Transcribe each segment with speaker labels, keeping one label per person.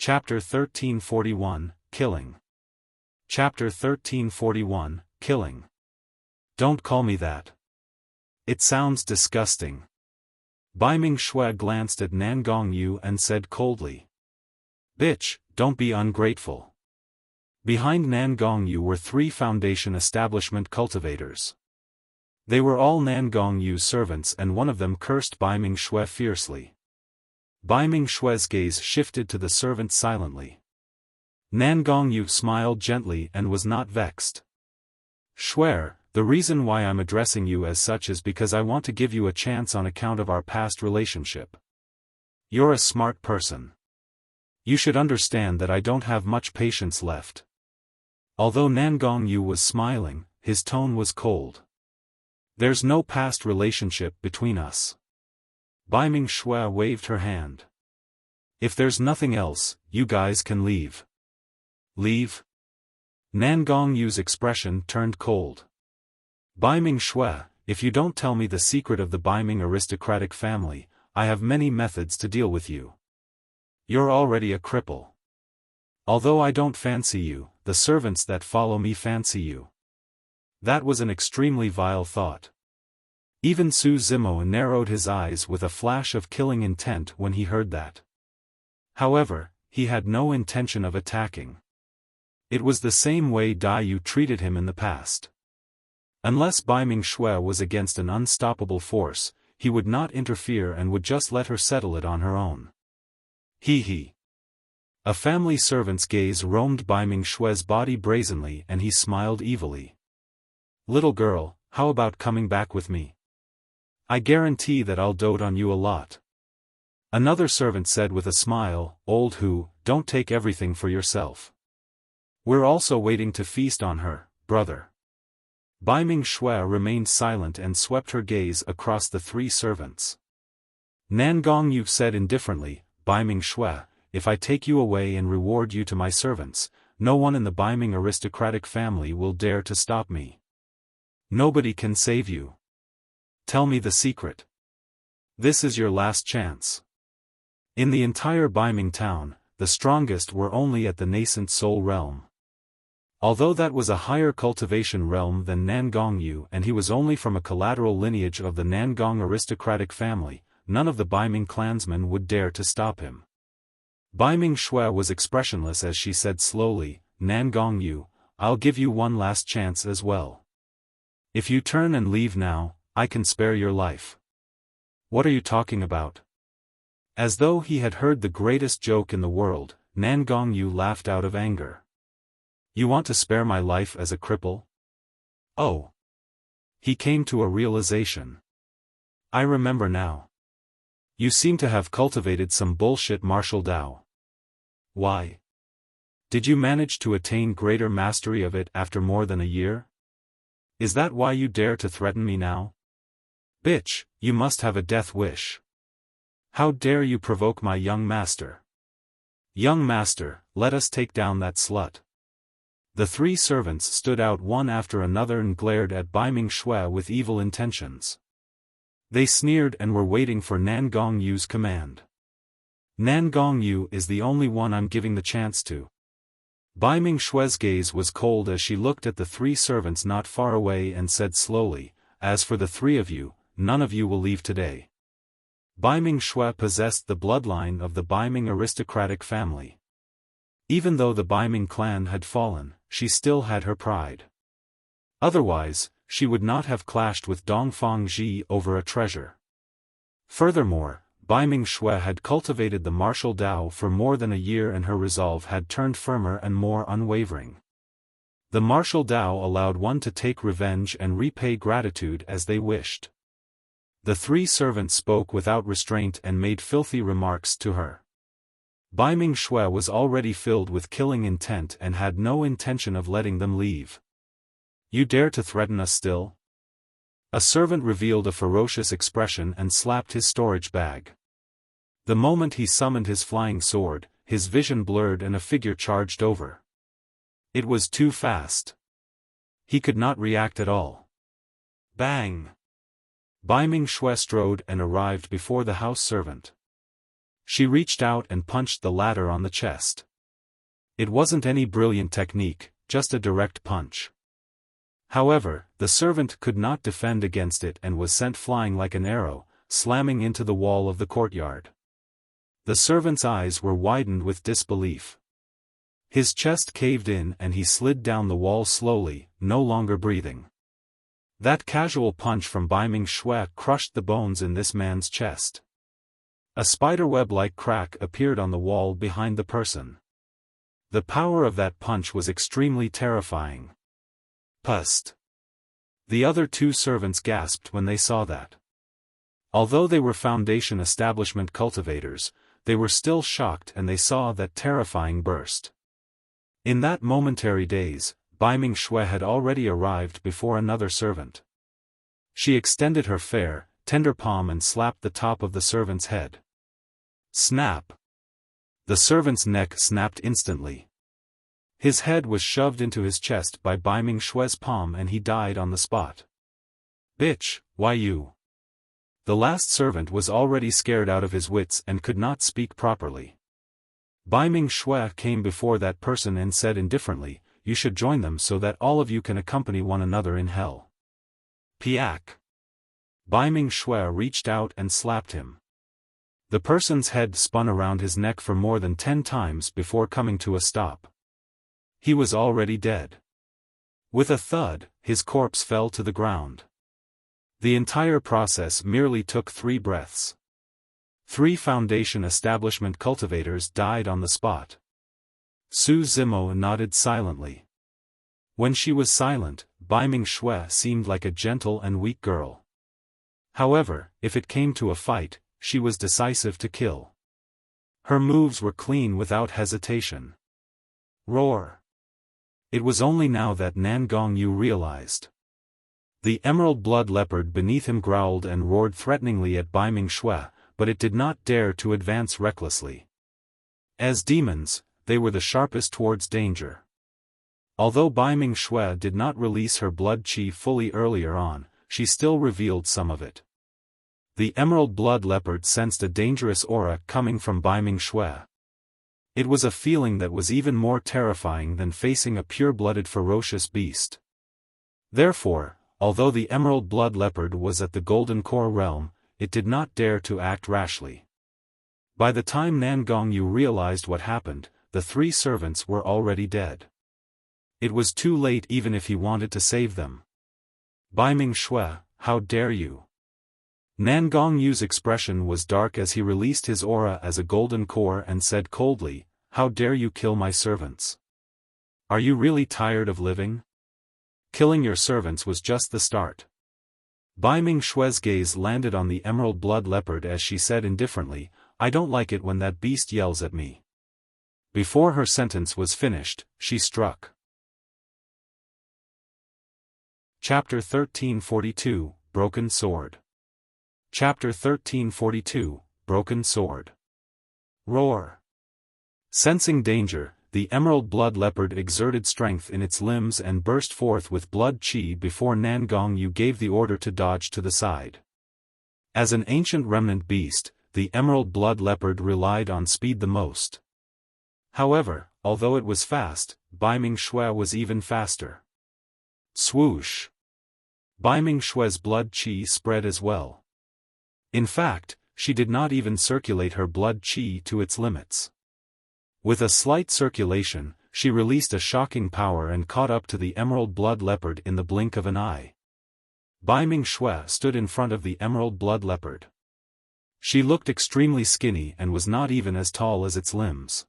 Speaker 1: Chapter 1341, Killing. Chapter 1341, Killing. Don't call me that. It sounds disgusting. Bai Ming-Shui glanced at Nan Gongyu and said coldly. Bitch, don't be ungrateful. Behind Nan Gongyu were 3 Foundation establishment cultivators. They were all Nan Gongyu's servants and one of them cursed Bai Ming-Shui fiercely. Bai Ming-Shui's gaze shifted to the servant silently. Nan Gongyu smiled gently and was not vexed. Shui, the reason why I'm addressing you as such is because I want to give you a chance on account of our past relationship. You're a smart person. You should understand that I don't have much patience left. Although Nan Gongyu was smiling, his tone was cold. There's no past relationship between us. Bai Ming-Shui waved her hand. If there's nothing else, you guys can leave. Leave? Nan Gongyu's expression turned cold. Bai Ming-Shui, if you don't tell me the secret of the Bai Ming aristocratic family, I have many methods to deal with you. You're already a cripple. Although I don't fancy you, the servants that follow me fancy you. That was an extremely vile thought. Even Su Zimo narrowed his eyes with a flash of killing intent when he heard that. However, he had no intention of attacking. It was the same way Dai Yu treated him in the past. Unless Bai Ming-Shui was against an unstoppable force, he would not interfere and would just let her settle it on her own. He. A family servant's gaze roamed Bai Ming-Shui's body brazenly and he smiled evilly. Little girl, how about coming back with me? I guarantee that I'll dote on you a lot. Another servant said with a smile, Old Hu, don't take everything for yourself. We're also waiting to feast on her, brother. Bai Ming-Shui remained silent and swept her gaze across the 3 servants. Nan Gongyu said indifferently, Bai Ming-Shui, if I take you away and reward you to my servants, no one in the Bai Ming aristocratic family will dare to stop me. Nobody can save you. Tell me the secret. This is your last chance. In the entire Bai Ming town, the strongest were only at the Nascent Soul realm. Although that was a higher cultivation realm than Nan Gongyu and he was only from a collateral lineage of the Nan Gong aristocratic family, none of the Bai Ming clansmen would dare to stop him. Bai Ming-Shui was expressionless as she said slowly, Nan Gongyu, I'll give you one last chance as well. If you turn and leave now, I can spare your life. What are you talking about? As though he had heard the greatest joke in the world, Nan Gongyu laughed out of anger. You want to spare my life as a cripple? Oh. He came to a realization. I remember now. You seem to have cultivated some bullshit martial Dao. Why? Did you manage to attain greater mastery of it after more than a year? Is that why you dare to threaten me now? Bitch, you must have a death wish. How dare you provoke my young master? Young master, let us take down that slut. The 3 servants stood out one after another and glared at Bai Ming-Shui with evil intentions. They sneered and were waiting for Nan Gongyu's command. Nan Gongyu is the only one I'm giving the chance to. Bai Ming-Shui's gaze was cold as she looked at the 3 servants not far away and said slowly, as for the 3 of you, none of you will leave today. Bai Ming-Shui possessed the bloodline of the Bai Ming aristocratic family. Even though the Bai Ming clan had fallen, she still had her pride. Otherwise, she would not have clashed with Dongfang Ji over a treasure. Furthermore, Bai Ming-Shui had cultivated the martial Dao for more than a year and her resolve had turned firmer and more unwavering. The martial Dao allowed one to take revenge and repay gratitude as they wished. The 3 servants spoke without restraint and made filthy remarks to her. Bai Ming-Shui was already filled with killing intent and had no intention of letting them leave. You dare to threaten us still? A servant revealed a ferocious expression and slapped his storage bag. The moment he summoned his flying sword, his vision blurred and a figure charged over. It was too fast. He could not react at all. Bang! Bai Ming-Shui strode and arrived before the house servant. She reached out and punched the latter on the chest. It wasn't any brilliant technique, just a direct punch. However, the servant could not defend against it and was sent flying like an arrow, slamming into the wall of the courtyard. The servant's eyes were widened with disbelief. His chest caved in and he slid down the wall slowly, no longer breathing. That casual punch from Bai Ming Xue crushed the bones in this man's chest. A spiderweb-like crack appeared on the wall behind the person. The power of that punch was extremely terrifying. Pust! The other two servants gasped when they saw that. Although they were Foundation establishment cultivators, they were still shocked and they saw that terrifying burst. In that momentary daze, Bai Ming Xue had already arrived before another servant. She extended her fair, tender palm and slapped the top of the servant's head. Snap! The servant's neck snapped instantly. His head was shoved into his chest by Bai Ming Xue's palm and he died on the spot. Bitch, why you? The last servant was already scared out of his wits and could not speak properly. Bai Ming Xue came before that person and said indifferently, you should join them so that all of you can accompany one another in hell. Piak! Bai Ming Xue reached out and slapped him. The person's head spun around his neck for more than 10 times before coming to a stop. He was already dead. With a thud, his corpse fell to the ground. The entire process merely took 3 breaths. 3 Foundation establishment cultivators died on the spot. Su Zimo nodded silently. When she was silent, Bai Ming Xue seemed like a gentle and weak girl. However, if it came to a fight, she was decisive to kill. Her moves were clean without hesitation. Roar! It was only now that Nan Gongyu realized. The emerald blood leopard beneath him growled and roared threateningly at Bai Ming Xue, but it did not dare to advance recklessly. As demons, they were the sharpest towards danger. Although Bai Ming Xue did not release her blood qi fully earlier on, she still revealed some of it. The emerald blood leopard sensed a dangerous aura coming from Bai Ming Xue. It was a feeling that was even more terrifying than facing a pure-blooded ferocious beast. Therefore, although the emerald blood leopard was at the Golden Core realm, it did not dare to act rashly. By the time Nan Gongyu realized what happened, the 3 servants were already dead. It was too late even if he wanted to save them. Bai Ming Xue, how dare you? Nan Gongyu's expression was dark as he released his aura as a golden core and said coldly, how dare you kill my servants? Are you really tired of living? Killing your servants was just the start. Bai Ming Xue's gaze landed on the emerald blood leopard as she said indifferently, I don't like it when that beast yells at me. Before her sentence was finished, she struck. Chapter 1342, Broken Sword. Chapter 1342, Broken Sword. Roar! Sensing danger, the emerald blood leopard exerted strength in its limbs and burst forth with blood qi before Nan Gongyu gave the order to dodge to the side. As an ancient remnant beast, the emerald blood leopard relied on speed the most. However, although it was fast, Bai Ming Xue was even faster. Swoosh! Bai Ming Xue's blood qi spread as well. In fact, she did not even circulate her blood qi to its limits. With a slight circulation, she released a shocking power and caught up to the emerald blood leopard in the blink of an eye. Bai Ming Xue stood in front of the emerald blood leopard. She looked extremely skinny and was not even as tall as its limbs.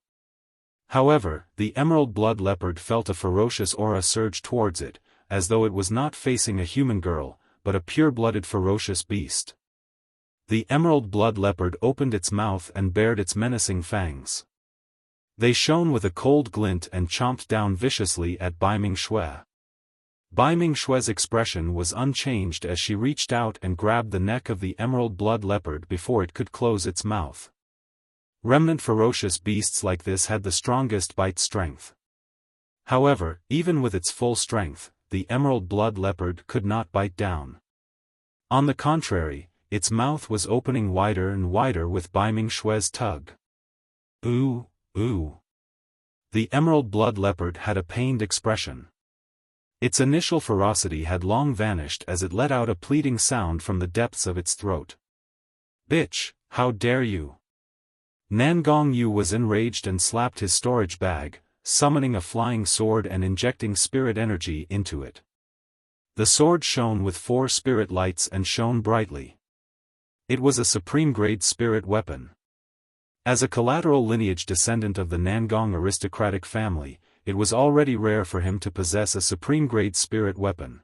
Speaker 1: However, the emerald blood leopard felt a ferocious aura surge towards it, as though it was not facing a human girl, but a pure-blooded ferocious beast. The emerald blood leopard opened its mouth and bared its menacing fangs. They shone with a cold glint and chomped down viciously at Bai Ming Xue. Bai Ming Xue's expression was unchanged as she reached out and grabbed the neck of the emerald blood leopard before it could close its mouth. Remnant ferocious beasts like this had the strongest bite strength. However, even with its full strength, the emerald blood leopard could not bite down. On the contrary, its mouth was opening wider and wider with Bai Mingshue's tug. Ooh, ooh. The emerald blood leopard had a pained expression. Its initial ferocity had long vanished as it let out a pleading sound from the depths of its throat. Bitch, how dare you! Nangong Yu was enraged and slapped his storage bag, summoning a flying sword and injecting spirit energy into it. The sword shone with 4 spirit lights and shone brightly. It was a supreme-grade spirit weapon. As a collateral lineage descendant of the Nangong aristocratic family, it was already rare for him to possess a supreme-grade spirit weapon.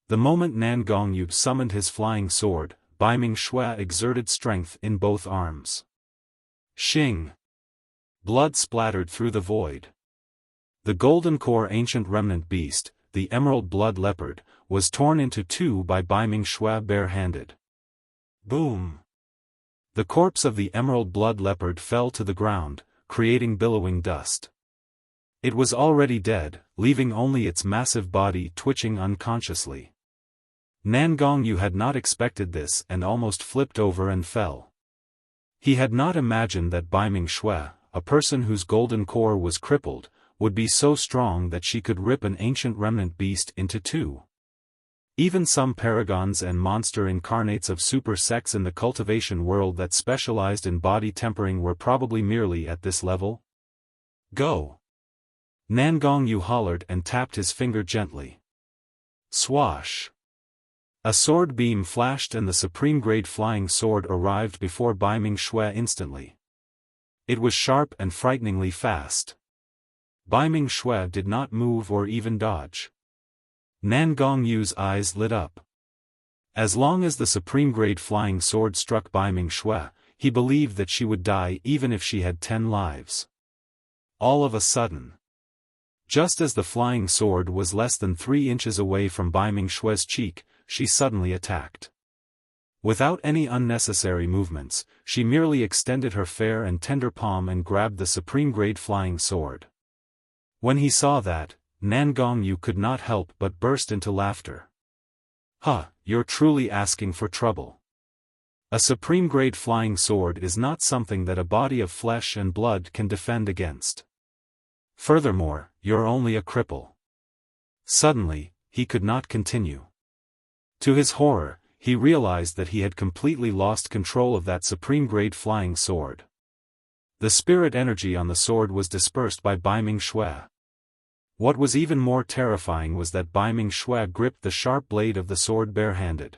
Speaker 1: The moment Nangong Yu summoned his flying sword, Bai Mingxue exerted strength in both arms. Shing! Blood splattered through the void. The golden core ancient remnant beast, the emerald blood leopard, was torn into 2 by Bai Mingxue barehanded. Boom! The corpse of the emerald blood leopard fell to the ground, creating billowing dust. It was already dead, leaving only its massive body twitching unconsciously. Nangong Yu had not expected this and almost flipped over and fell. He had not imagined that Bai Mingxue, a person whose golden core was crippled, would be so strong that she could rip an ancient remnant beast into 2. Even some paragons and monster incarnates of super sects in the cultivation world that specialized in body tempering were probably merely at this level. Go! Nangong Yu hollered and tapped his finger gently. Swash! A sword beam flashed and the supreme-grade flying sword arrived before Bai Mingxue instantly. It was sharp and frighteningly fast. Bai Mingxue did not move or even dodge. Nangong Yu's eyes lit up. As long as the supreme-grade flying sword struck Bai Mingxue, he believed that she would die even if she had 10 lives. All of a sudden, just as the flying sword was less than 3 inches away from Bai Mingxue's cheek, she suddenly attacked. Without any unnecessary movements, she merely extended her fair and tender palm and grabbed the supreme-grade flying sword. When he saw that, Nangong Yu could not help but burst into laughter. Huh, you're truly asking for trouble. A supreme-grade flying sword is not something that a body of flesh and blood can defend against. Furthermore, you're only a cripple. Suddenly, he could not continue. To his horror, he realized that he had completely lost control of that supreme-grade flying sword. The spirit energy on the sword was dispersed by Bai Mingxue. What was even more terrifying was that Bai Mingxue gripped the sharp blade of the sword barehanded.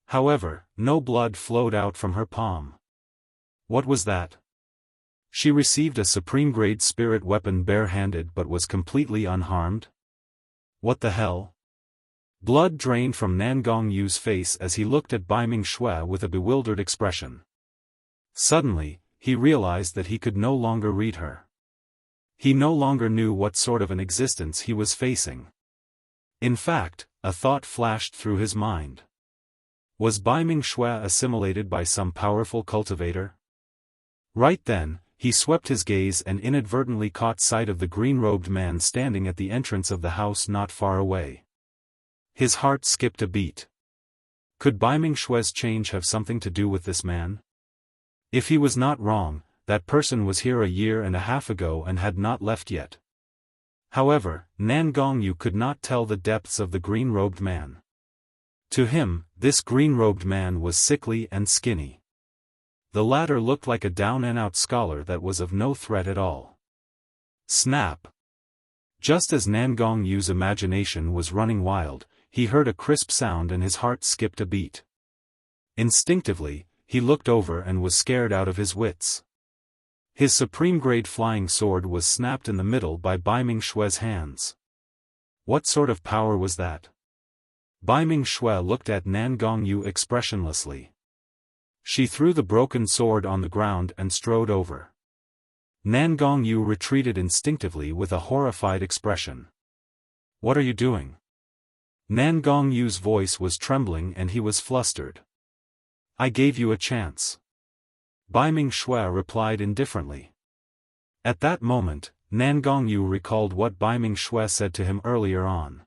Speaker 1: However, no blood flowed out from her palm. What was that? She received a supreme-grade spirit weapon barehanded but was completely unharmed? What the hell? Blood drained from Nangong Yu's face as he looked at Bai Mingxue with a bewildered expression. Suddenly, he realized that he could no longer read her. He no longer knew what sort of an existence he was facing. In fact, a thought flashed through his mind. Was Bai Mingxue assimilated by some powerful cultivator? Right then, he swept his gaze and inadvertently caught sight of the green-robed man standing at the entrance of the house not far away. His heart skipped a beat. Could Bai Mingxue's change have something to do with this man? If he was not wrong, that person was here 1.5 years ago and had not left yet. However, Nangong Yu could not tell the depths of the green-robed man. To him, this green-robed man was sickly and skinny. The latter looked like a down-and-out scholar that was of no threat at all. Snap! Just as Nangong Yu's imagination was running wild, he heard a crisp sound and his heart skipped a beat. Instinctively, he looked over and was scared out of his wits. His supreme-grade flying sword was snapped in the middle by Bai Mingxue's hands. What sort of power was that? Bai Mingxue looked at Nangong Yu expressionlessly. She threw the broken sword on the ground and strode over. Nangong Yu retreated instinctively with a horrified expression. What are you doing? Nangong Yu's voice was trembling and he was flustered. I gave you a chance. Bai Mingxue replied indifferently. At that moment, Nangong Yu recalled what Bai Mingxue said to him earlier on.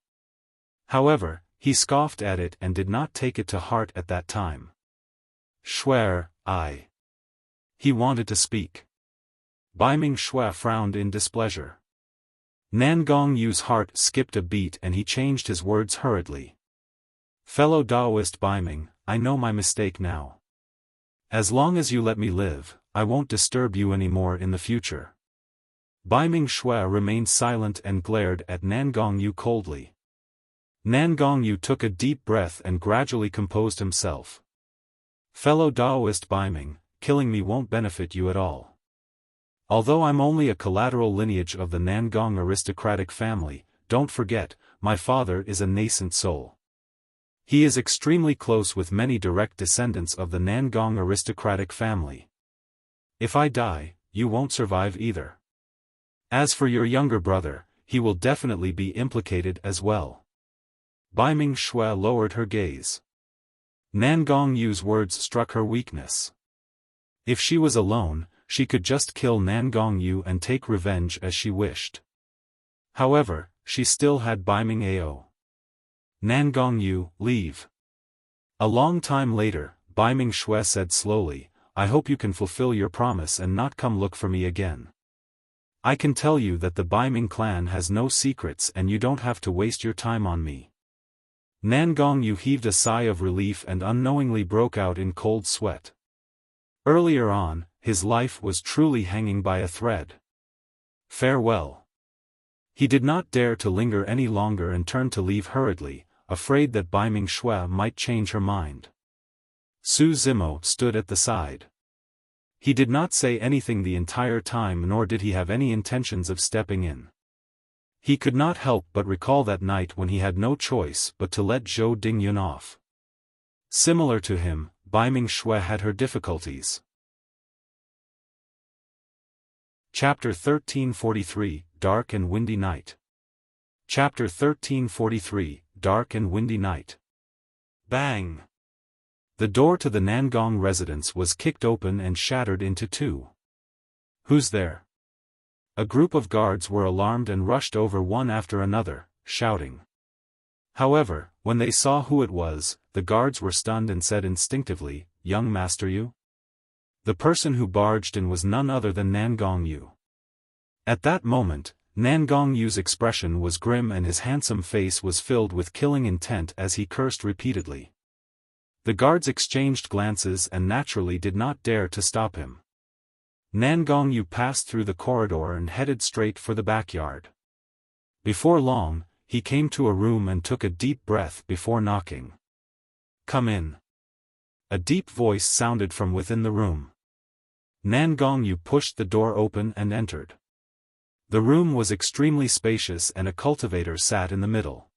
Speaker 1: However, he scoffed at it and did not take it to heart at that time. Shuer, I. He wanted to speak. Bai Ming Shui frowned in displeasure. Nangong Yu's heart skipped a beat and he changed his words hurriedly. Fellow Daoist Bai Ming, I know my mistake now. As long as you let me live, I won't disturb you anymore in the future. Bai Ming Shui remained silent and glared at Nangong Yu coldly. Nangong Yu took a deep breath and gradually composed himself. Fellow Daoist Bai Ming, killing me won't benefit you at all. Although I'm only a collateral lineage of the Nangong aristocratic family, don't forget, my father is a nascent soul. He is extremely close with many direct descendants of the Nangong aristocratic family. If I die, you won't survive either. As for your younger brother, he will definitely be implicated as well. Bai Ming Shui lowered her gaze. Nangong Yu's words struck her weakness. If she was alone, she could just kill Nangong Yu and take revenge as she wished. However, she still had Bai Ming Ao. Nangong Yu, leave. A long time later, Bai Ming Shui said slowly, I hope you can fulfill your promise and not come look for me again. I can tell you that the Bai Ming clan has no secrets and you don't have to waste your time on me. Nangong Yu heaved a sigh of relief and unknowingly broke out in cold sweat. Earlier on, his life was truly hanging by a thread. Farewell. He did not dare to linger any longer and turned to leave hurriedly, afraid that Bai Ming Shui might change her mind. Su Zimo stood at the side. He did not say anything the entire time nor did he have any intentions of stepping in. He could not help but recall that night when he had no choice but to let Zhou Dingyun off. Similar to him, Bai Ming Shui had her difficulties. Chapter 1343, Dark and Windy Night. Chapter 1343, Dark and Windy Night. Bang! The door to the Nangong residence was kicked open and shattered into two. Who's there? A group of guards were alarmed and rushed over one after another, shouting. However, when they saw who it was, the guards were stunned and said instinctively, Young Master Yu? The person who barged in was none other than Nangong Yu. At that moment, Nangong Yu's expression was grim and his handsome face was filled with killing intent as he cursed repeatedly. The guards exchanged glances and naturally did not dare to stop him. Nangong Yu passed through the corridor and headed straight for the backyard. Before long, he came to a room and took a deep breath before knocking. Come in. A deep voice sounded from within the room. Nangong Yu pushed the door open and entered. The room was extremely spacious and a cultivator sat in the middle.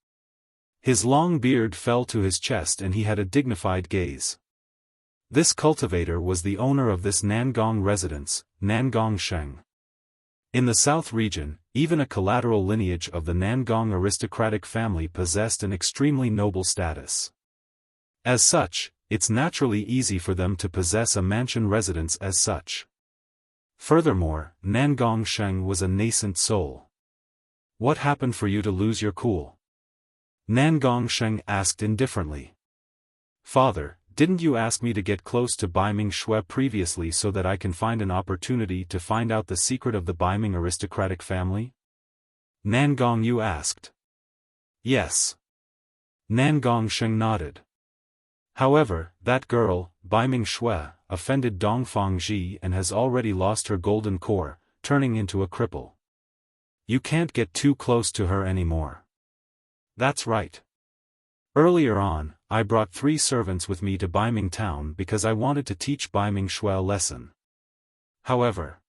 Speaker 1: His long beard fell to his chest and he had a dignified gaze. This cultivator was the owner of this Nangong residence, Nangong Sheng. In the south region, even a collateral lineage of the Nangong aristocratic family possessed an extremely noble status. As such, it's naturally easy for them to possess a mansion residence as such. Furthermore, Nangong Sheng was a nascent soul. What happened for you to lose your cool? Nangong Sheng asked indifferently. Father, didn't you ask me to get close to Bai Ming Shui previously so that I can find an opportunity to find out the secret of the Bai Ming aristocratic family? Nangong Yu asked. Yes. Nangong Sheng nodded. However, that girl, Bai Ming Shui, offended Dongfang Ji and has already lost her golden core, turning into a cripple. You can't get too close to her anymore. That's right. Earlier on, I brought 3 servants with me to Bai Ming Town because I wanted to teach Bai Ming Shui a lesson. However,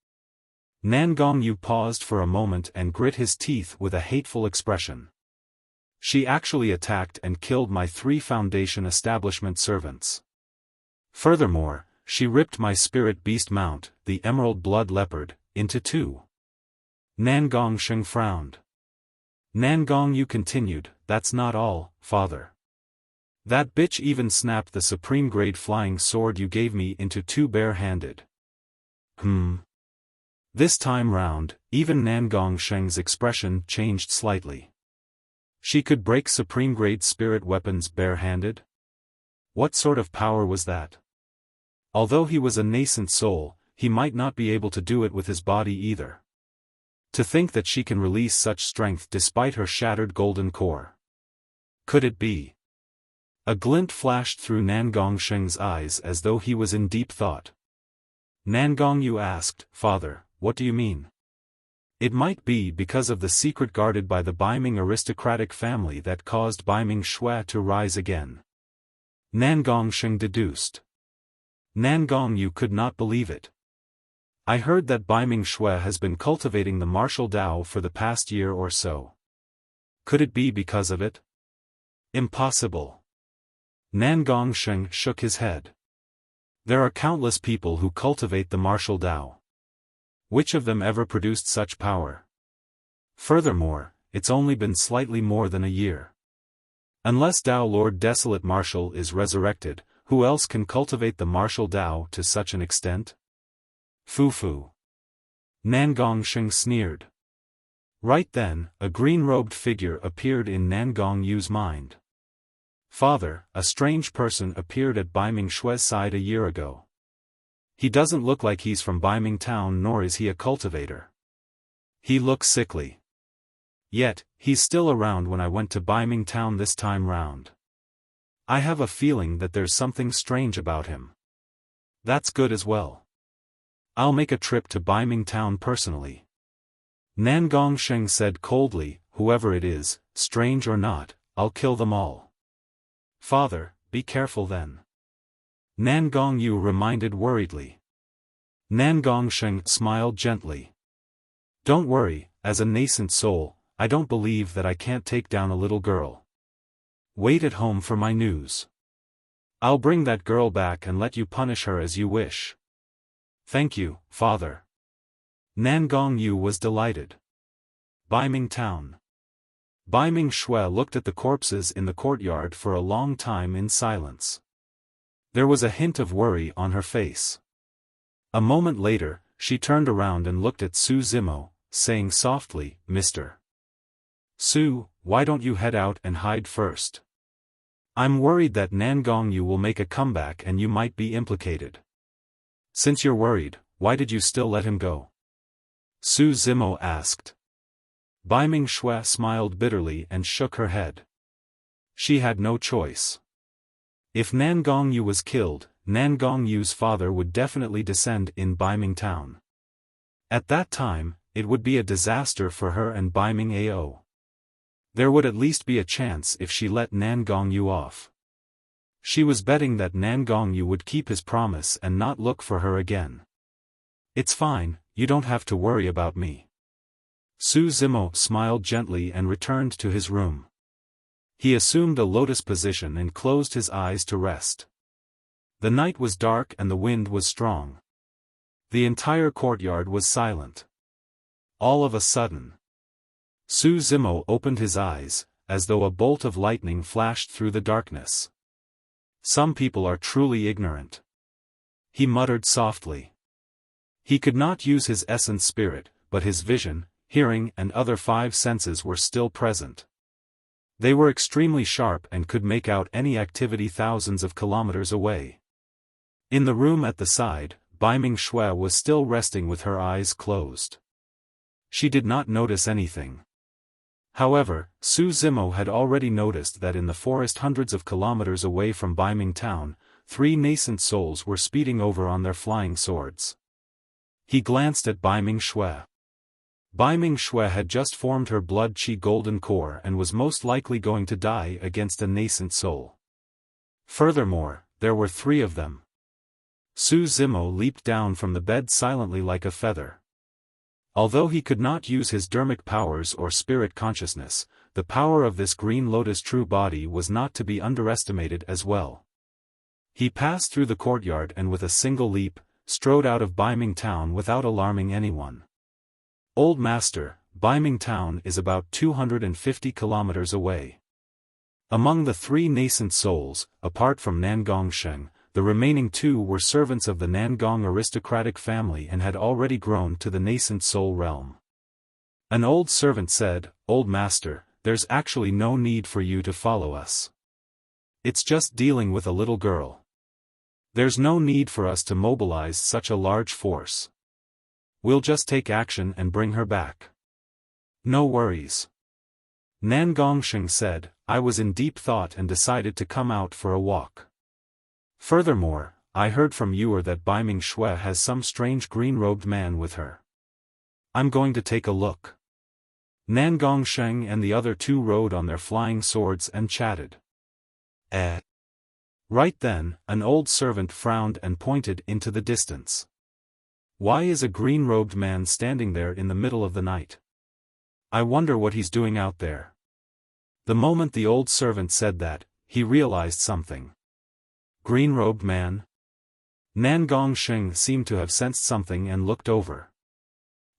Speaker 1: Nangong Yu paused for a moment and grit his teeth with a hateful expression. She actually attacked and killed my 3 Foundation establishment servants. Furthermore, she ripped my spirit beast mount, the Emerald Blood Leopard, into 2. Nangong Sheng frowned. Nangong Yu continued, that's not all, father. That bitch even snapped the supreme grade flying sword you gave me into 2 bare-handed. This time round, even Nangong Sheng's expression changed slightly. She could break supreme grade spirit weapons bare-handed? What sort of power was that? Although he was a nascent soul, he might not be able to do it with his body either. To think that she can release such strength despite her shattered golden core. Could it be? A glint flashed through Nangongsheng's eyes as though he was in deep thought. Nangongyu asked, "Father, what do you mean?" It might be because of the secret guarded by the Baiming aristocratic family that caused Baiming Shui to rise again. Nangongsheng deduced. Nangongyu could not believe it. I heard that Baiming Shui has been cultivating the martial Tao for the past year or so. Could it be because of it? Impossible. Nangongsheng shook his head. There are countless people who cultivate the martial Tao. Which of them ever produced such power? Furthermore, it's only been slightly more than a year. Unless Tao Lord Desolate Martial is resurrected, who else can cultivate the martial Tao to such an extent? Fu. Nangongsheng sneered. Right then, a green-robed figure appeared in Nangongyu's mind. Father, a strange person appeared at Baiming Shui's side a year ago. He doesn't look like he's from Baiming Town, nor is he a cultivator. He looks sickly. Yet, he's still around when I went to Baiming Town this time round. I have a feeling that there's something strange about him. That's good as well. I'll make a trip to Baiming Town personally. Nangongsheng said coldly, whoever it is, strange or not, I'll kill them all. Father, be careful then. Nangongyu reminded worriedly. Nangongsheng smiled gently. Don't worry, as a nascent soul, I don't believe that I can't take down a little girl. Wait at home for my news. I'll bring that girl back and let you punish her as you wish. Thank you, Father. Nangongyu was delighted. Baiming Town. Baiming Shui looked at the corpses in the courtyard for a long time in silence. There was a hint of worry on her face. A moment later, she turned around and looked at Su Zimo, saying softly, Mr. Su, why don't you head out and hide first? I'm worried that Nangongyu will make a comeback and you might be implicated. Since you're worried, why did you still let him go? Su Zimo asked. Baiming Shui smiled bitterly and shook her head. She had no choice. If Nangongyu was killed, Nangongyu's father would definitely descend in Baiming Town. At that time, it would be a disaster for her and Baiming Ao. There would at least be a chance if she let Nangongyu off. She was betting that Nangongyu would keep his promise and not look for her again. It's fine, you don't have to worry about me. Su Zimo smiled gently and returned to his room. He assumed a lotus position and closed his eyes to rest. The night was dark and the wind was strong. The entire courtyard was silent. All of a sudden, Su Zimo opened his eyes, as though a bolt of lightning flashed through the darkness. Some people are truly ignorant. He muttered softly. He could not use his essence spirit, but his vision, hearing and other 5 senses were still present. They were extremely sharp and could make out any activity thousands of kilometers away. In the room at the side, Baiming Shui was still resting with her eyes closed. She did not notice anything. However, Su Zimo had already noticed that in the forest hundreds of kilometers away from Baiming Town, 3 nascent souls were speeding over on their flying swords. He glanced at Baiming Shui. Baiming Shui had just formed her blood chi golden core and was most likely going to die against a nascent soul. Furthermore, there were 3 of them. Su Zimo leaped down from the bed silently like a feather. Although he could not use his dermic powers or spirit consciousness, the power of this green lotus true body was not to be underestimated as well. He passed through the courtyard and with a single leap, strode out of Baiming Town without alarming anyone. Old Master, Baiming Town is about 250 kilometers away. Among the 3 nascent souls, apart from Nangongsheng, the remaining 2 were servants of the Nangong aristocratic family and had already grown to the nascent soul realm. An old servant said, Old Master, there's actually no need for you to follow us. It's just dealing with a little girl. There's no need for us to mobilize such a large force. We'll just take action and bring her back. No worries. Nan Gongsheng said, I was in deep thought and decided to come out for a walk. Furthermore, I heard from Yuer that Baiming Shui has some strange green-robed man with her. I'm going to take a look. Nan Gongsheng and the other two rode on their flying swords and chatted. Right then, an old servant frowned and pointed into the distance. Why is a green-robed man standing there in the middle of the night? I wonder what he's doing out there. The moment the old servant said that, he realized something. Green-robed man? Nan Gongsheng seemed to have sensed something and looked over.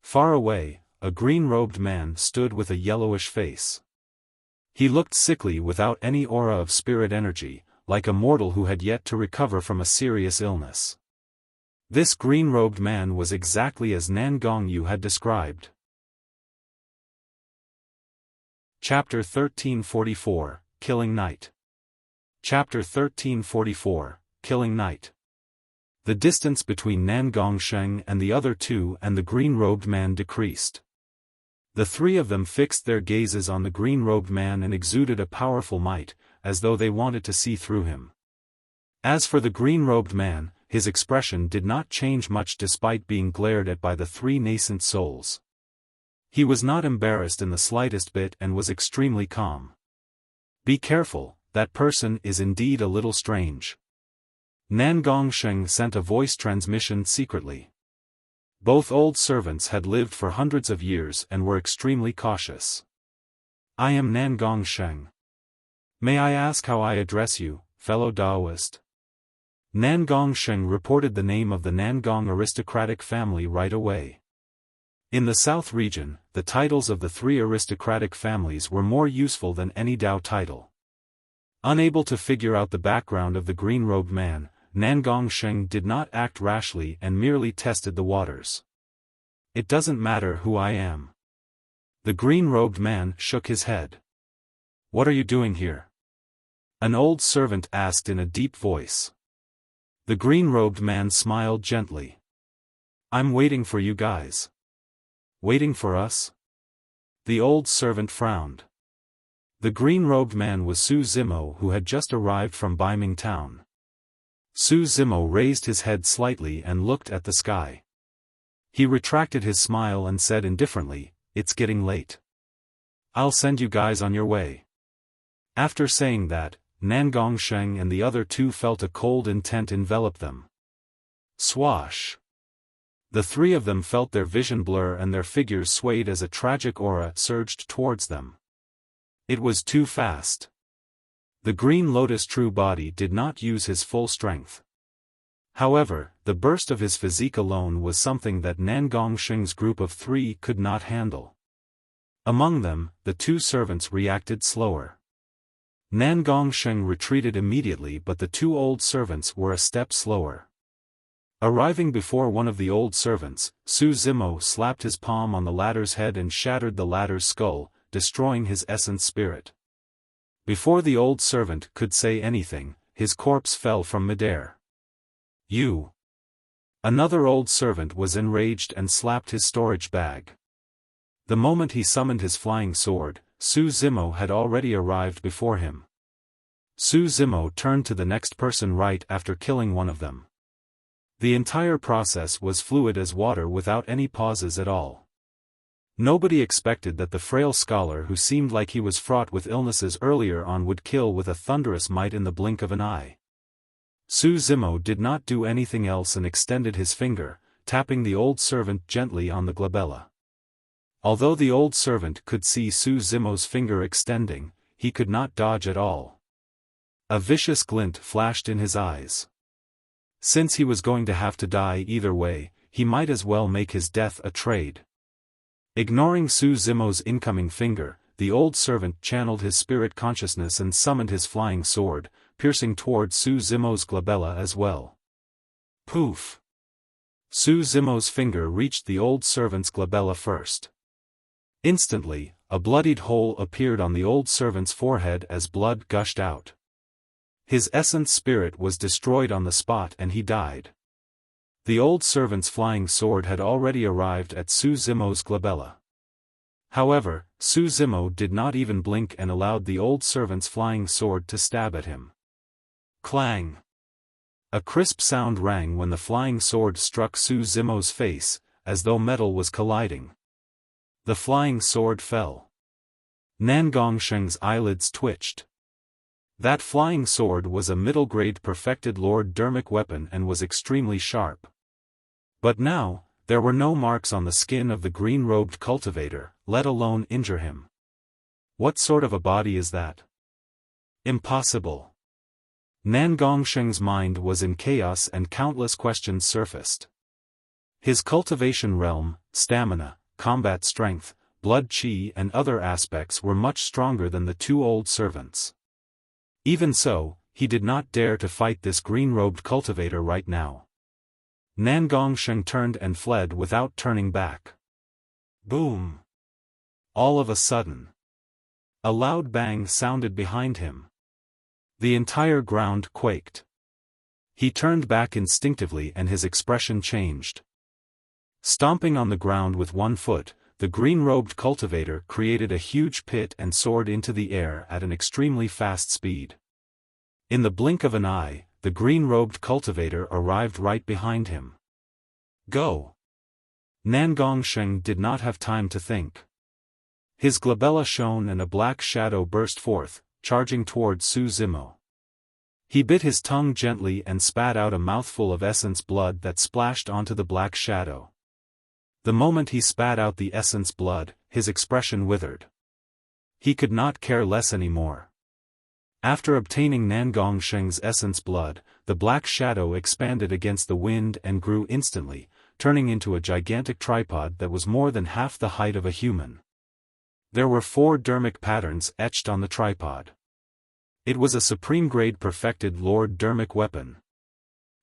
Speaker 1: Far away, a green-robed man stood with a yellowish face. He looked sickly without any aura of spirit energy, like a mortal who had yet to recover from a serious illness. This green-robed man was exactly as Nan Gongyu had described. Chapter 1344, Killing Night. Chapter 1344, Killing Night. The distance between Nan Gongsheng and the other two and the green-robed man decreased. The three of them fixed their gazes on the green-robed man and exuded a powerful might, as though they wanted to see through him. As for the green-robed man, his expression did not change much despite being glared at by the three nascent souls. He was not embarrassed in the slightest bit and was extremely calm. Be careful, that person is indeed a little strange. Nan Gongsheng sent a voice transmission secretly. Both old servants had lived for hundreds of years and were extremely cautious. I am Nan Gongsheng. May I ask how I address you, fellow Daoist? Nan Gongsheng reported the name of the Nangong aristocratic family right away. In the South region, the titles of the three aristocratic families were more useful than any Dao title. Unable to figure out the background of the green-robed man, Nan Gongsheng did not act rashly and merely tested the waters. It doesn't matter who I am. The green-robed man shook his head. What are you doing here? An old servant asked in a deep voice. The green-robed man smiled gently. I'm waiting for you guys. Waiting for us? The old servant frowned. The green-robed man was Su Zimo, who had just arrived from Baiming town. Su Zimo raised his head slightly and looked at the sky. He retracted his smile and said indifferently, It's getting late. I'll send you guys on your way. After saying that, Nan Gongsheng and the other two felt a cold intent envelop them. Swash! The three of them felt their vision blur and their figures swayed as a tragic aura surged towards them. It was too fast. The Green Lotus true body did not use his full strength. However, the burst of his physique alone was something that Nan Gongsheng's group of three could not handle. Among them, the two servants reacted slower. Nan Gongsheng retreated immediately, but the two old servants were a step slower. Arriving before one of the old servants, Su Zimo slapped his palm on the latter's head and shattered the latter's skull, destroying his essence spirit. Before the old servant could say anything, his corpse fell from midair. You! Another old servant was enraged and slapped his storage bag. The moment he summoned his flying sword, Su Zimo had already arrived before him. Su Zimo turned to the next person right after killing one of them. The entire process was fluid as water without any pauses at all. Nobody expected that the frail scholar who seemed like he was fraught with illnesses earlier on would kill with a thunderous might in the blink of an eye. Su Zimo did not do anything else and extended his finger, tapping the old servant gently on the glabella. Although the old servant could see Su Zimo's finger extending, he could not dodge at all. A vicious glint flashed in his eyes. Since he was going to have to die either way, he might as well make his death a trade. Ignoring Su Zimo's incoming finger, the old servant channeled his spirit consciousness and summoned his flying sword, piercing toward Su Zimo's glabella as well. Poof! Su Zimo's finger reached the old servant's glabella first. Instantly, a bloodied hole appeared on the old servant's forehead as blood gushed out. His essence spirit was destroyed on the spot and he died. The old servant's flying sword had already arrived at Su Zimo's glabella. However, Su Zimo did not even blink and allowed the old servant's flying sword to stab at him. Clang! A crisp sound rang when the flying sword struck Su Zimo's face, as though metal was colliding. The flying sword fell. Nangongsheng's eyelids twitched. That flying sword was a middle-grade perfected Lord Dermic weapon and was extremely sharp. But now, there were no marks on the skin of the green-robed cultivator, let alone injure him. What sort of a body is that? Impossible. Nangongsheng's mind was in chaos and countless questions surfaced. His cultivation realm, stamina, combat strength, blood qi and other aspects were much stronger than the two old servants. Even so, he did not dare to fight this green-robed cultivator right now. Nangongsheng turned and fled without turning back. Boom! All of a sudden, a loud bang sounded behind him. The entire ground quaked. He turned back instinctively and his expression changed. Stomping on the ground with one foot, the green-robed cultivator created a huge pit and soared into the air at an extremely fast speed. In the blink of an eye, the green-robed cultivator arrived right behind him. Go! Nangongsheng did not have time to think. His glabella shone and a black shadow burst forth, charging toward Su Zimo. He bit his tongue gently and spat out a mouthful of essence blood that splashed onto the black shadow. The moment he spat out the essence blood, his expression withered. He could not care less anymore. After obtaining Nangongsheng's essence blood, the black shadow expanded against the wind and grew instantly, turning into a gigantic tripod that was more than half the height of a human. There were 4 dermic patterns etched on the tripod. It was a supreme-grade perfected Lord Dermic weapon.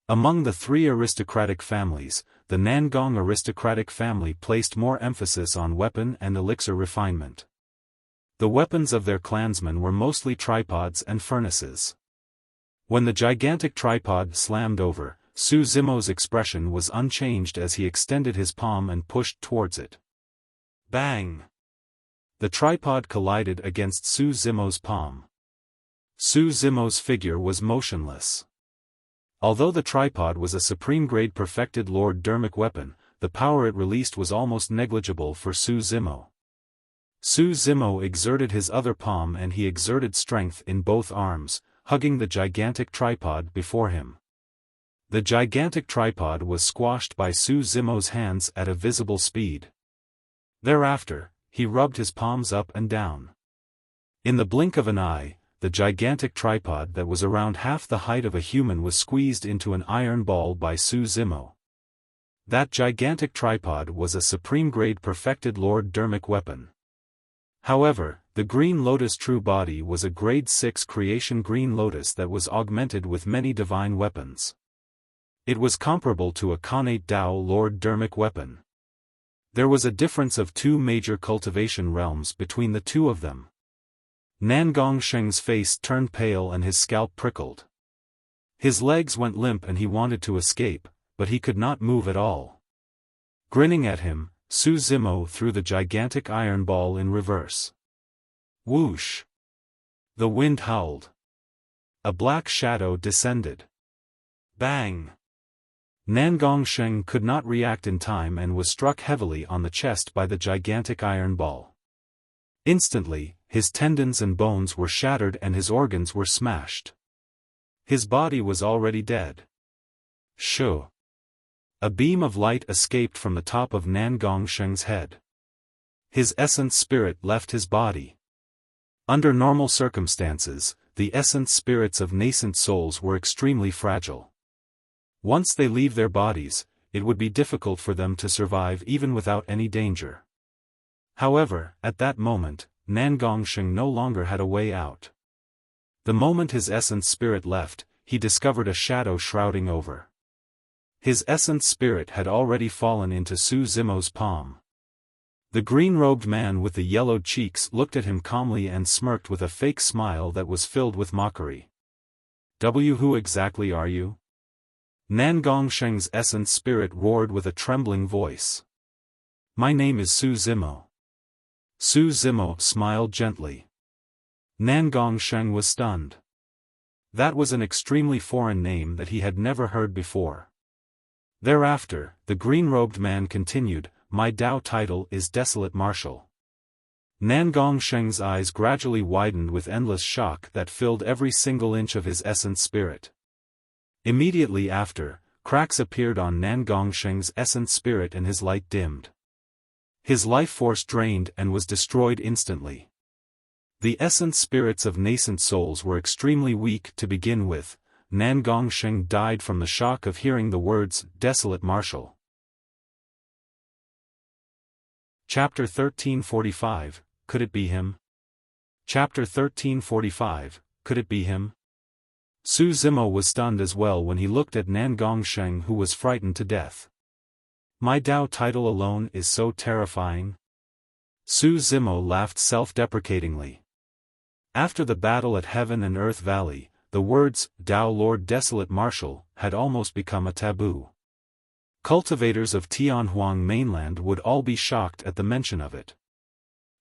Speaker 1: Among the 3 aristocratic families, the Nangong aristocratic family placed more emphasis on weapon and elixir refinement. The weapons of their clansmen were mostly tripods and furnaces. When the gigantic tripod slammed over, Su Zimo's expression was unchanged as he extended his palm and pushed towards it. Bang! The tripod collided against Su Zimo's palm. Su Zimo's figure was motionless. Although the tripod was a supreme-grade perfected Lord Dermic weapon, the power it released was almost negligible for Su Zimo. Su Zimo exerted his other palm and he exerted strength in both arms, hugging the gigantic tripod before him. The gigantic tripod was squashed by Su Zimo's hands at a visible speed. Thereafter, he rubbed his palms up and down. In the blink of an eye, the gigantic tripod that was around half the height of a human was squeezed into an iron ball by Su Zimo. That gigantic tripod was a supreme-grade perfected Lord Dermic weapon. However, the Green Lotus True Body was a grade 6 creation Green Lotus that was augmented with many divine weapons. It was comparable to a Khanate Dao Lord Dermic weapon. There was a difference of 2 major cultivation realms between the two of them. Nangongsheng's face turned pale and his scalp prickled. His legs went limp and he wanted to escape, but he could not move at all. Grinning at him, Su Zimo threw the gigantic iron ball in reverse. Whoosh! The wind howled. A black shadow descended. Bang! Nangongsheng could not react in time and was struck heavily on the chest by the gigantic iron ball. Instantly, his tendons and bones were shattered and his organs were smashed. His body was already dead. Shoo! A beam of light escaped from the top of Nangongsheng's head. His essence spirit left his body. Under normal circumstances, the essence spirits of nascent souls were extremely fragile. Once they leave their bodies, it would be difficult for them to survive even without any danger. However, at that moment, Nangongsheng no longer had a way out. The moment his essence spirit left, he discovered a shadow shrouding over. His essence spirit had already fallen into Su Zimo's palm. The green-robed man with the yellowed cheeks looked at him calmly and smirked with a fake smile that was filled with mockery. Who exactly are you? Nan Gongsheng's essence spirit roared with a trembling voice. My name is Su Zimo. Su Zimo smiled gently. Nan Gongsheng was stunned. That was an extremely foreign name that he had never heard before. Thereafter, the green-robed man continued, my Dao title is Desolate Marshal. Nan Gongsheng's eyes gradually widened with endless shock that filled every single inch of his essence spirit. Immediately after, cracks appeared on Nan Gongsheng's essence spirit and his light dimmed. His life force drained and was destroyed instantly. The essence spirits of nascent souls were extremely weak to begin with. Nan Gongsheng died from the shock of hearing the words, Desolate Marshal. Chapter 1345, Could it be him? Chapter 1345, Could it be him? Su Zimo was stunned as well when he looked at Nan Gongsheng, who was frightened to death. My Dao title alone is so terrifying? Su Zimo laughed self-deprecatingly. After the battle at Heaven and Earth Valley, the words, Dao Lord Desolate Marshal, had almost become a taboo. Cultivators of Tianhuang mainland would all be shocked at the mention of it.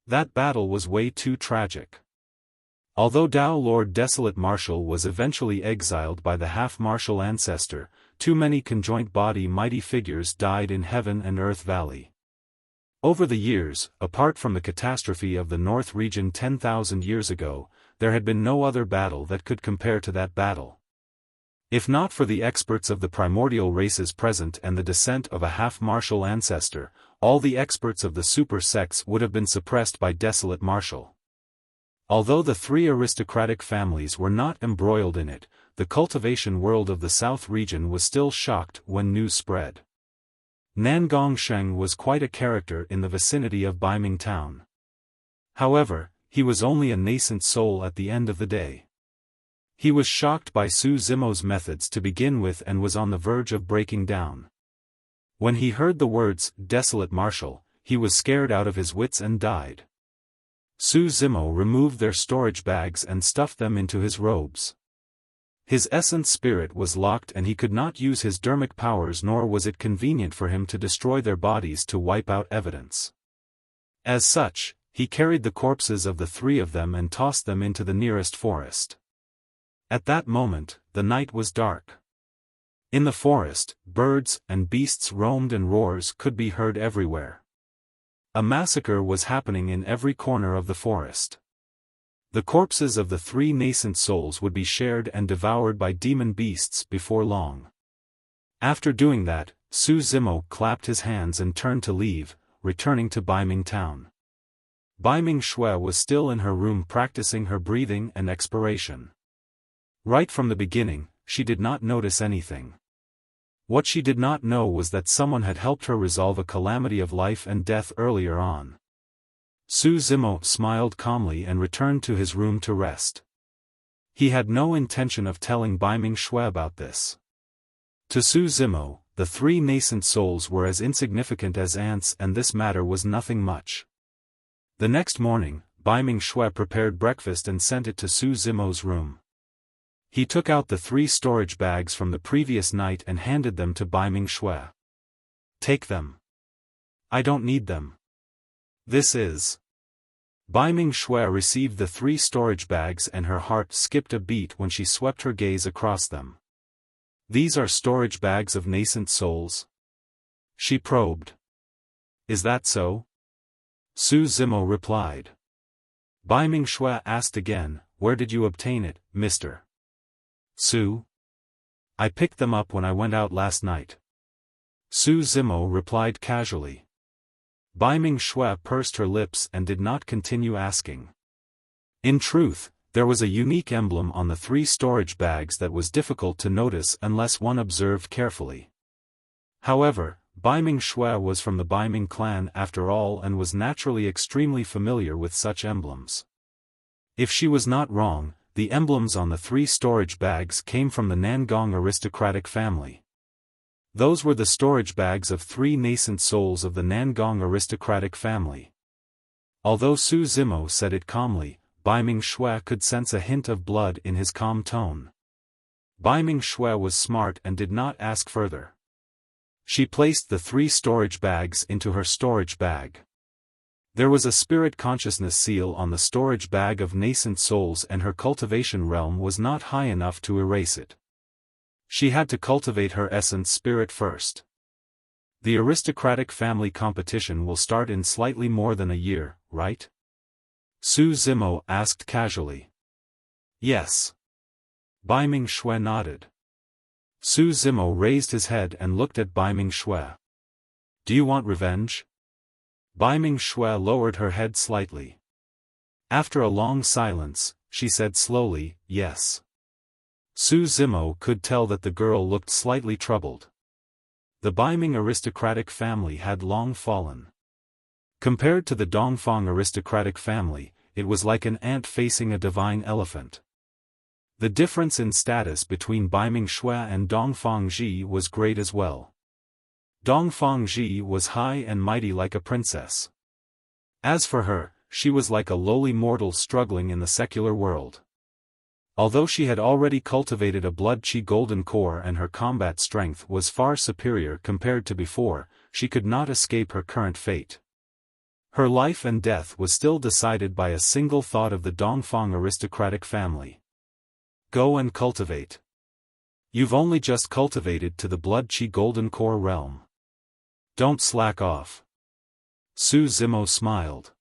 Speaker 1: That battle was way too tragic. Although Dao Lord Desolate Marshal was eventually exiled by the half-martial ancestor, too many conjoint body mighty figures died in Heaven and Earth Valley. Over the years, apart from the catastrophe of the North region 10,000 years ago, there had been no other battle that could compare to that battle. If not for the experts of the primordial races present and the descent of a half-martial ancestor, all the experts of the super sects would have been suppressed by Desolate Marshal. Although the three aristocratic families were not embroiled in it, the cultivation world of the South region was still shocked when news spread. Nan Gongsheng was quite a character in the vicinity of Baiming town. However, he was only a nascent soul at the end of the day. He was shocked by Su Zimo's methods to begin with and was on the verge of breaking down. When he heard the words, Desolate Marshal, he was scared out of his wits and died. Su Zimo removed their storage bags and stuffed them into his robes. His essence spirit was locked and he could not use his dermic powers, nor was it convenient for him to destroy their bodies to wipe out evidence. As such, he carried the corpses of the three of them and tossed them into the nearest forest. At that moment, the night was dark. In the forest, birds and beasts roamed and roars could be heard everywhere. A massacre was happening in every corner of the forest. The corpses of the three nascent souls would be shared and devoured by demon beasts before long. After doing that, Su Zimo clapped his hands and turned to leave, returning to Baiming town. Baiming Shui was still in her room practicing her breathing and expiration. Right from the beginning, she did not notice anything. What she did not know was that someone had helped her resolve a calamity of life and death earlier on. Su Zimo smiled calmly and returned to his room to rest. He had no intention of telling Baiming Shui about this. To Su Zimo, the three nascent souls were as insignificant as ants and this matter was nothing much. The next morning, Baiming Shui prepared breakfast and sent it to Su Zimo's room. He took out the 3 storage bags from the previous night and handed them to Baiming Shui. Take them. I don't need them. This is. Baiming Shui received the 3 storage bags and her heart skipped a beat when she swept her gaze across them. These are storage bags of nascent souls? She probed. Is that so? Su Zimo replied. Baiming Shui asked again, where did you obtain it, Mr. Su? I picked them up when I went out last night. Su Zimo replied casually. Baiming Shui pursed her lips and did not continue asking. In truth, there was a unique emblem on the 3 storage bags that was difficult to notice unless one observed carefully. However, Baiming Shui was from the Baiming clan after all and was naturally extremely familiar with such emblems. If she was not wrong, the emblems on the 3 storage bags came from the Nangong aristocratic family. Those were the storage bags of 3 nascent souls of the Nangong aristocratic family. Although Su Zimo said it calmly, Baiming Shui could sense a hint of blood in his calm tone. Baiming Shui was smart and did not ask further. She placed the 3 storage bags into her storage bag. There was a spirit consciousness seal on the storage bag of nascent souls, and her cultivation realm was not high enough to erase it. She had to cultivate her essence spirit first. The aristocratic family competition will start in slightly more than a year, right? Su Zimo asked casually. Yes. Baiming Shui nodded. Su Zimo raised his head and looked at Baiming Shui. Do you want revenge? Baiming Shui lowered her head slightly. After a long silence, she said slowly, yes. Su Zimo could tell that the girl looked slightly troubled. The Baiming aristocratic family had long fallen. Compared to the Dongfang aristocratic family, it was like an ant facing a divine elephant. The difference in status between Baiming Shui and Dongfang Ji was great as well. Dongfang Ji was high and mighty like a princess. As for her, she was like a lowly mortal struggling in the secular world. Although she had already cultivated a blood qi golden core and her combat strength was far superior compared to before, she could not escape her current fate. Her life and death was still decided by a single thought of the Dongfang aristocratic family. Go and cultivate. You've only just cultivated to the blood qi golden core realm. Don't slack off. Su Zimo smiled.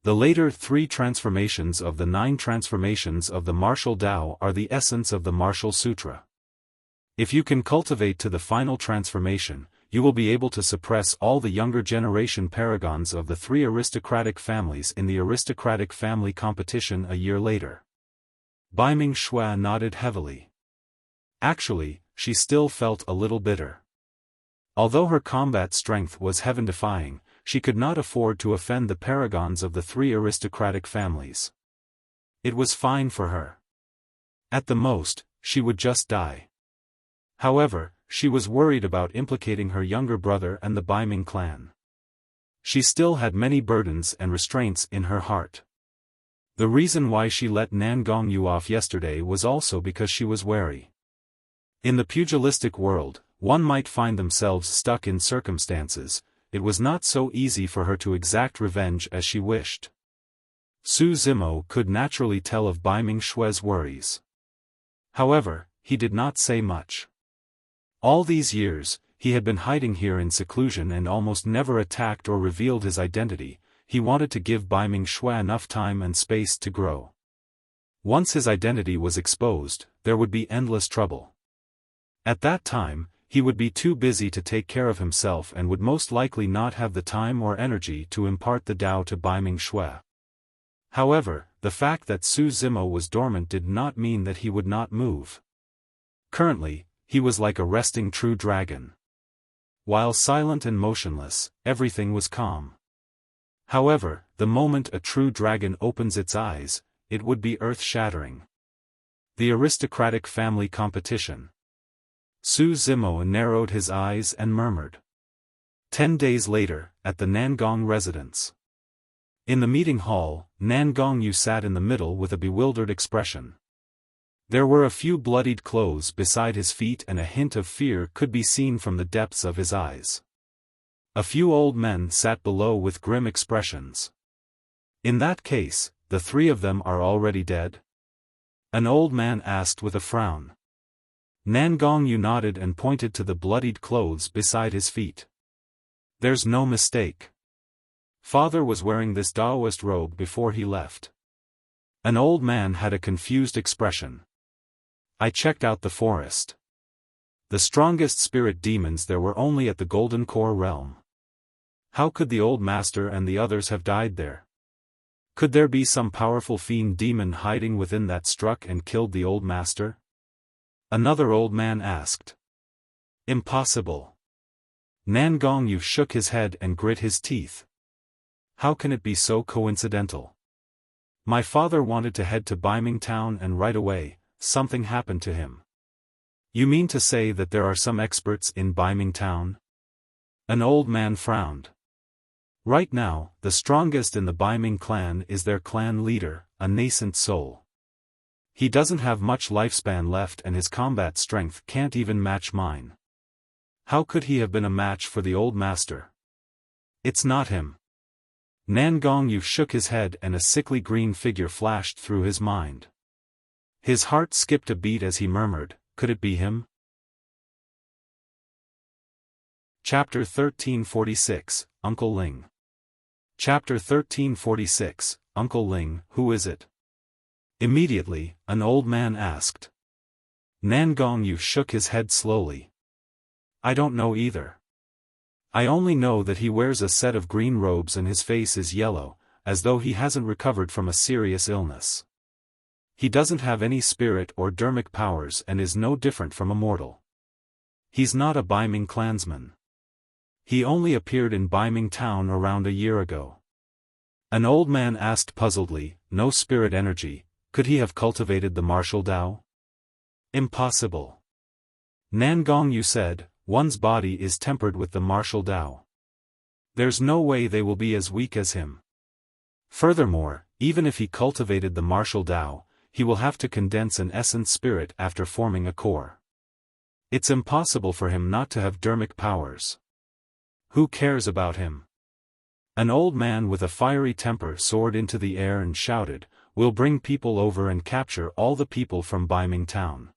Speaker 1: The later 3 transformations of the 9 transformations of the martial Tao are the essence of the martial sutra. If you can cultivate to the final transformation, you will be able to suppress all the younger generation paragons of the 3 aristocratic families in the aristocratic family competition a year later. Baiming Shui nodded heavily. Actually, she still felt a little bitter. Although her combat strength was heaven-defying, she could not afford to offend the paragons of the 3 aristocratic families. It was fine for her. At the most, she would just die. However, she was worried about implicating her younger brother and the Baiming clan. She still had many burdens and restraints in her heart. The reason why she let Nan Gongyu off yesterday was also because she was wary. In the pugilistic world, one might find themselves stuck in circumstances. It was not so easy for her to exact revenge as she wished. Su Zimo could naturally tell of Baiming Shui's worries. However, he did not say much. All these years, he had been hiding here in seclusion and almost never attacked or revealed his identity. He wanted to give Baiming Shui enough time and space to grow. Once his identity was exposed, there would be endless trouble. At that time, he would be too busy to take care of himself and would most likely not have the time or energy to impart the Tao to Baiming Shui. However, the fact that Su Zimo was dormant did not mean that he would not move. Currently, he was like a resting true dragon. While silent and motionless, everything was calm. However, the moment a true dragon opens its eyes, it would be earth-shattering. The aristocratic family competition. Su Zimo narrowed his eyes and murmured. 10 days later, at the Nangong residence. In the meeting hall, Nangongyu sat in the middle with a bewildered expression. There were a few bloodied clothes beside his feet and a hint of fear could be seen from the depths of his eyes. A few old men sat below with grim expressions. In that case, the 3 of them are already dead? An old man asked with a frown. Nangongyu nodded and pointed to the bloodied clothes beside his feet. There's no mistake. Father was wearing this Taoist robe before he left. An old man had a confused expression. I checked out the forest. The strongest spirit demons there were only at the Golden Core realm. How could the old master and the others have died there? Could there be some powerful fiend demon hiding within that struck and killed the old master? Another old man asked. Impossible. Nangongyu shook his head and grit his teeth. How can it be so coincidental? My father wanted to head to Baiming Town and right away, something happened to him. You mean to say that there are some experts in Baiming Town? An old man frowned. Right now, the strongest in the Baiming clan is their clan leader, a nascent soul. He doesn't have much lifespan left and his combat strength can't even match mine. How could he have been a match for the old master? It's not him. Nan Gongyu shook his head and a sickly green figure flashed through his mind. His heart skipped a beat as he murmured, could it be him? Chapter 1346, Uncle Ling. Chapter 1346, Uncle Ling, who is it? Immediately, an old man asked. Nan Gongyu shook his head slowly. I don't know either. I only know that he wears a set of green robes and his face is yellow, as though he hasn't recovered from a serious illness. He doesn't have any spirit or dermic powers and is no different from a mortal. He's not a Baiming clansman. He only appeared in Baiming town around a year ago. An old man asked puzzledly, no spirit energy, could he have cultivated the martial Tao? Impossible. Nan Gongyu said, one's body is tempered with the martial Tao. There's no way they will be as weak as him. Furthermore, even if he cultivated the martial Tao, he will have to condense an essence spirit after forming a core. It's impossible for him not to have dermic powers. Who cares about him? An old man with a fiery temper soared into the air and shouted, we'll bring people over and capture all the people from Baiming town.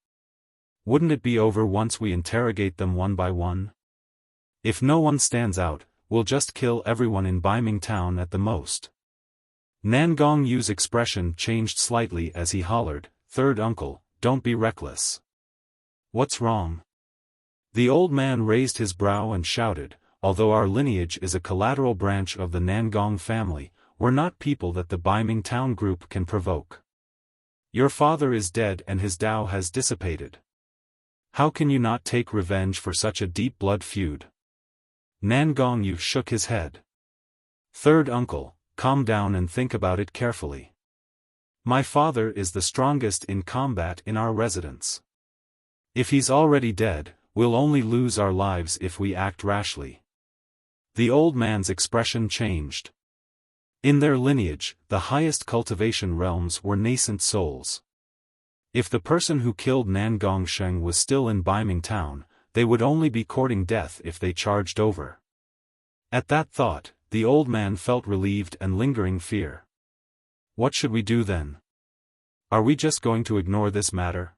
Speaker 1: Wouldn't it be over once we interrogate them one by one? If no one stands out, we'll just kill everyone in Baiming town at the most. Nan Gongyu's expression changed slightly as he hollered, third uncle, don't be reckless. What's wrong? The old man raised his brow and shouted, although our lineage is a collateral branch of the Nangong family, we're not people that the Baiming town group can provoke. Your father is dead and his Tao has dissipated. How can you not take revenge for such a deep blood feud? Nan Gongyu shook his head. Third uncle, calm down and think about it carefully. My father is the strongest in combat in our residence. If he's already dead, we'll only lose our lives if we act rashly. The old man's expression changed. In their lineage, the highest cultivation realms were nascent souls. If the person who killed Nan Gongsheng was still in Baiming town, they would only be courting death if they charged over. At that thought, the old man felt relieved and lingering fear. What should we do then? Are we just going to ignore this matter?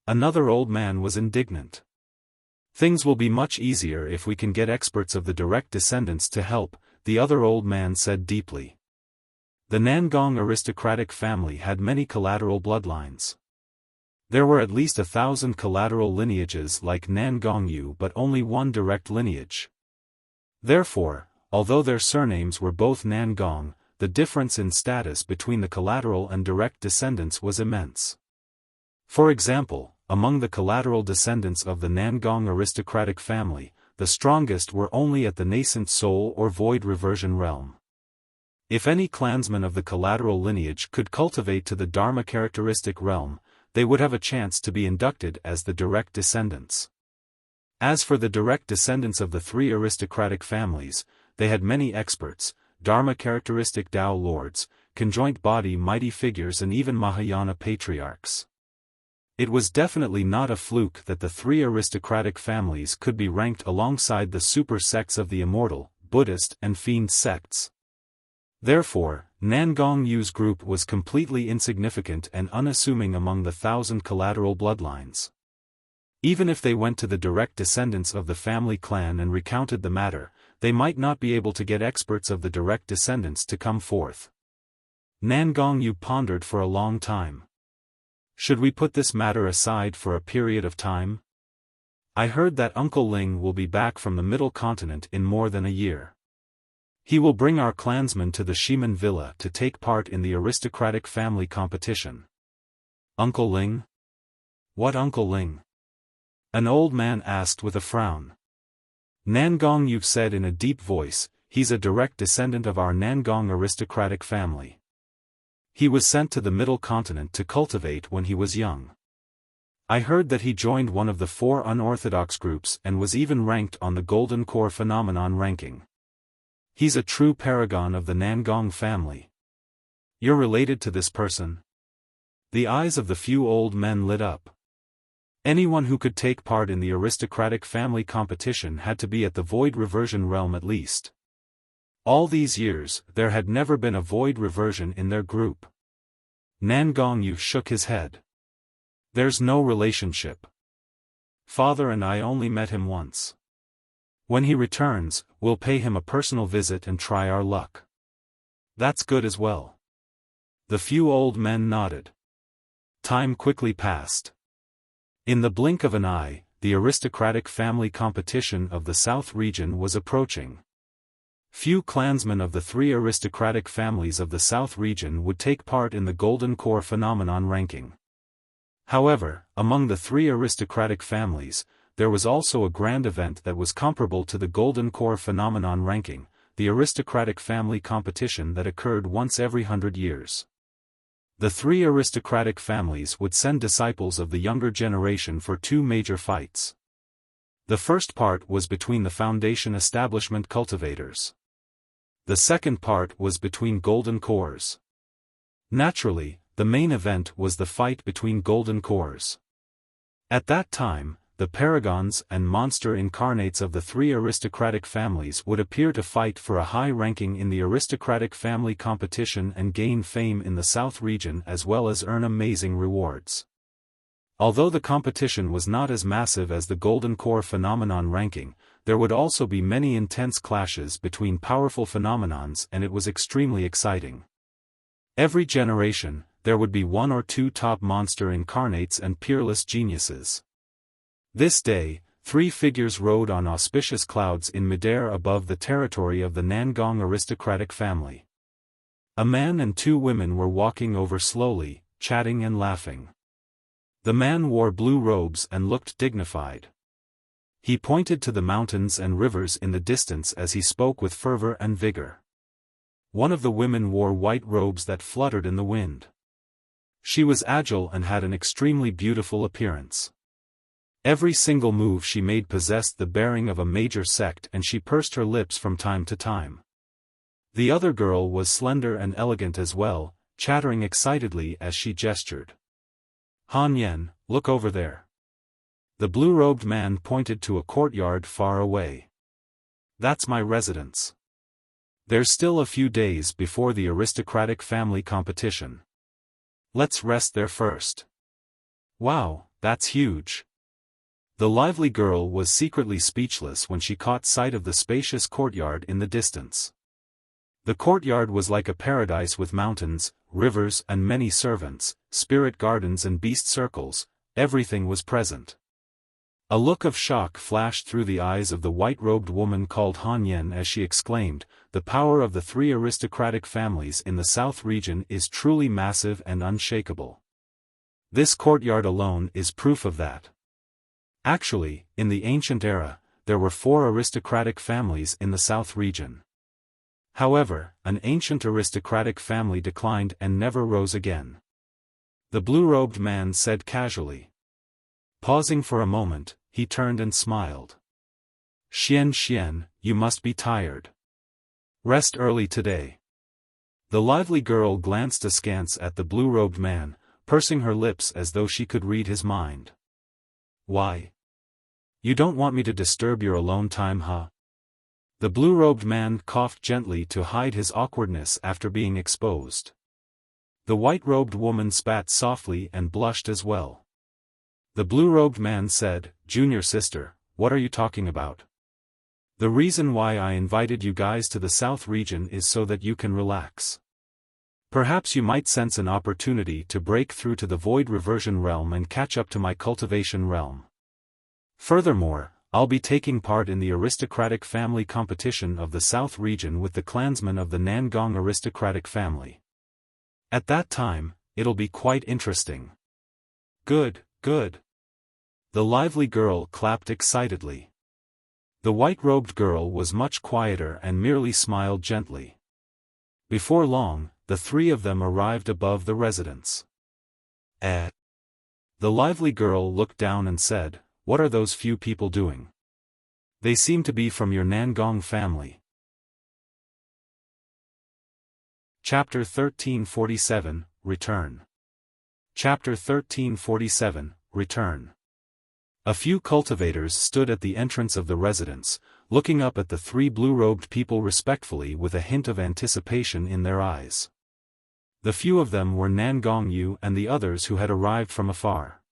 Speaker 1: Another old man was indignant. Things will be much easier if we can get experts of the direct descendants to help, the other old man said deeply. The Nangong aristocratic family had many collateral bloodlines. There were at least 1,000 collateral lineages like Nan Gongyu but only one direct lineage. Therefore, although their surnames were both Nangong, the difference in status between the collateral and direct descendants was immense. For example, among the collateral descendants of the Nangong aristocratic family, the strongest were only at the nascent soul or void reversion realm. If any clansman of the collateral lineage could cultivate to the Dharma characteristic realm, they would have a chance to be inducted as the direct descendants. As for the direct descendants of the three aristocratic families, they had many experts, Dharma characteristic Tao lords, conjoint body mighty figures and even Mahayana patriarchs. It was definitely not a fluke that the three aristocratic families could be ranked alongside the super sects of the Immortal, Buddhist and Fiend sects. Therefore, Nan Gongyu's group was completely insignificant and unassuming among the 1,000 collateral bloodlines. Even if they went to the direct descendants of the family clan and recounted the matter, they might not be able to get experts of the direct descendants to come forth. Nan Gongyu pondered for a long time. Should we put this matter aside for a period of time? I heard that Uncle Ling will be back from the Middle Continent in more than a year. He will bring our clansmen to the Shiman Villa to take part in the aristocratic family competition. Uncle Ling? What Uncle Ling? An old man asked with a frown. Nan Gongyu said in a deep voice, he's a direct descendant of our Nangong aristocratic family. He was sent to the Middle Continent to cultivate when he was young. I heard that he joined one of the 4 unorthodox groups and was even ranked on the Golden Core Phenomenon ranking. He's a true paragon of the Nangong family. You're related to this person? The eyes of the few old men lit up. Anyone who could take part in the aristocratic family competition had to be at the void reversion realm at least. All these years, there had never been a void reversion in their group. Nangong Yu shook his head. There's no relationship. Father and I only met him once. When he returns, we'll pay him a personal visit and try our luck. That's good as well. The few old men nodded. Time quickly passed. In the blink of an eye, the aristocratic family competition of the South region was approaching. Few clansmen of the three aristocratic families of the South region would take part in the Golden Core phenomenon ranking. However, among the three aristocratic families, there was also a grand event that was comparable to the Golden Core phenomenon ranking, the aristocratic family competition that occurred once every 100 years. The three aristocratic families would send disciples of the younger generation for two major fights. The first part was between the Foundation establishment cultivators. The second part was between Golden Cores. Naturally, the main event was the fight between Golden Cores. At that time, the paragons and monster incarnates of the three aristocratic families would appear to fight for a high ranking in the aristocratic family competition and gain fame in the South region as well as earn amazing rewards. Although the competition was not as massive as the Golden Core phenomenon ranking, there would also be many intense clashes between powerful phenomenons and it was extremely exciting. Every generation, there would be one or two top monster incarnates and peerless geniuses. This day, three figures rode on auspicious clouds in midair above the territory of the Nangong aristocratic family. A man and two women were walking over slowly, chatting and laughing. The man wore blue robes and looked dignified. He pointed to the mountains and rivers in the distance as he spoke with fervor and vigor. One of the women wore white robes that fluttered in the wind. She was agile and had an extremely beautiful appearance. Every single move she made possessed the bearing of a major sect and she pursed her lips from time to time. The other girl was slender and elegant as well, chattering excitedly as she gestured. Han Yen, look over there. The blue-robed man pointed to a courtyard far away. That's my residence. There's still a few days before the aristocratic family competition. Let's rest there first. Wow, that's huge. The lively girl was secretly speechless when she caught sight of the spacious courtyard in the distance. The courtyard was like a paradise with mountains, rivers and many servants, spirit gardens and beast circles, everything was present. A look of shock flashed through the eyes of the white-robed woman called Han Yen as she exclaimed, the power of the three aristocratic families in the South region is truly massive and unshakable. This courtyard alone is proof of that. Actually, in the ancient era, there were 4 aristocratic families in the South region. However, an ancient aristocratic family declined and never rose again. The blue-robed man said casually. Pausing for a moment, he turned and smiled. Xian, you must be tired. Rest early today. The lively girl glanced askance at the blue-robed man, pursing her lips as though she could read his mind. Why? You don't want me to disturb your alone time, huh? The blue-robed man coughed gently to hide his awkwardness after being exposed. The white-robed woman spat softly and blushed as well. The blue-robed man said, Junior sister, what are you talking about? The reason why I invited you guys to the South region is so that you can relax. Perhaps you might sense an opportunity to break through to the void reversion realm and catch up to my cultivation realm. Furthermore, I'll be taking part in the aristocratic family competition of the South region with the clansmen of the Nangong aristocratic family. At that time, it'll be quite interesting. Good. The lively girl clapped excitedly. The white-robed girl was much quieter and merely smiled gently. Before long, the 3 of them arrived above the residence. The lively girl looked down and said, What are those few people doing? They seem to be from your Nangong family. Chapter 1347, Return. Chapter 1347, Return. A few cultivators stood at the entrance of the residence, looking up at the three blue-robed people respectfully with a hint of anticipation in their eyes. The few of them were Nan Gongyu and the others who had arrived from afar.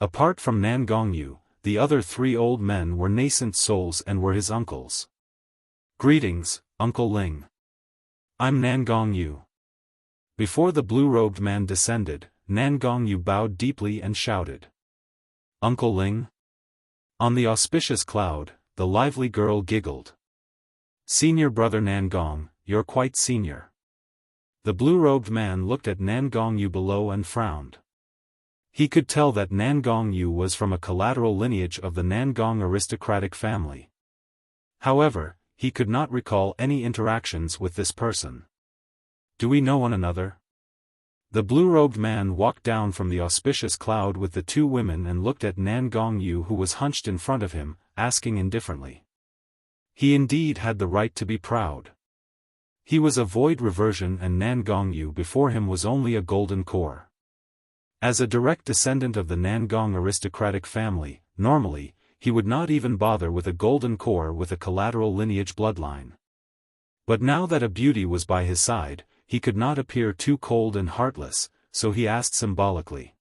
Speaker 1: Apart from Nan Gongyu, the other three old men were nascent souls and were his uncles. "Greetings, Uncle Ling. I'm Nan Gongyu." Before the blue-robed man descended, Nan Gongyu bowed deeply and shouted, "Uncle Ling?" On the auspicious cloud, the lively girl giggled. "Senior brother Nan Gong, you're quite senior." The blue-robed man looked at Nan Gongyu below and frowned. He could tell that Nan Gongyu was from a collateral lineage of the Nan Gong aristocratic family. However, he could not recall any interactions with this person. "Do we know one another?" The blue-robed man walked down from the auspicious cloud with the two women and looked at Nan Gongyu, who was hunched in front of him, asking indifferently. He indeed had the right to be proud. He was a void reversion and Nan Gongyu before him was only a golden core. As a direct descendant of the Nan Gong aristocratic family, normally, he would not even bother with a golden core with a collateral lineage bloodline. But now that a beauty was by his side, he could not appear too cold and heartless, so he asked symbolically.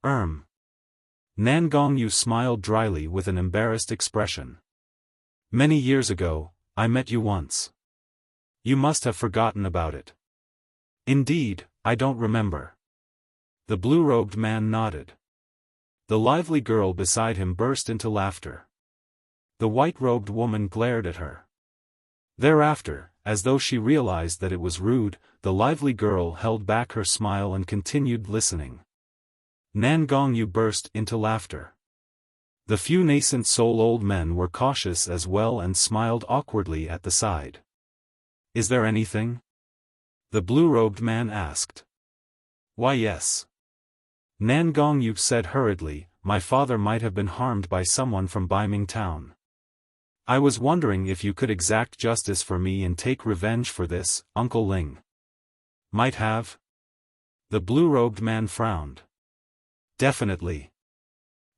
Speaker 1: Nan Gongyu smiled dryly with an embarrassed expression. "Many years ago, I met you once. You must have forgotten about it." "Indeed, I don't remember." The blue-robed man nodded. The lively girl beside him burst into laughter. The white-robed woman glared at her. Thereafter, as though she realized that it was rude, the lively girl held back her smile and continued listening. Nan Gongyu burst into laughter. The few nascent soul old men were cautious as well and smiled awkwardly at the side. "Is there anything?" the blue-robed man asked. "Why, yes." Nan Gongyu said hurriedly, "My father might have been harmed by someone from Baiming town. I was wondering if you could exact justice for me and take revenge for this, Uncle Ling." "Might have?" The blue-robed man frowned. "Definitely."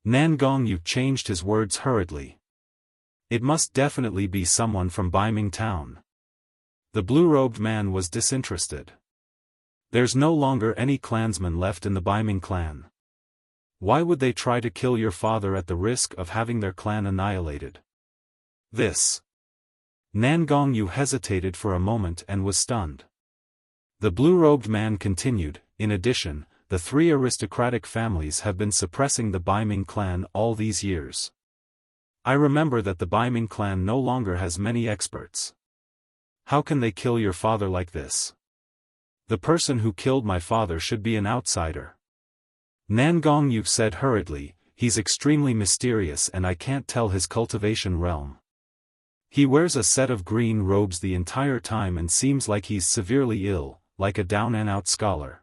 Speaker 1: Nan Gongyu changed his words hurriedly. "It must definitely be someone from Baiming town." The blue-robed man was disinterested. "There's no longer any clansmen left in the Baiming clan. Why would they try to kill your father at the risk of having their clan annihilated?" "This." Nan Gongyu hesitated for a moment and was stunned. The blue-robed man continued, "In addition, the three aristocratic families have been suppressing the Baiming clan all these years. I remember that the Baiming clan no longer has many experts. How can they kill your father like this? The person who killed my father should be an outsider." Nan Gongyu said hurriedly, "He's extremely mysterious and I can't tell his cultivation realm. He wears a set of green robes the entire time and seems like he's severely ill, like a down-and-out scholar."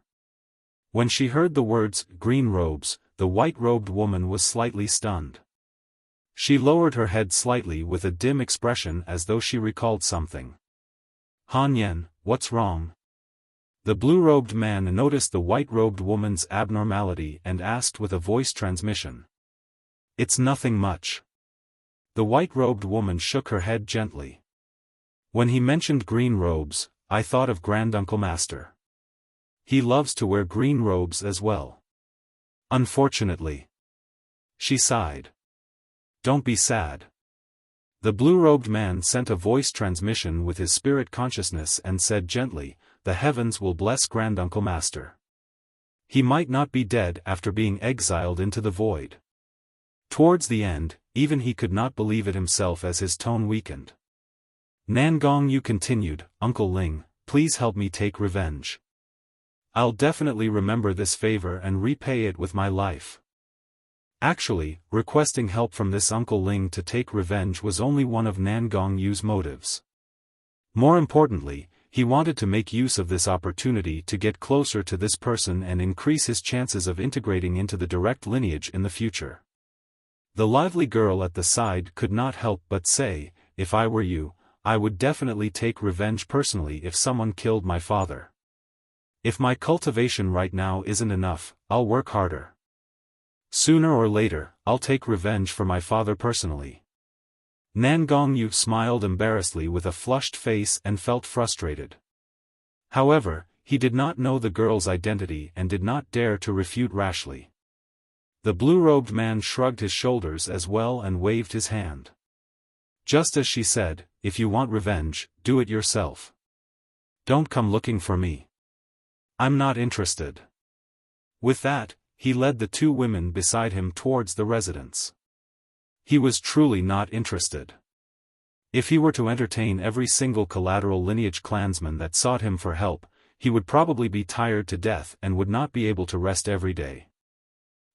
Speaker 1: When she heard the words, "green robes," the white-robed woman was slightly stunned. She lowered her head slightly with a dim expression as though she recalled something. "Han Yen, what's wrong?" The blue-robed man noticed the white-robed woman's abnormality and asked with a voice transmission. "It's nothing much." The white-robed woman shook her head gently. "When he mentioned green robes, I thought of Granduncle Master. He loves to wear green robes as well. Unfortunately." She sighed. "Don't be sad." The blue-robed man sent a voice transmission with his spirit consciousness and said gently, "The heavens will bless Granduncle Master. He might not be dead after being exiled into the void." Towards the end, even he could not believe it himself as his tone weakened. Nan Gongyu continued, "Uncle Ling, please help me take revenge. I'll definitely remember this favor and repay it with my life." Actually, requesting help from this Uncle Ling to take revenge was only one of Nan Gongyu's motives. More importantly, he wanted to make use of this opportunity to get closer to this person and increase his chances of integrating into the direct lineage in the future. The lively girl at the side could not help but say, "If I were you, I would definitely take revenge personally if someone killed my father." If my cultivation right now isn't enough, I'll work harder. Sooner or later, I'll take revenge for my father personally. Nan Gongyu smiled embarrassedly with a flushed face and felt frustrated. However, he did not know the girl's identity and did not dare to refute rashly. The blue-robed man shrugged his shoulders as well and waved his hand. Just as she said, if you want revenge, do it yourself. Don't come looking for me. I'm not interested. With that, he led the two women beside him towards the residence. He was truly not interested. If he were to entertain every single collateral lineage clansman that sought him for help, he would probably be tired to death and would not be able to rest every day.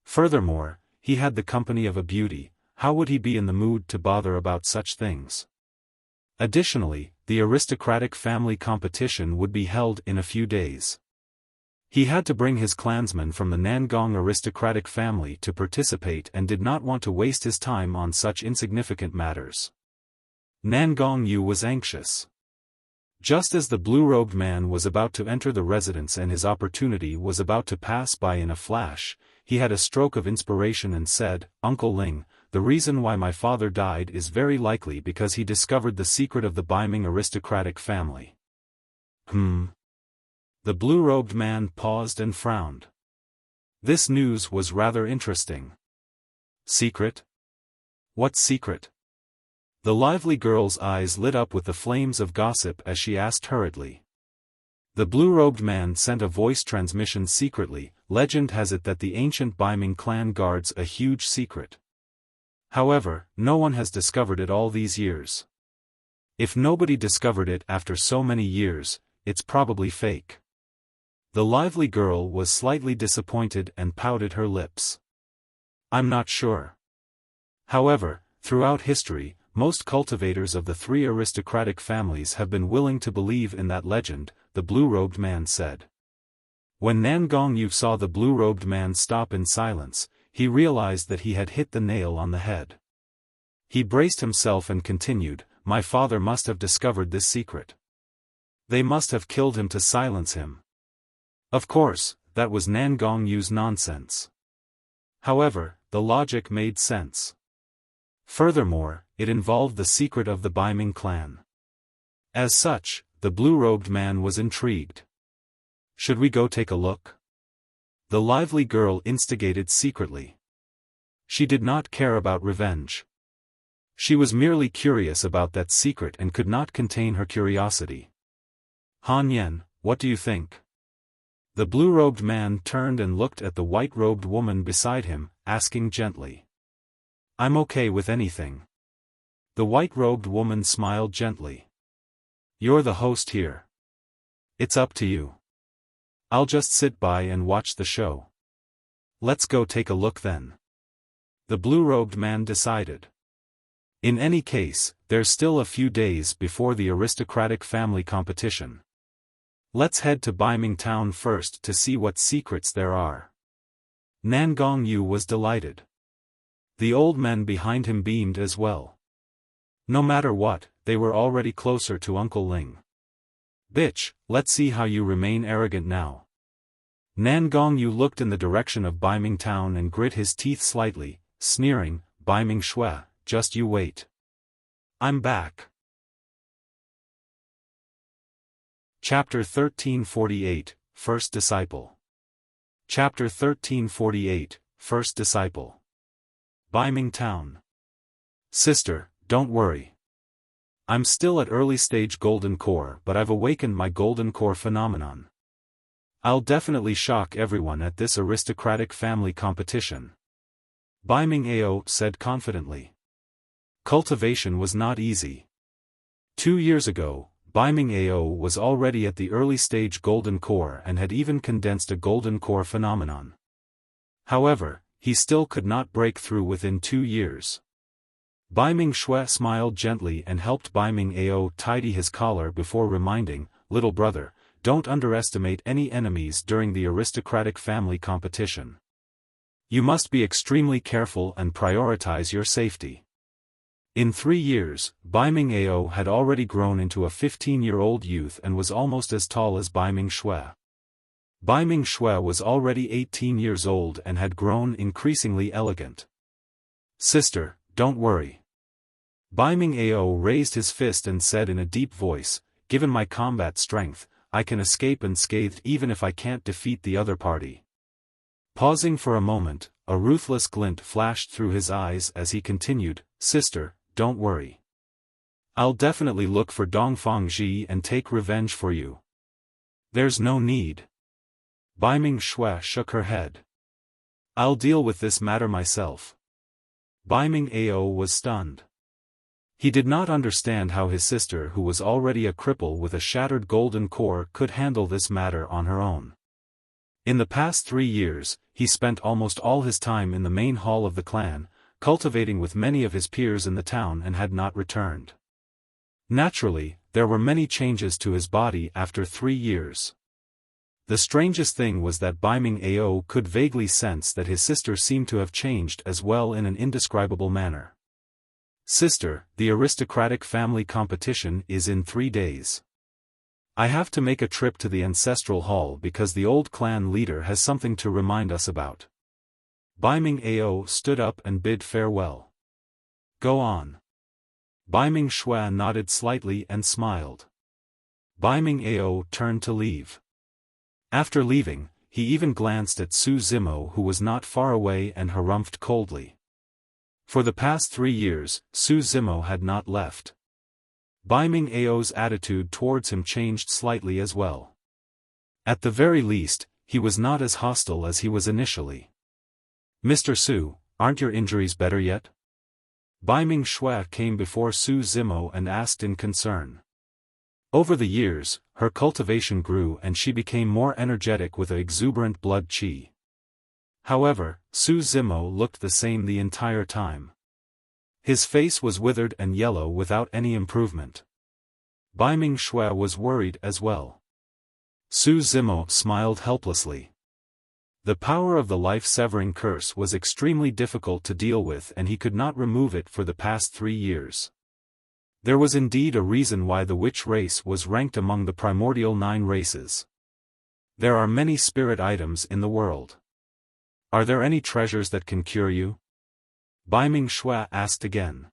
Speaker 1: Furthermore, he had the company of a beauty. How would he be in the mood to bother about such things? Additionally, the aristocratic family competition would be held in a few days. He had to bring his clansmen from the Nangong aristocratic family to participate and did not want to waste his time on such insignificant matters. Nangong Yu was anxious. Just as the blue-robed man was about to enter the residence and his opportunity was about to pass by in a flash, he had a stroke of inspiration and said, "Uncle Ling, the reason why my father died is very likely because he discovered the secret of the Biming aristocratic family." The blue-robed man paused and frowned. This news was rather interesting. Secret? What secret? The lively girl's eyes lit up with the flames of gossip as she asked hurriedly. The blue-robed man sent a voice transmission secretly. Legend has it that the ancient Biming clan guards a huge secret. However, no one has discovered it all these years. If nobody discovered it after so many years, it's probably fake. The lively girl was slightly disappointed and pouted her lips. I'm not sure. However, throughout history, most cultivators of the three aristocratic families have been willing to believe in that legend, the blue-robed man said. When Nangong Yu saw the blue-robed man stop in silence, he realized that he had hit the nail on the head. He braced himself and continued, "My father must have discovered this secret. They must have killed him to silence him." Of course, that was Nangong Yu's nonsense. However, the logic made sense. Furthermore, it involved the secret of the Biming clan. As such, the blue-robed man was intrigued. Should we go take a look? The lively girl instigated secretly. She did not care about revenge. She was merely curious about that secret and could not contain her curiosity. Han Yen, what do you think? The blue-robed man turned and looked at the white-robed woman beside him, asking gently. I'm okay with anything. The white-robed woman smiled gently. You're the host here. It's up to you. I'll just sit by and watch the show. Let's go take a look then. The blue-robed man decided. In any case, there's still a few days before the aristocratic family competition. Let's head to Biming town first to see what secrets there are. Nangong Yu was delighted. The old men behind him beamed as well. No matter what, they were already closer to Uncle Ling. Bitch, let's see how you remain arrogant now. Nangong Yu looked in the direction of Biming town and grit his teeth slightly, sneering, Biming Shui, just you wait. I'm back. Chapter 1348, First Disciple. Chapter 1348, First Disciple. Biming Town. Sister, don't worry. I'm still at early stage golden core, but I've awakened my golden core phenomenon. I'll definitely shock everyone at this aristocratic family competition. Biming Ao said confidently. Cultivation was not easy. 2 years ago, Biming Ao was already at the early stage golden core and had even condensed a golden core phenomenon. However, he still could not break through within 2 years. Biming Shui smiled gently and helped Biming Ao tidy his collar before reminding, little brother, don't underestimate any enemies during the aristocratic family competition. You must be extremely careful and prioritize your safety. In 3 years, Biming Ao had already grown into a 15-year-old youth and was almost as tall as Biming Shui. Bai Ming Shui was already 18 years old and had grown increasingly elegant. Sister, don't worry. Bai Ming Ao raised his fist and said in a deep voice, given my combat strength, I can escape unscathed even if I can't defeat the other party. Pausing for a moment, a ruthless glint flashed through his eyes as he continued, Sister, don't worry. I'll definitely look for Dongfang Ji and take revenge for you. There's no need. Bai Ming Shui shook her head. I'll deal with this matter myself. Bai Ming Ao was stunned. He did not understand how his sister, who was already a cripple with a shattered golden core, could handle this matter on her own. In the past 3 years, he spent almost all his time in the main hall of the clan, cultivating with many of his peers in the town, and had not returned. Naturally, there were many changes to his body after 3 years. The strangest thing was that Bai Ming Ao could vaguely sense that his sister seemed to have changed as well in an indescribable manner. Sister, the aristocratic family competition is in 3 days. I have to make a trip to the ancestral hall because the old clan leader has something to remind us about. Bai Ming Ao stood up and bid farewell. Go on. Bai Ming Shui nodded slightly and smiled. Bai Ming Ao turned to leave. After leaving, he even glanced at Su Zimo, who was not far away, and harumphed coldly. For the past 3 years, Su Zimo had not left. Bai Ming Ao's attitude towards him changed slightly as well. At the very least, he was not as hostile as he was initially. Mr. Su, aren't your injuries better yet? Bai Ming Shui came before Su Zimo and asked in concern. Over the years, her cultivation grew and she became more energetic with an exuberant blood qi. However, Su Zimo looked the same the entire time. His face was withered and yellow without any improvement. Bai Ming Shui was worried as well. Su Zimo smiled helplessly. The power of the life-severing curse was extremely difficult to deal with, and he could not remove it for the past 3 years. There was indeed a reason why the witch race was ranked among the primordial 9 races. There are many spirit items in the world. Are there any treasures that can cure you? Bai Ming Shui asked again.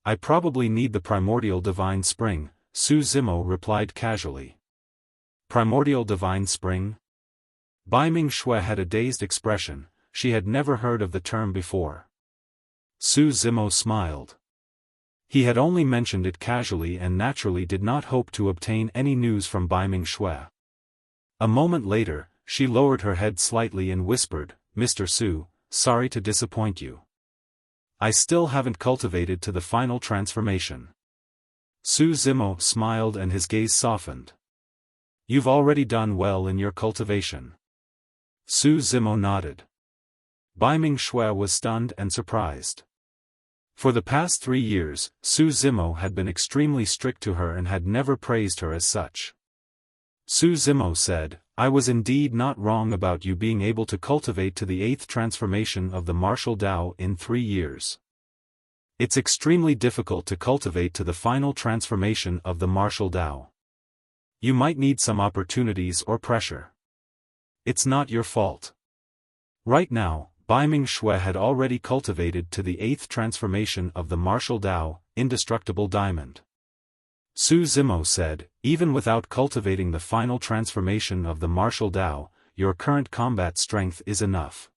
Speaker 1: I probably need the primordial divine spring, Su Zimo replied casually. Primordial divine spring? Bai Ming Shui had a dazed expression. She had never heard of the term before. Su Zimo smiled. He had only mentioned it casually and naturally did not hope to obtain any news from Bai Ming Shui. A moment later, she lowered her head slightly and whispered, Mr. Su, sorry to disappoint you. I still haven't cultivated to the final transformation. Su Zimo smiled and his gaze softened. You've already done well in your cultivation. Su Zimo nodded. Bai Ming Shui was stunned and surprised. For the past 3 years, Su Zimo had been extremely strict to her and had never praised her as such. Su Zimo said, I was indeed not wrong about you being able to cultivate to the 8th transformation of the martial Dao in 3 years. It's extremely difficult to cultivate to the final transformation of the martial Dao. You might need some opportunities or pressure. It's not your fault. Right now, Bai Ming Shui had already cultivated to the 8th transformation of the martial Dao, Indestructible Diamond. Su Zimo said, even without cultivating the final transformation of the martial Dao, your current combat strength is enough.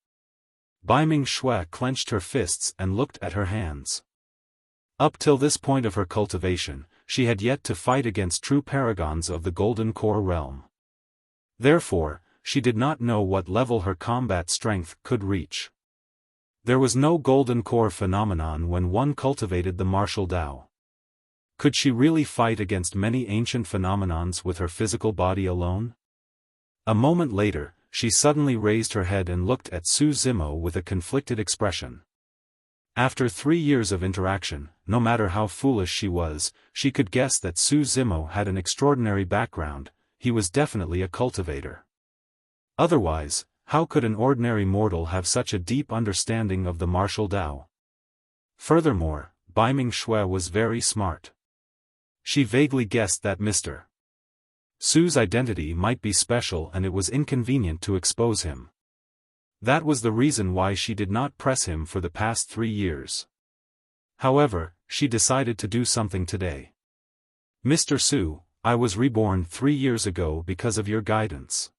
Speaker 1: Bai Ming Shui clenched her fists and looked at her hands. Up till this point of her cultivation, she had yet to fight against true paragons of the Golden Core realm. Therefore, she did not know what level her combat strength could reach. There was no Golden Core phenomenon when one cultivated the martial Dao. Could she really fight against many ancient phenomenons with her physical body alone? A moment later, she suddenly raised her head and looked at Su Zimo with a conflicted expression. After 3 years of interaction, no matter how foolish she was, she could guess that Su Zimo had an extraordinary background. He was definitely a cultivator. Otherwise, how could an ordinary mortal have such a deep understanding of the martial Dao? Furthermore, Bai Ming Shui was very smart. She vaguely guessed that Mr. Su's identity might be special and it was inconvenient to expose him. That was the reason why she did not press him for the past 3 years. However, she decided to do something today. Mr. Su, I was reborn 3 years ago because of your guidance.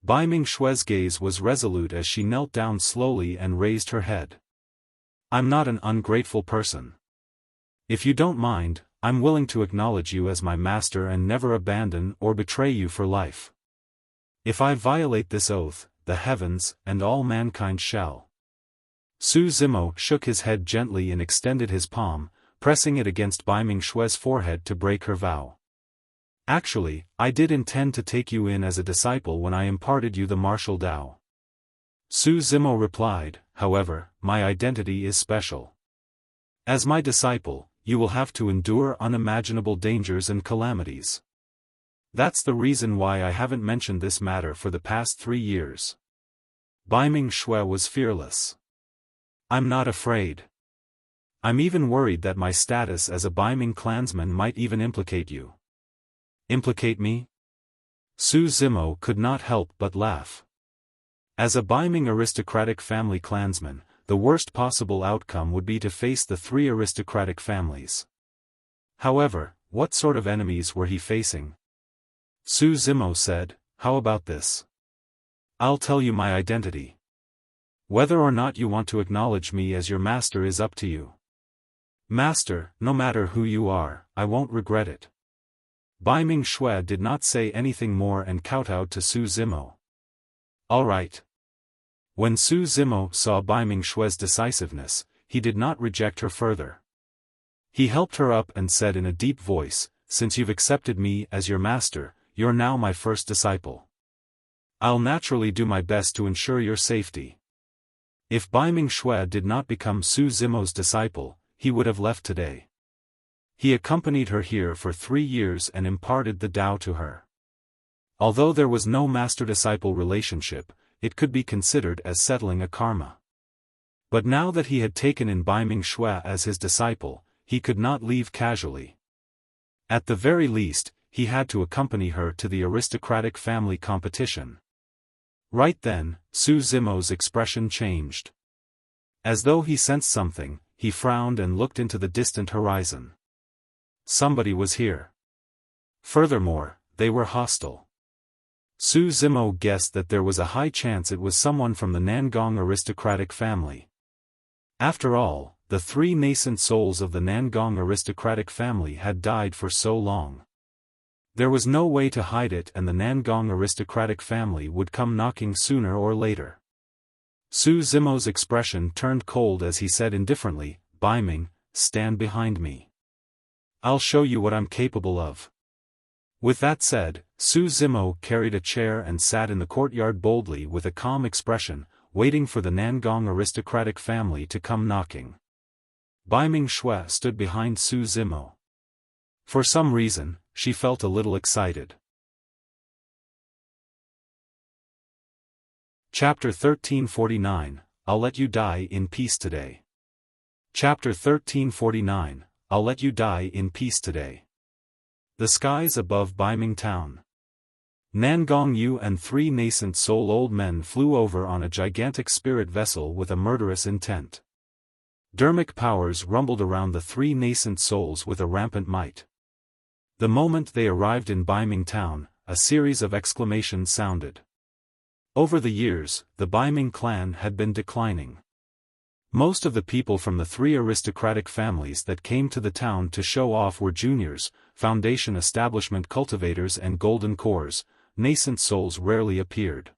Speaker 1: Bai Mingshue's gaze was resolute as she knelt down slowly and raised her head. I'm not an ungrateful person. If you don't mind, I'm willing to acknowledge you as my master and never abandon or betray you for life. If I violate this oath, the heavens and all mankind shall. Su Zimo shook his head gently and extended his palm, pressing it against Bai Mingshue's forehead to break her vow. Actually, I did intend to take you in as a disciple when I imparted you the martial Tao. Su Zimo replied, however, my identity is special. As my disciple, you will have to endure unimaginable dangers and calamities. That's the reason why I haven't mentioned this matter for the past 3 years. Bai Mingshue was fearless. I'm not afraid. I'm even worried that my status as a Bai Ming clansman might even implicate you. Implicate me? Su Zimo could not help but laugh. As a Bai Ming aristocratic family clansman, the worst possible outcome would be to face the 3 aristocratic families. However, what sort of enemies were he facing? Su Zimo said, how about this? I'll tell you my identity. Whether or not you want to acknowledge me as your master is up to you. Master, no matter who you are, I won't regret it. Bai Mingshue did not say anything more and kowtowed to Su Zimo. All right. When Su Zimo saw Bai Mingshue's decisiveness, he did not reject her further. He helped her up and said in a deep voice, since you've accepted me as your master, you're now my first disciple. I'll naturally do my best to ensure your safety. If Bai Mingshue did not become Su Zimo's disciple, he would have left today. He accompanied her here for 3 years and imparted the Tao to her. Although there was no master-disciple relationship, it could be considered as settling a karma. But now that he had taken in Bai Mingshue as his disciple, he could not leave casually. At the very least, he had to accompany her to the aristocratic family competition. Right then, Su Zimo's expression changed. As though he sensed something, he frowned and looked into the distant horizon. Somebody was here. Furthermore, they were hostile. Su Zimo guessed that there was a high chance it was someone from the Nangong aristocratic family. After all, the 3 nascent souls of the Nangong aristocratic family had died for so long. There was no way to hide it and the Nangong aristocratic family would come knocking sooner or later. Su Zimo's expression turned cold as he said indifferently, Bai Ming, stand behind me. I'll show you what I'm capable of. With that said, Su Zimo carried a chair and sat in the courtyard boldly with a calm expression, waiting for the Nangong aristocratic family to come knocking. Bai Mingshue stood behind Su Zimo. For some reason, she felt a little excited. Chapter 1349, I'll let you die in peace today. Chapter 1349, I'll let you die in peace today. The skies above Baiming town. Nangong Yu and 3 nascent soul old men flew over on a gigantic spirit vessel with a murderous intent. Dermic powers rumbled around the 3 nascent souls with a rampant might. The moment they arrived in Baiming town, a series of exclamations sounded. Over the years, the Baiming clan had been declining. Most of the people from the 3 aristocratic families that came to the town to show off were juniors, foundation establishment cultivators and golden cores. Nascent souls rarely appeared.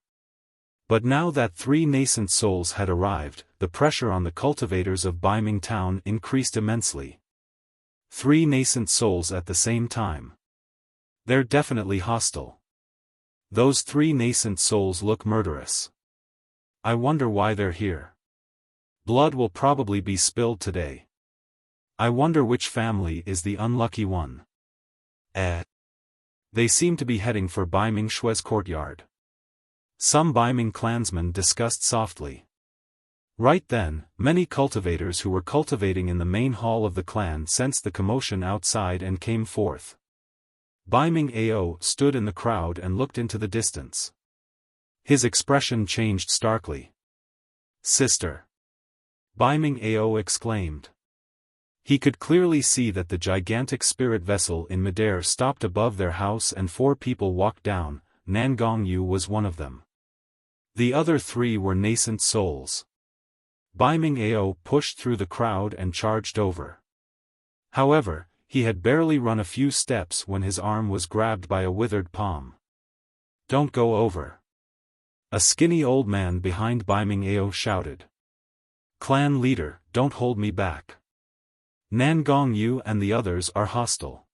Speaker 1: But now that 3 nascent souls had arrived, the pressure on the cultivators of Baiming town increased immensely. 3 nascent souls at the same time. They're definitely hostile. Those 3 nascent souls look murderous. I wonder why they're here. Blood will probably be spilled today. I wonder which family is the unlucky one. They seem to be heading for Bai Mingshue's courtyard. Some Baiming clansmen discussed softly. Right then, many cultivators who were cultivating in the main hall of the clan sensed the commotion outside and came forth. Bai Ming Ao stood in the crowd and looked into the distance. His expression changed starkly. "Sister!" Bai Ming Ao exclaimed. He could clearly see that the gigantic spirit vessel in midair stopped above their house and 4 people walked down. Nan Gongyu was one of them. The other 3 were nascent souls. Bai Ming Ao pushed through the crowd and charged over. However, he had barely run a few steps when his arm was grabbed by a withered palm. "Don't go over!" A skinny old man behind Bai Ming Ao shouted. "Clan leader, don't hold me back. Nan Gongyu and the others are hostile.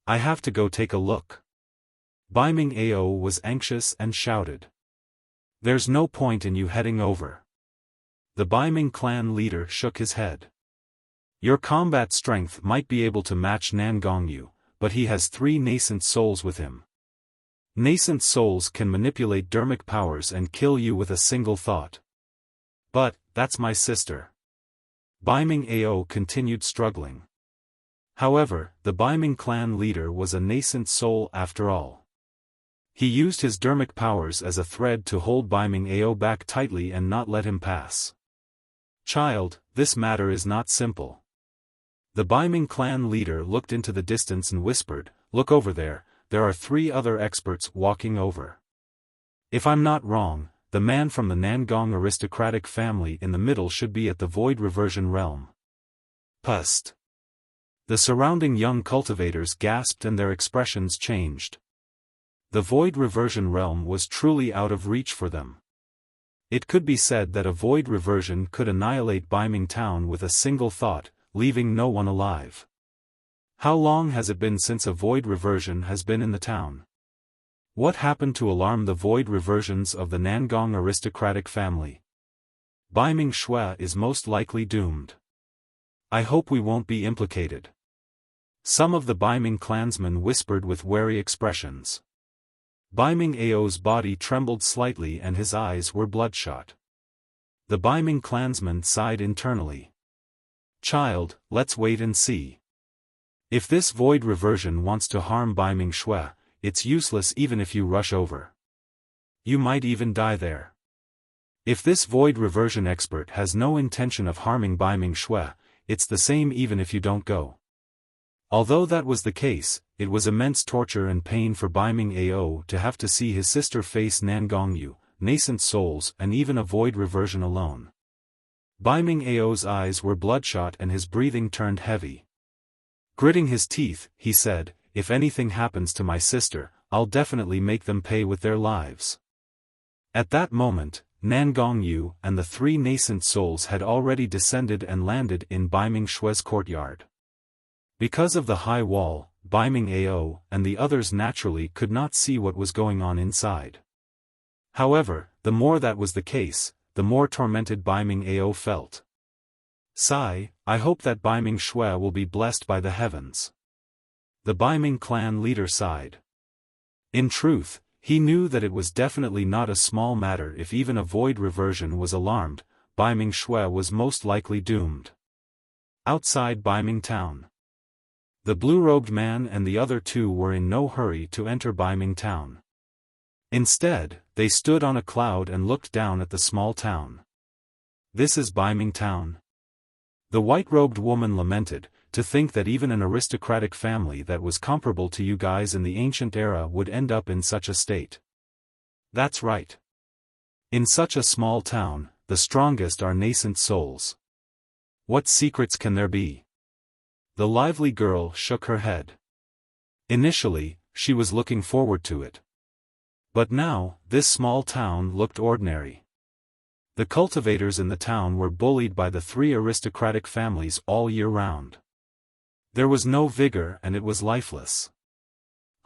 Speaker 1: I have to go take a look." Bai Ming Ao was anxious and shouted. "There's no point in you heading over." The Bai Ming clan leader shook his head. "Your combat strength might be able to match Nan Gongyu, but he has 3 nascent souls with him. Nascent souls can manipulate dermic powers and kill you with a single thought. But, that's my sister." Bai Ming Ao continued struggling. However, the Bai Ming clan leader was a nascent soul after all. He used his dermic powers as a thread to hold Bai Ming Ao back tightly and not let him pass. "Child, this matter is not simple." The Bai Ming clan leader looked into the distance and whispered, "Look over there, there are 3 other experts walking over. If I'm not wrong, the man from the Nangong aristocratic family in the middle should be at the Void Reversion Realm." Pust. The surrounding young cultivators gasped and their expressions changed. The Void Reversion Realm was truly out of reach for them. It could be said that a Void Reversion could annihilate Baiming Town with a single thought, leaving no one alive. How long has it been since a Void Reversion has been in the town? What happened to alarm the Void Reversions of the Nangong aristocratic family? Baiming Shui is most likely doomed. I hope we won't be implicated. Some of the Baiming clansmen whispered with wary expressions. Baiming Ao's body trembled slightly and his eyes were bloodshot. The Baiming clansman sighed internally. Child, let's wait and see. If this Void Reversion wants to harm Baiming Shui, it's useless even if you rush over. You might even die there. If this Void Reversion expert has no intention of harming Baiming Shui, it's the same even if you don't go. Although that was the case, it was immense torture and pain for Baiming Ao to have to see his sister face Nangongyu, nascent souls and even a Void Reversion alone. Baiming Ao's eyes were bloodshot and his breathing turned heavy. Gritting his teeth, he said, if anything happens to my sister, I'll definitely make them pay with their lives. At that moment, Nangongyu and the 3 nascent souls had already descended and landed in Baiming Shui's courtyard. Because of the high wall, Baiming Ao and the others naturally could not see what was going on inside. However, the more that was the case, the more tormented Baiming Ao felt. Sigh, I hope that Baiming Shui will be blessed by the heavens. The Baiming clan leader sighed. In truth, he knew that it was definitely not a small matter if even a Void Reversion was alarmed, Baiming Shui was most likely doomed. Outside Baiming Town. The blue-robed man and the other 2 were in no hurry to enter Baiming Town. Instead, they stood on a cloud and looked down at the small town. This is Baiming Town. The white-robed woman lamented, to think that even an aristocratic family that was comparable to you guys in the ancient era would end up in such a state. That's right. In such a small town, the strongest are nascent souls. What secrets can there be? The lively girl shook her head. Initially, she was looking forward to it. But now, this small town looked ordinary. The cultivators in the town were bullied by the 3 aristocratic families all year round. There was no vigor and it was lifeless.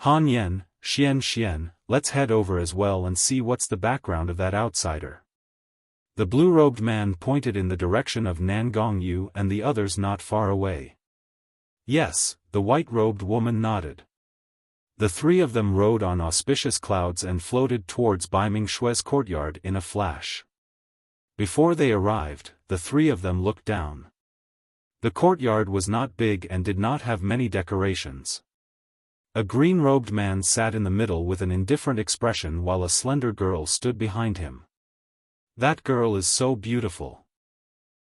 Speaker 1: Han Yen, Xian, let's head over as well and see what's the background of that outsider. The blue-robed man pointed in the direction of Nangongyu and the others not far away. Yes, the white-robed woman nodded. The 3 of them rode on auspicious clouds and floated towards Baiming Shui's courtyard in a flash. Before they arrived, the 3 of them looked down. The courtyard was not big and did not have many decorations. A green-robed man sat in the middle with an indifferent expression while a slender girl stood behind him. That girl is so beautiful.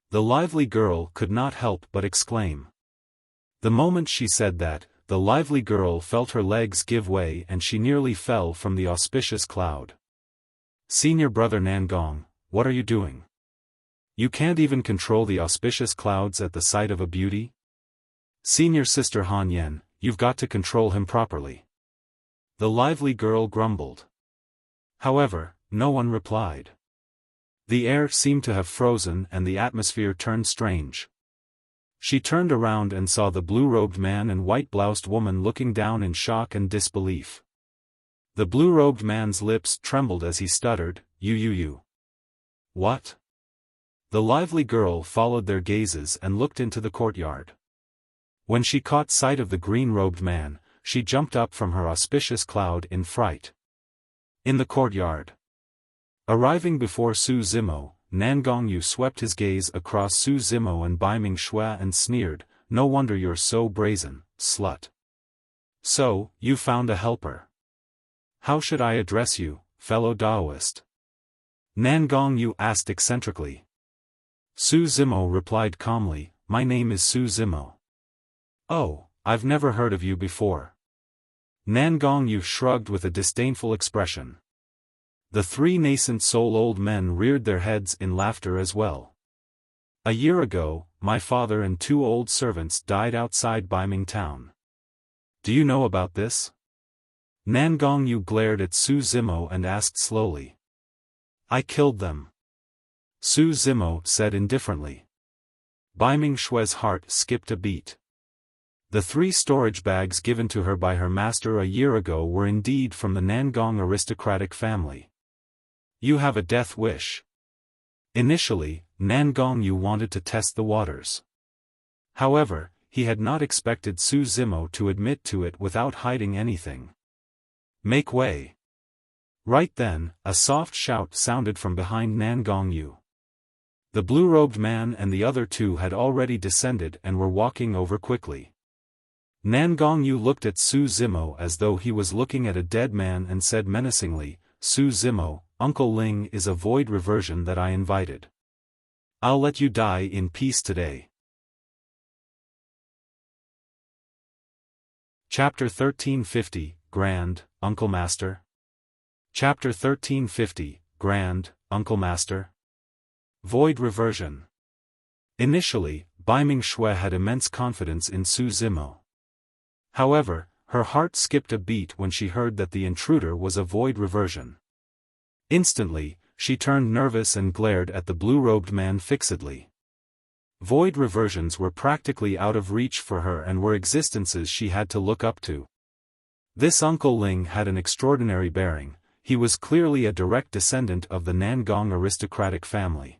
Speaker 1: The lively girl could not help but exclaim. The moment she said that, the lively girl felt her legs give way and she nearly fell from the auspicious cloud. Senior brother Nangong, what are you doing? You can't even control the auspicious clouds at the sight of a beauty? Senior sister Han Yen, you've got to control him properly. The lively girl grumbled. However, no one replied. The air seemed to have frozen and the atmosphere turned strange. She turned around and saw the blue-robed man and white-bloused woman looking down in shock and disbelief. The blue-robed man's lips trembled as he stuttered, You. What? The lively girl followed their gazes and looked into the courtyard. When she caught sight of the green-robed man, she jumped up from her auspicious cloud in fright. In the courtyard. Arriving before Su Zimo, Nangongyu swept his gaze across Su Zimo and Baiming Shui and sneered, No wonder you're so brazen, slut. So, you found a helper. How should I address you, fellow Daoist? Nangongyu asked eccentrically. Su Zimo replied calmly, My name is Su Zimo. Oh, I've never heard of you before. Nangongyu shrugged with a disdainful expression. The three nascent soul old men reared their heads in laughter as well. A year ago, my father and 2 old servants died outside Baiming town. Do you know about this? Nangongyu glared at Su Zimo and asked slowly. I killed them. Su Zimo said indifferently. Baiming Shui's heart skipped a beat. The 3 storage bags given to her by her master a year ago were indeed from the Nangong aristocratic family. You have a death wish. Initially, Nangongyu wanted to test the waters. However, he had not expected Su Zimo to admit to it without hiding anything. Make way. Right then, a soft shout sounded from behind Nangongyu. The blue-robed man and the other 2 had already descended and were walking over quickly. Nangongyu looked at Su Zimo as though he was looking at a dead man and said menacingly, Su Zimo, Uncle Ling is a void reversion that I invited. I'll let you die in peace today. Chapter 1350, Grand, Uncle Master. Chapter 1350, Grand, Uncle Master. Void reversion. Initially, Baiming Shui had immense confidence in Su Zimo. However, her heart skipped a beat when she heard that the intruder was a void reversion. Instantly, she turned nervous and glared at the blue-robed man fixedly. Void reversions were practically out of reach for her and were existences she had to look up to. This Uncle Ling had an extraordinary bearing. He was clearly a direct descendant of the Nangong aristocratic family.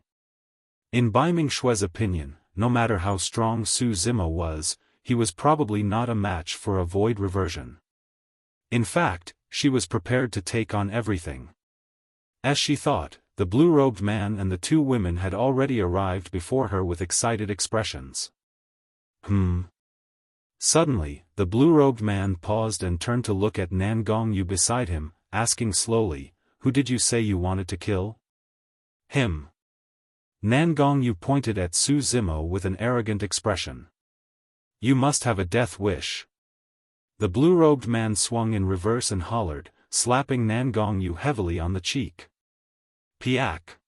Speaker 1: In Baiming Shui's opinion, no matter how strong Su Zimo was, he was probably not a match for a void reversion. In fact, she was prepared to take on everything. As she thought, the blue-robed man and the 2 women had already arrived before her with excited expressions. Suddenly, the blue-robed man paused and turned to look at Nangongyu beside him, asking slowly, Who did you say you wanted to kill? Him. Nangongyu pointed at Su Zimo with an arrogant expression. You must have a death wish. The blue-robed man swung in reverse and hollered, slapping Nangongyu heavily on the cheek. Piak.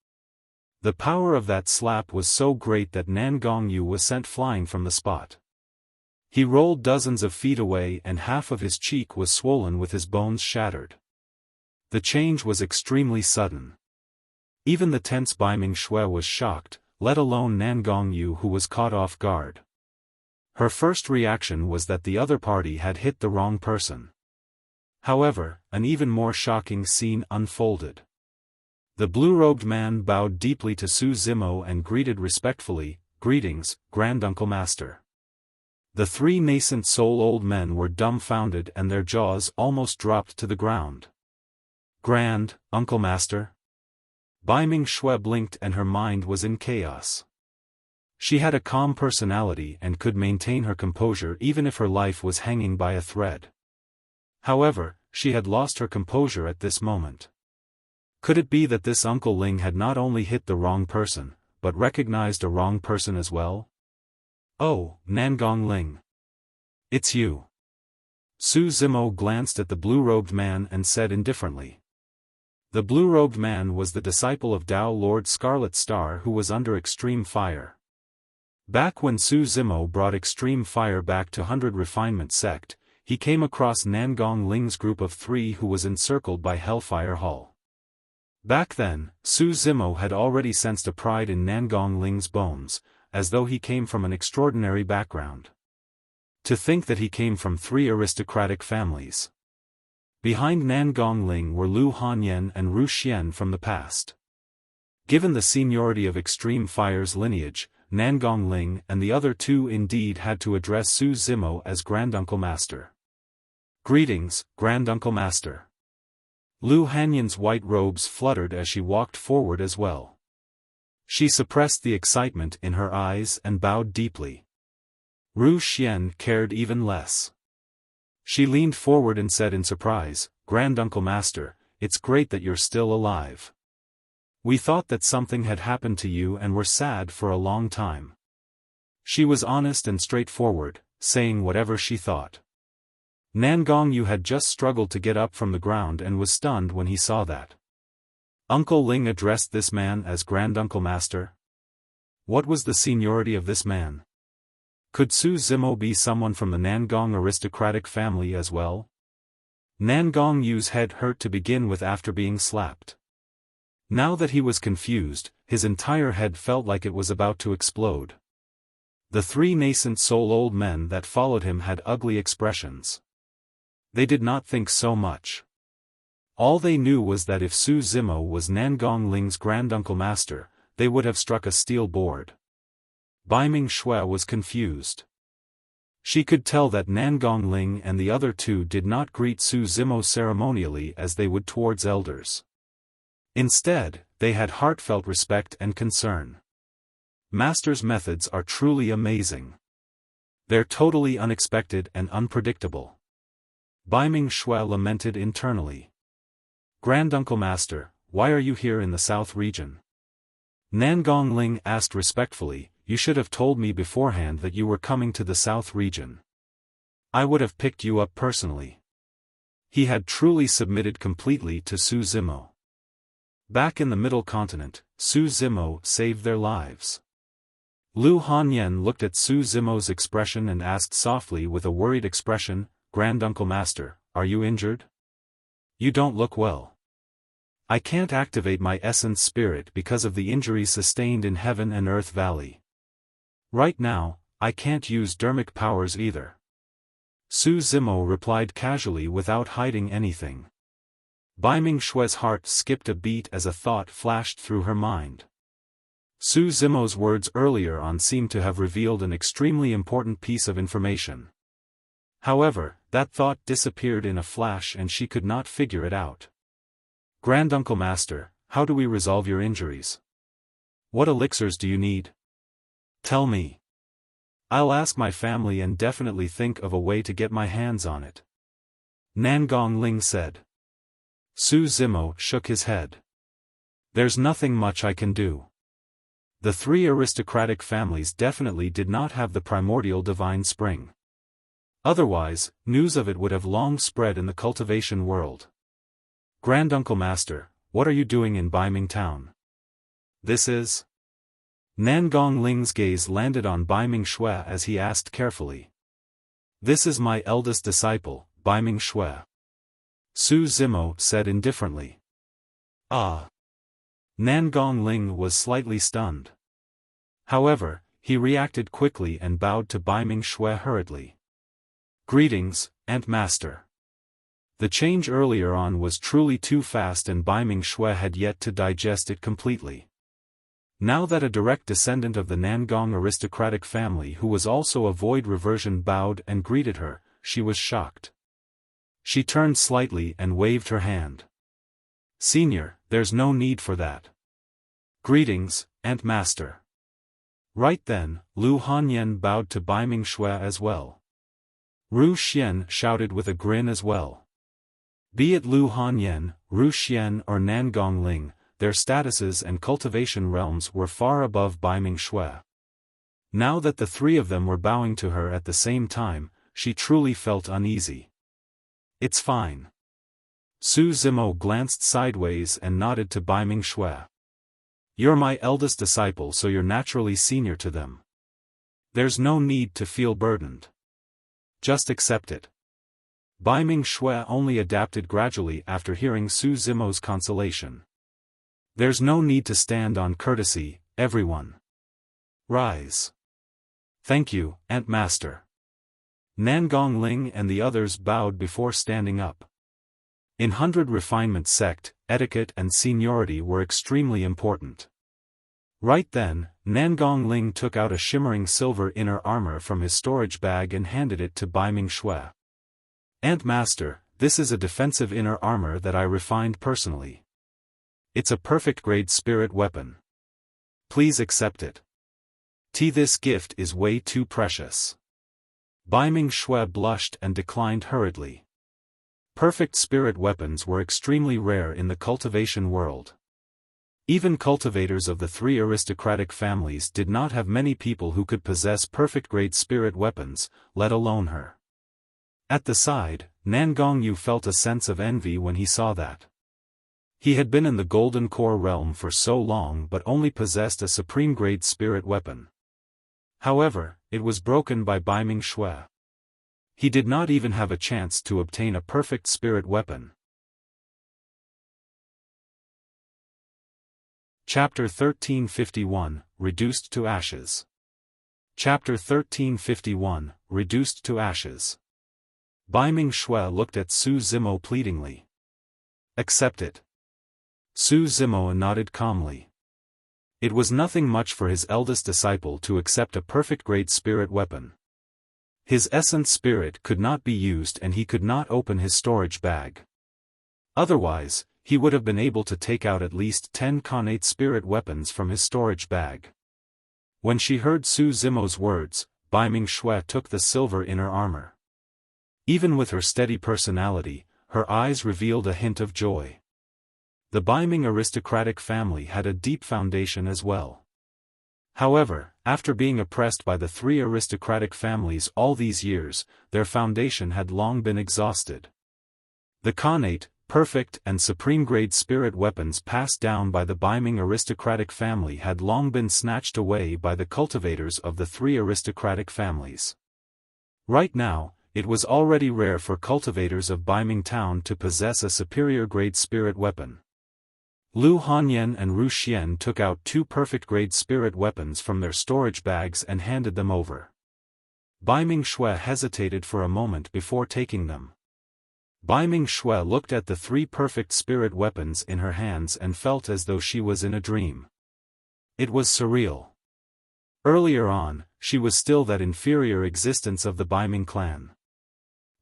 Speaker 1: The power of that slap was so great that Nangongyu was sent flying from the spot. He rolled dozens of feet away and half of his cheek was swollen with his bones shattered. The change was extremely sudden. Even the tense Baiming Shui was shocked, let alone Nangongyu who was caught off guard. Her first reaction was that the other party had hit the wrong person. However, an even more shocking scene unfolded. The blue-robed man bowed deeply to Su Zimo and greeted respectfully, Greetings, Grand Uncle Master. The 3 nascent soul old men were dumbfounded and their jaws almost dropped to the ground. Grand, Uncle Master? Baiming Shui blinked and her mind was in chaos. She had a calm personality and could maintain her composure even if her life was hanging by a thread. However, she had lost her composure at this moment. Could it be that this Uncle Ling had not only hit the wrong person, but recognized a wrong person as well? Oh, Nangong Ling. It's you. Su Zimo glanced at the blue-robed man and said indifferently. The blue-robed man was the disciple of Tao Lord Scarlet Star who was under extreme fire. Back when Su Zimo brought extreme fire back to 100 Refinement Sect, he came across Nangong Ling's group of 3 who was encircled by Hellfire Hall. Back then, Su Zimo had already sensed a pride in Nangong Ling's bones, as though he came from an extraordinary background. To think that he came from 3 aristocratic families. Behind Nangong Ling were Lu Hanyan and Ru Xian from the past. Given the seniority of Extreme Fire's lineage, Nangong Ling and the other 2 indeed had to address Su Zimo as Granduncle Master. Greetings, Granduncle Master. Lu Hanyan's white robes fluttered as she walked forward as well. She suppressed the excitement in her eyes and bowed deeply. Ru Xian cared even less. She leaned forward and said in surprise, Granduncle Master, it's great that you're still alive. We thought that something had happened to you and were sad for a long time. She was honest and straightforward, saying whatever she thought. Nangong Yu had just struggled to get up from the ground and was stunned when he saw that. Uncle Ling addressed this man as Granduncle Master. What was the seniority of this man? Could Su Zimo be someone from the Nangong aristocratic family as well? Nangong Yu's head hurt to begin with after being slapped. Now that he was confused, his entire head felt like it was about to explode. The 3 nascent soul old men that followed him had ugly expressions. They did not think so much. All they knew was that if Su Zimo was Nangong Ling's Granduncle Master, they would have struck a steel board. Baiming Shui was confused. She could tell that Nangong Ling and the other 2 did not greet Su Zimo ceremonially as they would towards elders. Instead, they had heartfelt respect and concern. Master's methods are truly amazing. They're totally unexpected and unpredictable. Baiming Shui lamented internally. Granduncle Master, why are you here in the South region? Nangong Ling asked respectfully, you should have told me beforehand that you were coming to the South region. I would have picked you up personally. He had truly submitted completely to Su Zimo. Back in the Middle Continent, Su Zimo saved their lives. Lu Hanyan looked at Su Zimo's expression and asked softly with a worried expression, Granduncle Master, are you injured? You don't look well. I can't activate my essence spirit because of the injuries sustained in Heaven and Earth Valley. Right now, I can't use dermic powers either. Su Zimo replied casually without hiding anything. Baiming Shui's heart skipped a beat as a thought flashed through her mind. Su Zimo's words earlier on seemed to have revealed an extremely important piece of information. However, that thought disappeared in a flash and she could not figure it out. Granduncle Master, how do we resolve your injuries? What elixirs do you need? Tell me. I'll ask my family and definitely think of a way to get my hands on it. Nangong Ling said. Su Zimo shook his head. There's nothing much I can do. The 3 aristocratic families definitely did not have the primordial divine spring. Otherwise, news of it would have long spread in the cultivation world. Granduncle Master, what are you doing in Baiming Town? This is... Nangong Ling's gaze landed on Baiming Shui as he asked carefully. This is my eldest disciple, Baiming Shui. Su Zimo said indifferently. Ah. Nangong Ling was slightly stunned. However, he reacted quickly and bowed to Baiming Shui hurriedly. Greetings, Aunt Master. The change earlier on was truly too fast and Baiming Shui had yet to digest it completely. Now that a direct descendant of the Nangong aristocratic family who was also a void reversion bowed and greeted her, she was shocked. She turned slightly and waved her hand. Senior, there's no need for that. Greetings, Aunt Master. Right then, Lu Hanyan bowed to Baiming Shui as well. Ru Xian shouted with a grin as well. Be it Lu Hanyan, Ru Xian or Nangong Ling, their statuses and cultivation realms were far above Bai Ming-shui. Now that the three of them were bowing to her at the same time, she truly felt uneasy. It's fine. Su Zimo glanced sideways and nodded to Bai Ming-shui. You're my eldest disciple, so you're naturally senior to them. There's no need to feel burdened. Just accept it. Bai Ming-shui only adapted gradually after hearing Su Zimo's consolation. There's no need to stand on courtesy, everyone. Rise. Thank you, Aunt Master. Nangong Ling and the others bowed before standing up. In 100 Refinement sect, etiquette and seniority were extremely important. Right then, Nangong Ling took out a shimmering silver inner armor from his storage bag and handed it to Bai Ming-shui. Aunt Master, this is a defensive inner armor that I refined personally. It's a perfect grade spirit weapon. Please accept it. This gift is way too precious. Bai Ming-shui blushed and declined hurriedly. Perfect spirit weapons were extremely rare in the cultivation world. Even cultivators of the three aristocratic families did not have many people who could possess perfect-grade spirit weapons, let alone her. At the side, Nangong Yu felt a sense of envy when he saw that. He had been in the Golden Core realm for so long but only possessed a supreme-grade spirit weapon. However, it was broken by Bai Ming-shui. He did not even have a chance to obtain a perfect spirit weapon. Chapter 1351, Reduced to Ashes. Chapter 1351, Reduced to Ashes. Bai Ming-shui looked at Su Zimo pleadingly. Accept it. Su Zimo nodded calmly. It was nothing much for his eldest disciple to accept a perfect-grade spirit weapon. His essence spirit could not be used and he could not open his storage bag. Otherwise, he would have been able to take out at least 10 connate spirit weapons from his storage bag. When she heard Su Zimo's words, Bai Ming-shui took the silver inner armor. Even with her steady personality, her eyes revealed a hint of joy. The Bai Ming aristocratic family had a deep foundation as well. However, after being oppressed by the three aristocratic families all these years, their foundation had long been exhausted. The connate, perfect and supreme-grade spirit weapons passed down by the Bai Ming aristocratic family had long been snatched away by the cultivators of the three aristocratic families. Right now, it was already rare for cultivators of Bai Ming Town to possess a superior-grade spirit weapon. Lu Hanyan and Ru Xian took out 2 perfect-grade spirit weapons from their storage bags and handed them over. Bai Ming-shui hesitated for a moment before taking them. Bai Ming-shui looked at the 3 perfect spirit weapons in her hands and felt as though she was in a dream. It was surreal. Earlier on, she was still that inferior existence of the Bai Ming clan.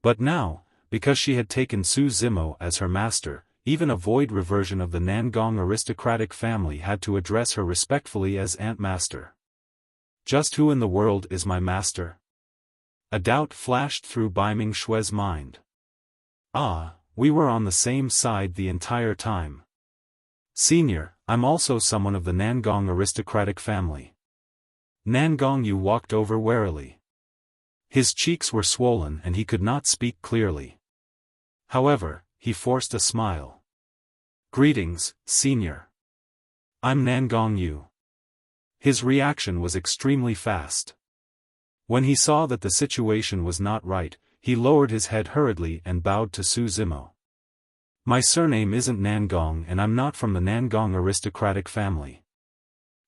Speaker 1: But now, because she had taken Su Zimo as her master, even a void reversion of the Nangong aristocratic family had to address her respectfully as Aunt Master. Just who in the world is my master? A doubt flashed through Bai Ming-shui's mind. Ah, we were on the same side the entire time. Senior, I'm also someone of the Nangong aristocratic family. Nangong Yu walked over warily. His cheeks were swollen and he could not speak clearly. However, he forced a smile. Greetings, Senior. I'm Nangong Yu. His reaction was extremely fast. When he saw that the situation was not right, he lowered his head hurriedly and bowed to Su Zimo. My surname isn't Nangong and I'm not from the Nangong aristocratic family.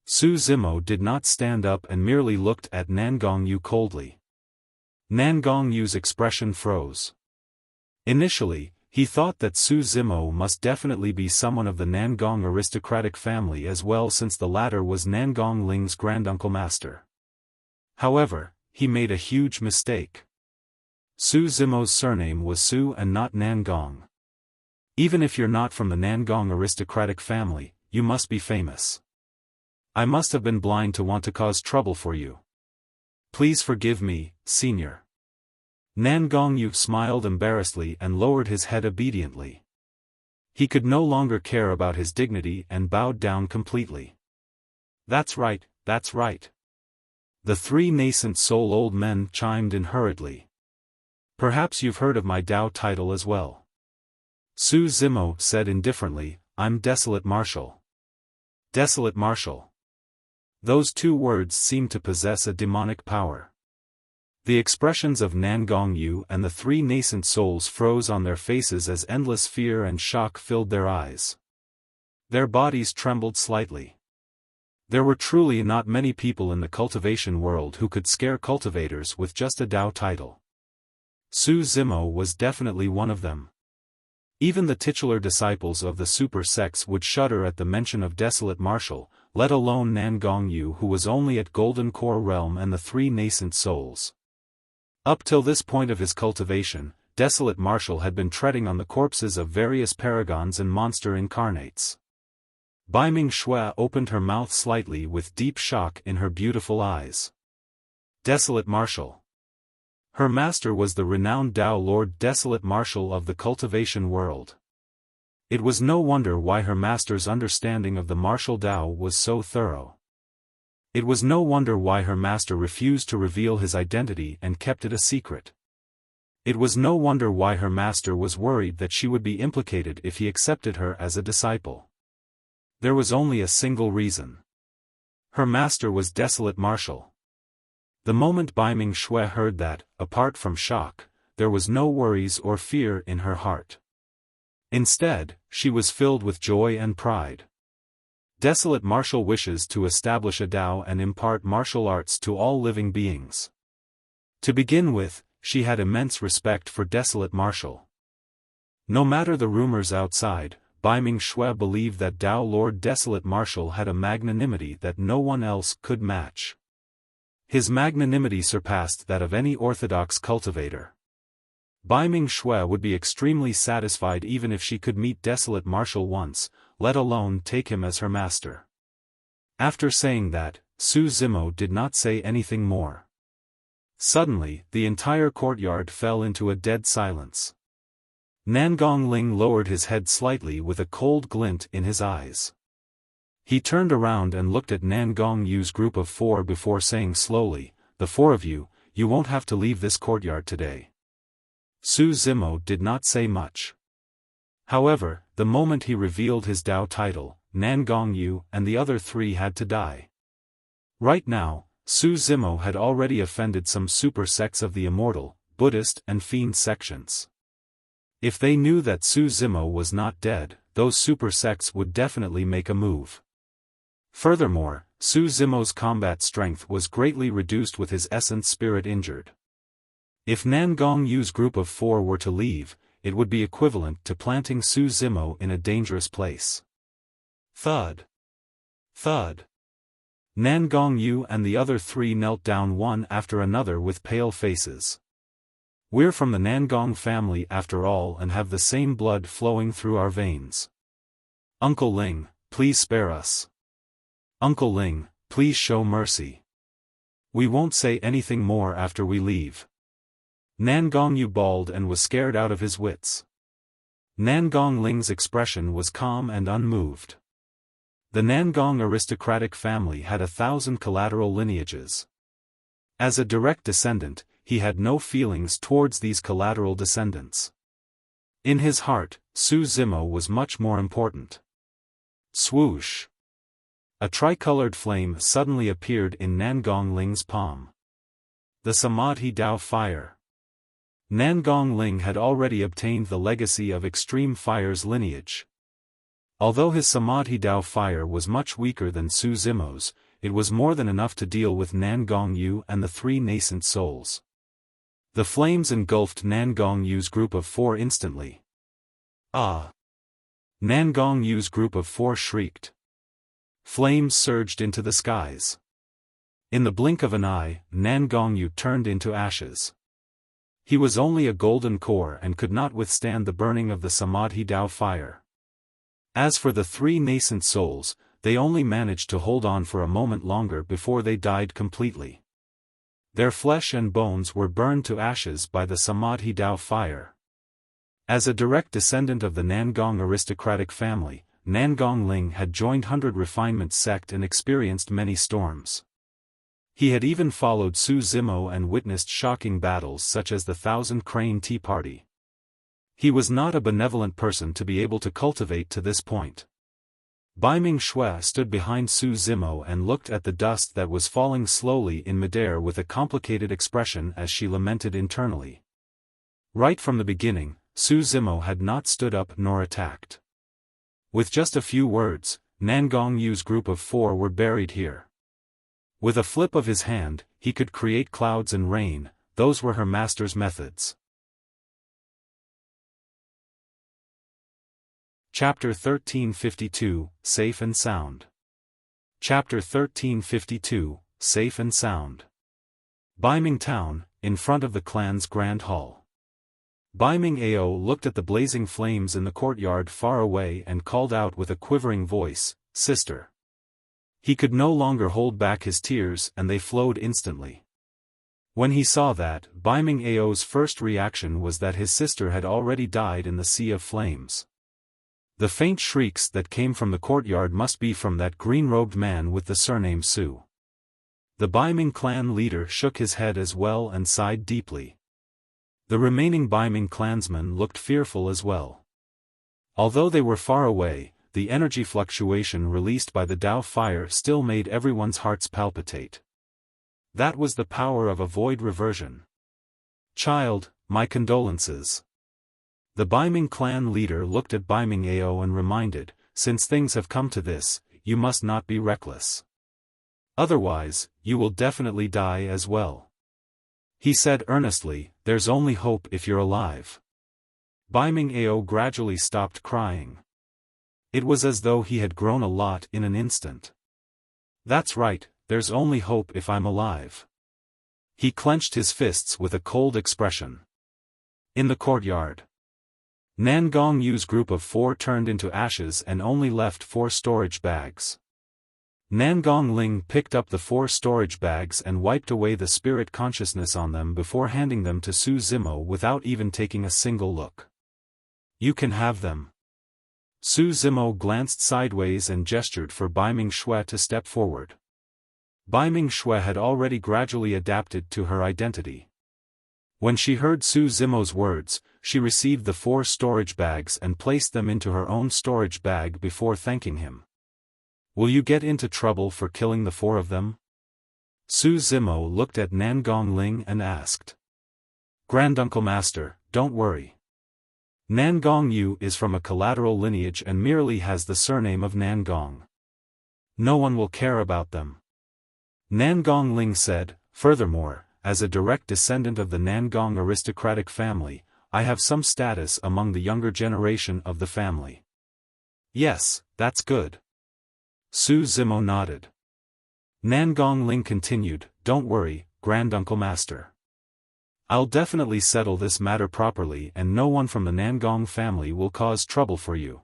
Speaker 1: Su Zimo did not stand up and merely looked at Nangong Yu coldly. Nangong Yu's expression froze. Initially, he thought that Su Zimo must definitely be someone of the Nangong aristocratic family as well, since the latter was Nangong Ling's granduncle master. However, he made a huge mistake. Su Zimo's surname was Su and not Nangong. Even if you're not from the Nangong aristocratic family, you must be famous. I must have been blind to want to cause trouble for you. Please forgive me, Senior. Nan Gongyu smiled embarrassedly and lowered his head obediently. He could no longer care about his dignity and bowed down completely. That's right, that's right. The three nascent soul old men chimed in hurriedly. Perhaps you've heard of my Dao title as well. Su Zimo said indifferently, I'm Desolate Marshal. Desolate Marshal. Those two words seemed to possess a demonic power. The expressions of Nan Gongyu and the three nascent souls froze on their faces as endless fear and shock filled their eyes. Their bodies trembled slightly. There were truly not many people in the cultivation world who could scare cultivators with just a Dao title. Su Zimo was definitely one of them. Even the titular disciples of the super sects would shudder at the mention of Desolate Marshal, let alone Nan Gongyu, who was only at Golden Core Realm and the three nascent souls. Up till this point of his cultivation, Desolate Marshal had been treading on the corpses of various paragons and monster incarnates. Bai Ming Shui opened her mouth slightly with deep shock in her beautiful eyes. Desolate Marshal. Her master was the renowned Dao Lord Desolate Marshal of the cultivation world. It was no wonder why her master's understanding of the martial Dao was so thorough. It was no wonder why her master refused to reveal his identity and kept it a secret. It was no wonder why her master was worried that she would be implicated if he accepted her as a disciple. There was only a single reason. Her master was Desolate Marshal. The moment Bai Ming Shui heard that, apart from shock, there was no worries or fear in her heart. Instead, she was filled with joy and pride. Desolate Marshal wishes to establish a Dao and impart martial arts to all living beings. To begin with, she had immense respect for Desolate Marshal. No matter the rumors outside, Bai Ming Shui believed that Dao Lord Desolate Marshal had a magnanimity that no one else could match. His magnanimity surpassed that of any orthodox cultivator. Bai Ming Shui would be extremely satisfied even if she could meet Desolate Marshal once, let alone take him as her master. After saying that, Su Zimo did not say anything more. Suddenly, the entire courtyard fell into a dead silence. Nangong Ling lowered his head slightly with a cold glint in his eyes. He turned around and looked at Nangong Yu's group of four before saying slowly, the four of you, you won't have to leave this courtyard today. Su Zimo did not say much. However, the moment he revealed his Dao title, Nan Gongyu and the other three had to die. Right now, Su Zimo had already offended some super sects of the Immortal, Buddhist and Fiend sections. If they knew that Su Zimo was not dead, those super sects would definitely make a move. Furthermore, Su Zimo's combat strength was greatly reduced with his essence spirit injured. If Nan Gongyu's group of four were to leave, it would be equivalent to planting Su Zimo in a dangerous place. Thud. Thud. Nan Gongyu and the other three knelt down one after another with pale faces. We're from the Nangong family after all and have the same blood flowing through our veins. Uncle Ling, please spare us. Uncle Ling, please show mercy. We won't say anything more after we leave. Nangong bawled and was scared out of his wits. Nangong Ling's expression was calm and unmoved. The Nangong aristocratic family had 1,000 collateral lineages. As a direct descendant, he had no feelings towards these collateral descendants. In his heart, Su Zimo was much more important. Swoosh! A tricolored flame suddenly appeared in Nangong Ling's palm. The Samadhi Dao Fire. Nangong Ling had already obtained the legacy of Extreme Fire's lineage. Although his Samadhi Dao Fire was much weaker than Su Zimo's, it was more than enough to deal with Nangong and the three nascent souls. The flames engulfed Nangong group of four instantly. Ah! Nangong group of four shrieked. Flames surged into the skies. In the blink of an eye, Nangong turned into ashes. He was only a golden core and could not withstand the burning of the Samadhi Dao Fire. As for the three nascent souls, they only managed to hold on for a moment longer before they died completely. Their flesh and bones were burned to ashes by the Samadhi Dao fire. As a direct descendant of the Nangong aristocratic family, Nangong Ling had joined 100 Refinement sect and experienced many storms. He had even followed Su Zimo and witnessed shocking battles such as the Thousand Crane Tea Party. He was not a benevolent person to be able to cultivate to this point. Baiming Shui stood behind Su Zimo and looked at the dust that was falling slowly in midair with a complicated expression as she lamented internally. Right from the beginning, Su Zimo had not stood up nor attacked. With just a few words, Nangong Yu's group of 4 were buried here. With a flip of his hand, he could create clouds and rain. Those were her master's methods. Chapter 1352, Safe and Sound. Chapter 1352, Safe and Sound. Baiming Town, in front of the clan's grand hall. Baiming Ao looked at the blazing flames in the courtyard far away and called out with a quivering voice, "Sister." He could no longer hold back his tears and they flowed instantly. When he saw that, Baiming Ao's first reaction was that his sister had already died in the sea of flames. The faint shrieks that came from the courtyard must be from that green-robed man with the surname Su. The Baiming clan leader shook his head as well and sighed deeply. The remaining Baiming clansmen looked fearful as well. Although they were far away, the energy fluctuation released by the Dao fire still made everyone's hearts palpitate. That was the power of a void reversion. "Child, my condolences." The Baiming clan leader looked at Baiming Ao and reminded, "Since things have come to this, you must not be reckless. Otherwise, you will definitely die as well." He said earnestly, "There's only hope if you're alive." Baiming Ao gradually stopped crying. It was as though he had grown a lot in an instant. "That's right, there's only hope if I'm alive." He clenched his fists with a cold expression. In the courtyard, Nangong Yu's group of 4 turned into ashes and only left 4 storage bags. Nangong Ling picked up the 4 storage bags and wiped away the spirit consciousness on them before handing them to Su Zimo without even taking a single look. "You can have them." Su Zimo glanced sideways and gestured for Baiming Shui to step forward. Baiming Shui had already gradually adapted to her identity. When she heard Su Zimo's words, she received the 4 storage bags and placed them into her own storage bag before thanking him. "Will you get into trouble for killing the 4 of them?" Su Zimo looked at Nangong Ling and asked. "Granduncle Master, don't worry. Nangong Yu is from a collateral lineage and merely has the surname of Nangong. No one will care about them." Nangong Ling said, "Furthermore, as a direct descendant of the Nangong aristocratic family, I have some status among the younger generation of the family." "Yes, that's good." Su Zimo nodded. Nangong Ling continued, "Don't worry, Granduncle Master. I'll definitely settle this matter properly and no one from the Nangong family will cause trouble for you."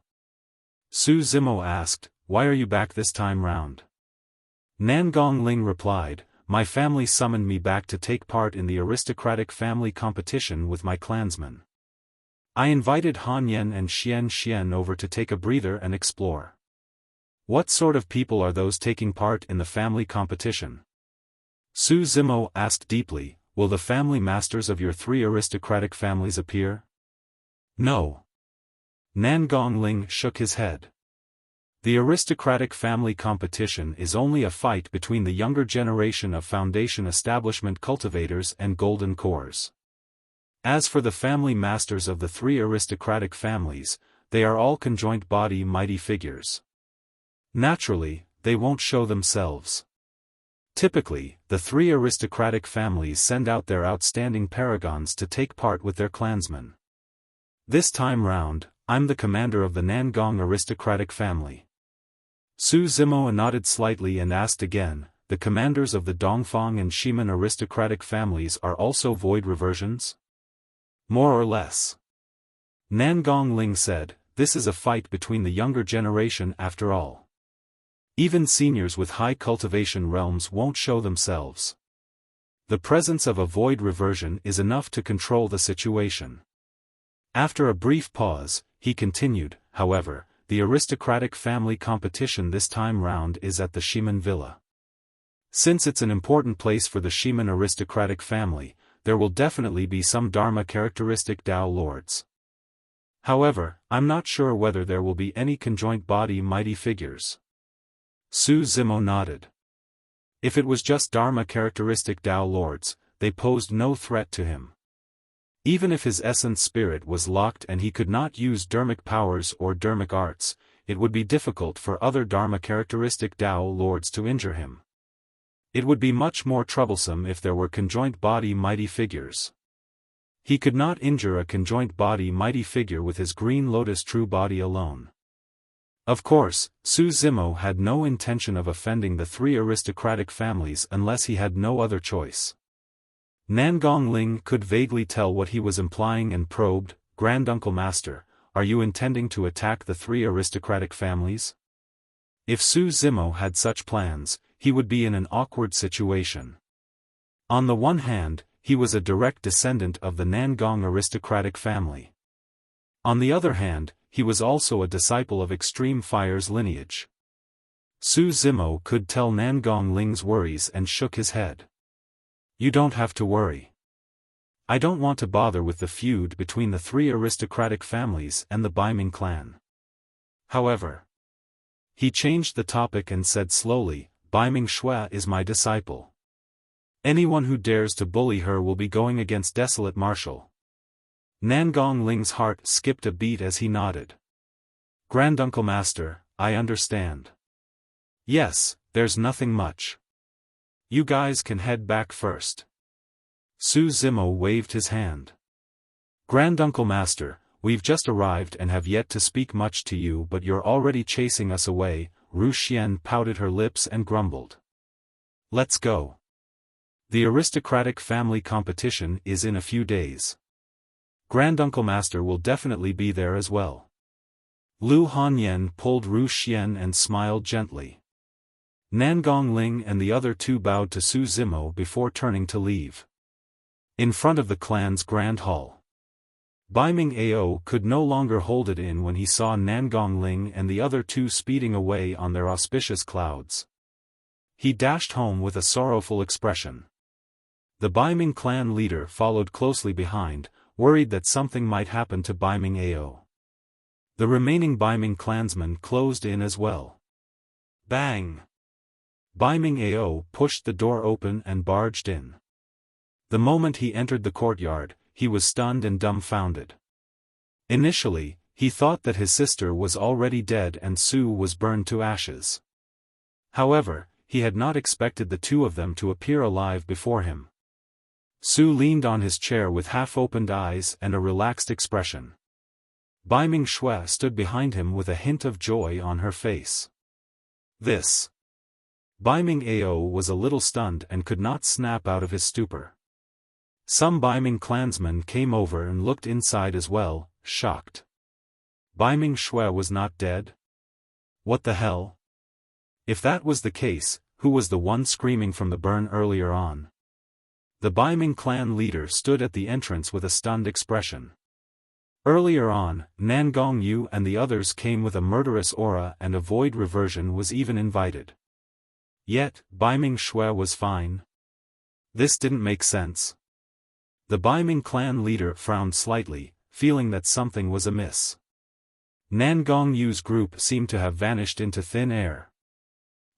Speaker 1: Su Zimo asked, "Why are you back this time round?" Nangong Ling replied, "My family summoned me back to take part in the aristocratic family competition with my clansmen. I invited Han Yen and Xian over to take a breather and explore." "What sort of people are those taking part in the family competition?" Su Zimo asked deeply, "Will the family masters of your 3 aristocratic families appear?" "No." Nangong Ling shook his head. "The aristocratic family competition is only a fight between the younger generation of Foundation establishment cultivators and golden cores. As for the family masters of the 3 aristocratic families, they are all conjoint body mighty figures. Naturally, they won't show themselves. Typically, the 3 aristocratic families send out their outstanding paragons to take part with their clansmen. This time round, I'm the commander of the Nangong aristocratic family." Su Zimo nodded slightly and asked again, "The commanders of the Dongfang and Shiman aristocratic families are also void reversions?" "More or less." Nangong Ling said, "This is a fight between the younger generation after all. Even seniors with high cultivation realms won't show themselves. The presence of a void reversion is enough to control the situation. After a brief pause, he continued, however, the aristocratic family competition this time round is at the Shiman Villa. Since it's an important place for the Shiman aristocratic family, there will definitely be some Dharma characteristic Tao lords. However, I'm not sure whether there will be any conjoint body mighty figures. Su Zimo nodded. If it was just Dharma characteristic Tao lords, they posed no threat to him. Even if his essence spirit was locked and he could not use dharmic powers or dharmic arts, it would be difficult for other Dharma characteristic Tao lords to injure him. It would be much more troublesome if there were conjoint body mighty figures. He could not injure a conjoint body mighty figure with his green lotus true body alone. Of course, Su Zimo had no intention of offending the three aristocratic families unless he had no other choice. Nangong Ling could vaguely tell what he was implying and probed, Granduncle Master, are you intending to attack the three aristocratic families? If Su Zimo had such plans, he would be in an awkward situation. On the one hand, he was a direct descendant of the Nangong aristocratic family. On the other hand, he was also a disciple of Extreme Fire's lineage. Su Zimo could tell Nangong Ling's worries and shook his head. You don't have to worry. I don't want to bother with the feud between the three aristocratic families and the Baiming clan. However, he changed the topic and said slowly, Baiming Shui is my disciple. Anyone who dares to bully her will be going against Desolate Marshal. Nangong Ling's heart skipped a beat as he nodded. Granduncle Master, I understand. Yes, there's nothing much. You guys can head back first. Su Zimo waved his hand. Granduncle Master, we've just arrived and have yet to speak much to you, but you're already chasing us away. Ru Xian pouted her lips and grumbled. Let's go. The aristocratic family competition is in a few days. Granduncle Master will definitely be there as well. Lu Hanyan pulled Ru Xian and smiled gently. Nangong Ling and the other two bowed to Su Zimo before turning to leave. In front of the clan's grand hall, Baiming Ao could no longer hold it in when he saw Nangong Ling and the other two speeding away on their auspicious clouds. He dashed home with a sorrowful expression. The Baiming clan leader followed closely behind, worried that something might happen to Baiming Ao. The remaining Baiming clansmen closed in as well. Bang! Baiming Ao pushed the door open and barged in. The moment he entered the courtyard, he was stunned and dumbfounded. Initially, he thought that his sister was already dead and Su was burned to ashes. However, he had not expected the two of them to appear alive before him. Su leaned on his chair with half-opened eyes and a relaxed expression. Baiming Shui stood behind him with a hint of joy on her face. This. Baiming Ao was a little stunned and could not snap out of his stupor. Some Baiming clansmen came over and looked inside as well, shocked. Baiming Shui was not dead? What the hell? If that was the case, who was the one screaming from the burn earlier on? The Baiming clan leader stood at the entrance with a stunned expression. Earlier on, Nangong Yu and the others came with a murderous aura and a void reversion was even invited. Yet, Baiming Shui was fine. This didn't make sense. The Baiming clan leader frowned slightly, feeling that something was amiss. Nangong Yu's group seemed to have vanished into thin air.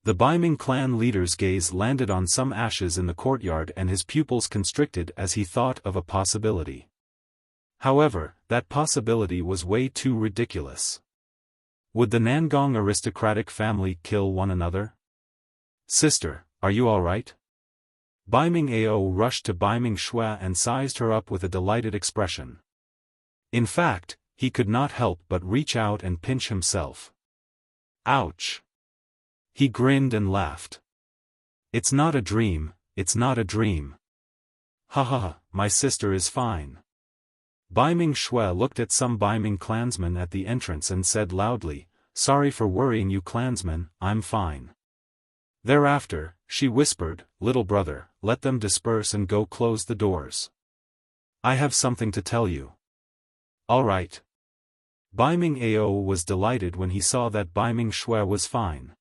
Speaker 1: The Baiming clan leader's gaze landed on some ashes in the courtyard and his pupils constricted as he thought of a possibility. However, that possibility was way too ridiculous. Would the Nangong aristocratic family kill one another? Sister, are you alright? Baiming Ao rushed to Baiming Shui and sized her up with a delighted expression. In fact, he could not help but reach out and pinch himself. Ouch! He grinned and laughed. It's not a dream, it's not a dream. Ha ha ha, my sister is fine. Baiming Shui looked at some Baiming clansmen at the entrance and said loudly, sorry for worrying you clansmen, I'm fine. Thereafter, she whispered, "Little brother, let them disperse and go close the doors. I have something to tell you." "All right." Baiming Ao was delighted when he saw that Baiming Shui was fine.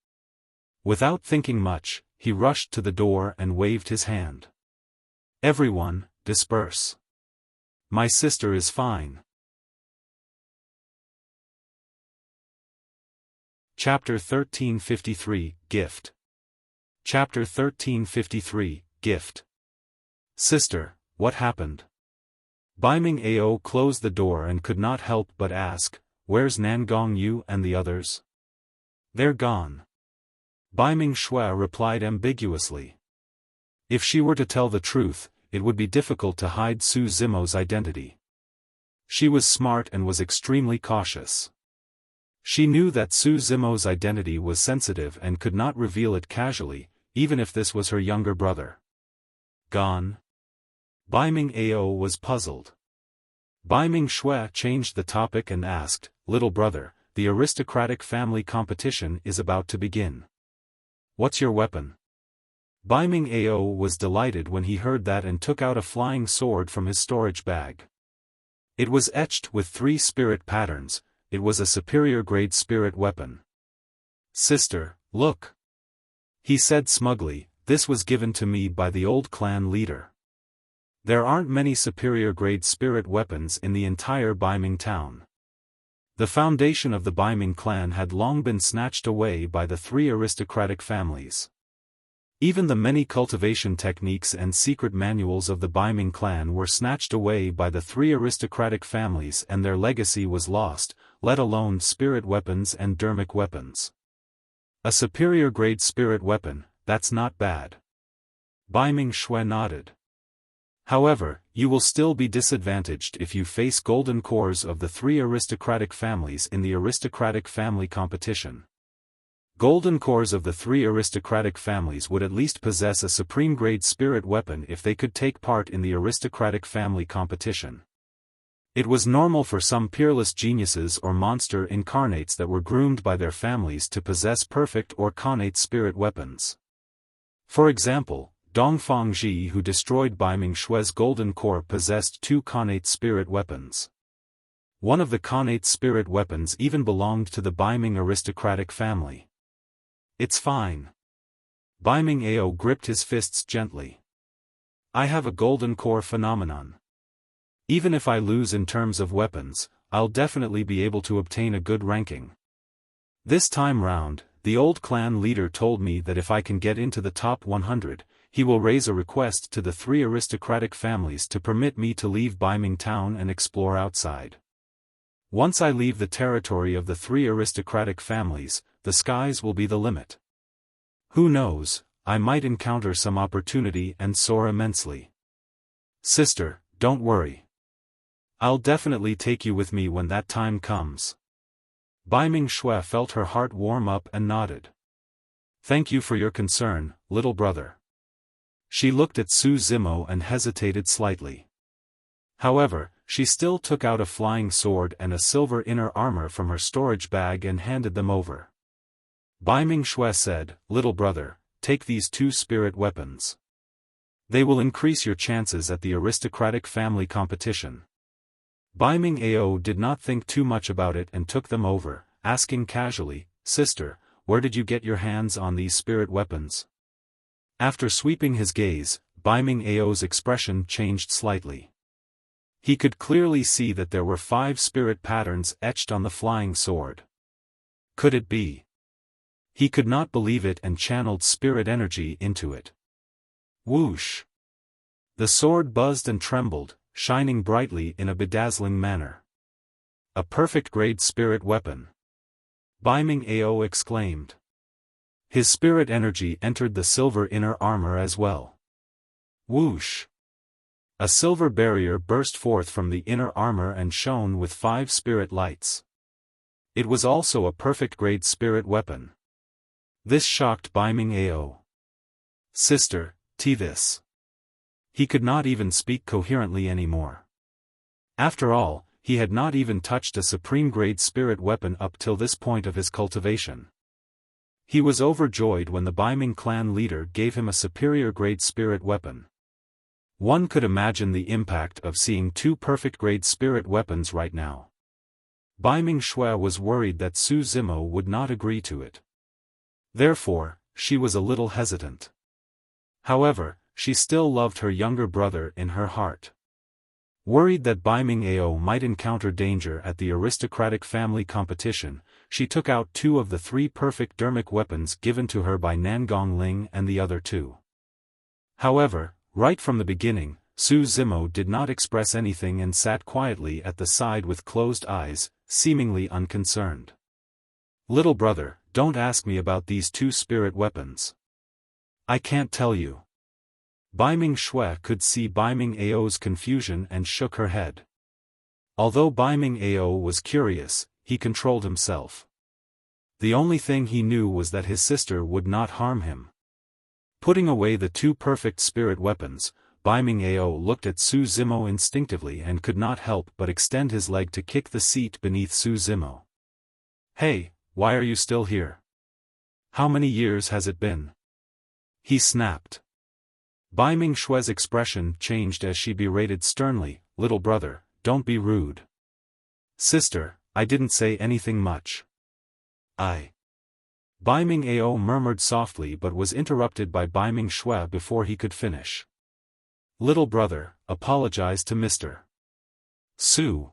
Speaker 1: Without thinking much, he rushed to the door and waved his hand. "Everyone, disperse. My sister is fine." Chapter 1353, Gift. Chapter 1353, Gift. "Sister, what happened?" Baiming Ao closed the door and could not help but ask, "Where's Nangong Yu and the others?" "They're gone." Baiming Shui replied ambiguously. If she were to tell the truth, it would be difficult to hide Su Zimo's identity. She was smart and was extremely cautious. She knew that Su Zimo's identity was sensitive and could not reveal it casually, even if this was her younger brother. "Gone?" Baiming Ao was puzzled. Baiming Shui changed the topic and asked, "Little brother, the aristocratic family competition is about to begin. What's your weapon?" Baiming Ao was delighted when he heard that and took out a flying sword from his storage bag. It was etched with 3 spirit patterns. It was a superior-grade spirit weapon. "Sister, look," he said smugly, "this was given to me by the old clan leader. There aren't many superior-grade spirit weapons in the entire Baiming town." The foundation of the Baiming clan had long been snatched away by the 3 aristocratic families. Even the many cultivation techniques and secret manuals of the Baiming clan were snatched away by the 3 aristocratic families, and their legacy was lost, let alone spirit weapons and dermic weapons. "A superior-grade spirit weapon, that's not bad." Baiming Shui nodded. "However, you will still be disadvantaged if you face golden cores of the 3 aristocratic families in the aristocratic family competition. Golden cores of the 3 aristocratic families would at least possess a supreme-grade spirit weapon if they could take part in the aristocratic family competition. It was normal for some peerless geniuses or monster incarnates that were groomed by their families to possess perfect or connate spirit weapons. For example, Dongfang Ji, who destroyed Baiming Shui's golden core, possessed 2 connate spirit weapons. One of the connate spirit weapons even belonged to the Baiming aristocratic family. "It's fine." Baiming Ao gripped his fists gently. "I have a golden core phenomenon. Even if I lose in terms of weapons, I'll definitely be able to obtain a good ranking. This time round, the old clan leader told me that if I can get into the top 100, he will raise a request to the 3 aristocratic families to permit me to leave Baiming town and explore outside. Once I leave the territory of the 3 aristocratic families, the skies will be the limit. Who knows, I might encounter some opportunity and soar immensely. Sister, don't worry. I'll definitely take you with me when that time comes." Baiming Shui felt her heart warm up and nodded. "Thank you for your concern, little brother." She looked at Su Zimo and hesitated slightly. However, she still took out a flying sword and a silver inner armor from her storage bag and handed them over. Baiming Shui said, "Little brother, take these 2 spirit weapons. They will increase your chances at the aristocratic family competition." Baiming Ao did not think too much about it and took them over, asking casually, "Sister, where did you get your hands on these spirit weapons?" After sweeping his gaze, Baiming Ao's expression changed slightly. He could clearly see that there were 5 spirit patterns etched on the flying sword. Could it be? He could not believe it and channeled spirit energy into it. Whoosh! The sword buzzed and trembled, shining brightly in a bedazzling manner. "A perfect-grade spirit weapon!" Baiming Ao exclaimed. His spirit energy entered the silver inner armor as well. Whoosh! A silver barrier burst forth from the inner armor and shone with 5 spirit lights. It was also a perfect-grade spirit weapon. This shocked Baiming Ao. "Sister, this." He could not even speak coherently anymore. After all, he had not even touched a supreme-grade spirit weapon up till this point of his cultivation. He was overjoyed when the Baiming clan leader gave him a superior-grade spirit weapon. One could imagine the impact of seeing two perfect-grade spirit weapons right now. Baiming Shui was worried that Su Zimo would not agree to it. Therefore, she was a little hesitant. However, she still loved her younger brother in her heart. Worried that Baiming Ao might encounter danger at the aristocratic family competition, she took out 2 of the 3 perfect dermic weapons given to her by Nangong Ling and the other 2. However, right from the beginning, Su Zimo did not express anything and sat quietly at the side with closed eyes, seemingly unconcerned. "Little brother, don't ask me about these 2 spirit weapons. I can't tell you." Baiming Shui could see Baiming Ao's confusion and shook her head. Although Baiming Ao was curious, he controlled himself. The only thing he knew was that his sister would not harm him. Putting away the 2 perfect spirit weapons, Baiming Ao looked at Su Zimo instinctively and could not help but extend his leg to kick the seat beneath Su Zimo. "Hey, why are you still here? How many years has it been?" he snapped. Baiming Shui's expression changed as she berated sternly, "Little brother, don't be rude." "Sister, I didn't say anything much." Baiming Ao murmured softly but was interrupted by Baiming Shui before he could finish. "Little brother, apologize to Mr. Su."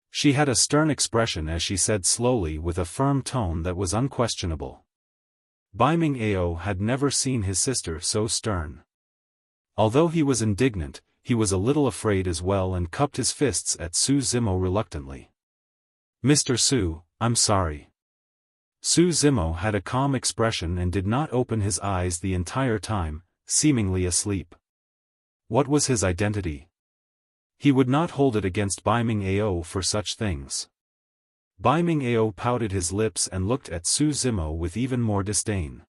Speaker 1: She had a stern expression as she said slowly with a firm tone that was unquestionable. Baiming Ao had never seen his sister so stern. Although he was indignant, he was a little afraid as well and cupped his fists at Su Zimo reluctantly. "Mr. Su, I'm sorry." Su Zimo had a calm expression and did not open his eyes the entire time, seemingly asleep. What was his identity? He would not hold it against Baiming Ao for such things. Baiming Ao pouted his lips and looked at Su Zimo with even more disdain.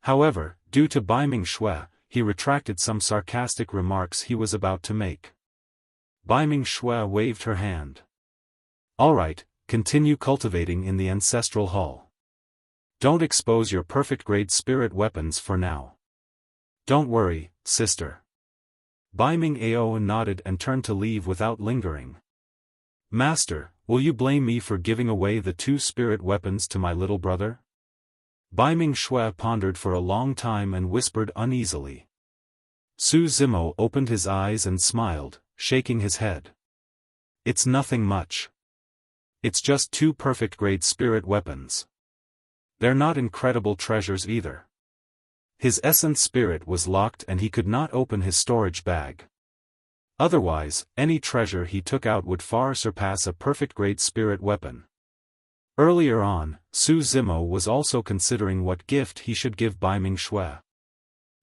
Speaker 1: However, due to Baiming Shui, he retracted some sarcastic remarks he was about to make. Baiming Shui waved her hand. "All right, continue cultivating in the ancestral hall. Don't expose your perfect-grade spirit weapons for now. Don't worry, sister." Baiming Ao nodded and turned to leave without lingering. "Master, will you blame me for giving away the 2 spirit weapons to my little brother?" Baiming Shui pondered for a long time and whispered uneasily. Su Zimo opened his eyes and smiled, shaking his head. "It's nothing much. It's just 2 perfect-grade spirit weapons. They're not incredible treasures either." His essence spirit was locked and he could not open his storage bag. Otherwise, any treasure he took out would far surpass a perfect-grade spirit weapon. Earlier on, Su Zimo was also considering what gift he should give Baiming Shui.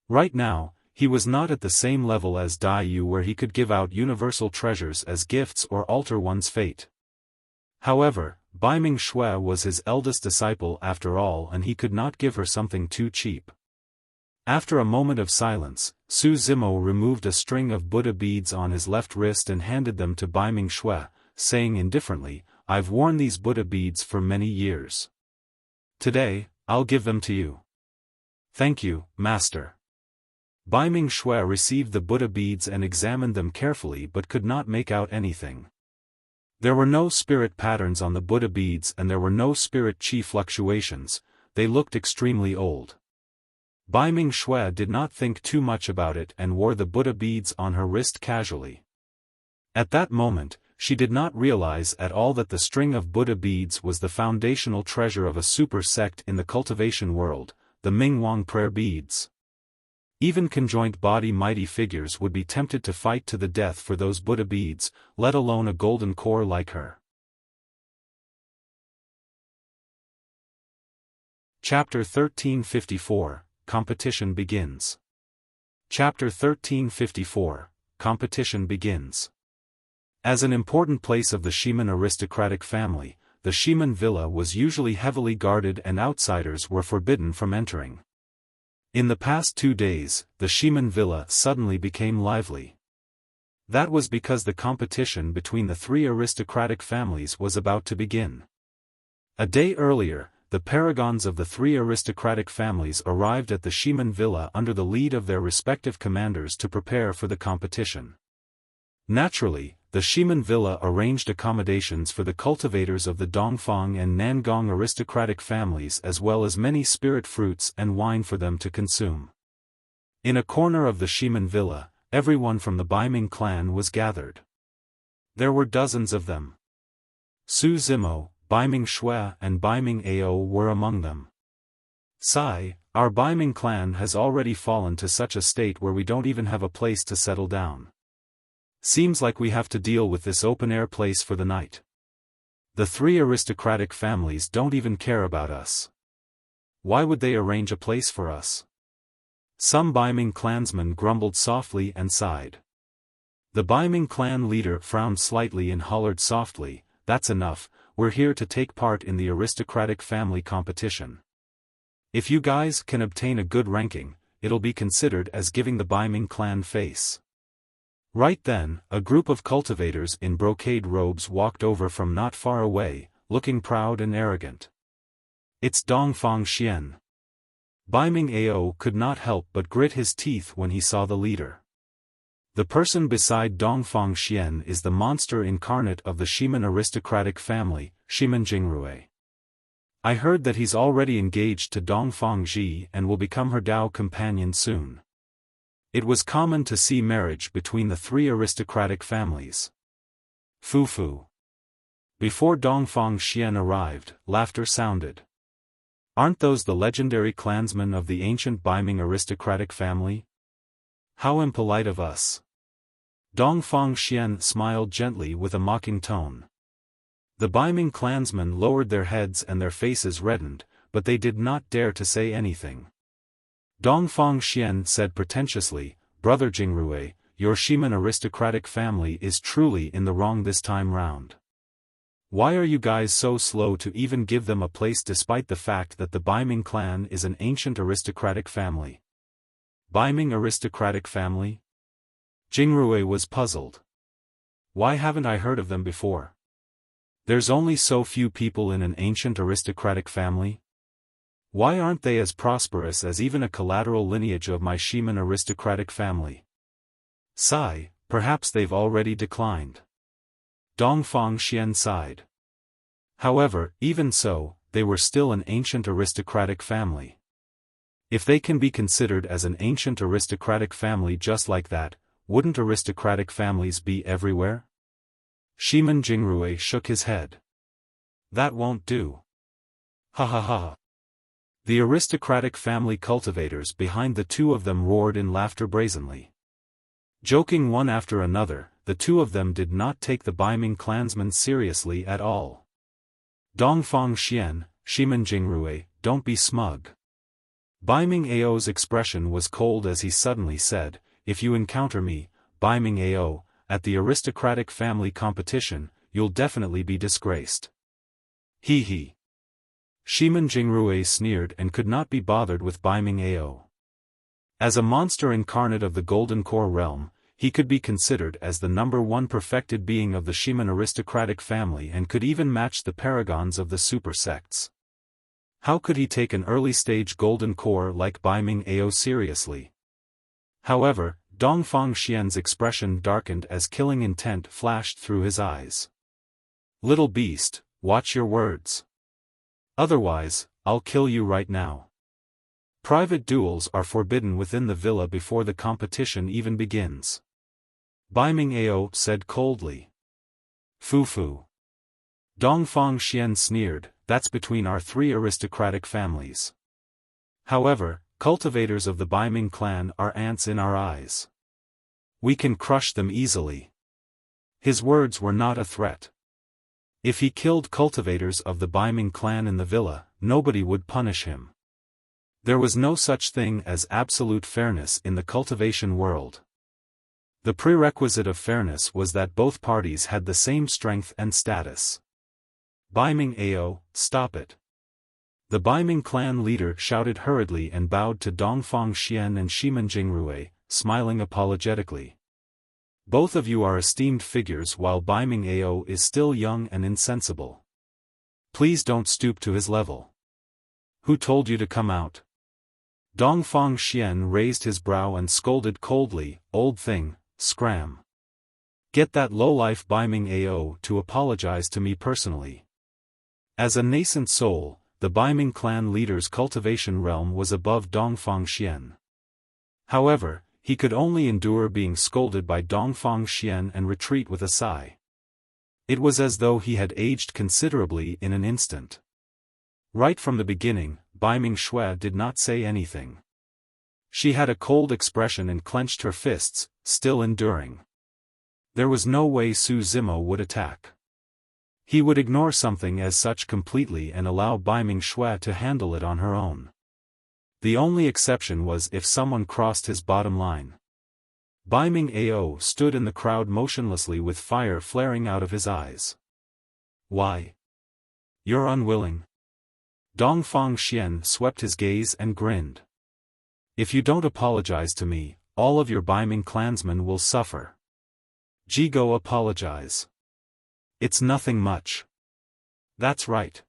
Speaker 1: Right now, he was not at the same level as Dai Yu where he could give out universal treasures as gifts or alter one's fate. However, Baiming Shui was his eldest disciple after all and he could not give her something too cheap. After a moment of silence, Su Zimo removed a string of Buddha beads on his left wrist and handed them to Baiming Shui, saying indifferently, "I've worn these Buddha beads for many years. Today, I'll give them to you." "Thank you, master." Baiming Shui received the Buddha beads and examined them carefully but could not make out anything. There were no spirit patterns on the Buddha beads and there were no spirit chi fluctuations, they looked extremely old. Baiming Shui did not think too much about it and wore the Buddha beads on her wrist casually. At that moment, she did not realize at all that the string of Buddha beads was the foundational treasure of a super sect in the cultivation world, the Mingwang prayer beads. Even conjoined body mighty figures would be tempted to fight to the death for those Buddha beads, let alone a golden core like her. Chapter 1354, Competition Begins. Chapter 1354, Competition Begins. As an important place of the Shiman aristocratic family, the Shiman villa was usually heavily guarded and outsiders were forbidden from entering. In the past 2 days, the Shiman villa suddenly became lively. That was because the competition between the 3 aristocratic families was about to begin. A day earlier, the paragons of the three aristocratic families arrived at the Shiman villa under the lead of their respective commanders to prepare for the competition. Naturally, the Shiman villa arranged accommodations for the cultivators of the Dongfang and Nangong aristocratic families as well as many spirit fruits and wine for them to consume. In a corner of the Shiman villa, everyone from the Baiming clan was gathered. There were dozens of them. Su Zimo, Baiming Shui and Baiming Ao were among them. Sigh, our Baiming clan has already fallen to such a state where we don't even have a place to settle down. Seems like we have to deal with this open-air place for the night. The three aristocratic families don't even care about us. Why would they arrange a place for us? Some Baiming clansmen grumbled softly and sighed. The Baiming clan leader frowned slightly and hollered softly, "That's enough, we're here to take part in the aristocratic family competition. If you guys can obtain a good ranking, it'll be considered as giving the Baiming clan face." Right then, a group of cultivators in brocade robes walked over from not far away, looking proud and arrogant. It's Dongfang Xian. Baiming Ao could not help but grit his teeth when he saw the leader. The person beside Dongfang Xian is the monster incarnate of the Shiman aristocratic family, Shiman Jingrui. I heard that he's already engaged to Dongfang Ji and will become her Dao companion soon. It was common to see marriage between the three aristocratic families. Fufu. Before Dongfang Xian arrived, laughter sounded. Aren't those the legendary clansmen of the ancient Baiming aristocratic family? How impolite of us. Dongfang Xian smiled gently with a mocking tone. The Baiming clansmen lowered their heads and their faces reddened, but they did not dare to say anything. Dongfang Xian said pretentiously, "Brother Jingrui, your Shiman aristocratic family is truly in the wrong this time round. Why are you guys so slow to even give them a place despite the fact that the Baiming clan is an ancient aristocratic family?" Baiming aristocratic family? Jingrui was puzzled. Why haven't I heard of them before? There's only so few people in an ancient aristocratic family. Why aren't they as prosperous as even a collateral lineage of my Shiman aristocratic family? Sigh, perhaps they've already declined. Dongfang Xian sighed. However, even so, they were still an ancient aristocratic family. If they can be considered as an ancient aristocratic family just like that, wouldn't aristocratic families be everywhere? Shiman Jingrui shook his head. That won't do. Ha ha ha. The aristocratic family cultivators behind the two of them roared in laughter brazenly. Joking one after another, the two of them did not take the Baiming clansmen seriously at all. Dongfang Xian, Shiman Jingrui, don't be smug. Baiming Ao's expression was cold as he suddenly said, "If you encounter me, Baiming Ao, at the aristocratic family competition, you'll definitely be disgraced." Hee hee. Shiman Jingrui sneered and could not be bothered with Baiming Ao. As a monster incarnate of the Golden Core realm, he could be considered as the #1 perfected being of the Shiman aristocratic family and could even match the paragons of the super sects. How could he take an early-stage Golden Core like Baiming Ao seriously? However, Dongfang Xian's expression darkened as killing intent flashed through his eyes. "Little beast, watch your words. Otherwise, I'll kill you right now." Private duels are forbidden within the villa before the competition even begins. Baiming Ao said coldly. "Fufu." Dongfang Xian sneered, "That's between our three aristocratic families. However, cultivators of the Baiming clan are ants in our eyes. We can crush them easily." His words were not a threat. If he killed cultivators of the Baiming clan in the villa, nobody would punish him. There was no such thing as absolute fairness in the cultivation world. The prerequisite of fairness was that both parties had the same strength and status. Baiming Ao, stop it. The Baiming clan leader shouted hurriedly and bowed to Dongfang Xian and Shiman Jingrui, smiling apologetically. Both of you are esteemed figures while Baiming Ao is still young and insensible. Please don't stoop to his level. Who told you to come out? Dongfang Xian raised his brow and scolded coldly, old thing, scram. Get that lowlife Baiming Ao to apologize to me personally. As a nascent soul, the Baiming clan leader's cultivation realm was above Dongfang Xian. However, he could only endure being scolded by Dongfang Xian and retreat with a sigh. It was as though he had aged considerably in an instant. Right from the beginning, Baiming Shui did not say anything. She had a cold expression and clenched her fists, still enduring. There was no way Su Zimo would attack. He would ignore something as such completely and allow Baiming Shui to handle it on her own. The only exception was if someone crossed his bottom line. Baiming Ao stood in the crowd motionlessly with fire flaring out of his eyes. Why? You're unwilling. Dongfang Xian swept his gaze and grinned. If you don't apologize to me, all of your Baiming clansmen will suffer. Jigo apologize. It's nothing much. That's right.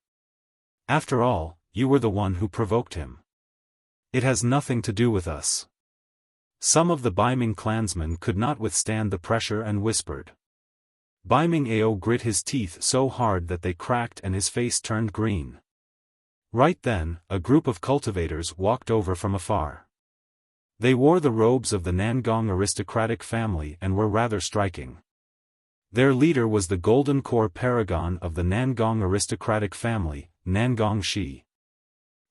Speaker 1: After all, you were the one who provoked him. It has nothing to do with us. Some of the Baiming clansmen could not withstand the pressure and whispered. Baiming Ao grit his teeth so hard that they cracked and his face turned green. Right then, a group of cultivators walked over from afar. They wore the robes of the Nangong aristocratic family and were rather striking. Their leader was the golden core paragon of the Nangong aristocratic family, Nangong Shi.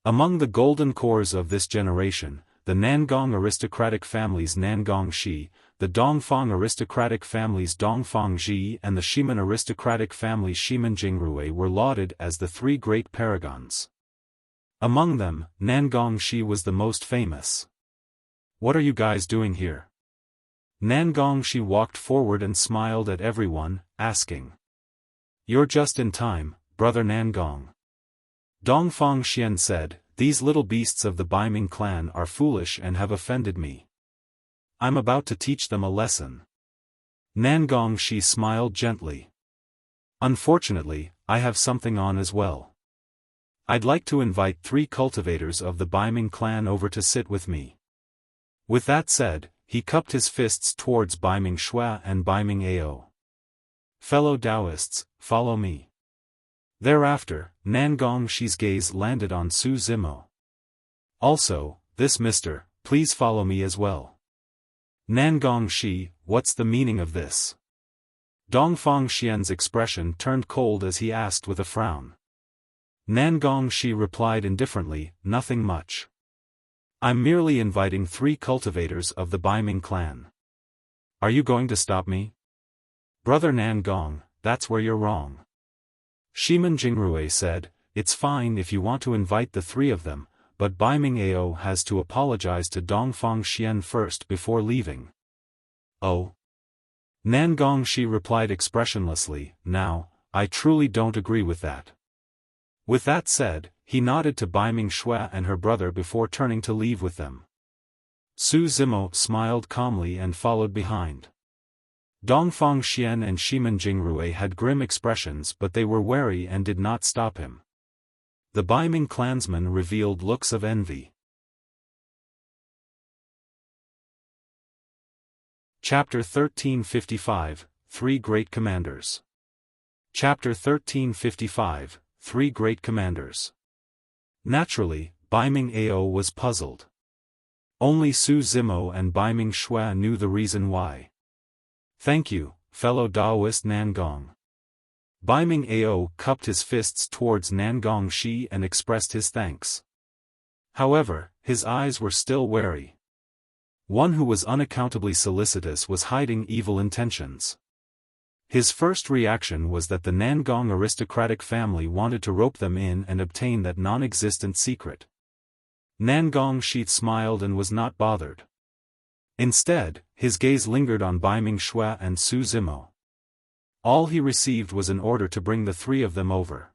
Speaker 1: Among the golden cores of this generation, the Nangong aristocratic families Nangong Shi, the Dongfang aristocratic families Dongfang Ji and the Shiman aristocratic family Shiman Jingrui were lauded as the three great paragons. Among them, Nangong Shi was the most famous. What are you guys doing here? Nangong Shi walked forward and smiled at everyone, asking. You're just in time, brother Nangong. Dongfang Xian said, these little beasts of the Baiming clan are foolish and have offended me. I'm about to teach them a lesson. Nangong Shi smiled gently. Unfortunately, I have something on as well. I'd like to invite 3 cultivators of the Baiming clan over to sit with me. With that said, he cupped his fists towards Baiming Shui and Baiming Ao. Fellow Taoists, follow me. Thereafter, Nangong Shi's gaze landed on Su Zimo. Also, this mister, please follow me as well. Nangong Shi, what's the meaning of this? Dongfang Xian's expression turned cold as he asked with a frown. Nangong Shi replied indifferently, nothing much. I'm merely inviting 3 cultivators of the Baiming clan. Are you going to stop me? Brother Nangong, that's where you're wrong. Shiman Jingrui said, it's fine if you want to invite the 3 of them, but Baiming Ao has to apologize to Dongfang Xian first before leaving. Oh? Nangong Shi replied expressionlessly, now, I truly don't agree with that. With that said, he nodded to Baiming Shui and her brother before turning to leave with them. Su Zimo smiled calmly and followed behind. Dongfang Xian and Shiman Jingrui had grim expressions but they were wary and did not stop him. The Baiming clansmen revealed looks of envy. Chapter 1355, 3 Great Commanders. Chapter 1355, 3 Great Commanders. Naturally, Baiming Ao was puzzled. Only Su Zimo and Baiming Shui knew the reason why. Thank you, fellow Taoist Nangong. Baiming Ao cupped his fists towards Nangong Shi and expressed his thanks. However, his eyes were still wary. One who was unaccountably solicitous was hiding evil intentions. His first reaction was that the Nangong aristocratic family wanted to rope them in and obtain that non-existent secret. Nangong Shi smiled and was not bothered. Instead, his gaze lingered on Baiming Shui and Su Zimo. All he received was an order to bring the 3 of them over.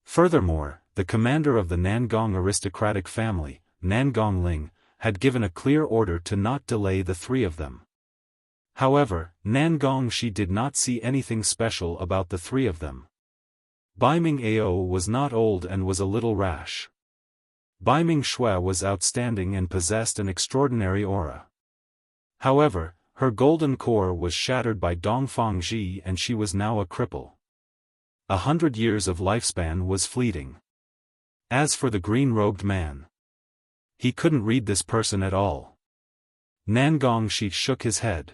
Speaker 1: Furthermore, the commander of the Nangong aristocratic family, Nangong Ling, had given a clear order to not delay the 3 of them. However, Nangong Shi did not see anything special about the 3 of them. Baiming Ao was not old and was a little rash. Bai Ming Shui was outstanding and possessed an extraordinary aura. However, her golden core was shattered by Dongfang Ji and she was now a cripple. 100 years of lifespan was fleeting. As for the green-robed man, he couldn't read this person at all. Nangong Shi shook his head.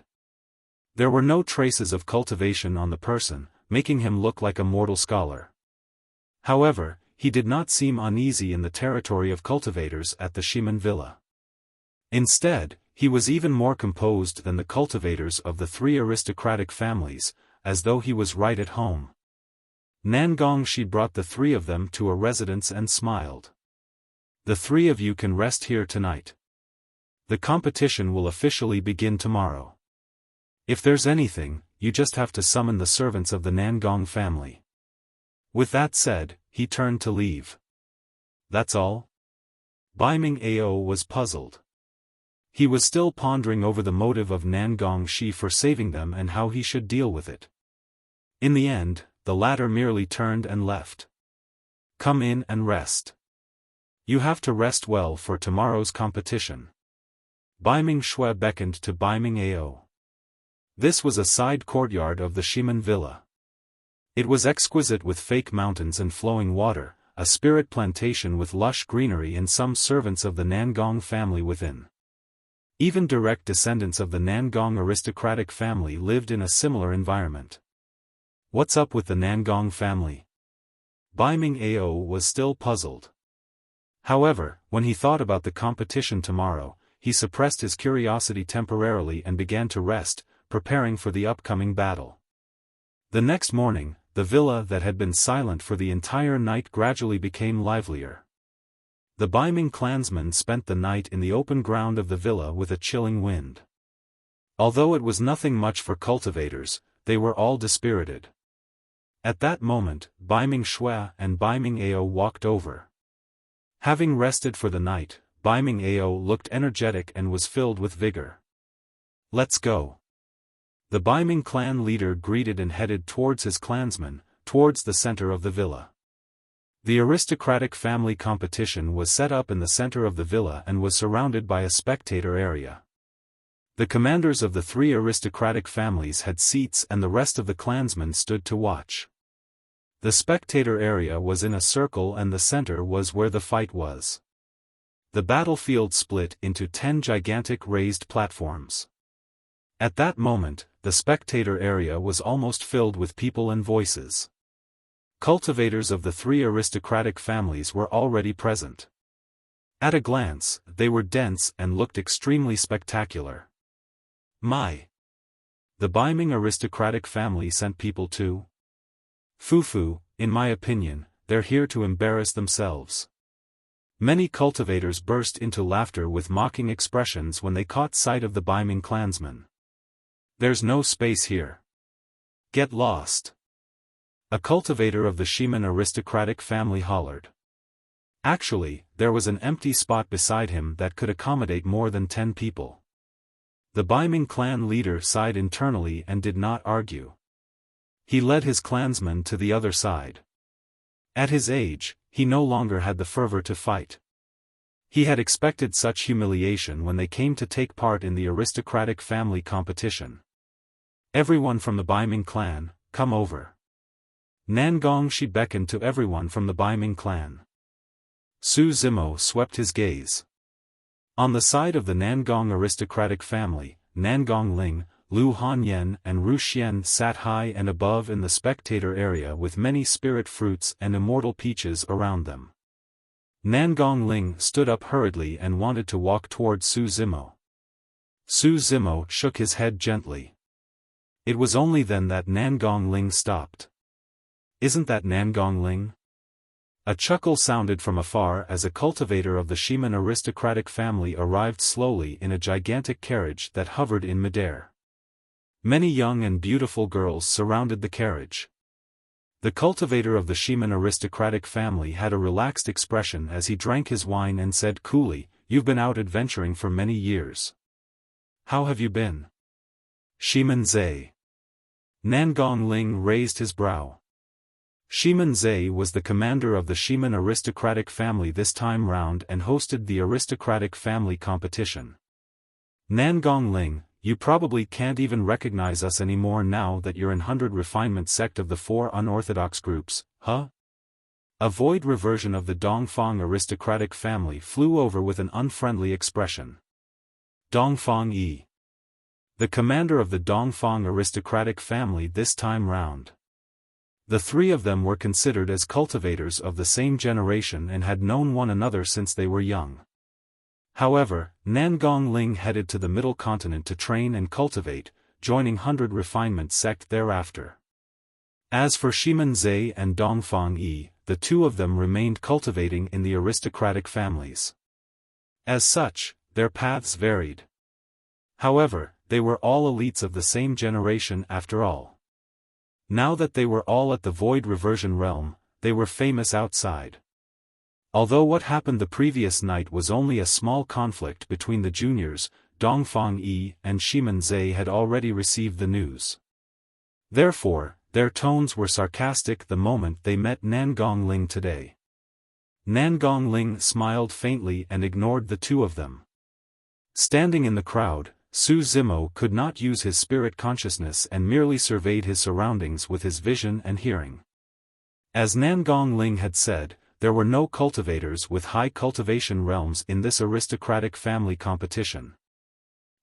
Speaker 1: There were no traces of cultivation on the person, making him look like a mortal scholar. However, he did not seem uneasy in the territory of cultivators at the Shiman villa. Instead, he was even more composed than the cultivators of the three aristocratic families, as though he was right at home. Nangong Shi brought the three of them to a residence and smiled. The three of you can rest here tonight. The competition will officially begin tomorrow. If there's anything, you just have to summon the servants of the Nangong family. With that said, he turned to leave. That's all? Bai Ming Ao was puzzled. He was still pondering over the motive of Nangong Shi for saving them and how he should deal with it. In the end, the latter merely turned and left. Come in and rest. You have to rest well for tomorrow's competition. Bai Ming Shui beckoned to Bai Ming Ao. This was a side courtyard of the Shiman villa. It was exquisite with fake mountains and flowing water, a spirit plantation with lush greenery and some servants of the Nangong family within. Even direct descendants of the Nangong aristocratic family lived in a similar environment. What's up with the Nangong family? Bai Ming Ao was still puzzled. However, when he thought about the competition tomorrow, he suppressed his curiosity temporarily and began to rest, preparing for the upcoming battle. The next morning, the villa that had been silent for the entire night gradually became livelier. The Bai Ming clansmen spent the night in the open ground of the villa with a chilling wind. Although it was nothing much for cultivators, they were all dispirited. At that moment, Bai Ming Shui and Bai Ming Ao walked over. Having rested for the night, Bai Ming Ao looked energetic and was filled with vigor. Let's go. The Bai Ming clan leader greeted and headed towards his clansmen, towards the center of the villa. The aristocratic family competition was set up in the center of the villa and was surrounded by a spectator area. The commanders of the three aristocratic families had seats and the rest of the clansmen stood to watch. The spectator area was in a circle and the center was where the fight was. The battlefield split into 10 gigantic raised platforms. At that moment, the spectator area was almost filled with people and voices. Cultivators of the three aristocratic families were already present. At a glance, they were dense and looked extremely spectacular. My! The Bai Ming aristocratic family sent people too? Fufu, in my opinion, they're here to embarrass themselves. Many cultivators burst into laughter with mocking expressions when they caught sight of the Bai Ming clansmen. There's no space here. Get lost. A cultivator of the Shiman aristocratic family hollered. Actually, there was an empty spot beside him that could accommodate more than 10 people. The Bai Ming clan leader sighed internally and did not argue. He led his clansmen to the other side. At his age, he no longer had the fervor to fight. He had expected such humiliation when they came to take part in the aristocratic family competition. Everyone from the Bai Ming clan, come over. Nangong Shi beckoned to everyone from the Bai Ming clan. Su Zimo swept his gaze. On the side of the Nangong aristocratic family, Nangong Ling, Lu Hanyan and Ru Xian sat high and above in the spectator area with many spirit fruits and immortal peaches around them. Nangong Ling stood up hurriedly and wanted to walk toward Su Zimo. Su Zimo shook his head gently. It was only then that Nangong Ling stopped. Isn't that Nangong Ling? A chuckle sounded from afar as a cultivator of the Shiman aristocratic family arrived slowly in a gigantic carriage that hovered in midair. Many young and beautiful girls surrounded the carriage. The cultivator of the Shiman aristocratic family had a relaxed expression as he drank his wine and said coolly, "You've been out adventuring for many years. How have you been?" Shiman Zai. Nangong Ling raised his brow. Shiman Zhe was the commander of the Shiman aristocratic family this time round and hosted the aristocratic family competition. Nangong Ling, you probably can't even recognize us anymore now that you're in 100 refinement sect of the 4 unorthodox groups, huh? A void reversion of the Dongfang aristocratic family flew over with an unfriendly expression. Dongfang Yi. The commander of the Dongfang aristocratic family this time round. The three of them were considered as cultivators of the same generation and had known one another since they were young. However, Nangong Ling headed to the Middle Continent to train and cultivate, joining 100 Refinement sect thereafter. As for Shiman Zhe and Dongfang Yi, the two of them remained cultivating in the aristocratic families. As such, their paths varied. However, they were all elites of the same generation after all. Now that they were all at the Void Reversion realm, they were famous outside. Although what happened the previous night was only a small conflict between the juniors, Dongfang Yi and Shiman Zhe had already received the news. Therefore, their tones were sarcastic the moment they met Nangong Ling today. Nangong Ling smiled faintly and ignored the two of them. Standing in the crowd, Su Zimo could not use his spirit consciousness and merely surveyed his surroundings with his vision and hearing. As Nangong Ling had said, there were no cultivators with high cultivation realms in this aristocratic family competition.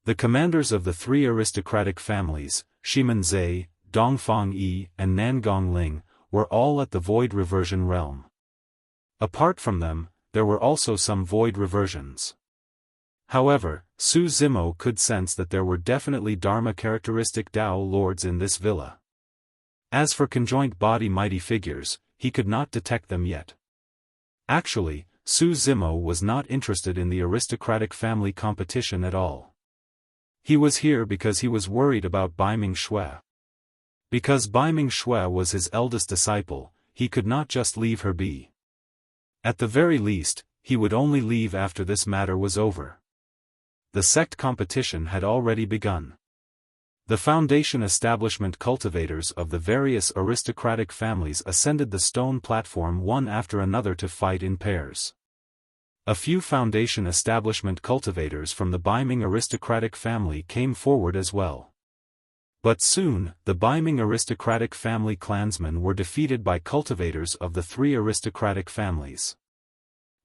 Speaker 1: The commanders of the three aristocratic families, Shiman Zhe, Dongfang Yi and Nangong Ling, were all at the Void Reversion realm. Apart from them, there were also some Void Reversions. However, Su Zimo could sense that there were definitely Dharma-characteristic Tao lords in this villa. As for conjoint body mighty figures, he could not detect them yet. Actually, Su Zimo was not interested in the aristocratic family competition at all. He was here because he was worried about Baiming Shui. Because Baiming Shui was his eldest disciple, he could not just leave her be. At the very least, he would only leave after this matter was over. The sect competition had already begun. The foundation establishment cultivators of the various aristocratic families ascended the stone platform one after another to fight in pairs. A few foundation establishment cultivators from the Baiming aristocratic family came forward as well. But soon, the Baiming aristocratic family clansmen were defeated by cultivators of the three aristocratic families.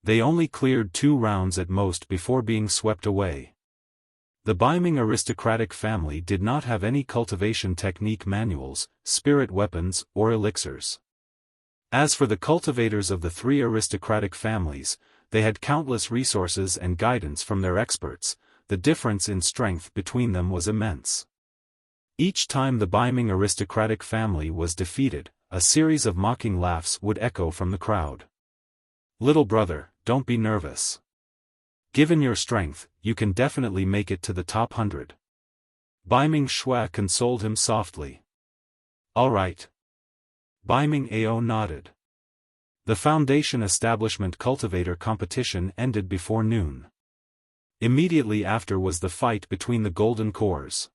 Speaker 1: They only cleared 2 rounds at most before being swept away. The Baiming aristocratic family did not have any cultivation technique manuals, spirit weapons, or elixirs. As for the cultivators of the three aristocratic families, they had countless resources and guidance from their experts. The difference in strength between them was immense. Each time the Baiming aristocratic family was defeated, a series of mocking laughs would echo from the crowd. "Little brother, don't be nervous. Given your strength, you can definitely make it to the top 100. Baiming Shui consoled him softly. "All right." Baiming Ao nodded. The foundation establishment cultivator competition ended before noon. Immediately after was the fight between the golden cores.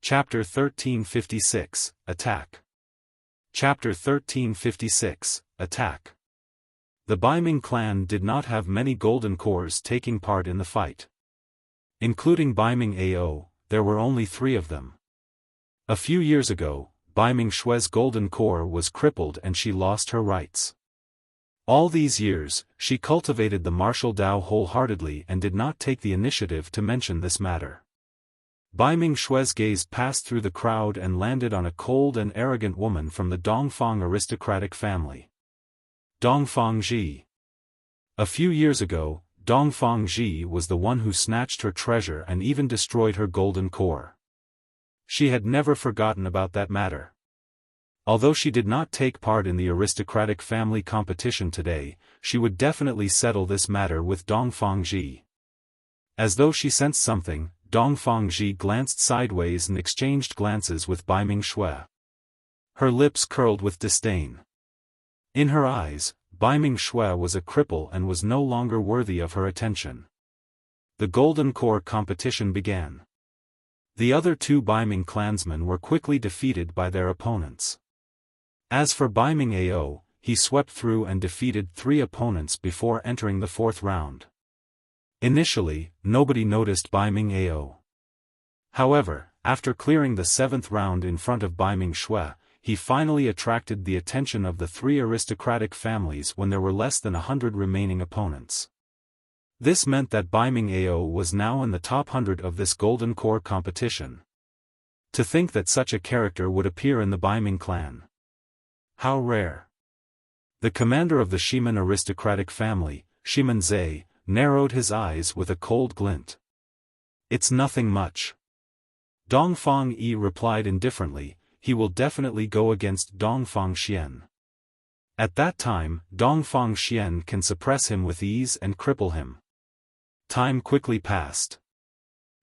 Speaker 1: Chapter 1356, Attack. Chapter 1356, Attack. The Baiming clan did not have many golden cores taking part in the fight. Including Baiming Ao, there were only 3 of them. A few years ago, Baiming Shui's golden core was crippled and she lost her rights. All these years, she cultivated the martial Tao wholeheartedly and did not take the initiative to mention this matter. Baiming Shui's gaze passed through the crowd and landed on a cold and arrogant woman from the Dongfang aristocratic family. Dongfang Ji. A few years ago, Dongfang Ji was the one who snatched her treasure and even destroyed her golden core. She had never forgotten about that matter. Although she did not take part in the aristocratic family competition today, she would definitely settle this matter with Dongfang Ji. As though she sensed something, Dongfang Ji glanced sideways and exchanged glances with Baiming Shui. Her lips curled with disdain. In her eyes, Baiming Shui was a cripple and was no longer worthy of her attention. The Golden Core competition began. The other two Baiming clansmen were quickly defeated by their opponents. As for Baiming Ao, he swept through and defeated 3 opponents before entering the 4th round. Initially, nobody noticed Baiming Ao. However, after clearing the 7th round in front of Baiming Shui, he finally attracted the attention of the 3 aristocratic families when there were less than 100 remaining opponents. This meant that Baiming Ao was now in the top 100 of this Golden Core competition. To think that such a character would appear in the Baiming clan. How rare. The commander of the Shiman aristocratic family, Shiman Zhe, narrowed his eyes with a cold glint. It's nothing much. Dongfang Yi replied indifferently, he will definitely go against Dongfang Xian. At that time, Dongfang Xian can suppress him with ease and cripple him. Time quickly passed.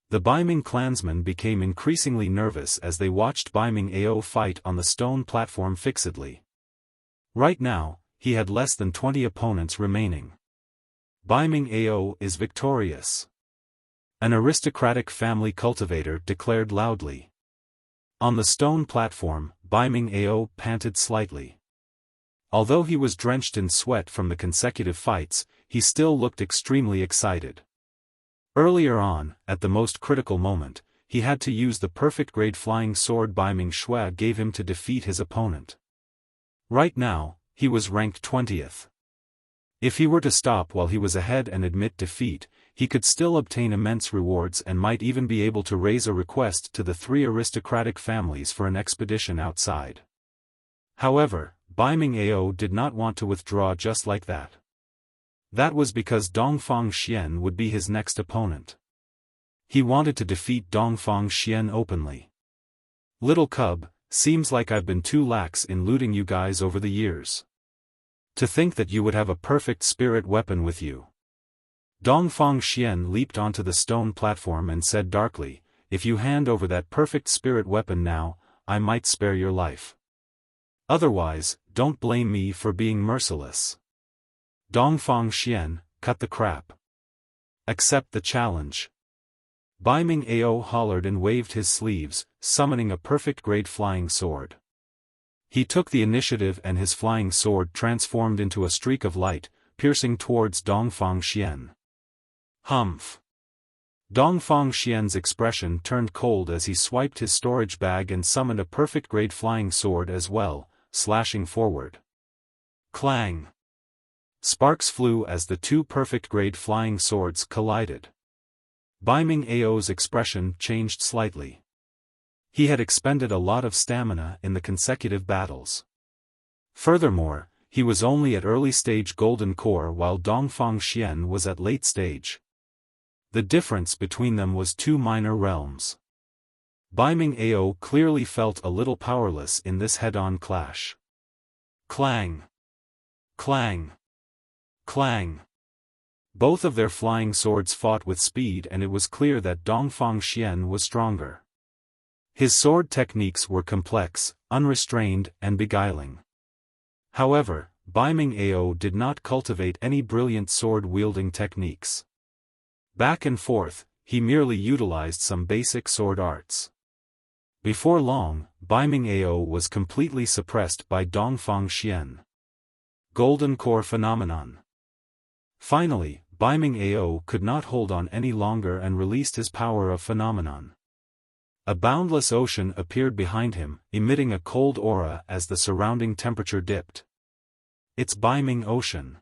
Speaker 1: The Baiming clansmen became increasingly nervous as they watched Baiming Ao fight on the stone platform fixedly. Right now, he had less than 20 opponents remaining. Baiming Ao is victorious. An aristocratic family cultivator declared loudly. On the stone platform, Baiming Ao panted slightly. Although he was drenched in sweat from the consecutive fights, he still looked extremely excited. Earlier on, at the most critical moment, he had to use the perfect grade flying sword Baiming Shui gave him to defeat his opponent. Right now, he was ranked 20th. If he were to stop while he was ahead and admit defeat, he could still obtain immense rewards and might even be able to raise a request to the 3 aristocratic families for an expedition outside. However, Baiming Ao did not want to withdraw just like that. That was because Dongfang Xian would be his next opponent. He wanted to defeat Dongfang Xian openly. Little cub, seems like I've been too lax in looting you guys over the years. To think that you would have a perfect spirit weapon with you. Dongfang Xian leaped onto the stone platform and said darkly, if you hand over that perfect spirit weapon now, I might spare your life. Otherwise, don't blame me for being merciless. Dongfang Xian, cut the crap. Accept the challenge. Baiming Ao hollered and waved his sleeves, summoning a perfect grade flying sword. He took the initiative and his flying sword transformed into a streak of light, piercing towards Dongfang Xian. Humph. Dongfang Xian's expression turned cold as he swiped his storage bag and summoned a perfect grade flying sword as well, slashing forward. Clang. Sparks flew as the 2 perfect grade flying swords collided. Baiming Ao's expression changed slightly. He had expended a lot of stamina in the consecutive battles. Furthermore, he was only at early stage Golden Core while Dongfang Xian was at late stage. The difference between them was 2 minor realms. Baiming Ao clearly felt a little powerless in this head-on clash. Clang! Clang! Clang! Both of their flying swords fought with speed and it was clear that Dongfang Xian was stronger. His sword techniques were complex, unrestrained, and beguiling. However, Baiming Ao did not cultivate any brilliant sword-wielding techniques. Back and forth, he merely utilized some basic sword arts. Before long, Baiming Ao was completely suppressed by Dongfang Xian. Golden Core Phenomenon. Finally, Baiming Ao could not hold on any longer and released his power of phenomenon. A boundless ocean appeared behind him, emitting a cold aura as the surrounding temperature dipped. It's Baiming Ocean.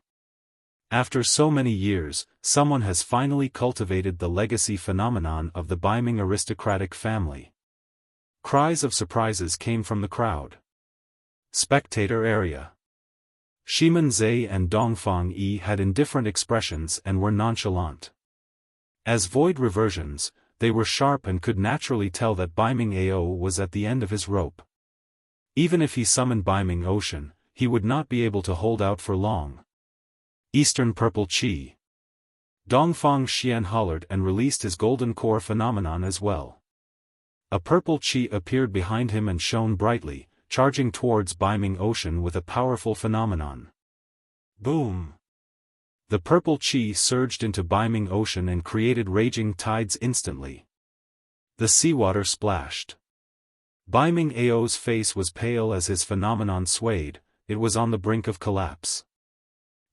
Speaker 1: After so many years, someone has finally cultivated the legacy phenomenon of the Baiming aristocratic family. Cries of surprises came from the crowd. Spectator area. Shiman Zhe and Dongfang Yi had indifferent expressions and were nonchalant. As void reversions, they were sharp and could naturally tell that Baiming Ao was at the end of his rope. Even if he summoned Baiming Ocean, he would not be able to hold out for long. Eastern Purple Qi. Dongfang Xian hollered and released his Golden Core phenomenon as well. A purple Qi appeared behind him and shone brightly, charging towards Baiming Ocean with a powerful phenomenon. Boom! The purple Qi surged into Baiming Ocean and created raging tides instantly. The seawater splashed. Bai Ming Ao's face was pale as his phenomenon swayed. It was on the brink of collapse.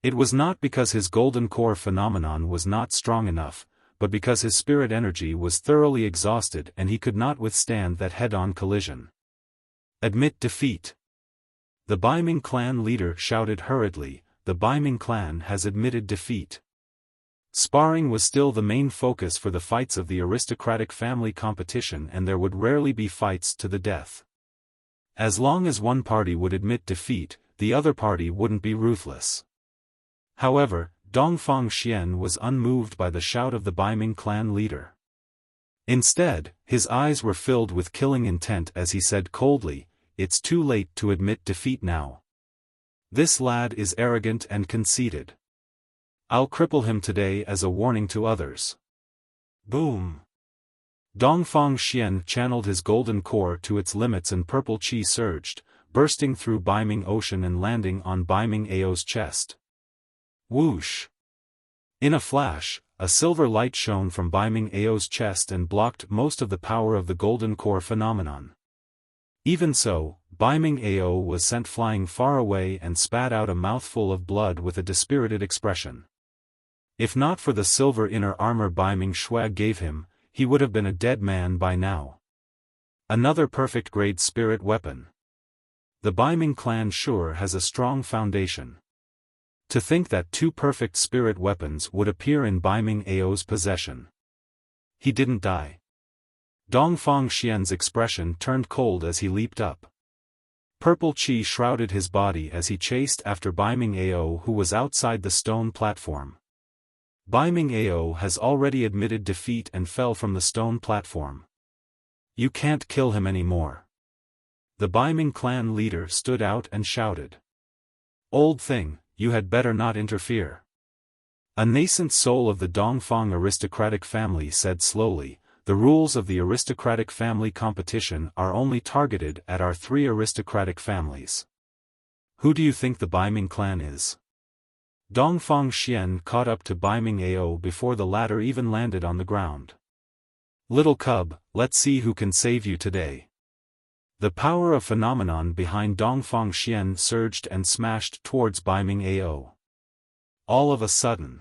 Speaker 1: It was not because his golden core phenomenon was not strong enough, but because his spirit energy was thoroughly exhausted and he could not withstand that head-on collision. Admit defeat. The Bai Ming clan leader shouted hurriedly, the Bai Ming clan has admitted defeat. Sparring was still the main focus for the fights of the aristocratic family competition, and there would rarely be fights to the death. As long as one party would admit defeat, the other party wouldn't be ruthless. However, Dongfang Xian was unmoved by the shout of the Bai Ming clan leader. Instead, his eyes were filled with killing intent as he said coldly, "It's too late to admit defeat now. This lad is arrogant and conceited. I'll cripple him today as a warning to others." Boom! Dongfang Xian channeled his golden core to its limits and purple chi surged, bursting through Bai Ming Ocean and landing on Bai Ming Ao's chest. Whoosh! In a flash, a silver light shone from Bai Ming Ao's chest and blocked most of the power of the golden core phenomenon. Even so, Bai Ming Ao was sent flying far away and spat out a mouthful of blood with a dispirited expression. If not for the silver inner armor Bai Ming Shui gave him, he would have been a dead man by now. Another perfect grade spirit weapon. The Bai Ming clan sure has a strong foundation. To think that two perfect spirit weapons would appear in Bai Ming Ao's possession. He didn't die. Dongfang Xian's expression turned cold as he leaped up. Purple chi shrouded his body as he chased after Bai Ming Ao, who was outside the stone platform. Bai Ming Ao has already admitted defeat and fell from the stone platform. You can't kill him anymore. The Bai Ming clan leader stood out and shouted. Old thing, you had better not interfere. A nascent soul of the Dongfang aristocratic family said slowly, the rules of the aristocratic family competition are only targeted at our three aristocratic families. Who do you think the Bai Ming clan is? Dongfang Xian caught up to Bai Ming Ao before the latter even landed on the ground. Little cub, let's see who can save you today. The power of phenomenon behind Dongfang Xian surged and smashed towards Bai Ming Ao. All of a sudden,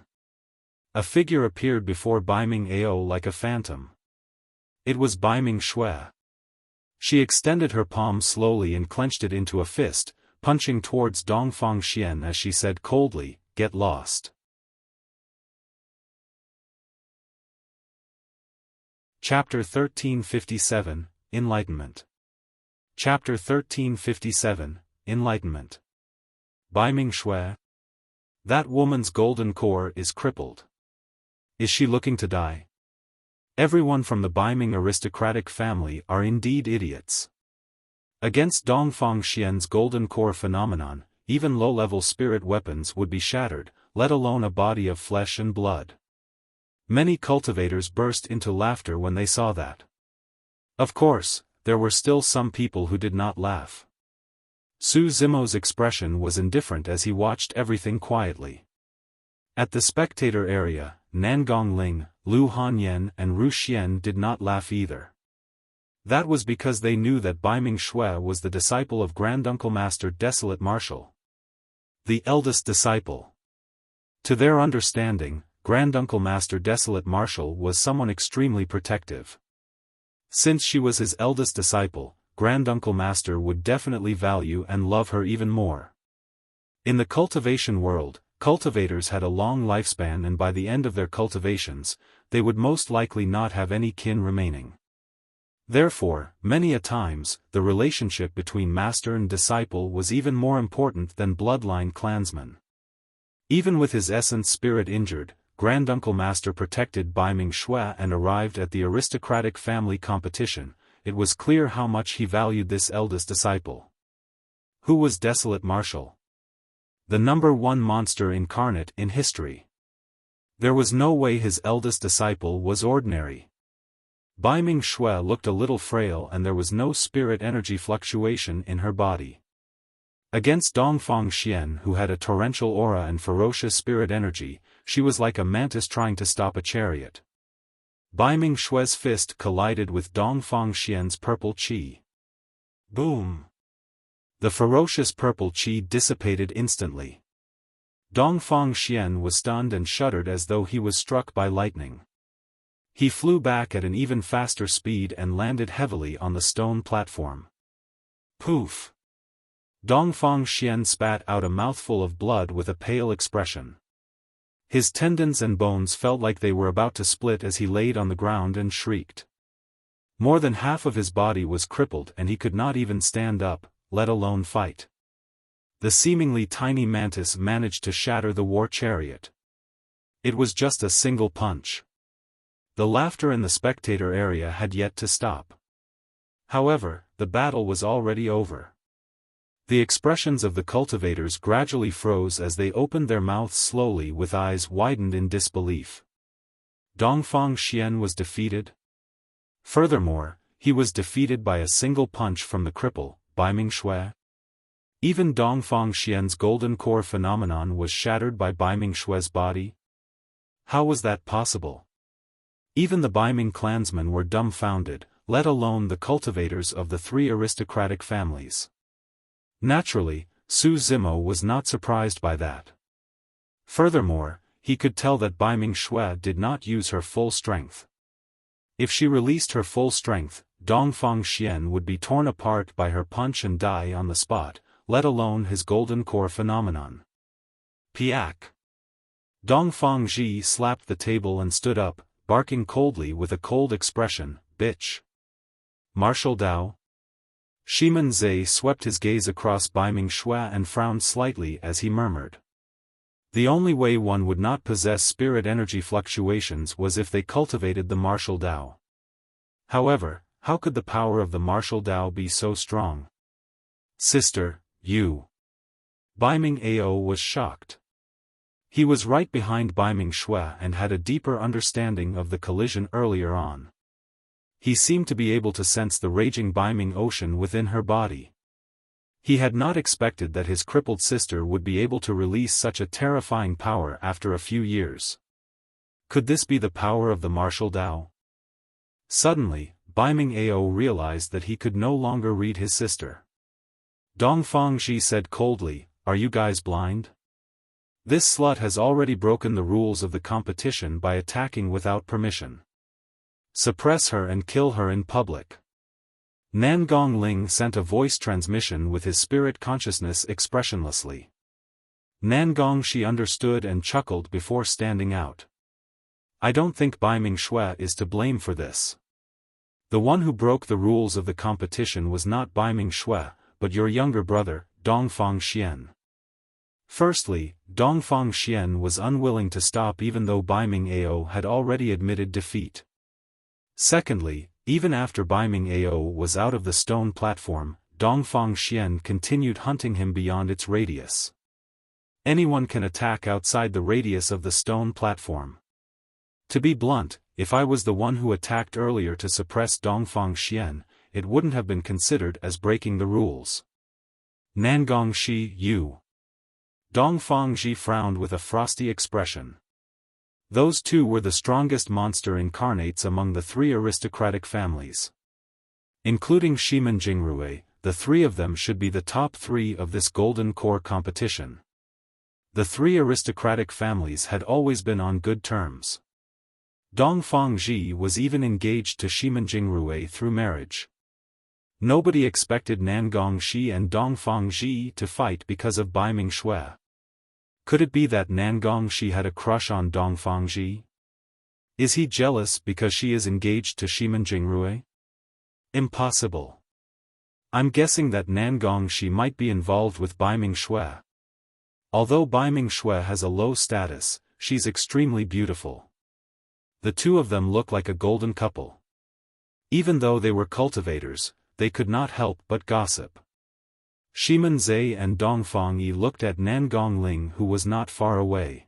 Speaker 1: a figure appeared before Bai Ming Ao like a phantom. It was Bai Ming Shui. She extended her palm slowly and clenched it into a fist, punching towards Dongfang Xian as she said coldly, "Get lost." Chapter 1357, Enlightenment. Chapter 1357, Enlightenment. Bai Ming Shui. That woman's golden core is crippled. Is she looking to die? Everyone from the Bai Ming aristocratic family are indeed idiots. Against Dongfang Xian's golden core phenomenon, even low-level spirit weapons would be shattered, let alone a body of flesh and blood. Many cultivators burst into laughter when they saw that. Of course, there were still some people who did not laugh. Su Zimo's expression was indifferent as he watched everything quietly. At the spectator area, Nangong Ling, Lu Hanyan and Ru Xian did not laugh either. That was because they knew that Bai Ming Shui was the disciple of Granduncle Master Desolate Marshal. The eldest disciple. To their understanding, Granduncle Master Desolate Marshal was someone extremely protective. Since she was his eldest disciple, Granduncle Master would definitely value and love her even more. In the cultivation world, cultivators had a long lifespan, and by the end of their cultivations, they would most likely not have any kin remaining. Therefore, many a times, the relationship between master and disciple was even more important than bloodline clansmen. Even with his essence spirit injured, Granduncle Master protected Bai Ming Shui and arrived at the aristocratic family competition. It was clear how much he valued this eldest disciple. Who was Desolate Marshal? The #1 monster incarnate in history. There was no way his eldest disciple was ordinary. Bai Ming Shui looked a little frail and there was no spirit energy fluctuation in her body. Against Dongfang Xian, who had a torrential aura and ferocious spirit energy, she was like a mantis trying to stop a chariot. Bai Mingshue's fist collided with Dongfang Xian's purple qi. Boom! The ferocious purple qi dissipated instantly. Dongfang Xian was stunned and shuddered as though he was struck by lightning. He flew back at an even faster speed and landed heavily on the stone platform. Poof! Dongfang Xian spat out a mouthful of blood with a pale expression. His tendons and bones felt like they were about to split as he laid on the ground and shrieked. More than half of his body was crippled and he could not even stand up, let alone fight. The seemingly tiny mantis managed to shatter the war chariot. It was just a single punch. The laughter in the spectator area had yet to stop. However, the battle was already over. The expressions of the cultivators gradually froze as they opened their mouths slowly with eyes widened in disbelief. Dongfang Xian was defeated? Furthermore, he was defeated by a single punch from the cripple, Bai Mingxue. Even Dongfang Xian's golden core phenomenon was shattered by Bai Mingshue's body? How was that possible? Even the Baiming clansmen were dumbfounded, let alone the cultivators of the three aristocratic families. Naturally, Su Zimo was not surprised by that. Furthermore, he could tell that Bai Mingxue did not use her full strength. If she released her full strength, Dongfang Xian would be torn apart by her punch and die on the spot, let alone his golden core phenomenon. Piak! Dongfang Ji slapped the table and stood up, barking coldly with a cold expression, bitch. Martial Dao? Shimen Zhe swept his gaze across Bai Mingxue and frowned slightly as he murmured. The only way one would not possess spirit energy fluctuations was if they cultivated the martial Dao. However, how could the power of the martial Dao be so strong? Sister, you. Bai Ming-ao was shocked. He was right behind Bai Mingxue and had a deeper understanding of the collision earlier on. He seemed to be able to sense the raging Baiming ocean within her body. He had not expected that his crippled sister would be able to release such a terrifying power after a few years. Could this be the power of the martial Dao? Suddenly, Baiming Ao realized that he could no longer read his sister. Dongfang Ji said coldly, "Are you guys blind? This slut has already broken the rules of the competition by attacking without permission. Suppress her and kill her in public." Nangong Ling sent a voice transmission with his spirit consciousness expressionlessly. Nangong Shi understood and chuckled before standing out. I don't think Bai Mingxue is to blame for this. The one who broke the rules of the competition was not Bai Mingxue, but your younger brother, Dongfang Xian. Firstly, Dongfang Xian was unwilling to stop even though Bai Ming-ao had already admitted defeat. Secondly, even after Bai Ming-ao was out of the stone platform, Dongfang Xian continued hunting him beyond its radius. Anyone can attack outside the radius of the stone platform. To be blunt, if I was the one who attacked earlier to suppress Dongfang Xian, it wouldn't have been considered as breaking the rules. Nangong Shi, you. Dongfang Ji frowned with a frosty expression. Those two were the strongest monster incarnates among the three aristocratic families. Including Shimen Jingrui, the three of them should be the top three of this golden core competition. The three aristocratic families had always been on good terms. Dongfang Ji was even engaged to Shimen Jingrui through marriage. Nobody expected Nangong Shi and Dongfang Ji to fight because of Bai Mingxue. Could it be that Nangong Shi had a crush on Dongfang Ji? Is he jealous because she is engaged to Shimen Jingrui? Impossible. I'm guessing that Nangong Shi might be involved with Bai Mingxue. Although Bai Mingxue has a low status, she's extremely beautiful. The two of them look like a golden couple. Even though they were cultivators, they could not help but gossip. Shimen Zhe and Dongfang Yi looked at Nangong Ling, who was not far away.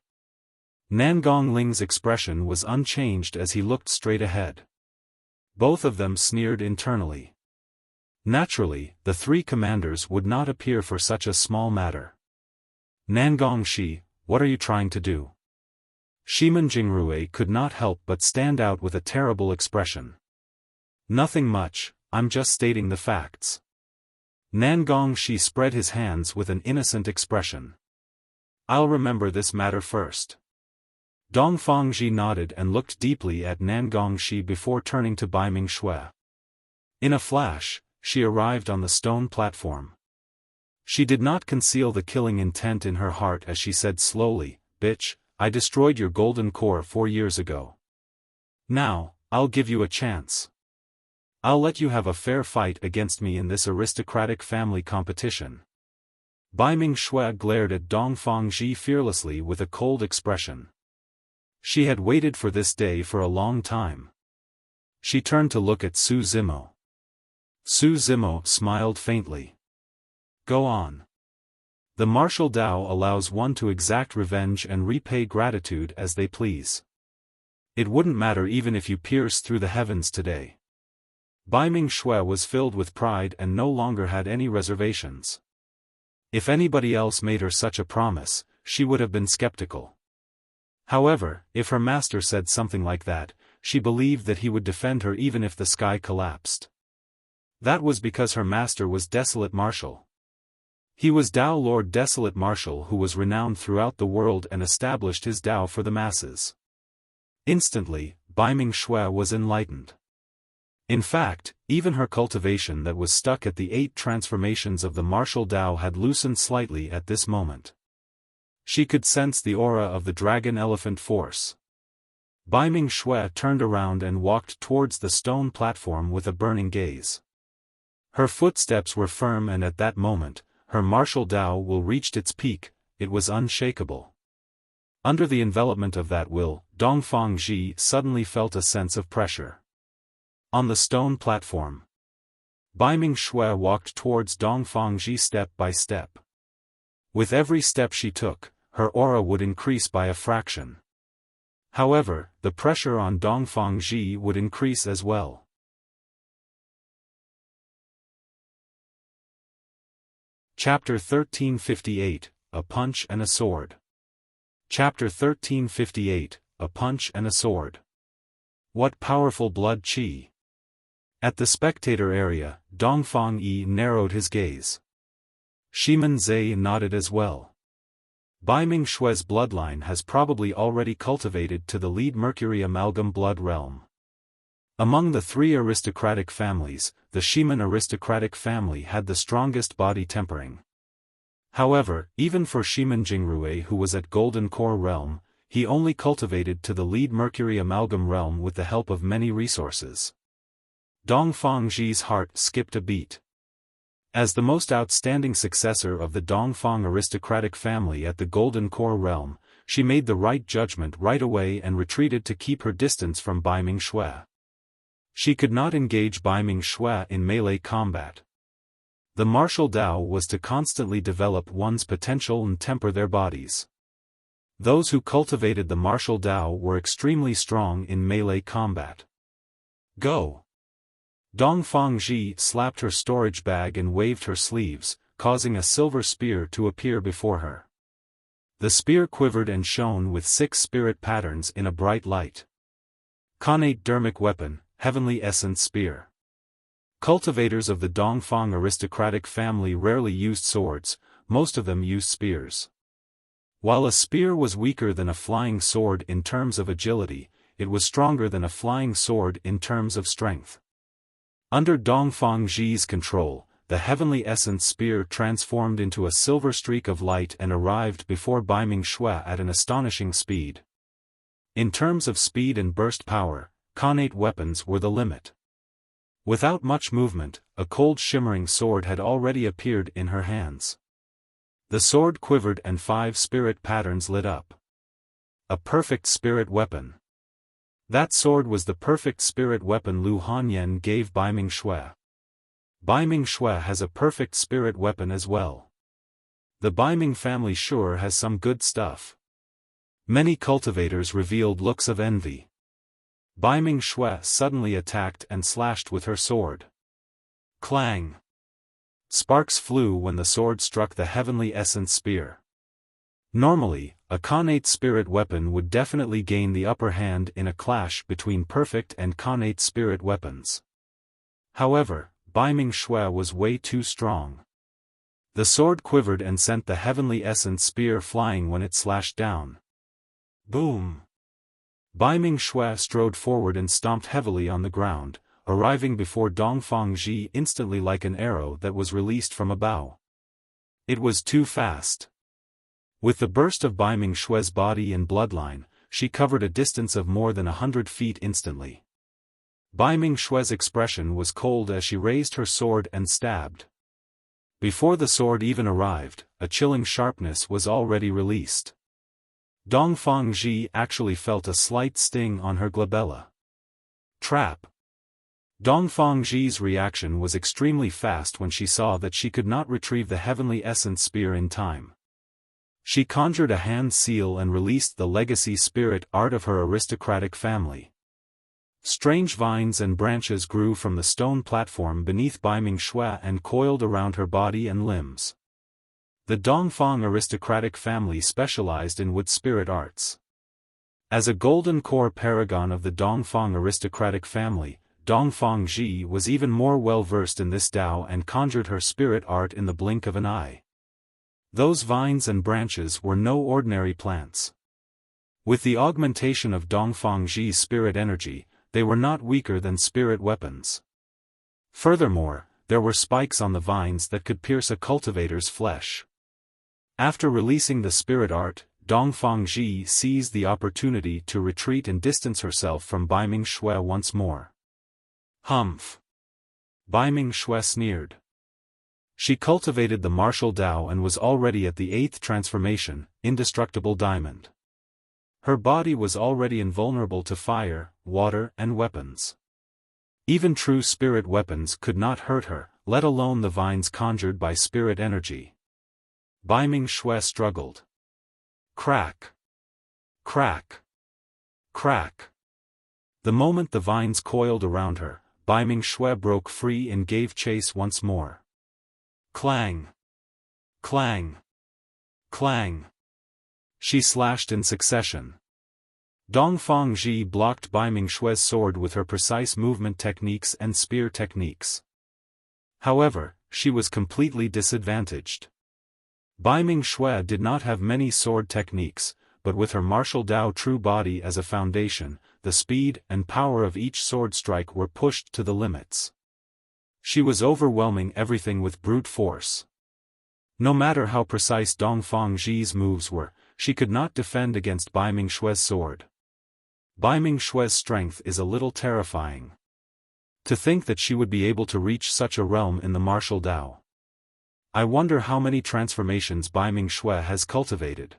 Speaker 1: Nangong Ling's expression was unchanged as he looked straight ahead. Both of them sneered internally. Naturally, the three commanders would not appear for such a small matter. Nangong Shi, what are you trying to do? Shimen Jingrui could not help but stand out with a terrible expression. Nothing much, I'm just stating the facts. Nangongshi spread his hands with an innocent expression. I'll remember this matter first. Dongfangji nodded and looked deeply at Nangongshi before turning to Baiming Shui. In a flash, she arrived on the stone platform. She did not conceal the killing intent in her heart as she said slowly, "Bitch, I destroyed your golden core 4 years ago. Now, I'll give you a chance. I'll let you have a fair fight against me in this aristocratic family competition." Baiming Shui glared at Dongfangji fearlessly with a cold expression. She had waited for this day for a long time. She turned to look at Su Zimo. Su Zimo smiled faintly. Go on. The martial Tao allows one to exact revenge and repay gratitude as they please. It wouldn't matter even if you pierce through the heavens today. Baiming Shui was filled with pride and no longer had any reservations. If anybody else made her such a promise, she would have been skeptical. However, if her master said something like that, she believed that he would defend her even if the sky collapsed. That was because her master was Desolate Marshal. He was Tao Lord Desolate Marshal who was renowned throughout the world and established his Tao for the masses. Instantly, Baiming Shui was enlightened. In fact, even her cultivation that was stuck at the 8 transformations of the martial Tao had loosened slightly at this moment. She could sense the aura of the dragon elephant force. Baiming Shui turned around and walked towards the stone platform with a burning gaze. Her footsteps were firm and at that moment, her martial Tao will reached its peak, it was unshakable. Under the envelopment of that will, Dongfangji suddenly felt a sense of pressure. On the stone platform, Baiming Shui walked towards Dongfangji step by step. With every step she took, her aura would increase by a fraction. However, the pressure on Dongfangji would increase as well. Chapter 1358, A Punch and a Sword. Chapter 1358, A Punch and a Sword. What powerful blood qi! At the spectator area, Dongfang Yi narrowed his gaze. Shimen Zai nodded as well. Baiming Shui's bloodline has probably already cultivated to the lead Mercury amalgam blood realm. Among the 3 aristocratic families, the Shimen aristocratic family had the strongest body tempering. However, even for Shimen Jingrui who was at Golden Core realm, he only cultivated to the lead Mercury amalgam realm with the help of many resources. Dongfangji's heart skipped a beat. As the most outstanding successor of the Dongfang aristocratic family at the Golden Core realm, she made the right judgment right away and retreated to keep her distance from Baiming Shui. She could not engage Baiming Shui in melee combat. The martial Tao was to constantly develop one's potential and temper their bodies. Those who cultivated the martial Tao were extremely strong in melee combat. Go! Dongfangji slapped her storage bag and waved her sleeves, causing a silver spear to appear before her. The spear quivered and shone with 6 spirit patterns in a bright light. Connate dermic weapon, heavenly essence spear. Cultivators of the Dongfang aristocratic family rarely used swords, most of them used spears. While a spear was weaker than a flying sword in terms of agility, it was stronger than a flying sword in terms of strength. Under Dongfangji's control, the heavenly essence spear transformed into a silver streak of light and arrived before Baiming Shui at an astonishing speed. In terms of speed and burst power, connate weapons were the limit. Without much movement, a cold shimmering sword had already appeared in her hands. The sword quivered and 5 spirit patterns lit up. A perfect spirit weapon. That sword was the perfect spirit weapon Lu Hanyan gave Baiming Shui. Baiming Shui has a perfect spirit weapon as well. The Baiming family sure has some good stuff. Many cultivators revealed looks of envy. Baiming Shui suddenly attacked and slashed with her sword. Clang! Sparks flew when the sword struck the heavenly essence spear. Normally, a connate spirit weapon would definitely gain the upper hand in a clash between perfect and connate spirit weapons. However, Bai Ming Xue was way too strong. The sword quivered and sent the heavenly essence spear flying when it slashed down. Boom! Bai Ming Xue strode forward and stomped heavily on the ground, arriving before Dongfang Ji instantly like an arrow that was released from a bow. It was too fast. With the burst of Bai Ming Xue's body and bloodline, she covered a distance of more than 100 feet instantly. Bai Ming Xue's expression was cold as she raised her sword and stabbed. Before the sword even arrived, a chilling sharpness was already released. Dongfang Ji actually felt a slight sting on her glabella. Trap. Dongfang Ji's reaction was extremely fast when she saw that she could not retrieve the heavenly essence spear in time. She conjured a hand seal and released the legacy spirit art of her aristocratic family. Strange vines and branches grew from the stone platform beneath Bai Ming Xue and coiled around her body and limbs. The Dongfang aristocratic family specialized in wood spirit arts. As a golden core paragon of the Dongfang aristocratic family, Dongfang Ji was even more well-versed in this Dao and conjured her spirit art in the blink of an eye. Those vines and branches were no ordinary plants. With the augmentation of Dongfang Ji's spirit energy, they were not weaker than spirit weapons. Furthermore, there were spikes on the vines that could pierce a cultivator's flesh. After releasing the spirit art, Dongfang Ji seized the opportunity to retreat and distance herself from Bai Ming Xue once more. Humph! Bai Ming Xue sneered. She cultivated the martial Dao and was already at the 8th transformation, Indestructible Diamond. Her body was already invulnerable to fire, water and weapons. Even true spirit weapons could not hurt her, let alone the vines conjured by spirit energy. Bai Ming Xue struggled. Crack! Crack! Crack! The moment the vines coiled around her, Bai Ming Xue broke free and gave chase once more. Clang! Clang! Clang! She slashed in succession. Dongfang Ji blocked Bai Ming Xue's sword with her precise movement techniques and spear techniques. However, she was completely disadvantaged. Bai Ming Xue did not have many sword techniques, but with her martial Dao true body as a foundation, the speed and power of each sword strike were pushed to the limits. She was overwhelming everything with brute force. No matter how precise Dongfang Ji's moves were, she could not defend against Bai Ming Xue's sword. Bai Ming Xue's strength is a little terrifying. To think that she would be able to reach such a realm in the martial Dao. I wonder how many transformations Bai Ming Xue has cultivated.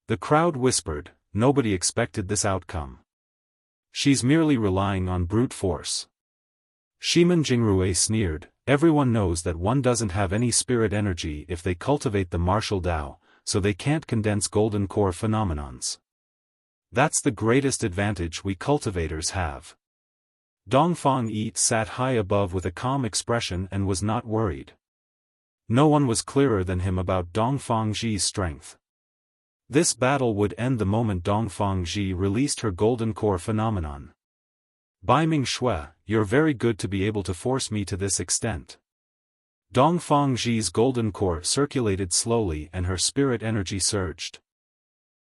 Speaker 1: The crowd whispered, nobody expected this outcome. She's merely relying on brute force. Shiman Jingrui sneered, everyone knows that one doesn't have any spirit energy if they cultivate the martial Dao, so they can't condense golden core phenomenons. That's the greatest advantage we cultivators have. Dongfang Yi sat high above with a calm expression and was not worried. No one was clearer than him about Dongfang Ji's strength. This battle would end the moment Dongfang Ji released her golden core phenomenon. Bai Ming Xue, you're very good to be able to force me to this extent. Dongfang Ji's golden core circulated slowly and her spirit energy surged.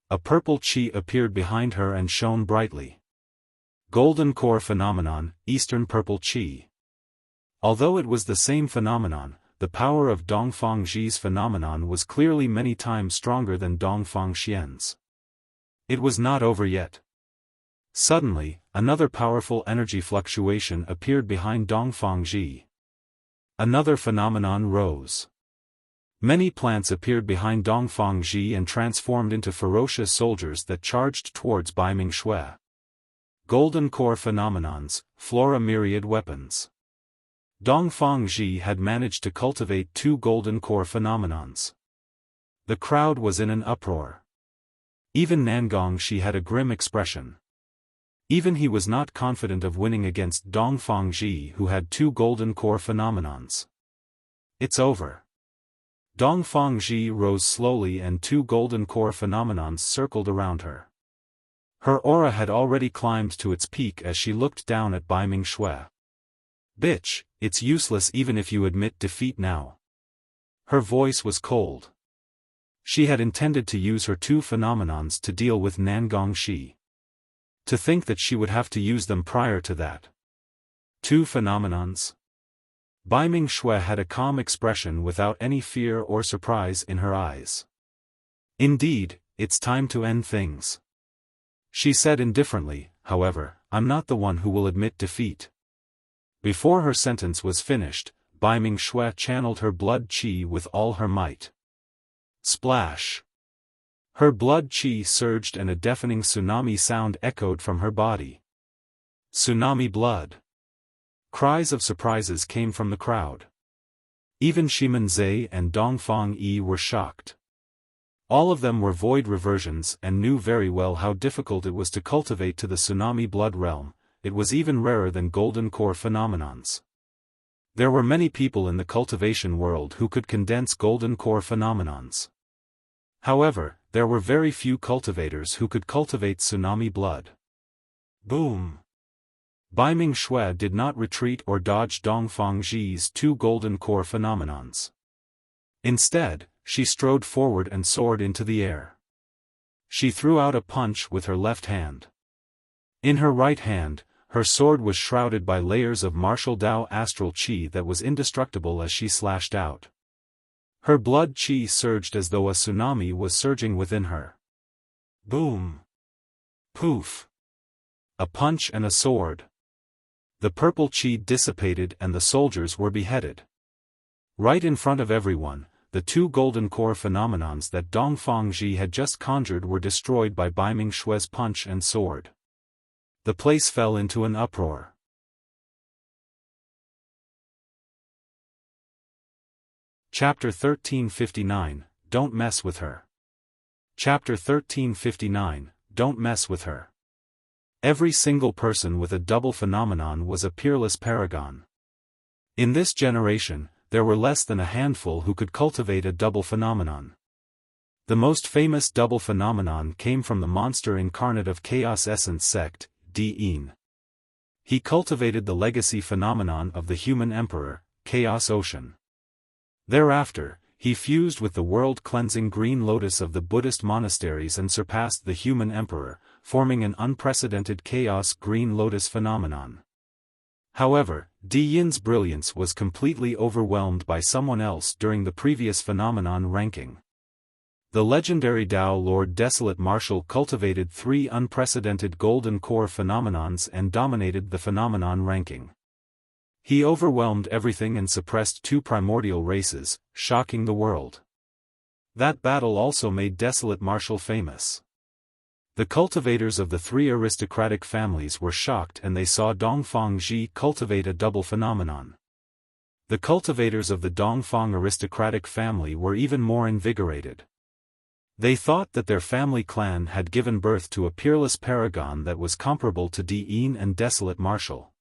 Speaker 1: A purple chi appeared behind her and shone brightly. Golden core phenomenon, Eastern purple chi. Although it was the same phenomenon, the power of Dongfang Ji's phenomenon was clearly many times stronger than Dongfang Xian's. It was not over yet. Suddenly, another powerful energy fluctuation appeared behind Dongfang Ji. Another phenomenon rose. Many plants appeared behind Dongfang Ji and transformed into ferocious soldiers that charged towards Bai Ming Xue. Golden core phenomenons, flora myriad weapons. Dongfang Ji had managed to cultivate 2 golden core phenomenons. The crowd was in an uproar. Even Nangong Shi had a grim expression. Even he was not confident of winning against Dongfang Ji who had 2 golden core phenomenons. It's over. Dongfang Ji rose slowly and two golden core phenomenons circled around her. Her aura had already climbed to its peak as she looked down at Bai Ming Shui. Bitch, it's useless even if you admit defeat now. Her voice was cold. She had intended to use her two phenomenons to deal with Nangong Shi. To think that she would have to use them prior to that. Two phenomenons? Bai Ming Shui had a calm expression without any fear or surprise in her eyes. Indeed, it's time to end things. She said indifferently, however, I'm not the one who will admit defeat. Before her sentence was finished, Bai Ming Shui channeled her blood qi with all her might. Splash! Her blood qi surged and a deafening tsunami sound echoed from her body. Tsunami blood! Cries of surprises came from the crowd. Even Shimen Zhe and Dongfang Yi were shocked. All of them were void reversions and knew very well how difficult it was to cultivate to the tsunami blood realm. It was even rarer than golden core phenomenons. There were many people in the cultivation world who could condense golden core phenomenons. However, there were very few cultivators who could cultivate tsunami blood. Boom! Bai Ming Shui did not retreat or dodge Dongfang Ji's two golden core phenomenons. Instead, she strode forward and soared into the air. She threw out a punch with her left hand. In her right hand, her sword was shrouded by layers of martial Dao astral qi that was indestructible as she slashed out. Her blood qi surged as though a tsunami was surging within her. Boom! Poof! A punch and a sword. The purple qi dissipated and the soldiers were beheaded. Right in front of everyone, the two golden core phenomenons that Dongfang Ji had just conjured were destroyed by Bai Ming Shui's punch and sword. The place fell into an uproar. Chapter 1359, Don't Mess with Her. Chapter 1359, Don't Mess with Her. Every single person with a double phenomenon was a peerless paragon. In this generation, there were less than a handful who could cultivate a double phenomenon. The most famous double phenomenon came from the monster incarnate of Chaos Essence sect, Yin. He cultivated the legacy phenomenon of the human emperor, Chaos Ocean. Thereafter, he fused with the world-cleansing green lotus of the Buddhist monasteries and surpassed the human emperor, forming an unprecedented chaos green lotus phenomenon. However, Yin's brilliance was completely overwhelmed by someone else during the previous phenomenon ranking. The legendary Dao Lord Desolate Marshal cultivated 3 unprecedented golden core phenomenons and dominated the phenomenon ranking. He overwhelmed everything and suppressed 2 primordial races, shocking the world. That battle also made Desolate Marshal famous. The cultivators of the 3 aristocratic families were shocked and they saw Dongfang Ji cultivate a double phenomenon. The cultivators of the Dongfang aristocratic family were even more invigorated. They thought that their family clan had given birth to a peerless paragon that was comparable to Yin and Desolate Marshal.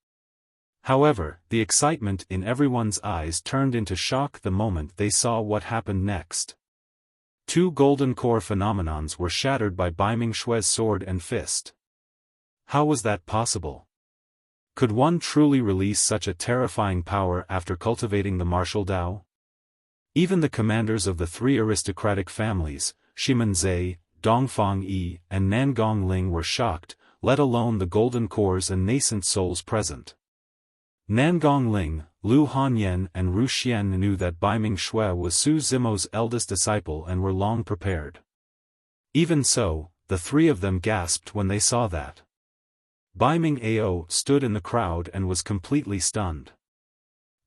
Speaker 1: However, the excitement in everyone's eyes turned into shock the moment they saw what happened next. 2 golden core phenomenons were shattered by Bai Ming Shui's sword and fist. How was that possible? Could one truly release such a terrifying power after cultivating the martial Dao? Even the commanders of the 3 aristocratic families, Shimen Zhe, Dongfang Yi, and Nangong Ling were shocked, let alone the golden cores and nascent souls present. Nangong Ling, Lu Hanyan and Ru Xian knew that Bai Ming Shui was Su Zimo's eldest disciple and were long prepared. Even so, the 3 of them gasped when they saw that. Bai Ming Ao stood in the crowd and was completely stunned.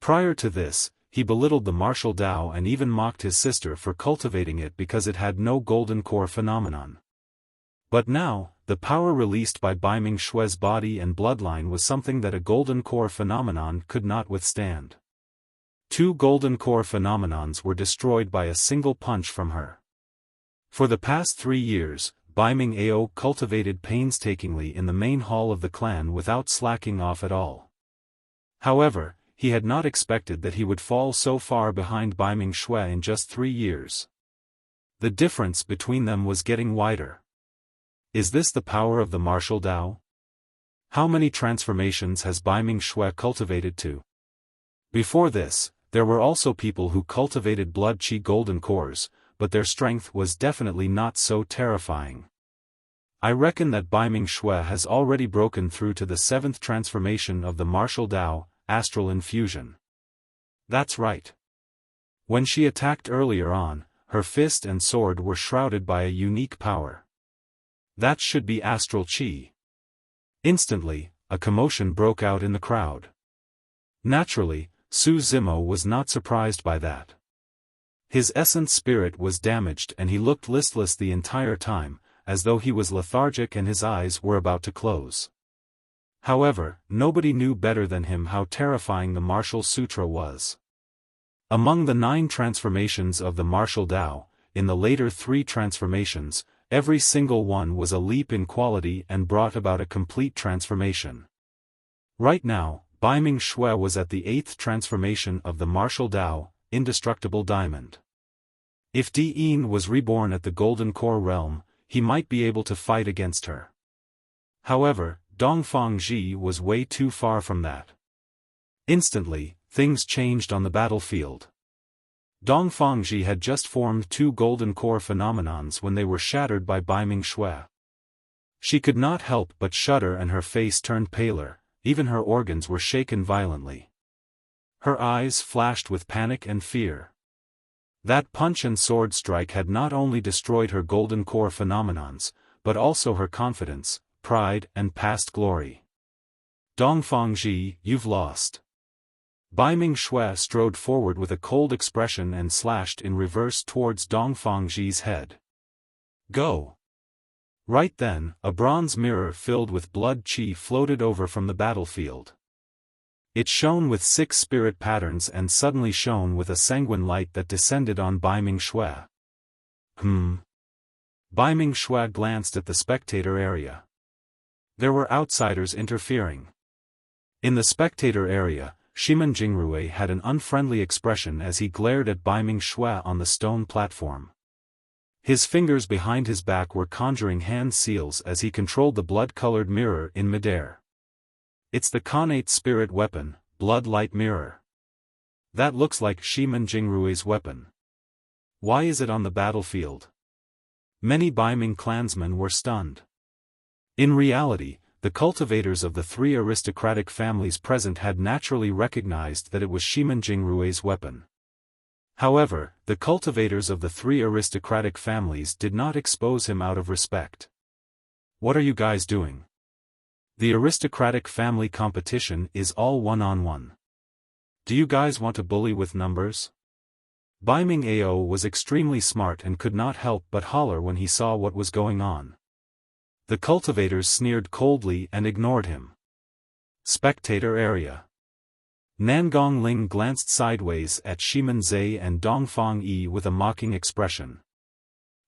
Speaker 1: Prior to this, he belittled the martial Dao and even mocked his sister for cultivating it because it had no golden core phenomenon. But now, the power released by Bai Ming Shui's body and bloodline was something that a golden core phenomenon could not withstand. 2 golden core phenomenons were destroyed by a single punch from her. For the past 3 years, Bai Ming Ao cultivated painstakingly in the main hall of the clan without slacking off at all. However, he had not expected that he would fall so far behind Baiming Shui in just 3 years. The difference between them was getting wider. Is this the power of the martial Dao? How many transformations has Baiming Shui cultivated to? Before this, there were also people who cultivated blood qi golden cores, but their strength was definitely not so terrifying. I reckon that Baiming Shui has already broken through to the 7th transformation of the martial Dao, astral infusion. That's right. When she attacked earlier on, her fist and sword were shrouded by a unique power. That should be astral qi. Instantly, a commotion broke out in the crowd. Naturally, Su Zimo was not surprised by that. His essence spirit was damaged and he looked listless the entire time, as though he was lethargic and his eyes were about to close. However, nobody knew better than him how terrifying the martial sutra was. Among the 9 transformations of the martial Dao, in the later 3 transformations, every single one was a leap in quality and brought about a complete transformation. Right now, Baiming Shui was at the 8th transformation of the martial Dao, Indestructible Diamond. If Dian was reborn at the Golden Core realm, he might be able to fight against her. However, Dongfang Ji was way too far from that. Instantly, things changed on the battlefield. Dongfang Ji had just formed 2 Golden Core phenomenons when they were shattered by Baiming Shui. She could not help but shudder and her face turned paler, even her organs were shaken violently. Her eyes flashed with panic and fear. That punch and sword strike had not only destroyed her Golden Core phenomenons, but also her confidence, pride and past glory. Dongfang Ji, you've lost. Baiming Shui strode forward with a cold expression and slashed in reverse towards Dongfang Ji's head. Go! Right then, a bronze mirror filled with blood qi floated over from the battlefield. It shone with 6 spirit patterns and suddenly shone with a sanguine light that descended on Baiming Shui. Baiming Shui glanced at the spectator area. There were outsiders interfering. In the spectator area, Shimen Jingrui had an unfriendly expression as he glared at Baiming Shui on the stone platform. His fingers behind his back were conjuring hand seals as he controlled the blood-colored mirror in midair. It's the Khanate spirit weapon, Blood Light Mirror. That looks like Shimen Jingrui's weapon. Why is it on the battlefield? Many Baiming clansmen were stunned. In reality, the cultivators of the 3 aristocratic families present had naturally recognized that it was Shimen Jingrui's weapon. However, the cultivators of the 3 aristocratic families did not expose him out of respect. What are you guys doing? The aristocratic family competition is all one-on-one. Do you guys want to bully with numbers? Baiming Ao was extremely smart and could not help but holler when he saw what was going on. The cultivators sneered coldly and ignored him. Spectator area. Nangong Ling glanced sideways at Shimen Zhe and Dongfang Yi with a mocking expression.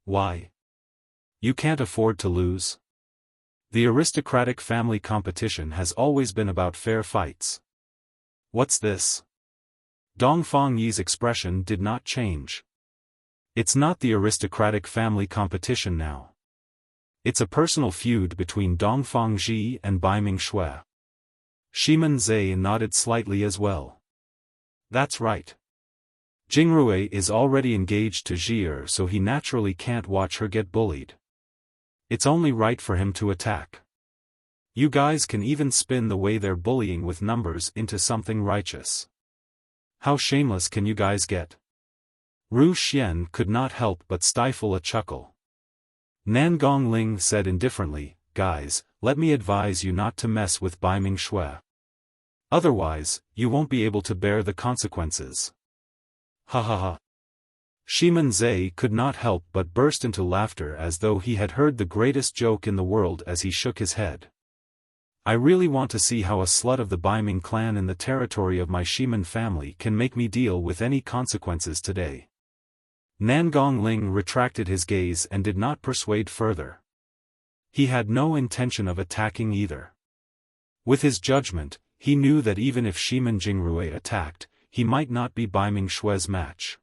Speaker 1: Why? You can't afford to lose? The aristocratic family competition has always been about fair fights. What's this? Dongfang Yi's expression did not change. It's not the aristocratic family competition now. It's a personal feud between Dongfang Ji and Baiming Shui. Shimen Zhe nodded slightly as well. That's right. Jingrui is already engaged to Zhi'er, so he naturally can't watch her get bullied. It's only right for him to attack. You guys can even spin the way they're bullying with numbers into something righteous. How shameless can you guys get? Ru Xian could not help but stifle a chuckle. Nangong Ling said indifferently, guys, let me advise you not to mess with Baiming Shui. Otherwise, you won't be able to bear the consequences. Ha ha ha. Shimen Zhe could not help but burst into laughter as though he had heard the greatest joke in the world as he shook his head. I really want to see how a slut of the Baiming clan in the territory of my Shimen family can make me deal with any consequences today. Nangong Ling retracted his gaze and did not persuade further. He had no intention of attacking either. With his judgment, he knew that even if Shimen Jingrui attacked, he might not be Baiming Xue's match.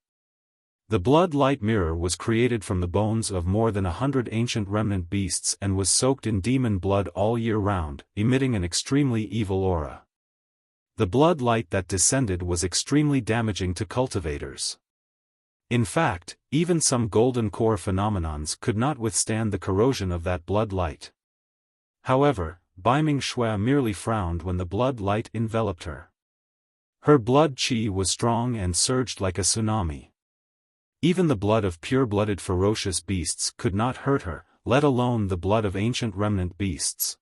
Speaker 1: The blood light mirror was created from the bones of more than 100 ancient remnant beasts and was soaked in demon blood all year round, emitting an extremely evil aura. The blood light that descended was extremely damaging to cultivators. In fact, even some golden core phenomenons could not withstand the corrosion of that blood light. However, Baiming Xue merely frowned when the blood light enveloped her. Her blood qi was strong and surged like a tsunami. Even the blood of pure-blooded ferocious beasts could not hurt her, let alone the blood of ancient remnant beasts.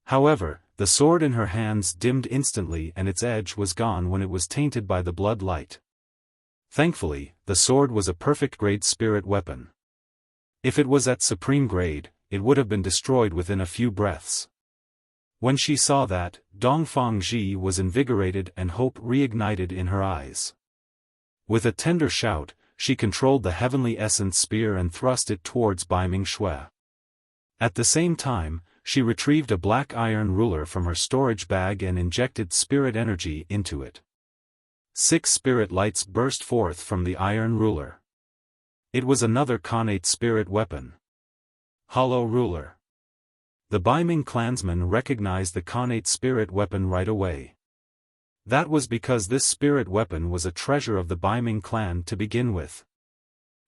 Speaker 1: However, the sword in her hands dimmed instantly and its edge was gone when it was tainted by the blood light. Thankfully, the sword was a perfect grade spirit weapon. If it was at supreme grade, it would have been destroyed within a few breaths. When she saw that, Dongfang Ji was invigorated and hope reignited in her eyes. With a tender shout, she controlled the heavenly essence spear and thrust it towards Baiming Xue. At the same time, she retrieved a black iron ruler from her storage bag and injected spirit energy into it. 6 spirit lights burst forth from the iron ruler. It was another Khanate spirit weapon. Hollow ruler. The Baiming clansmen recognized the Khanate spirit weapon right away. That was because this spirit weapon was a treasure of the Baiming clan to begin with.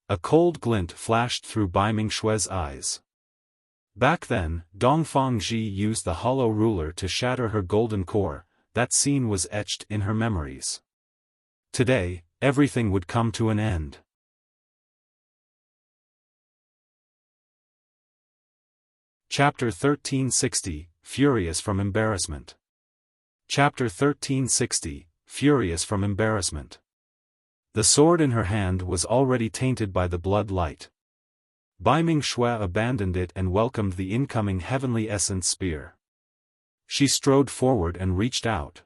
Speaker 1: A cold glint flashed through Baiming Xue's eyes. Back then, Dongfang Ji used the hollow ruler to shatter her golden core. That scene was etched in her memories. Today, everything would come to an end. Chapter 1360, Furious from Embarrassment. Chapter 1360, Furious from Embarrassment. The sword in her hand was already tainted by the blood light. Baiming Xue abandoned it and welcomed the incoming heavenly essence spear. She strode forward and reached out.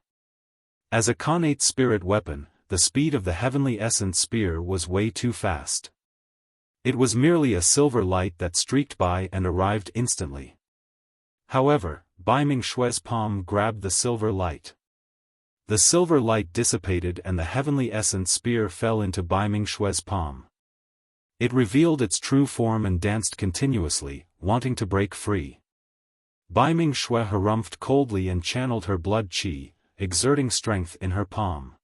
Speaker 1: As a Khanate spirit weapon, the speed of the heavenly essence spear was way too fast. It was merely a silver light that streaked by and arrived instantly. However, Baiming Xue's palm grabbed the silver light. The silver light dissipated and the heavenly essence spear fell into Baiming Xue's palm. It revealed its true form and danced continuously, wanting to break free. Baiming Xue harumphed coldly and channeled her blood qi, exerting strength in her palm.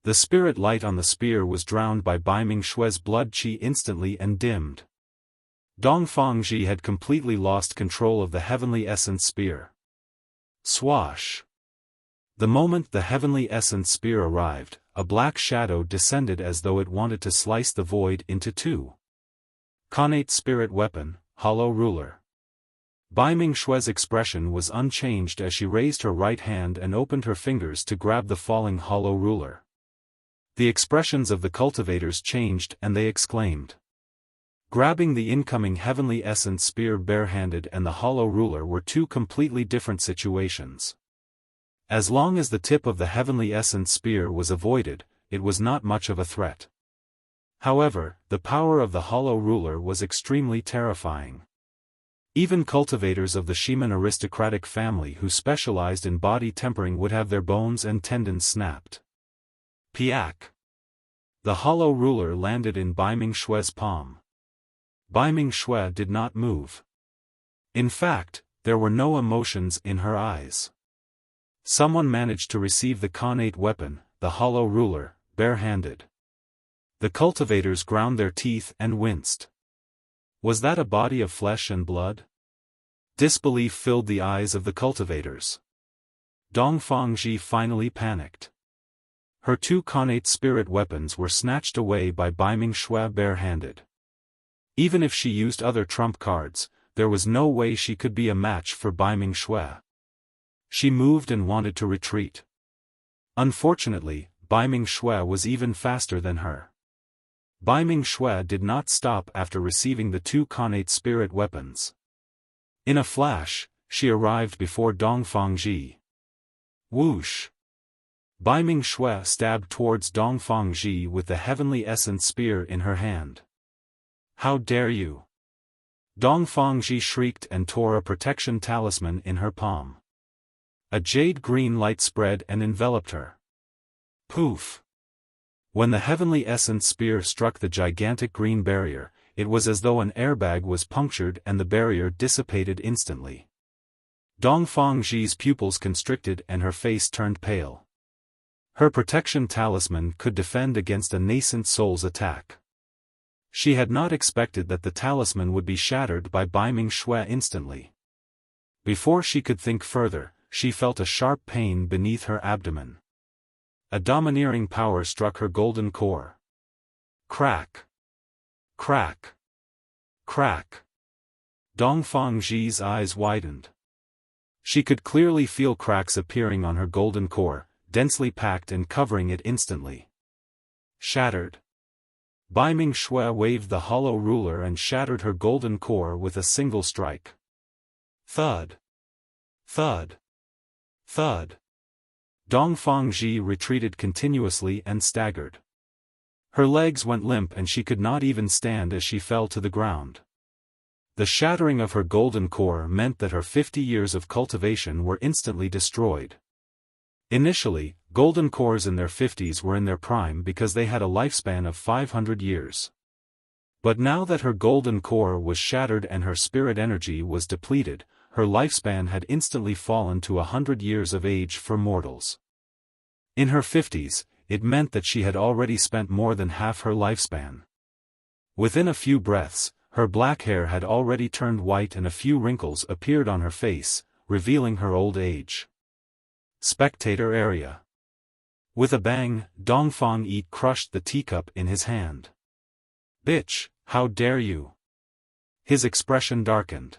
Speaker 1: The spirit light on the spear was drowned by Baiming Xue's blood qi instantly and dimmed. Dongfang Ji had completely lost control of the heavenly essence spear. Swash! The moment the heavenly essence spear arrived, a black shadow descended as though it wanted to slice the void into two. Khanate spirit weapon, hollow ruler. Baiming Xue's expression was unchanged as she raised her right hand and opened her fingers to grab the falling hollow ruler. The expressions of the cultivators changed and they exclaimed. Grabbing the incoming heavenly essence spear barehanded and the hollow ruler were two completely different situations. As long as the tip of the heavenly essence spear was avoided, it was not much of a threat. However, the power of the hollow ruler was extremely terrifying. Even cultivators of the Shimen aristocratic family who specialized in body tempering would have their bones and tendons snapped. Piak! The hollow ruler landed in Baiming Xue's palm. Baiming Xue did not move. In fact, there were no emotions in her eyes. Someone managed to receive the Khanate weapon, the hollow ruler, barehanded. The cultivators ground their teeth and winced. Was that a body of flesh and blood? Disbelief filled the eyes of the cultivators. Dongfang Ji finally panicked. Her two Khanate spirit weapons were snatched away by Baiming Xue barehanded. Even if she used other trump cards, there was no way she could be a match for Baiming Xue. She moved and wanted to retreat. Unfortunately, Baiming Xue was even faster than her. Baiming Xue did not stop after receiving the two Khanate spirit weapons. In a flash, she arrived before Dongfang Ji. Whoosh! Baiming Xue stabbed towards Dongfang Ji with the heavenly essence spear in her hand. How dare you! Dongfang Ji shrieked and tore a protection talisman in her palm. A jade-green light spread and enveloped her. Poof! When the heavenly essence spear struck the gigantic green barrier, it was as though an airbag was punctured and the barrier dissipated instantly. Dongfang Ji's pupils constricted and her face turned pale. Her protection talisman could defend against a nascent soul's attack. She had not expected that the talisman would be shattered by Baiming Shui instantly. Before she could think further, she felt a sharp pain beneath her abdomen. A domineering power struck her golden core. Crack! Crack! Crack! Dongfang Ji's eyes widened. She could clearly feel cracks appearing on her golden core, densely packed and covering it instantly. Shattered. Baiming Shui waved the hollow ruler and shattered her golden core with a single strike. Thud. Thud. Thud. Dongfang Ji retreated continuously and staggered. Her legs went limp and she could not even stand as she fell to the ground. The shattering of her golden core meant that her 50 years of cultivation were instantly destroyed. Initially, golden cores in their 50s were in their prime because they had a lifespan of 500 years. But now that her golden core was shattered and her spirit energy was depleted, her lifespan had instantly fallen to 100 years of age for mortals. In her 50s, it meant that she had already spent more than half her lifespan. Within a few breaths, her black hair had already turned white and a few wrinkles appeared on her face, revealing her old age. Spectator area. With a bang, Dongfang Yi crushed the teacup in his hand. Bitch, how dare you? His expression darkened.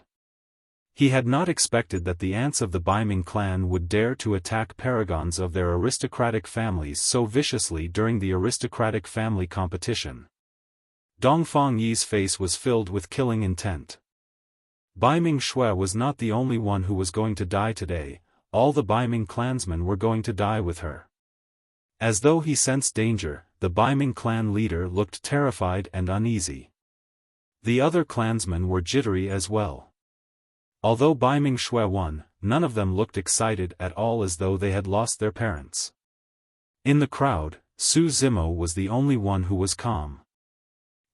Speaker 1: He had not expected that the ants of the Baiming clan would dare to attack paragons of their aristocratic families so viciously during the aristocratic family competition. Dongfang Yi's face was filled with killing intent. Baiming Shui was not the only one who was going to die today. All the Baiming clansmen were going to die with her. As though he sensed danger, the Baiming clan leader looked terrified and uneasy. The other clansmen were jittery as well. Although Baiming Shui won, none of them looked excited at all as though they had lost their parents. In the crowd, Su Zimo was the only one who was calm.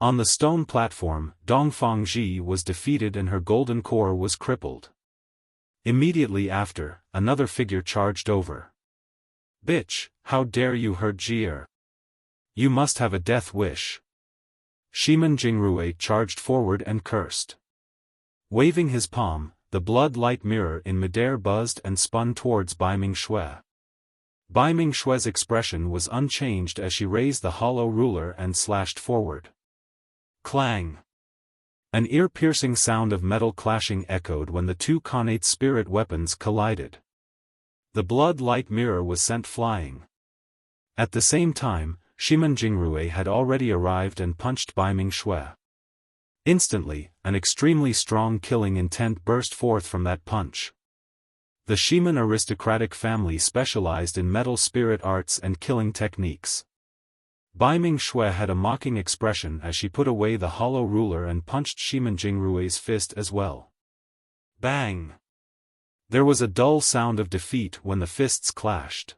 Speaker 1: On the stone platform, Dongfang Ji was defeated and her golden core was crippled. Immediately after, another figure charged over. Bitch, how dare you hurt Jie? You must have a death wish. Shiman Jingrui charged forward and cursed. Waving his palm, the blood light mirror in midair buzzed and spun towards Baiming Shui. Baiming Shui's expression was unchanged as she raised the hollow ruler and slashed forward. Clang! An ear-piercing sound of metal clashing echoed when the two connate spirit weapons collided. The blood light mirror was sent flying. At the same time, Shiman Jingrui had already arrived and punched Baiming Shui. Instantly, an extremely strong killing intent burst forth from that punch. The Shiman aristocratic family specialized in metal spirit arts and killing techniques. Baiming Shui had a mocking expression as she put away the hollow ruler and punched Shiman Jingrui's fist as well. Bang! There was a dull sound of defeat when the fists clashed.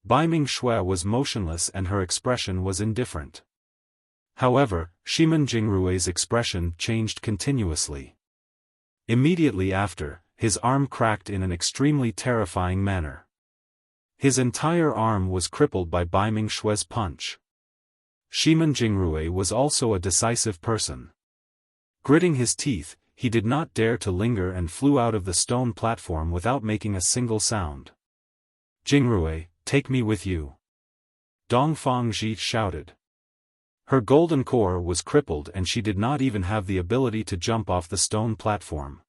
Speaker 1: Baiming Shui was motionless and her expression was indifferent. However, Shiman Jingrui's expression changed continuously. Immediately after, his arm cracked in an extremely terrifying manner. His entire arm was crippled by Baiming Shui's punch. Shiman Jingrui was also a decisive person. Gritting his teeth, he did not dare to linger and flew out of the stone platform without making a single sound. Jingrui, take me with you. Dongfang Ji shouted. Her golden core was crippled and she did not even have the ability to jump off the stone platform.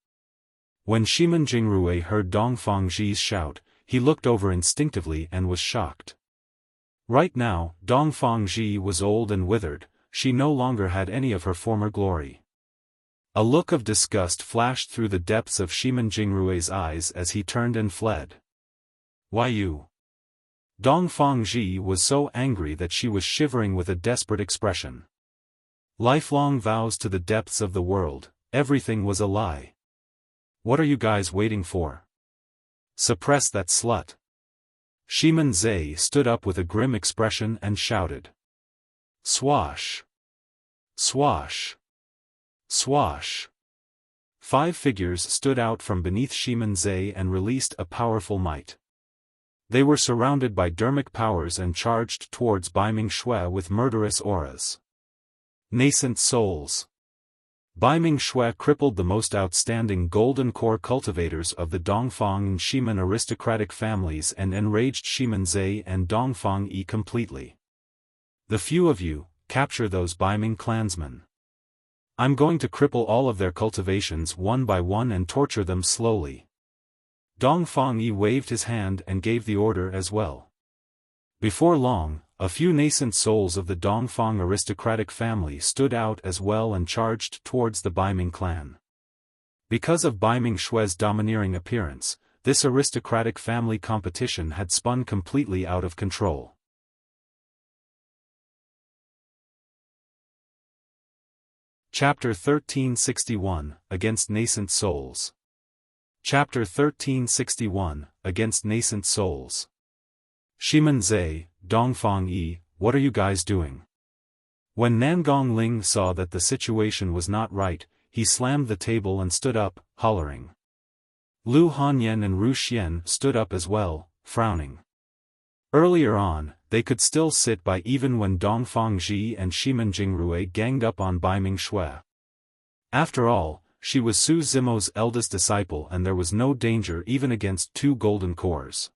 Speaker 1: When Shiman Jingrui heard Dongfang Ji's shout, he looked over instinctively and was shocked. Right now, Dongfang Ji was old and withered, she no longer had any of her former glory. A look of disgust flashed through the depths of Shiman Jingrui's eyes as he turned and fled. Why you? Dongfang Ji was so angry that she was shivering with a desperate expression. Lifelong vows to the depths of the world, everything was a lie. What are you guys waiting for? Suppress that slut. Shimen Zai stood up with a grim expression and shouted. Swash! Swash! Swash! 5 figures stood out from beneath Shimen Zai and released a powerful might. They were surrounded by dermic powers and charged towards Baiming Shui with murderous auras. Nascent souls. Baiming Shui crippled the most outstanding golden core cultivators of the Dongfang and Shimen aristocratic families and enraged Shimen Zai and Dongfang Yi completely. The few of you, capture those Baiming clansmen. I'm going to cripple all of their cultivations one by one and torture them slowly. Dongfang Yi waved his hand and gave the order as well. Before long, a few nascent souls of the Dongfang aristocratic family stood out as well and charged towards the Baiming clan. Because of Baiming Shui's domineering appearance, this aristocratic family competition had spun completely out of control. Chapter 1361, Against Nascent Souls. Chapter 1361, Against Nascent Souls. Shimen Zai, Dongfang Yi, what are you guys doing? When Nangong Ling saw that the situation was not right, he slammed the table and stood up, hollering. Lu Hanyan and Ru Xian stood up as well, frowning. Earlier on, they could still sit by even when Dongfang Ji and Shimen Jingrui ganged up on Baiming Shui. After all, she was Su Zimo's eldest disciple and there was no danger even against 2 golden cores.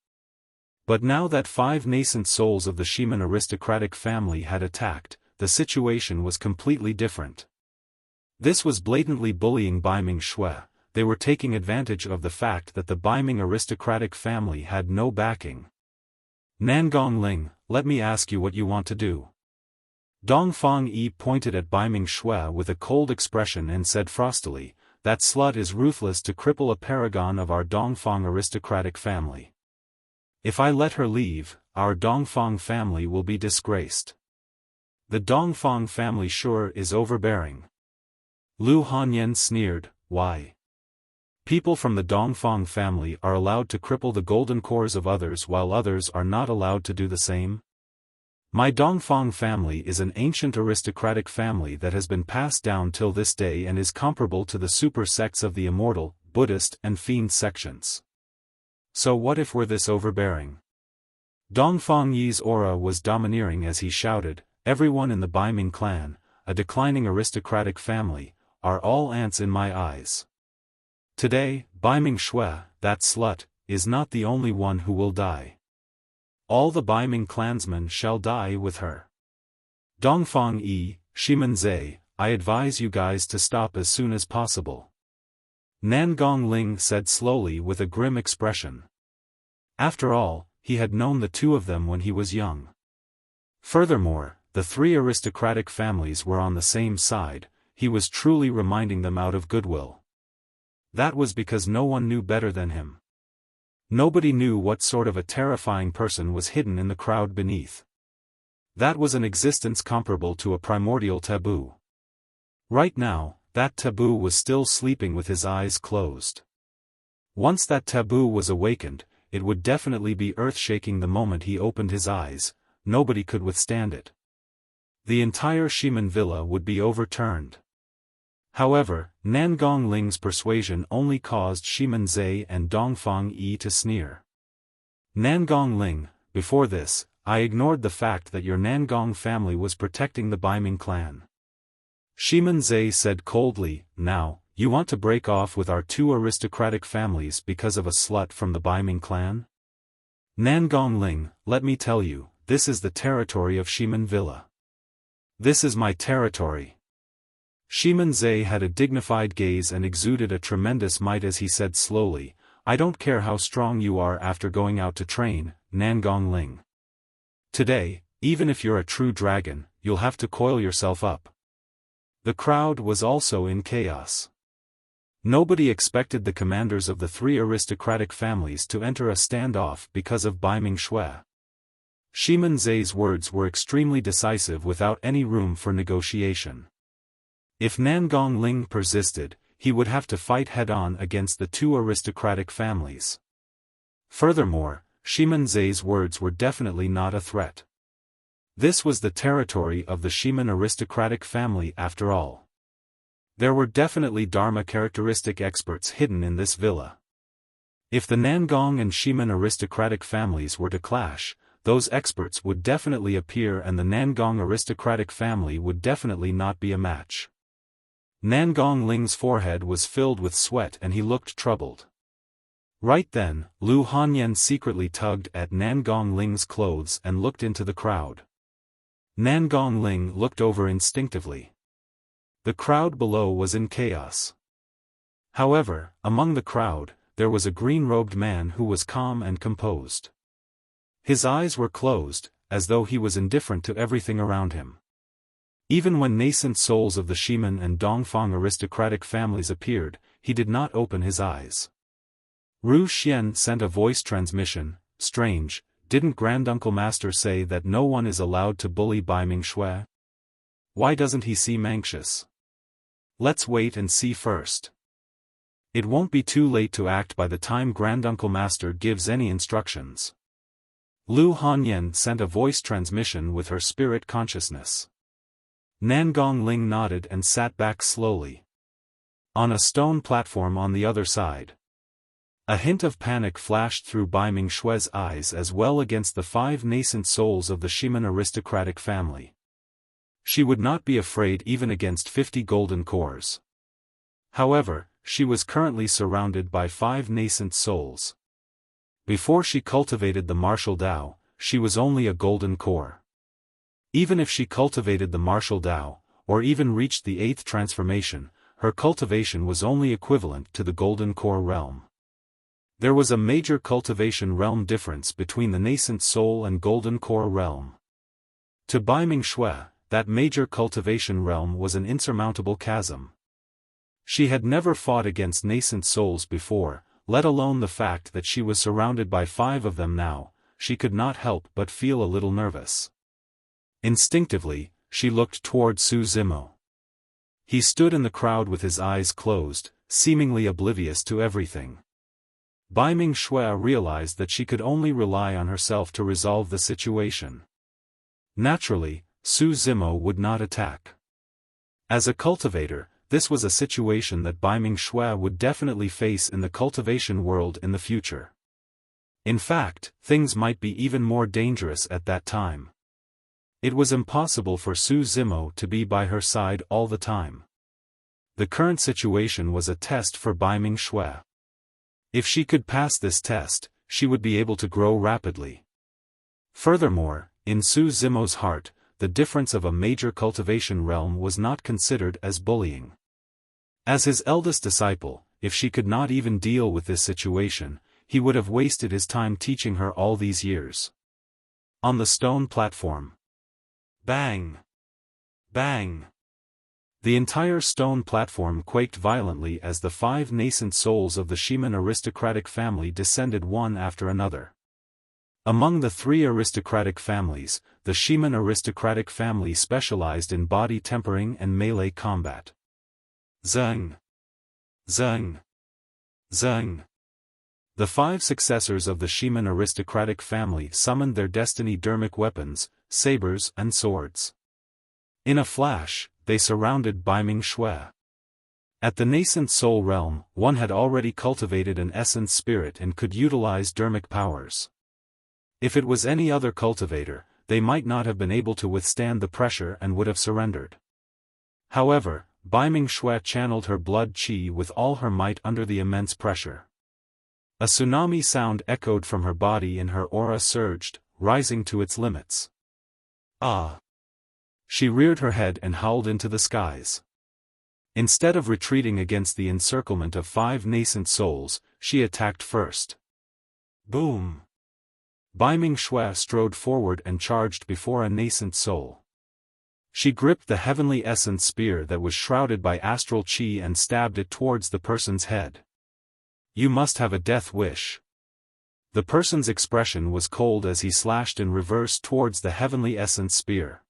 Speaker 1: But now that 5 nascent souls of the Shimen aristocratic family had attacked, the situation was completely different. This was blatantly bullying Baiming Shui. They were taking advantage of the fact that the Baiming aristocratic family had no backing. Nangong Ling, let me ask you what you want to do. Dongfang Yi pointed at Baiming Shui with a cold expression and said frostily, that slut is ruthless to cripple a paragon of our Dongfang aristocratic family. If I let her leave, our Dongfang family will be disgraced. The Dongfang family sure is overbearing. Lu Hanyan sneered, why? People from the Dongfang family are allowed to cripple the golden cores of others while others are not allowed to do the same? My Dongfang family is an ancient aristocratic family that has been passed down till this day and is comparable to the super sects of the Immortal, Buddhist and Fiend sections. So what if we're this overbearing? Dongfang Yi's aura was domineering as he shouted, everyone in the Baiming clan, a declining aristocratic family, are all ants in my eyes. Today, Baiming Shui, that slut, is not the only one who will die. All the Baiming clansmen shall die with her. Dongfang Yi, Shimen Zai, I advise you guys to stop as soon as possible. Nangong Ling said slowly with a grim expression. After all, he had known the 2 of them when he was young. Furthermore, the 3 aristocratic families were on the same side, he was truly reminding them out of goodwill. That was because no one knew better than him. Nobody knew what sort of a terrifying person was hidden in the crowd beneath. That was an existence comparable to a primordial taboo. Right now, that taboo was still sleeping with his eyes closed. Once that taboo was awakened, it would definitely be earth-shaking the moment he opened his eyes, nobody could withstand it. The entire Shimen villa would be overturned. However, Nangong Ling's persuasion only caused Shimen Zai and Dongfang Yi to sneer. Nangong Ling, before this, I ignored the fact that your Nangong family was protecting the Baiming clan. Shimen Zai said coldly, now, you want to break off with our 2 aristocratic families because of a slut from the Baiming clan? Nangong Ling, let me tell you, this is the territory of Shimen Villa. This is my territory. Shimen Zai had a dignified gaze and exuded a tremendous might as he said slowly, I don't care how strong you are after going out to train, Nangong Ling. Today, even if you're a true dragon, you'll have to coil yourself up. The crowd was also in chaos. Nobody expected the commanders of the 3 aristocratic families to enter a standoff because of Baiming Shui. Shimen Zai's words were extremely decisive without any room for negotiation. If Nangong Ling persisted, he would have to fight head-on against the 2 aristocratic families. Furthermore, Shiman Zai's words were definitely not a threat. This was the territory of the Shiman aristocratic family after all. There were definitely Dharma characteristic experts hidden in this villa. If the Nangong and Shiman aristocratic families were to clash, those experts would definitely appear and the Nangong aristocratic family would definitely not be a match. Nangong Ling's forehead was filled with sweat and he looked troubled. Right then, Lu Hanyan secretly tugged at Nangong Ling's clothes and looked into the crowd. Nangong Ling looked over instinctively. The crowd below was in chaos. However, among the crowd, there was a green-robed man who was calm and composed. His eyes were closed, as though he was indifferent to everything around him. Even when nascent souls of the Shiman and Dongfang aristocratic families appeared, he did not open his eyes. Ru Xian sent a voice transmission. Strange, didn't Granduncle Master say that no one is allowed to bully Bai Mingshui? Why doesn't he seem anxious? Let's wait and see first. It won't be too late to act by the time Granduncle Master gives any instructions. Lu Hanyan sent a voice transmission with her spirit consciousness. Nangong Ling nodded and sat back slowly. On a stone platform on the other side. A hint of panic flashed through Bai Mingshui's eyes as well against the 5 nascent souls of the Shiman aristocratic family. She would not be afraid even against 50 golden cores. However, she was currently surrounded by 5 nascent souls. Before she cultivated the martial Dao, she was only a golden core. Even if she cultivated the martial Dao, or even reached the 8th transformation, her cultivation was only equivalent to the golden core realm. There was a major cultivation realm difference between the nascent soul and golden core realm. To Bai Mingshui, that major cultivation realm was an insurmountable chasm. She had never fought against nascent souls before, let alone the fact that she was surrounded by 5 of them now. She could not help but feel a little nervous. Instinctively, she looked toward Su Zimo. He stood in the crowd with his eyes closed, seemingly oblivious to everything. Bai Mingshui realized that she could only rely on herself to resolve the situation. Naturally, Su Zimo would not attack. As a cultivator, this was a situation that Bai Mingshui would definitely face in the cultivation world in the future. In fact, things might be even more dangerous at that time. It was impossible for Su Zimo to be by her side all the time. The current situation was a test for Bai Mingshui. If she could pass this test, she would be able to grow rapidly. Furthermore, in Su Zimo's heart, the difference of a major cultivation realm was not considered as bullying. As his eldest disciple, if she could not even deal with this situation, he would have wasted his time teaching her all these years. On the stone platform. Bang! Bang! The entire stone platform quaked violently as the 5 nascent souls of the Shiman aristocratic family descended one after another. Among the 3 aristocratic families, the Shiman aristocratic family specialized in body tempering and melee combat. Zeng! Zeng! Zeng! The 5 successors of the Shiman aristocratic family summoned their destiny dermic weapons, sabers and swords. In a flash, they surrounded Bai Mingshui. At the nascent soul realm, one had already cultivated an essence spirit and could utilize dermic powers. If it was any other cultivator, they might not have been able to withstand the pressure and would have surrendered. However, Bai Mingshui channeled her blood qi with all her might under the immense pressure. A tsunami sound echoed from her body and her aura surged, rising to its limits. Ah! She reared her head and howled into the skies. Instead of retreating against the encirclement of 5 nascent souls, she attacked first. Boom! Bai Mingshui strode forward and charged before a nascent soul. She gripped the heavenly essence spear that was shrouded by astral qi and stabbed it towards the person's head. You must have a death wish. The person's expression was cold as he slashed in reverse towards the heavenly essence spear.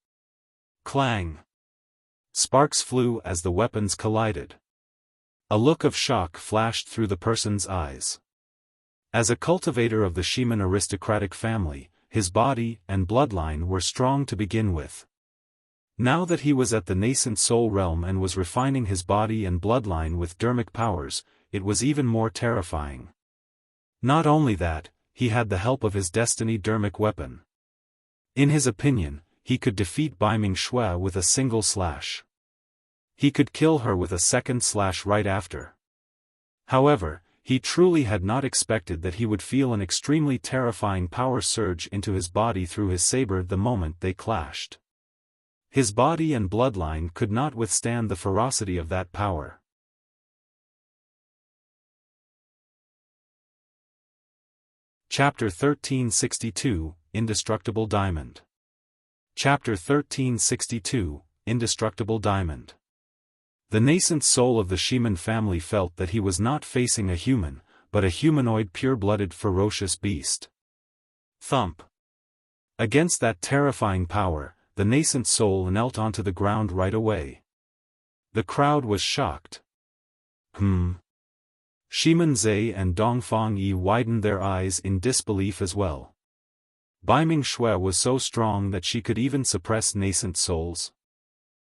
Speaker 1: Clang! Sparks flew as the weapons collided. A look of shock flashed through the person's eyes. As a cultivator of the Shiman aristocratic family, his body and bloodline were strong to begin with. Now that he was at the nascent soul realm and was refining his body and bloodline with dermic powers, it was even more terrifying. Not only that, he had the help of his destiny dermic weapon. In his opinion, he could defeat Bai Ming Xue with a single slash. He could kill her with a second slash right after. However, he truly had not expected that he would feel an extremely terrifying power surge into his body through his saber the moment they clashed. His body and bloodline could not withstand the ferocity of that power. Chapter 1362, Indestructible Diamond. Chapter 1362, Indestructible Diamond. The nascent soul of the Shiman family felt that he was not facing a human, but a humanoid pure-blooded ferocious beast. Thump. Against that terrifying power, the nascent soul knelt onto the ground right away. The crowd was shocked. Shiman Zhe and Dongfang Yi widened their eyes in disbelief as well. Bai Ming Xue was so strong that she could even suppress nascent souls.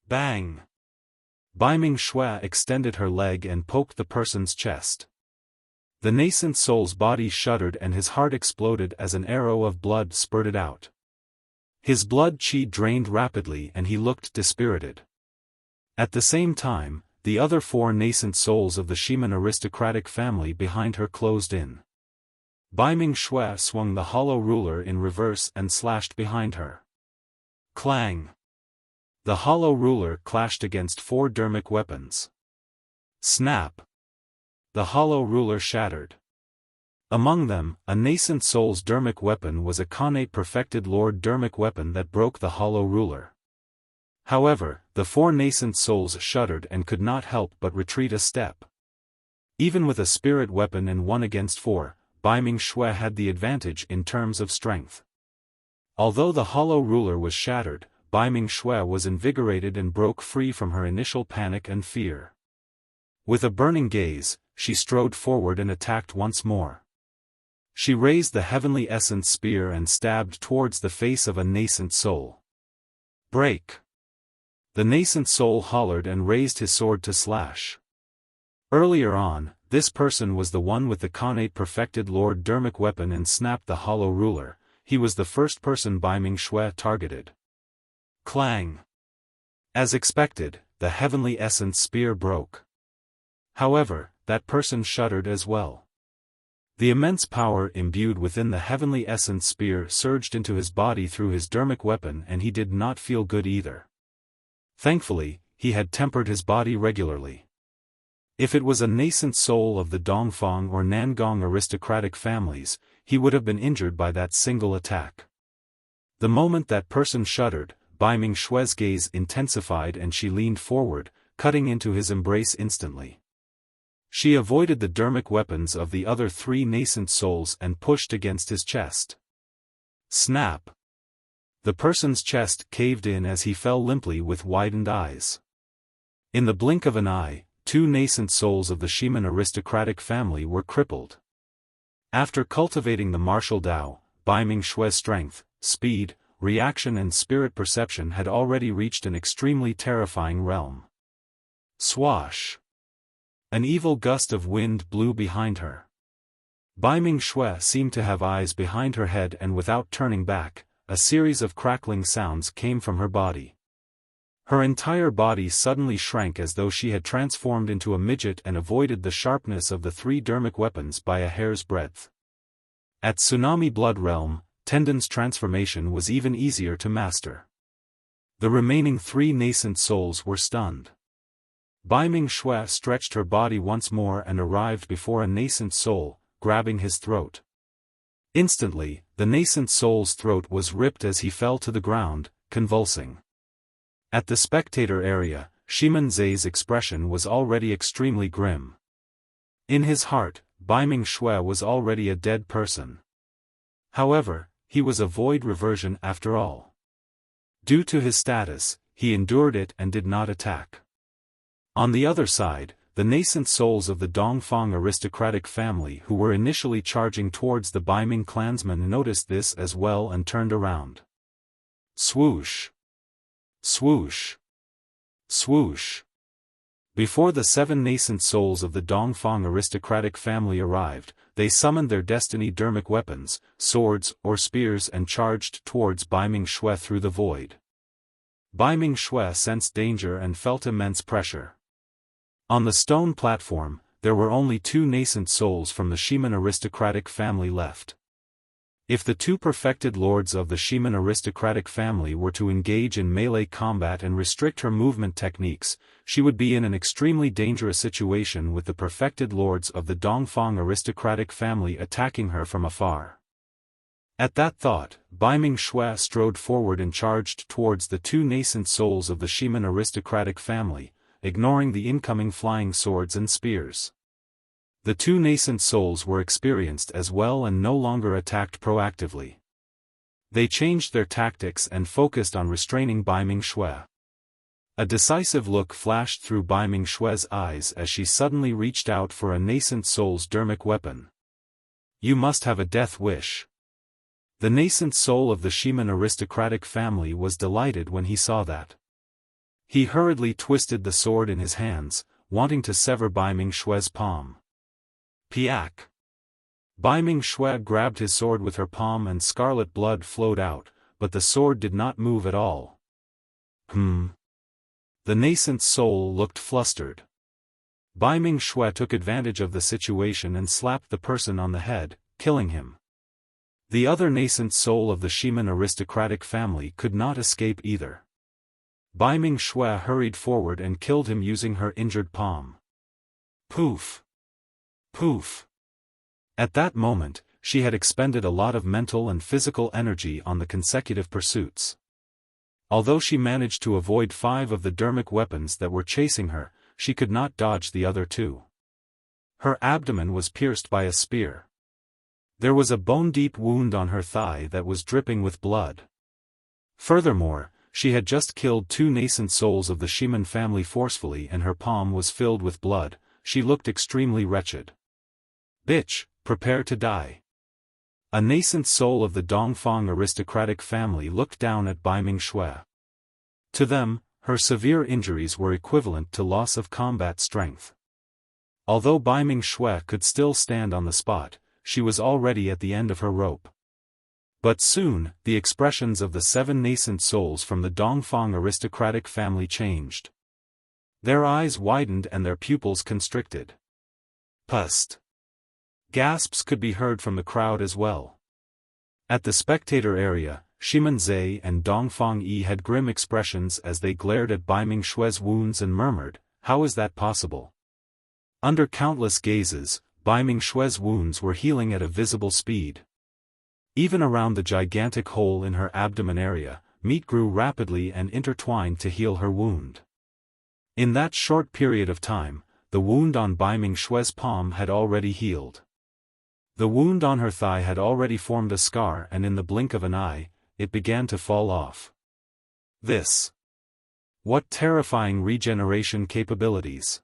Speaker 1: Bang! Bai Ming Xue extended her leg and poked the person's chest. The nascent soul's body shuddered and his heart exploded as an arrow of blood spurted out. His blood qi drained rapidly and he looked dispirited. At the same time, the other four nascent souls of the Shiman aristocratic family behind her closed in. Bai Ming Xue swung the hollow ruler in reverse and slashed behind her. Clang! The hollow ruler clashed against four dermic weapons. Snap! The hollow ruler shattered. Among them, a nascent soul's dermic weapon was a Khanate perfected Lord dermic weapon that broke the hollow ruler. However, the four nascent souls shuddered and could not help but retreat a step. Even with a spirit weapon and 1 against 4, Bai Ming Xue had the advantage in terms of strength. Although the hollow ruler was shattered, Bai Ming Xue was invigorated and broke free from her initial panic and fear. With a burning gaze, she strode forward and attacked once more. She raised the heavenly essence spear and stabbed towards the face of a nascent soul. Break! The nascent soul hollered and raised his sword to slash. Earlier on, this person was the one with the Khanate perfected Lord dermic weapon and snapped the hollow ruler. He was the first person Bai Ming Xue targeted. Clang! As expected, the heavenly essence spear broke. However, that person shuddered as well. The immense power imbued within the heavenly essence spear surged into his body through his dermic weapon and he did not feel good either. Thankfully, he had tempered his body regularly. If it was a nascent soul of the Dongfang or Nangong aristocratic families, he would have been injured by that single attack. The moment that person shuddered, Bai Ming Xue's gaze intensified and she leaned forward, cutting into his embrace instantly. She avoided the dermic weapons of the other 3 nascent souls and pushed against his chest. Snap! The person's chest caved in as he fell limply with widened eyes. In the blink of an eye, 2 nascent souls of the Shiman aristocratic family were crippled. After cultivating the martial Dao, Bai Ming Xue's strength, speed, reaction and spirit perception had already reached an extremely terrifying realm. Swash! An evil gust of wind blew behind her. Bai Ming Xue seemed to have eyes behind her head and without turning back, a series of crackling sounds came from her body. Her entire body suddenly shrank as though she had transformed into a midget and avoided the sharpness of the 3 dermic weapons by a hair's breadth. At Tsunami Blood Realm, Tenden's transformation was even easier to master. The remaining 3 nascent souls were stunned. Bai Ming Xue stretched her body once more and arrived before a nascent soul, grabbing his throat. Instantly, the nascent soul's throat was ripped as he fell to the ground, convulsing. At the spectator area, Shiman Zhe's expression was already extremely grim. In his heart, Bai Ming Xue was already a dead person. However, he was a void reversion after all. Due to his status, he endured it and did not attack. On the other side, the nascent souls of the Dongfang aristocratic family who were initially charging towards the Baiming clansmen noticed this as well and turned around. Swoosh! Swoosh! Swoosh! Before the 7 nascent souls of the Dongfang aristocratic family arrived, they summoned their destiny dermic weapons, swords or spears, and charged towards Baiming Shui through the void. Baiming Shui sensed danger and felt immense pressure. On the stone platform, there were only 2 nascent souls from the Shiman aristocratic family left. If the 2 perfected lords of the Shiman aristocratic family were to engage in melee combat and restrict her movement techniques, she would be in an extremely dangerous situation with the perfected lords of the Dongfang aristocratic family attacking her from afar. At that thought, Baiming Shui strode forward and charged towards the 2 nascent souls of the Shiman aristocratic family, ignoring the incoming flying swords and spears. The 2 nascent souls were experienced as well and no longer attacked proactively. They changed their tactics and focused on restraining Baiming Shui. A decisive look flashed through Baiming Shui's eyes as she suddenly reached out for a nascent soul's dermic weapon. You must have a death wish. The nascent soul of the Shiman aristocratic family was delighted when he saw that. He hurriedly twisted the sword in his hands, wanting to sever Baiming Shui's palm. Piak! Baiming Shui grabbed his sword with her palm and scarlet blood flowed out, but the sword did not move at all. The nascent soul looked flustered. Baiming Shui took advantage of the situation and slapped the person on the head, killing him. The other nascent soul of the Shiman aristocratic family could not escape either. Baiming Shui hurried forward and killed him using her injured palm. Poof! Poof! At that moment, she had expended a lot of mental and physical energy on the consecutive pursuits. Although she managed to avoid 5 of the dermic weapons that were chasing her, she could not dodge the other 2. Her abdomen was pierced by a spear. There was a bone-deep wound on her thigh that was dripping with blood. Furthermore, she had just killed 2 nascent souls of the Shiman family forcefully and her palm was filled with blood. She looked extremely wretched. Bitch, prepare to die. A nascent soul of the Dongfang aristocratic family looked down at Baiming Shui. To them, her severe injuries were equivalent to loss of combat strength. Although Baiming Shui could still stand on the spot, she was already at the end of her rope. But soon, the expressions of the 7 nascent souls from the Dongfang aristocratic family changed. Their eyes widened and their pupils constricted. Pust! Gasps could be heard from the crowd as well. At the spectator area, Shiman Zhe and Dongfang Yi had grim expressions as they glared at Baiming Shui's wounds and murmured, "How is that possible?" Under countless gazes, Baiming Shui's wounds were healing at a visible speed. Even around the gigantic hole in her abdomen area, meat grew rapidly and intertwined to heal her wound. In that short period of time, the wound on Baiming Shui's palm had already healed. The wound on her thigh had already formed a scar and in the blink of an eye, it began to fall off. What terrifying regeneration capabilities!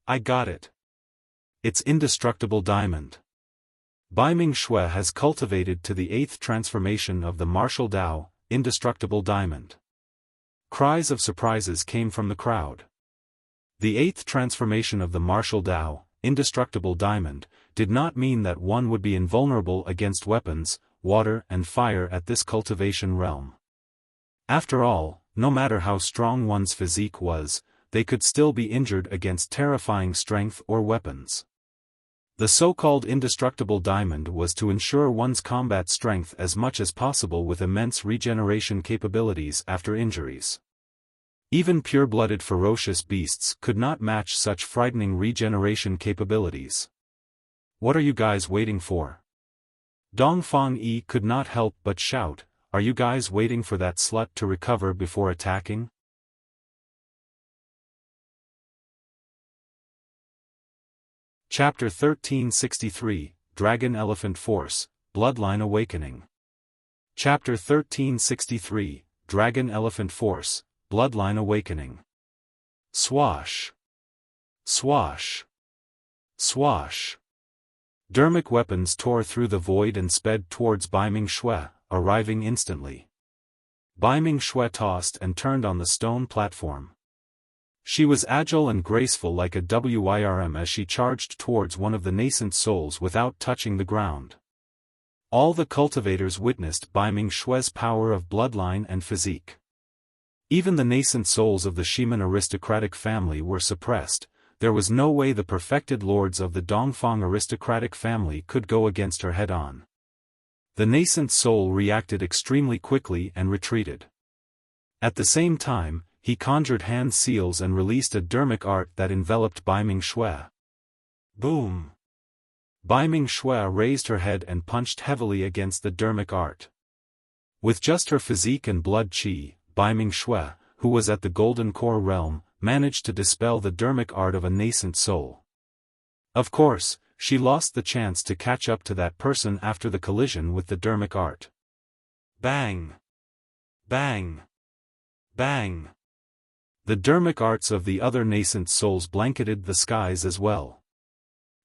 Speaker 1: I got it. It's Indestructible Diamond. Baiming Shui has cultivated to the 8th transformation of the martial Dao, Indestructible Diamond. Cries of surprises came from the crowd. The 8th transformation of the martial Dao, Indestructible Diamond, did not mean that one would be invulnerable against weapons, water and fire at this cultivation realm. After all, no matter how strong one's physique was, they could still be injured against terrifying strength or weapons. The so-called Indestructible Diamond was to ensure one's combat strength as much as possible with immense regeneration capabilities after injuries. Even pure-blooded ferocious beasts could not match such frightening regeneration capabilities. What are you guys waiting for? Dongfang Yi could not help but shout, "Are you guys waiting for that slut to recover before attacking?" Chapter 1363, Dragon Elephant Force, Bloodline Awakening. Chapter 1363, Dragon Elephant Force, Bloodline Awakening. Swash! Swash! Swash! Dermic weapons tore through the void and sped towards Bai Ming Shui, arriving instantly. Bai Ming Shui tossed and turned on the stone platform. She was agile and graceful like a Wyrm as she charged towards one of the nascent souls without touching the ground. All the cultivators witnessed Bai Ming Shui's power of bloodline and physique. Even the nascent souls of the Shiman aristocratic family were suppressed. There was no way the perfected lords of the Dongfang aristocratic family could go against her head-on. The nascent soul reacted extremely quickly and retreated. At the same time, he conjured hand seals and released a dermic art that enveloped Bai Ming Shui. Boom! Bai Ming Shui raised her head and punched heavily against the dermic art. With just her physique and blood qi, Bai Ming Shui, who was at the Golden Core realm, managed to dispel the dermic art of a nascent soul. Of course, she lost the chance to catch up to that person after the collision with the dermic art. Bang! Bang! Bang! The dermic arts of the other nascent souls blanketed the skies as well.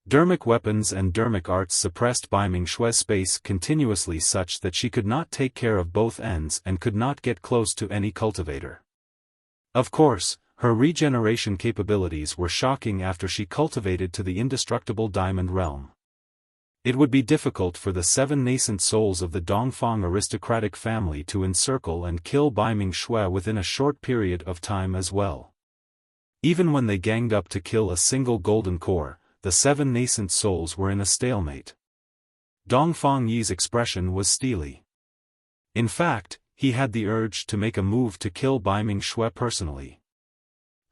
Speaker 1: Dermic weapons and dermic arts suppressed Bai Ming Shui's space continuously such that she could not take care of both ends and could not get close to any cultivator. Of course, her regeneration capabilities were shocking after she cultivated to the indestructible diamond realm. It would be difficult for the 7 nascent souls of the Dongfang aristocratic family to encircle and kill Bai Ming Shui within a short period of time as well. Even when they ganged up to kill a single golden core, the 7 nascent souls were in a stalemate. Dongfang Yi's expression was steely. In fact, he had the urge to make a move to kill Bai Ming Shui personally.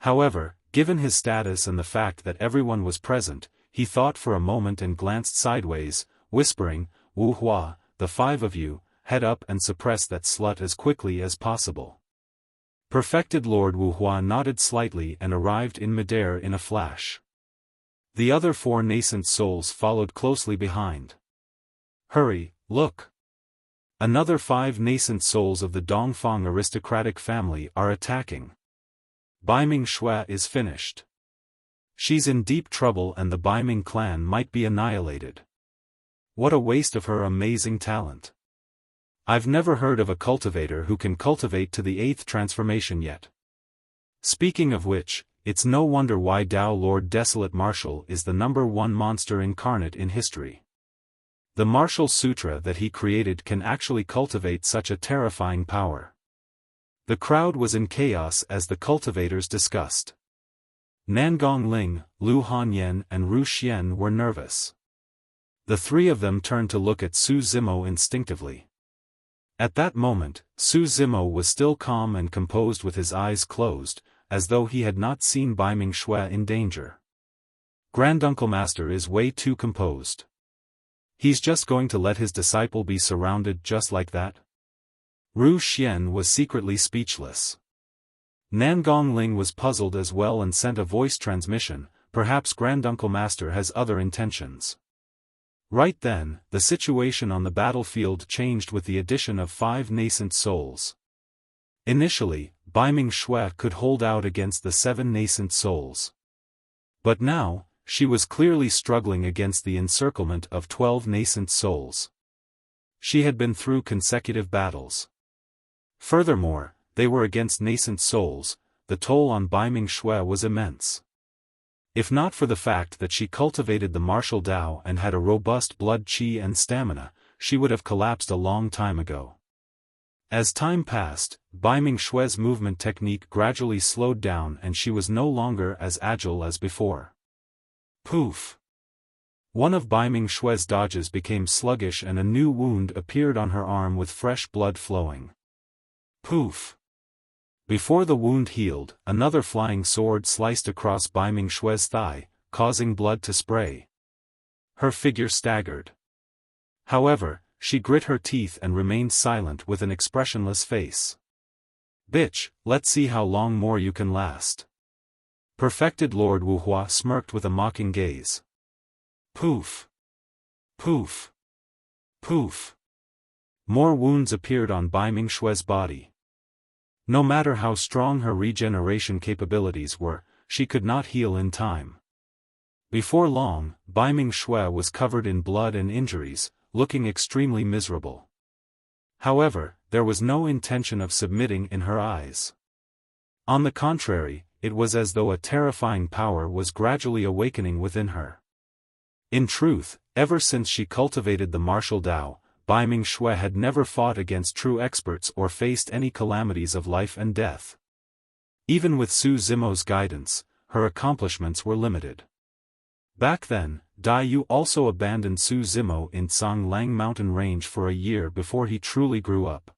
Speaker 1: However, given his status and the fact that everyone was present, he thought for a moment and glanced sideways, whispering, "Wu Hua, the 5 of you, head up and suppress that slut as quickly as possible." Perfected Lord Wu Hua nodded slightly and arrived in midair in a flash. The other 4 nascent souls followed closely behind. Hurry, look! Another 5 nascent souls of the Dongfang aristocratic family are attacking. Bai Ming Shui is finished. She's in deep trouble and the Bai Ming clan might be annihilated. What a waste of her amazing talent. I've never heard of a cultivator who can cultivate to the 8th transformation yet. Speaking of which, it's no wonder why Dao Lord Desolate Martial is the #1 monster incarnate in history. The Martial Sutra that he created can actually cultivate such a terrifying power. The crowd was in chaos as the cultivators discussed. Nangong Ling, Lu Hanyan and Ru Xian were nervous. The 3 of them turned to look at Su Zimo instinctively. At that moment, Su Zimo was still calm and composed with his eyes closed, as though he had not seen Bai Ming Shui in danger. Granduncle Master is way too composed. He's just going to let his disciple be surrounded just like that? Ru Xian was secretly speechless. Nangong Ling was puzzled as well and sent a voice transmission, perhaps Granduncle Master has other intentions. Right then, the situation on the battlefield changed with the addition of 5 nascent souls. Initially, Bai Ming Shui could hold out against the 7 nascent souls. But now, she was clearly struggling against the encirclement of 12 nascent souls. She had been through consecutive battles. Furthermore, they were against nascent souls. The toll on Bai Ming Shui was immense. If not for the fact that she cultivated the martial Dao and had a robust blood qi and stamina, she would have collapsed a long time ago. As time passed, Bai Ming Shui's movement technique gradually slowed down and she was no longer as agile as before. Poof! One of Bai Ming Shui's dodges became sluggish and a new wound appeared on her arm with fresh blood flowing. Poof! Before the wound healed, another flying sword sliced across Bai Ming Shui's thigh, causing blood to spray. Her figure staggered. However, she grit her teeth and remained silent with an expressionless face. Bitch, let's see how long more you can last. Perfected Lord Wu Hua smirked with a mocking gaze. Poof! Poof! Poof! More wounds appeared on Bai Ming Shui's body. No matter how strong her regeneration capabilities were, she could not heal in time. Before long, Baiming Shui was covered in blood and injuries, looking extremely miserable. However, there was no intention of submitting in her eyes. On the contrary, it was as though a terrifying power was gradually awakening within her. In truth, ever since she cultivated the martial Tao, Baiming Shui had never fought against true experts or faced any calamities of life and death. Even with Su Zimo's guidance, her accomplishments were limited. Back then, Dai Yu also abandoned Su Zimo in Songlang mountain range for a year before he truly grew up.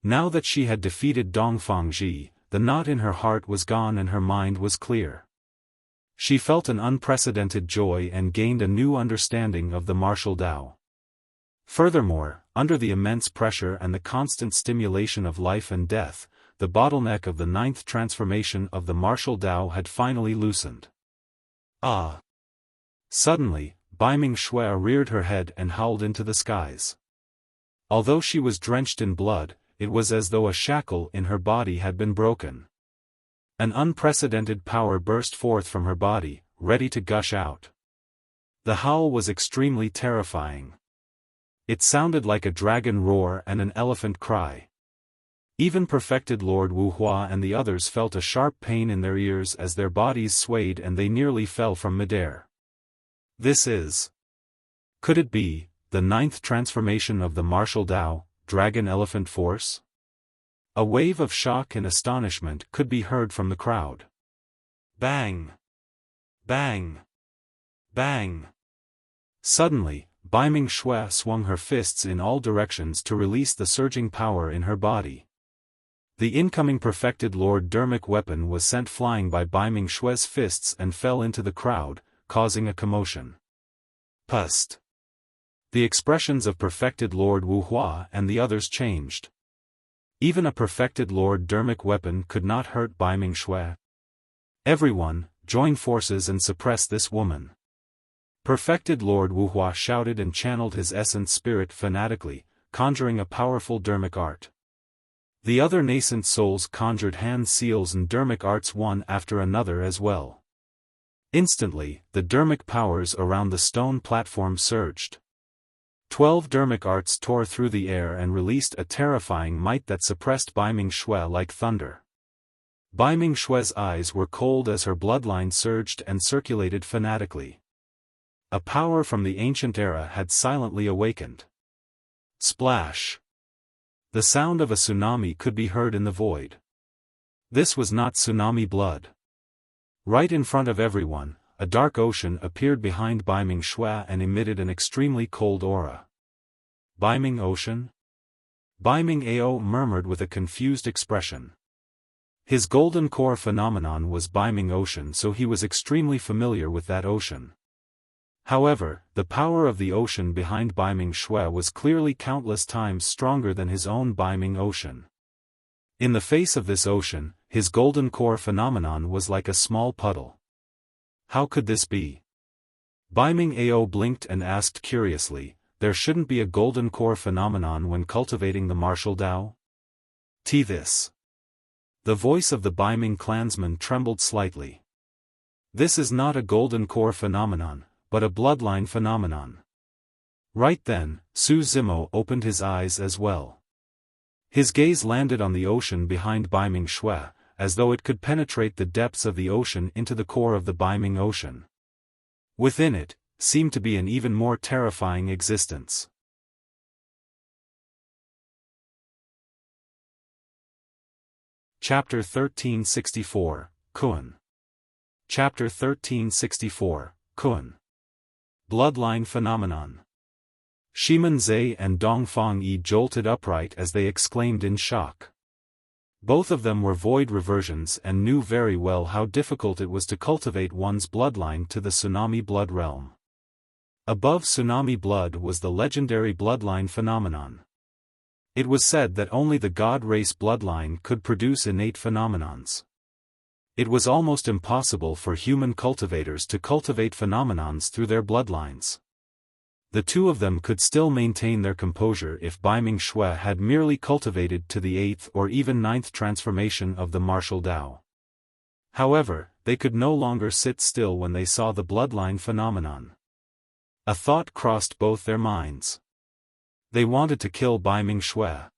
Speaker 1: Now that she had defeated Dongfang Ji, the knot in her heart was gone and her mind was clear. She felt an unprecedented joy and gained a new understanding of the martial Tao. Furthermore, under the immense pressure and the constant stimulation of life and death, the bottleneck of the ninth transformation of the martial Tao had finally loosened. Ah! Suddenly, Baiming Shui reared her head and howled into the skies. Although she was drenched in blood, it was as though a shackle in her body had been broken. An unprecedented power burst forth from her body, ready to gush out. The howl was extremely terrifying. It sounded like a dragon roar and an elephant cry. Even perfected Lord Wuhua and the others felt a sharp pain in their ears as their bodies swayed and they nearly fell from midair. This is... Could it be, the ninth transformation of the martial Tao, Dragon Elephant Force? A wave of shock and astonishment could be heard from the crowd. Bang! Bang! Bang! Suddenly, Baiming Shui swung her fists in all directions to release the surging power in her body. The incoming perfected Lord Dermic weapon was sent flying by Baiming Shui's fists and fell into the crowd, causing a commotion. Pust! The expressions of perfected Lord Wuhua and the others changed. Even a perfected Lord Dermic weapon could not hurt Baiming Shui. Everyone, join forces and suppress this woman. Perfected Lord Wuhua shouted and channeled his essence spirit fanatically, conjuring a powerful Dermic art. The other nascent souls conjured hand seals and Dermic arts one after another as well. Instantly, the Dermic powers around the stone platform surged. 12 Dermic arts tore through the air and released a terrifying might that suppressed Baiming Shui like thunder. Baiming Shui's eyes were cold as her bloodline surged and circulated fanatically. A power from the ancient era had silently awakened. Splash! The sound of a tsunami could be heard in the void. This was not tsunami blood. Right in front of everyone, a dark ocean appeared behind Baiming Shui and emitted an extremely cold aura. Baiming Ocean? Baiming Ao murmured with a confused expression. His golden core phenomenon was Baiming Ocean, so he was extremely familiar with that ocean. However, the power of the ocean behind Baiming Shui was clearly countless times stronger than his own Baiming Ocean. In the face of this ocean, his golden core phenomenon was like a small puddle. How could this be? Baiming Ao blinked and asked curiously, there shouldn't be a golden core phenomenon when cultivating the martial Tao? This. The voice of the Baiming clansman trembled slightly. This is not a golden core phenomenon, but a bloodline phenomenon. Right then, Su Zimo opened his eyes as well. His gaze landed on the ocean behind Baiming Shui, as though it could penetrate the depths of the ocean into the core of the Baiming Ocean. Within it, seemed to be an even more terrifying existence. Chapter 1364, Kun. Chapter 1364, Kun. Bloodline Phenomenon. Shimen Zhe and Dongfang Yi jolted upright as they exclaimed in shock. Both of them were void reversions and knew very well how difficult it was to cultivate one's bloodline to the tsunami blood realm. Above tsunami blood was the legendary bloodline phenomenon. It was said that only the god race bloodline could produce innate phenomenons. It was almost impossible for human cultivators to cultivate phenomenons through their bloodlines. The two of them could still maintain their composure if Baiming Shui had merely cultivated to the 8th or even 9th transformation of the martial Tao. However, they could no longer sit still when they saw the bloodline phenomenon. A thought crossed both their minds. They wanted to kill Bai Ming-shui.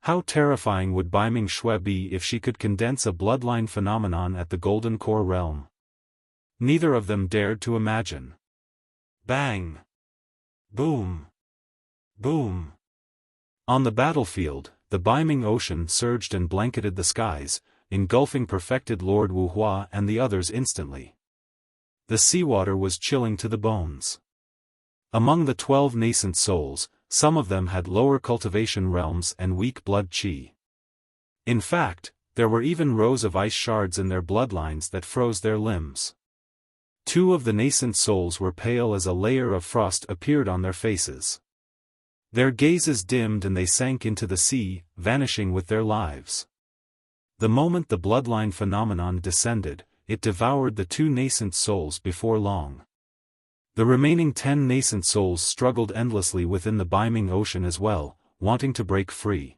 Speaker 1: How terrifying would Bai Ming-shui be if she could condense a bloodline phenomenon at the Golden Core realm? Neither of them dared to imagine. Bang! Boom! Boom! On the battlefield, the Bai Ming Ocean surged and blanketed the skies, engulfing perfected Lord Wuhua and the others instantly. The seawater was chilling to the bones. Among the 12 nascent souls, some of them had lower cultivation realms and weak blood qi. In fact, there were even rows of ice shards in their bloodlines that froze their limbs. 2 of the nascent souls were pale as a layer of frost appeared on their faces. Their gazes dimmed and they sank into the sea, vanishing with their lives. The moment the bloodline phenomenon descended, it devoured the 2 nascent souls before long. The remaining 10 nascent souls struggled endlessly within the Bai Ming Ocean as well, wanting to break free.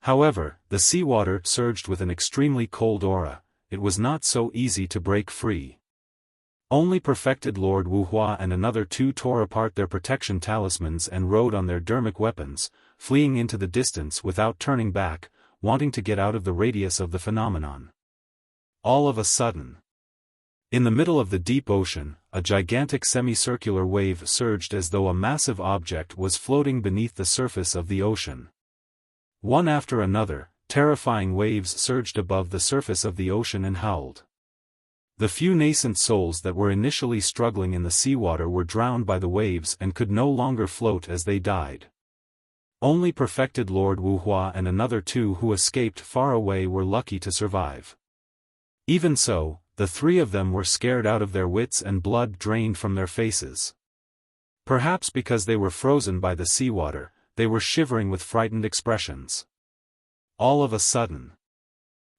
Speaker 1: However, the seawater surged with an extremely cold aura. It was not so easy to break free. Only perfected Lord Wuhua and another 2 tore apart their protection talismans and rode on their dermic weapons, fleeing into the distance without turning back, wanting to get out of the radius of the phenomenon. All of a sudden, in the middle of the deep ocean, a gigantic semicircular wave surged as though a massive object was floating beneath the surface of the ocean. One after another, terrifying waves surged above the surface of the ocean and howled. The few nascent souls that were initially struggling in the seawater were drowned by the waves and could no longer float as they died. Only perfected Lord Wuhua and another 2 who escaped far away were lucky to survive. Even so, the 3 of them were scared out of their wits and blood drained from their faces. Perhaps because they were frozen by the seawater, they were shivering with frightened expressions. All of a sudden,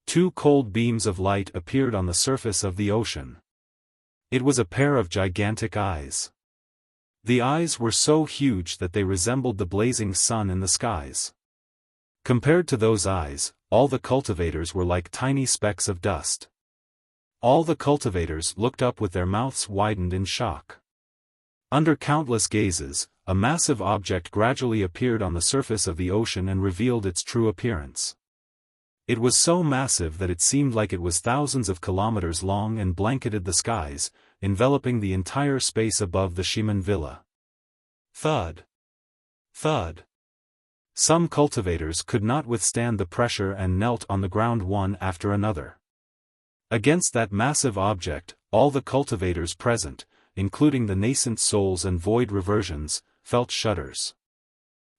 Speaker 1: 2 cold beams of light appeared on the surface of the ocean. It was a pair of gigantic eyes. The eyes were so huge that they resembled the blazing sun in the skies. Compared to those eyes, all the cultivators were like tiny specks of dust. All the cultivators looked up with their mouths widened in shock. Under countless gazes, a massive object gradually appeared on the surface of the ocean and revealed its true appearance. It was so massive that it seemed like it was thousands of kilometers long and blanketed the skies, enveloping the entire space above the Shiman Villa. Thud! Thud! Some cultivators could not withstand the pressure and knelt on the ground one after another. Against that massive object, all the cultivators present, including the nascent souls and void reversions, felt shudders.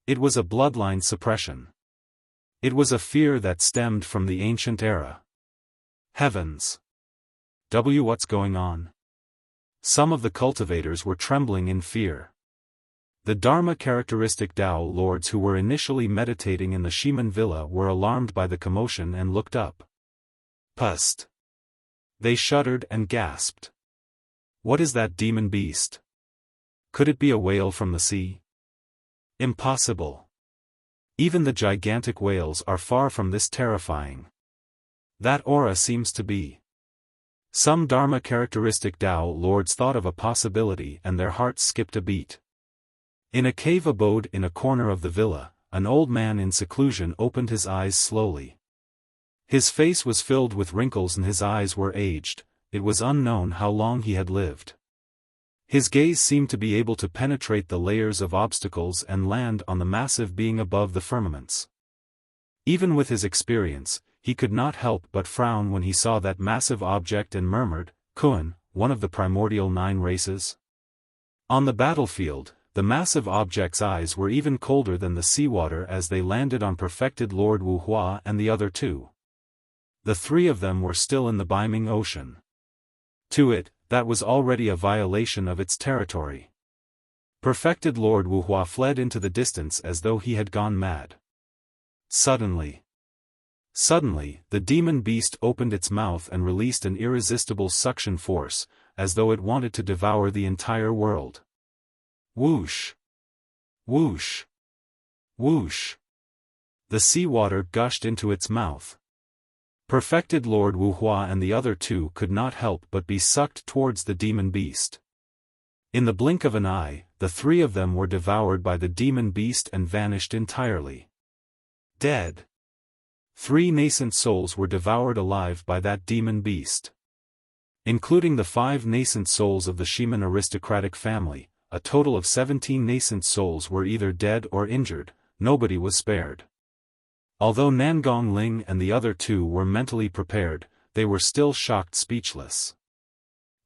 Speaker 1: It was a bloodline suppression. It was a fear that stemmed from the ancient era. Heavens! What's going on? Some of the cultivators were trembling in fear. The Dharma characteristic Tao lords who were initially meditating in the Shiman Villa were alarmed by the commotion and looked up. Pust! They shuddered and gasped. What is that demon beast? Could it be a whale from the sea? Impossible. Even the gigantic whales are far from this terrifying. That aura seems to be. Some Dharma characteristic Tao lords thought of a possibility and their hearts skipped a beat. In a cave abode in a corner of the villa, an old man in seclusion opened his eyes slowly. His face was filled with wrinkles and his eyes were aged. It was unknown how long he had lived. His gaze seemed to be able to penetrate the layers of obstacles and land on the massive being above the firmaments. Even with his experience, he could not help but frown when he saw that massive object and murmured, "Kun, one of the primordial 9 races?" On the battlefield, the massive object's eyes were even colder than the seawater as they landed on perfected Lord Wuhua and the other 2. The 3 of them were still in the Bai Ming Ocean. To it, that was already a violation of its territory. Perfected Lord Wuhua fled into the distance as though he had gone mad. Suddenly, the demon beast opened its mouth and released an irresistible suction force, as though it wanted to devour the entire world. Whoosh! Whoosh! Whoosh! The seawater gushed into its mouth. Perfected Lord Wuhua and the other two could not help but be sucked towards the demon beast. In the blink of an eye, the three of them were devoured by the demon beast and vanished entirely. Dead. 3 nascent souls were devoured alive by that demon beast. Including the 5 nascent souls of the Xiaofan aristocratic family, a total of 17 nascent souls were either dead or injured. Nobody was spared. Although Nangong Ling and the other two were mentally prepared, they were still shocked speechless.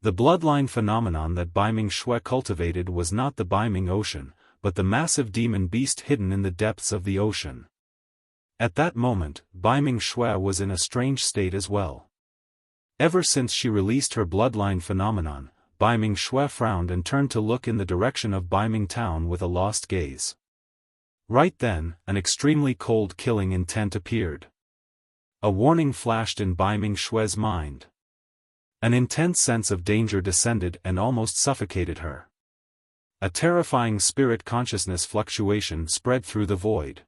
Speaker 1: The bloodline phenomenon that Baiming Shui cultivated was not the Baiming Ocean, but the massive demon beast hidden in the depths of the ocean. At that moment, Baiming Shui was in a strange state as well. Ever since she released her bloodline phenomenon, Baiming Shui frowned and turned to look in the direction of Baiming Town with a lost gaze. Right then, an extremely cold killing intent appeared. A warning flashed in Baiming Shui's mind. An intense sense of danger descended and almost suffocated her. A terrifying spirit consciousness fluctuation spread through the void.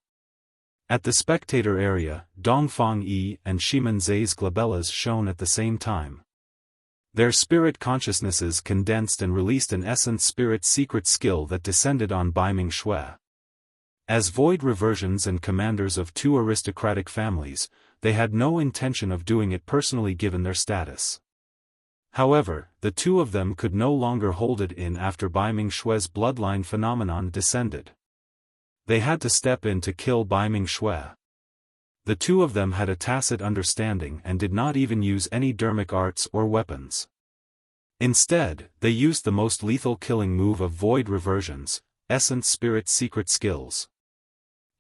Speaker 1: At the spectator area, Dongfang Yi and Ximen Zai's glabellas shone at the same time. Their spirit consciousnesses condensed and released an essence spirit secret skill that descended on Baiming Shui. As void reversions and commanders of 2 aristocratic families, they had no intention of doing it personally given their status. However, the 2 of them could no longer hold it in after Baiming Shui's bloodline phenomenon descended. They had to step in to kill Baiming Shui. The 2 of them had a tacit understanding and did not even use any dermic arts or weapons. Instead, they used the most lethal killing move of void reversions, essence spirit secret skills.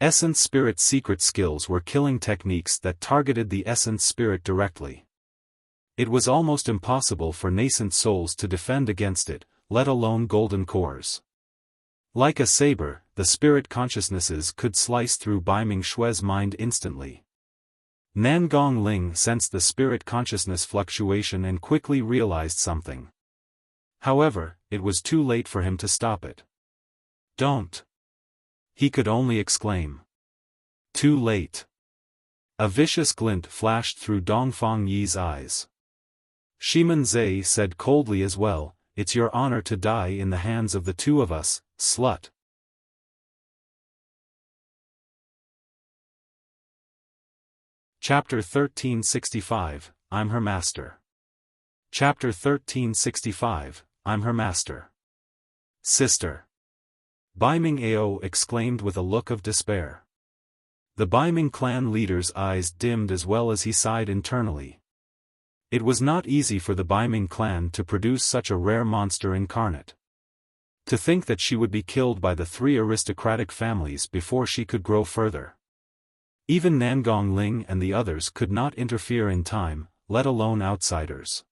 Speaker 1: Essence spirit secret skills were killing techniques that targeted the essence spirit directly. It was almost impossible for nascent souls to defend against it, let alone golden cores. Like a saber, the spirit consciousnesses could slice through Baiming Shui's mind instantly. Nangong Ling sensed the spirit consciousness fluctuation and quickly realized something. However, it was too late for him to stop it. "Don't!" he could only exclaim. Too late. A vicious glint flashed through Dongfang Yi's eyes. Ximen Zai said coldly as well, "It's your honor to die in the hands of the 2 of us, slut." Chapter 1365, I'm her master. Chapter 1365, I'm her master. Sister. Baiming Ao exclaimed with a look of despair. The Baiming clan leader's eyes dimmed as well as he sighed internally. It was not easy for the Baiming clan to produce such a rare monster incarnate. To think that she would be killed by the 3 aristocratic families before she could grow further. Even Nangong Ling and the others could not interfere in time, let alone outsiders.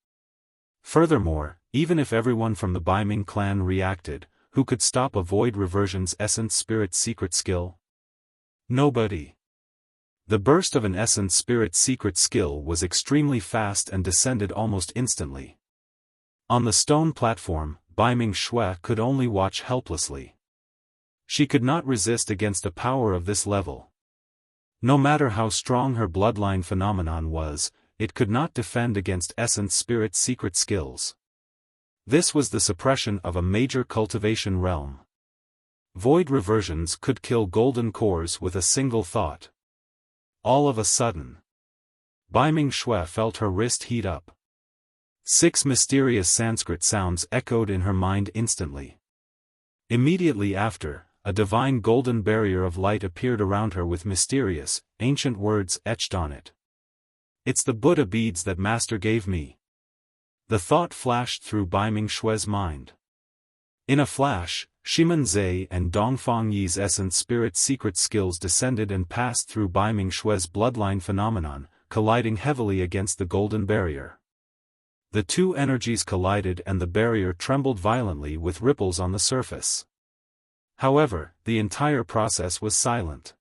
Speaker 1: Furthermore, even if everyone from the Baiming clan reacted, who could stop a void reversion's essence spirit secret skill? Nobody. The burst of an essence spirit secret skill was extremely fast and descended almost instantly. On the stone platform, Baiming Shui could only watch helplessly. She could not resist against a power of this level. No matter how strong her bloodline phenomenon was, it could not defend against essence spirit secret skills. This was the suppression of a major cultivation realm. Void reversions could kill golden cores with a single thought. All of a sudden, Baiming Shui felt her wrist heat up. 6 mysterious Sanskrit sounds echoed in her mind instantly. Immediately after, a divine golden barrier of light appeared around her with mysterious, ancient words etched on it. "It's the Buddha beads that Master gave me." The thought flashed through Baiming Shui's mind. In a flash, Ximen Zai and Dongfang Yi's essence spirit secret skills descended and passed through Baiming Shui's bloodline phenomenon, colliding heavily against the golden barrier. The 2 energies collided and the barrier trembled violently with ripples on the surface. However, the entire process was silent.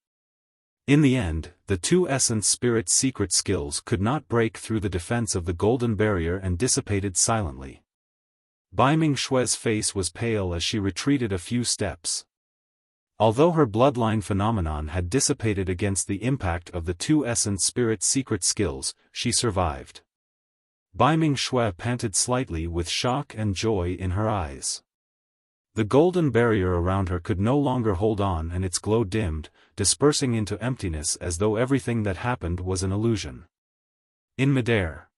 Speaker 1: In the end, the 2 essence spirit secret skills could not break through the defense of the golden barrier and dissipated silently. Baiming Shui's face was pale as she retreated a few steps. Although her bloodline phenomenon had dissipated against the impact of the two essence spirit secret skills, she survived. Bai Ming Shui panted slightly with shock and joy in her eyes. The golden barrier around her could no longer hold on and its glow dimmed, dispersing into emptiness as though everything that happened was an illusion. In midair,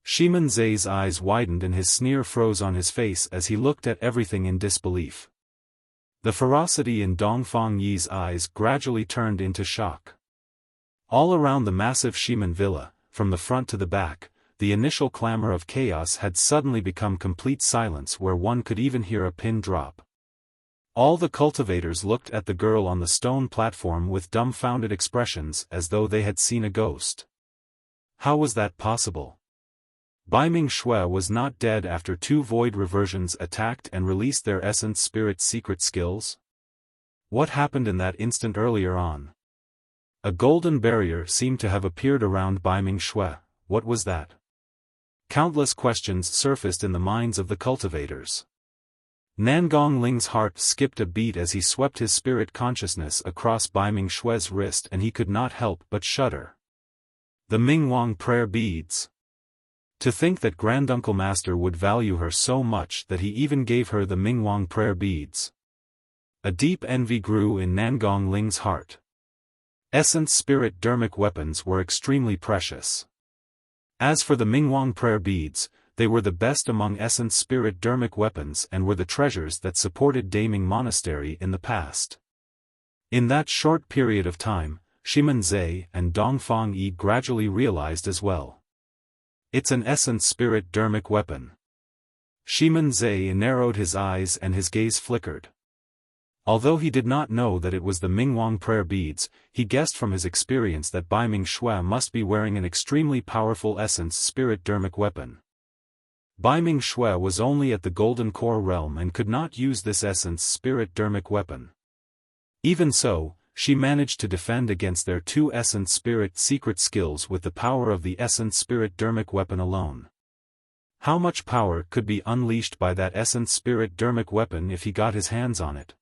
Speaker 1: Shiman Zai's eyes widened and his sneer froze on his face as he looked at everything in disbelief. The ferocity in Dongfang Yi's eyes gradually turned into shock. All around the massive Shiman villa, from the front to the back, the initial clamor of chaos had suddenly become complete silence where one could even hear a pin drop. All the cultivators looked at the girl on the stone platform with dumbfounded expressions as though they had seen a ghost. How was that possible? Bai Ming Shui was not dead after two void reversions attacked and released their essence spirit secret skills? What happened in that instant earlier on? A golden barrier seemed to have appeared around Bai Ming Shui. What was that? Countless questions surfaced in the minds of the cultivators. Nangong Ling's heart skipped a beat as he swept his spirit consciousness across Bai Ming Shui's wrist and he could not help but shudder. The Mingwang prayer beads. To think that Granduncle Master would value her so much that he even gave her the Mingwang prayer beads. A deep envy grew in Nangong Ling's heart. Essence spirit dermic weapons were extremely precious. As for the Mingwang prayer beads, they were the best among essence spirit dermic weapons and were the treasures that supported Daming Monastery in the past. In that short period of time, Shiman Zai and Dongfang Yi gradually realized as well. It's an essence spirit dermic weapon. Shiman Zai narrowed his eyes and his gaze flickered. Although he did not know that it was the Mingwang prayer beads, he guessed from his experience that Bai Ming Shui must be wearing an extremely powerful essence spirit dermic weapon. Bai Ming Shui was only at the Golden Core realm and could not use this essence spirit dermic weapon. Even so, she managed to defend against their two essence spirit secret skills with the power of the essence spirit dermic weapon alone. How much power could be unleashed by that essence spirit dermic weapon if he got his hands on it?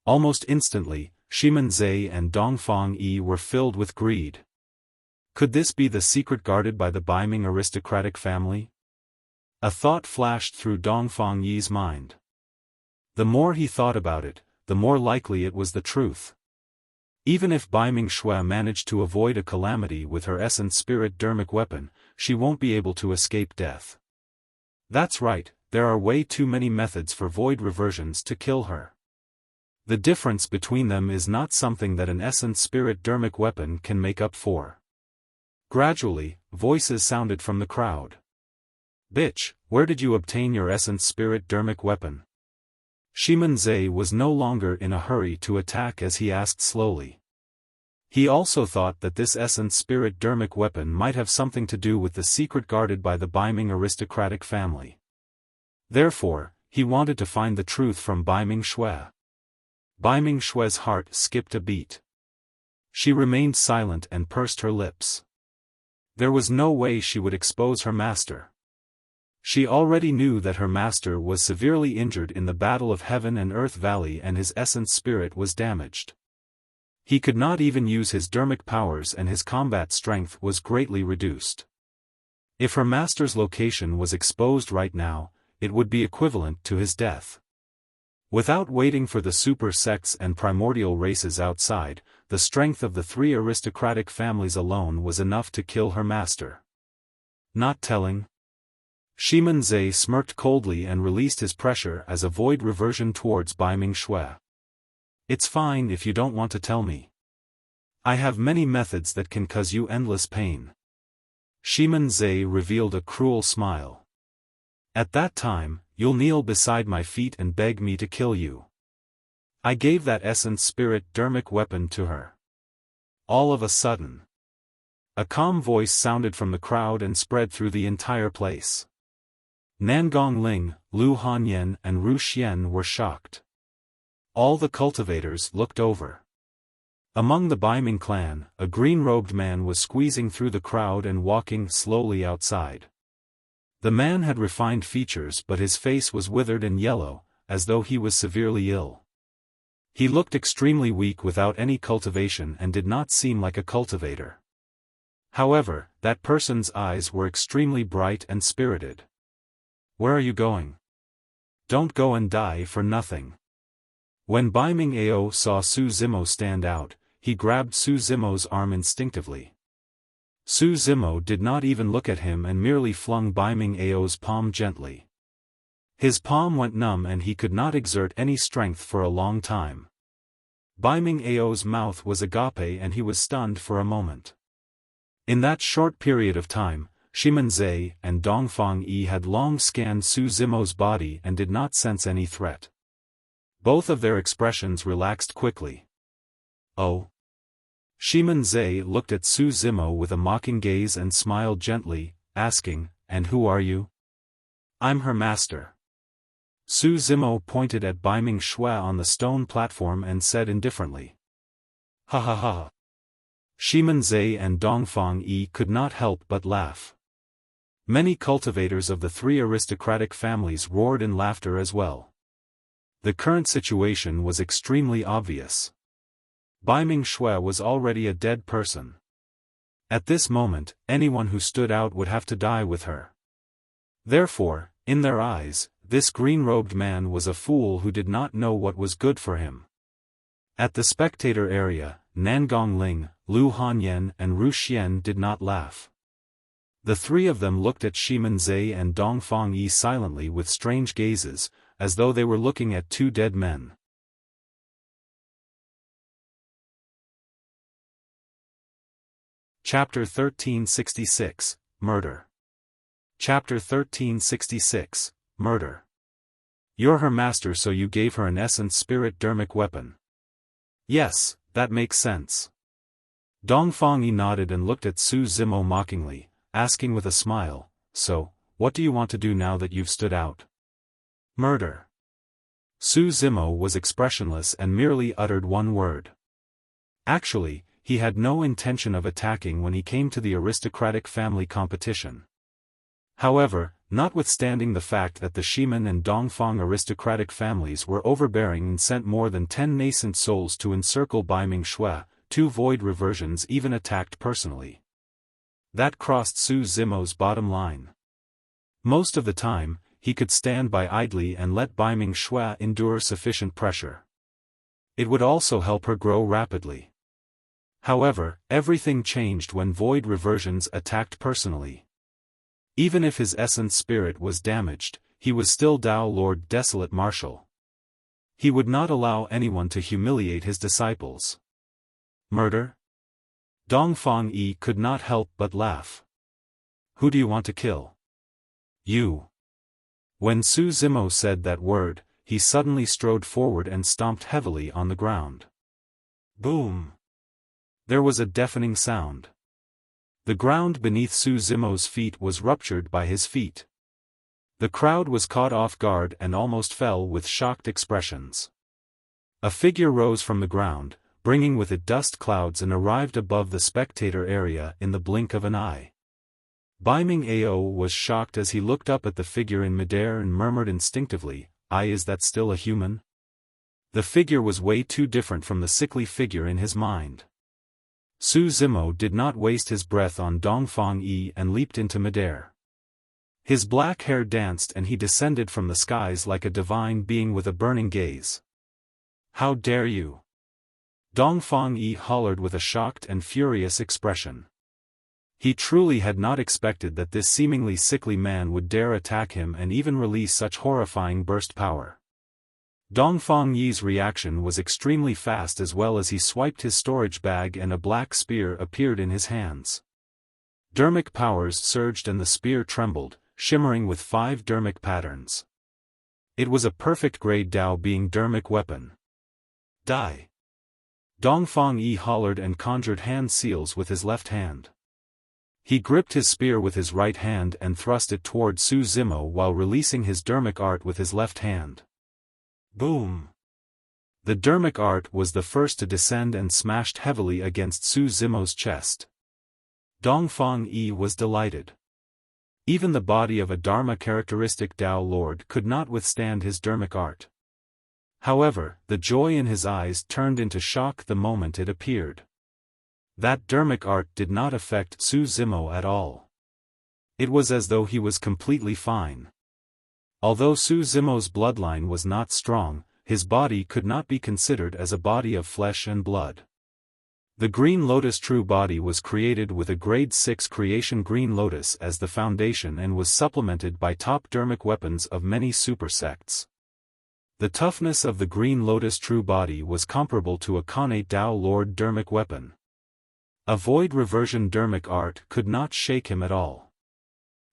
Speaker 1: Almost instantly, Shiman Zai and Dongfang Yi were filled with greed. Could this be the secret guarded by the Bai Ming aristocratic family? A thought flashed through Dongfang Yi's mind. The more he thought about it, the more likely it was the truth. Even if Bai Ming Shui managed to avoid a calamity with her essence spirit dermic weapon, she won't be able to escape death. That's right, there are way too many methods for void reversions to kill her. The difference between them is not something that an essence spirit dermic weapon can make up for. Gradually, voices sounded from the crowd. Bitch, where did you obtain your essence spirit dermic weapon? Shiman Zai was no longer in a hurry to attack as he asked slowly. He also thought that this essence spirit dermic weapon might have something to do with the secret guarded by the Bai Ming aristocratic family. Therefore, he wanted to find the truth from Bai Ming Shui. Bai Ming Shui's heart skipped a beat. She remained silent and pursed her lips. There was no way she would expose her master. She already knew that her master was severely injured in the Battle of Heaven and Earth Valley and his essence spirit was damaged. He could not even use his dermic powers and his combat strength was greatly reduced. If her master's location was exposed right now, it would be equivalent to his death. Without waiting for the super sects and primordial races outside, the strength of the three aristocratic families alone was enough to kill her master. Not telling? Shiman Zai smirked coldly and released his pressure as a void reversion towards Bai Ming Shui. It's fine if you don't want to tell me. I have many methods that can cause you endless pain. Shiman Zai revealed a cruel smile. At that time, you'll kneel beside my feet and beg me to kill you. I gave that essence spirit dermic weapon to her. All of a sudden, a calm voice sounded from the crowd and spread through the entire place. Nangong Ling, Lu Hanyan and Ru Xian were shocked. All the cultivators looked over. Among the Bai Ming clan, a green-robed man was squeezing through the crowd and walking slowly outside. The man had refined features but his face was withered and yellow, as though he was severely ill. He looked extremely weak without any cultivation and did not seem like a cultivator. However, that person's eyes were extremely bright and spirited. Where are you going? Don't go and die for nothing. When Bai Ming Ao saw Su Zimo stand out, he grabbed Su Zimo's arm instinctively. Su Zimo did not even look at him and merely flung Bai Ming Ao's palm gently. His palm went numb and he could not exert any strength for a long time. Bai Ming Ao's mouth was agape and he was stunned for a moment. In that short period of time, Shimen Zhe and Dongfang Yi had long scanned Su Zimo's body and did not sense any threat. Both of their expressions relaxed quickly. Oh. Shimen Zhe looked at Su Zimo with a mocking gaze and smiled gently, asking, "And who are you?" "I'm her master." Su Zimo pointed at Bai Ming Xue on the stone platform and said indifferently. "Ha ha ha." Shimen Zhe and Dongfang Yi could not help but laugh. Many cultivators of the three aristocratic families roared in laughter as well. The current situation was extremely obvious. Bai Ming Xue was already a dead person. At this moment, anyone who stood out would have to die with her. Therefore, in their eyes, this green-robed man was a fool who did not know what was good for him. At the spectator area, Nangong Ling, Lu Hanyan and Ru Xian did not laugh. The three of them looked at Shimen Zhe and Dongfang Yi silently with strange gazes, as though they were looking at two dead men. Chapter 1366, Murder. Chapter 1366, Murder. You're her master, so you gave her an essence spirit dermic weapon. Yes, that makes sense. Dongfang Yi nodded and looked at Su Zimo mockingly, asking with a smile, "So, what do you want to do now that you've stood out?" "Murder." Su Zimo was expressionless and merely uttered one word. Actually, he had no intention of attacking when he came to the aristocratic family competition. However, notwithstanding the fact that the Shimen and Dongfang aristocratic families were overbearing and sent more than 10 nascent souls to encircle Bai Ming Xue, 2 void reversions even attacked personally. That crossed Su Zimo's bottom line. Most of the time, he could stand by idly and let Bai Ming Xue endure sufficient pressure. It would also help her grow rapidly. However, everything changed when void reversions attacked personally. Even if his essence spirit was damaged, he was still Dao Lord Desolate Marshal. He would not allow anyone to humiliate his disciples. Murder? Dongfang Yi could not help but laugh. Who do you want to kill? You. When Su Zimo said that word, he suddenly strode forward and stomped heavily on the ground. Boom! There was a deafening sound. The ground beneath Su Zimo's feet was ruptured by his feet. The crowd was caught off guard and almost fell with shocked expressions. A figure rose from the ground, bringing with it dust clouds, and arrived above the spectator area in the blink of an eye. Bai Ming Ao was shocked as he looked up at the figure in midair and murmured instinctively, "Is that still a human?" The figure was way too different from the sickly figure in his mind. Su Zimo did not waste his breath on Dongfang Yi and leaped into midair. His black hair danced and he descended from the skies like a divine being with a burning gaze. "How dare you!" Dongfang Yi hollered with a shocked and furious expression. He truly had not expected that this seemingly sickly man would dare attack him and even release such horrifying burst power. Dongfang Yi's reaction was extremely fast, as well as he swiped his storage bag and a black spear appeared in his hands. Dermic powers surged and the spear trembled, shimmering with 5 dermic patterns. It was a perfect grade Dao being dermic weapon. Die! Dongfang Yi hollered and conjured hand seals with his left hand. He gripped his spear with his right hand and thrust it toward Su Zimo while releasing his dermic art with his left hand. Boom! The dermic art was the first to descend and smashed heavily against Su Zimo's chest. Dongfang Yi was delighted. Even the body of a Dharma characteristic Dao Lord could not withstand his dermic art. However, the joy in his eyes turned into shock the moment it appeared. That dermic art did not affect Su Zimo at all. It was as though he was completely fine. Although Su Zimo's bloodline was not strong, his body could not be considered as a body of flesh and blood. The Green Lotus True Body was created with a Grade 6 creation Green Lotus as the foundation and was supplemented by top dermic weapons of many supersects. The toughness of the Green Lotus True Body was comparable to a Khanate Dao Lord dermic weapon. A Void Reversion dermic art could not shake him at all.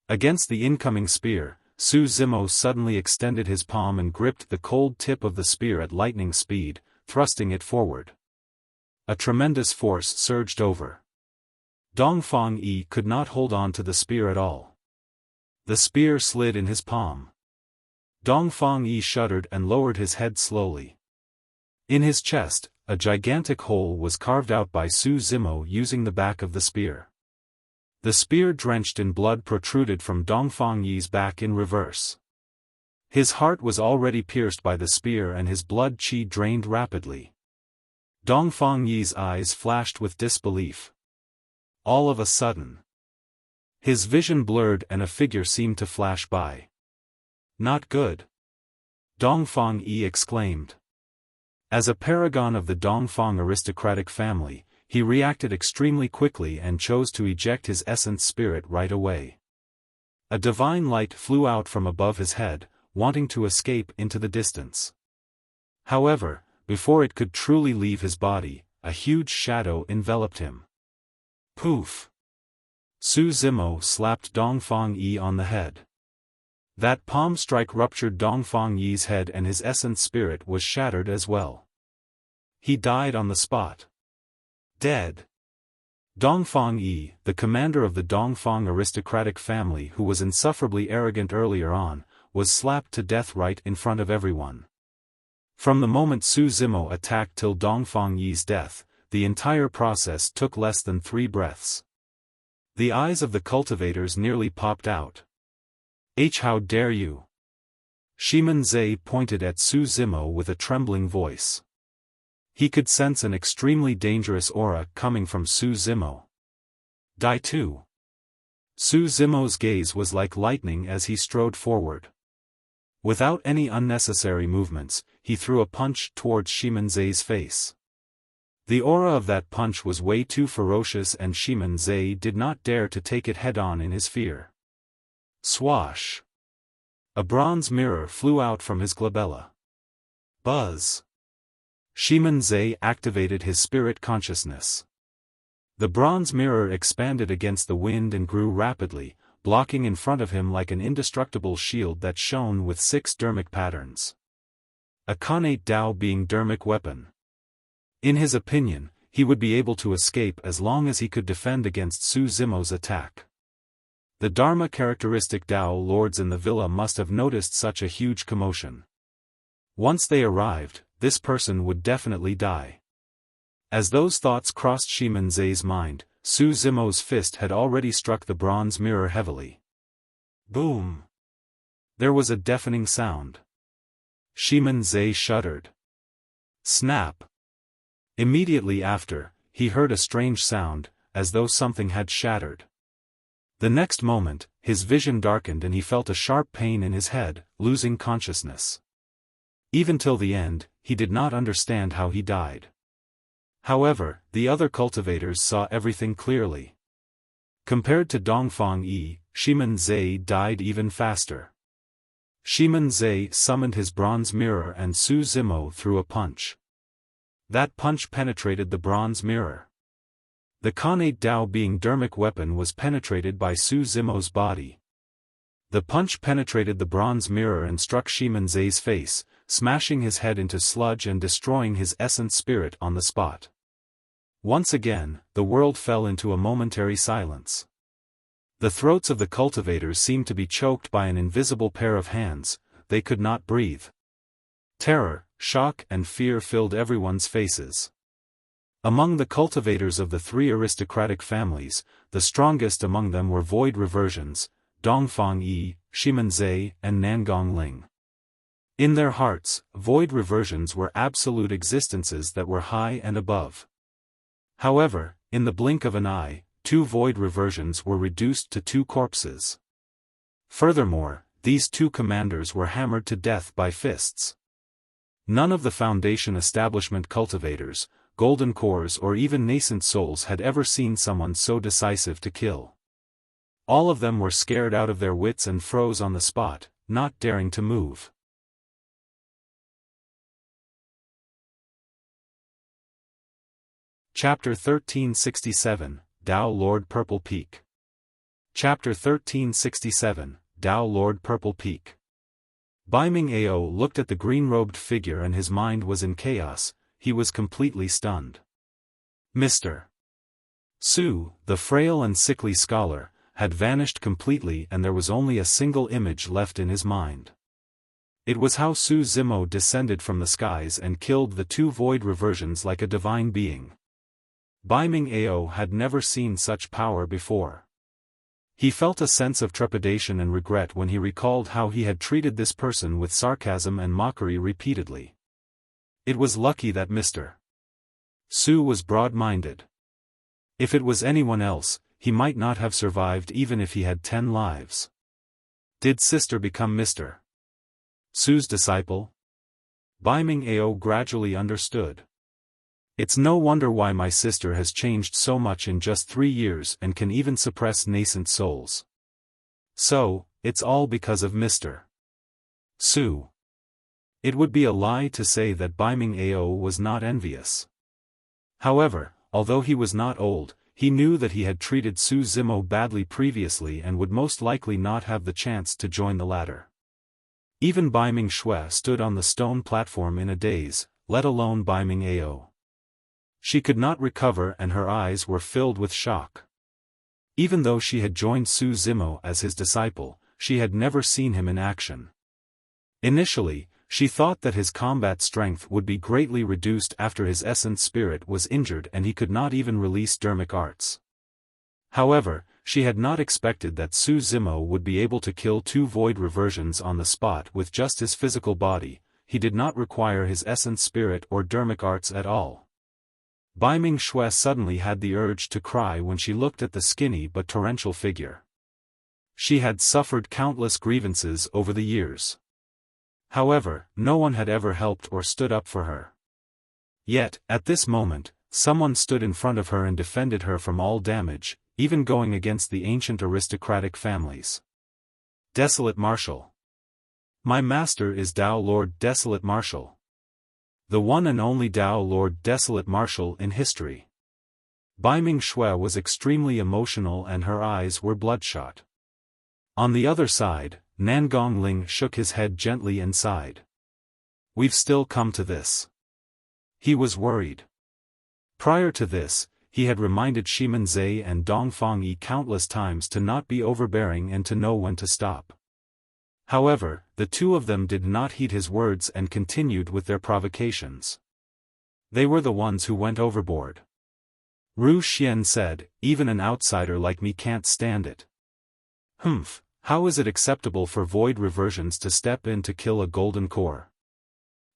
Speaker 1: Against the incoming spear, Su Zimo suddenly extended his palm and gripped the cold tip of the spear at lightning speed, thrusting it forward. A tremendous force surged over. Dongfang Yi could not hold on to the spear at all. The spear slid in his palm. Dongfang Yi shuddered and lowered his head slowly. In his chest, a gigantic hole was carved out by Su Zimo using the back of the spear. The spear drenched in blood protruded from Dongfang Yi's back in reverse. His heart was already pierced by the spear and his blood qi drained rapidly. Dongfang Yi's eyes flashed with disbelief. All of a sudden, his vision blurred and a figure seemed to flash by. Not good. Dongfang Yi exclaimed. As a paragon of the Dongfang aristocratic family, he reacted extremely quickly and chose to eject his essence spirit right away. A divine light flew out from above his head, wanting to escape into the distance. However, before it could truly leave his body, a huge shadow enveloped him. Poof! Su Zimo slapped Dongfang Yi on the head. That palm strike ruptured Dongfang Yi's head and his essence spirit was shattered as well. He died on the spot. Dead. Dongfang Yi, the commander of the Dongfang aristocratic family who was insufferably arrogant earlier on, was slapped to death right in front of everyone. From the moment Su Zimo attacked till Dongfang Yi's death, the entire process took less than 3 breaths. The eyes of the cultivators nearly popped out. How dare you? Shimen Zai pointed at Su Zimo with a trembling voice. He could sense an extremely dangerous aura coming from Su Zimo. Die too. Su Zimo's gaze was like lightning as he strode forward. Without any unnecessary movements, he threw a punch towards Shimen Zai's face. The aura of that punch was way too ferocious and Shimen Zai did not dare to take it head-on in his fear. Swash! A bronze mirror flew out from his glabella. Buzz! Shimen Zai activated his spirit consciousness. The bronze mirror expanded against the wind and grew rapidly, blocking in front of him like an indestructible shield that shone with 6 dermic patterns. A Khanate Dao being dermic weapon. In his opinion, he would be able to escape as long as he could defend against Su Zimo's attack. The Dharma characteristic Dao lords in the villa must have noticed such a huge commotion. Once they arrived, this person would definitely die. As those thoughts crossed Shimen Zai's mind, Su Zimo's fist had already struck the bronze mirror heavily. Boom! There was a deafening sound. Shimen Zai shuddered. Snap! Immediately after, he heard a strange sound, as though something had shattered. The next moment, his vision darkened and he felt a sharp pain in his head, losing consciousness. Even till the end, he did not understand how he died. However, the other cultivators saw everything clearly. Compared to Dongfang Yi, Shimen Zai died even faster. Shimen Zai summoned his bronze mirror and Su Zimo threw a punch. That punch penetrated the bronze mirror. The Khanate Dao being dermic weapon was penetrated by Su Zimo's body. The punch penetrated the bronze mirror and struck Shimen Zai's face, smashing his head into sludge and destroying his essence spirit on the spot. Once again, the world fell into a momentary silence. The throats of the cultivators seemed to be choked by an invisible pair of hands, they could not breathe. Terror, shock and fear filled everyone's faces. Among the cultivators of the 3 aristocratic families, the strongest among them were void reversions, Dongfang Yi, Shimen Zai and Nangong Ling. In their hearts, void reversions were absolute existences that were high and above. However, in the blink of an eye, 2 void reversions were reduced to 2 corpses. Furthermore, these 2 commanders were hammered to death by fists. None of the Foundation establishment cultivators, golden cores or even nascent souls had ever seen someone so decisive to kill. All of them were scared out of their wits and froze on the spot, not daring to move. Chapter 1367, Tao Lord Purple Peak. Chapter 1367, Tao Lord Purple Peak. Baiming Ao looked at the green-robed figure and his mind was in chaos. He was completely stunned. Mr. Su, the frail and sickly scholar, had vanished completely and there was only a single image left in his mind. It was how Su Zimo descended from the skies and killed the 2 void reversions like a divine being. Baiming Ao had never seen such power before. He felt a sense of trepidation and regret when he recalled how he had treated this person with sarcasm and mockery repeatedly. It was lucky that Mr. Su was broad-minded. If it was anyone else, he might not have survived even if he had 10 lives. Did Sister become Mr. Su's disciple? Baiming Ao gradually understood. It's no wonder why my sister has changed so much in just 3 years and can even suppress nascent souls. So, it's all because of Mr. Su. It would be a lie to say that Baiming Ao was not envious. However, although he was not old, he knew that he had treated Su Zimo badly previously and would most likely not have the chance to join the latter. Even Baiming Shui stood on the stone platform in a daze, let alone Baiming Ao. She could not recover and her eyes were filled with shock. Even though she had joined Su Zimo as his disciple, she had never seen him in action. Initially, she thought that his combat strength would be greatly reduced after his essence spirit was injured and he could not even release dermic arts. However, she had not expected that Su Zimo would be able to kill 2 void reversions on the spot with just his physical body. He did not require his essence spirit or dermic arts at all. Baiming Shui suddenly had the urge to cry when she looked at the skinny but torrential figure. She had suffered countless grievances over the years. However, no one had ever helped or stood up for her. Yet, at this moment, someone stood in front of her and defended her from all damage, even going against the ancient aristocratic families. Desolate Marshal. My master is Tao Lord Desolate Marshal. The one and only Tao Lord Desolate Marshal in history. Baiming Shui was extremely emotional and her eyes were bloodshot. On the other side, Nangong Ling shook his head gently and sighed. We've still come to this. He was worried. Prior to this, he had reminded Shimen Zai and Dongfang Yi countless times to not be overbearing and to know when to stop. However, the 2 of them did not heed his words and continued with their provocations. They were the ones who went overboard. Ru Xian said, even an outsider like me can't stand it. Humph, how is it acceptable for void reversions to step in to kill a golden core?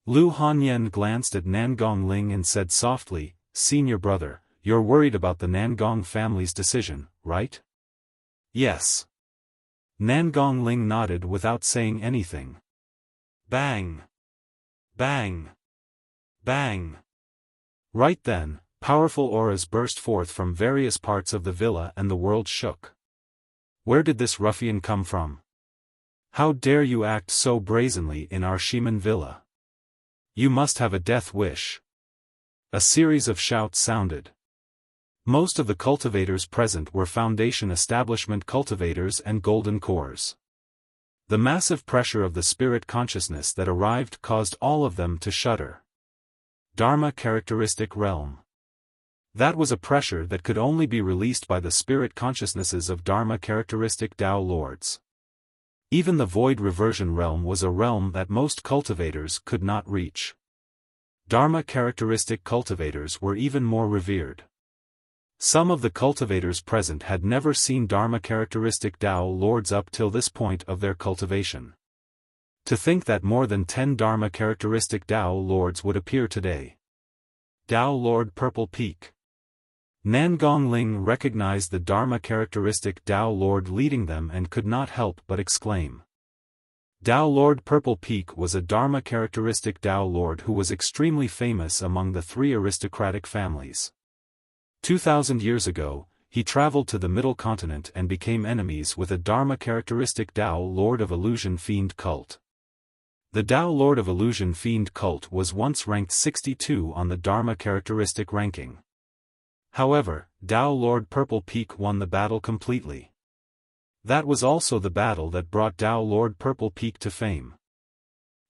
Speaker 1: Lu Hanyan glanced at Nangong Ling and said softly, Senior brother, you're worried about the Nangong family's decision, right? Yes. Nangong Ling nodded without saying anything. Bang! Bang! Bang! Right then, powerful auras burst forth from various parts of the villa and the world shook. Where did this ruffian come from? How dare you act so brazenly in our Shimen villa? You must have a death wish. A series of shouts sounded. Most of the cultivators present were Foundation establishment cultivators and golden cores. The massive pressure of the spirit consciousness that arrived caused all of them to shudder. Dharma characteristic realm. That was a pressure that could only be released by the spirit consciousnesses of Dharma characteristic Tao Lords. Even the void reversion realm was a realm that most cultivators could not reach. Dharma characteristic cultivators were even more revered. Some of the cultivators present had never seen Dharma characteristic Tao Lords up till this point of their cultivation. To think that more than 10 Dharma characteristic Tao Lords would appear today. Tao Lord Purple Peak. Nangong Ling recognized the Dharma characteristic Tao Lord leading them and could not help but exclaim. Tao Lord Purple Peak was a Dharma characteristic Tao Lord who was extremely famous among the 3 aristocratic families. 2,000 years ago, he traveled to the Middle Continent and became enemies with a Dharma characteristic Tao Lord of Illusion Fiend cult. The Tao Lord of Illusion Fiend cult was once ranked 62 on the Dharma characteristic ranking. However, Tao Lord Purple Peak won the battle completely. That was also the battle that brought Tao Lord Purple Peak to fame.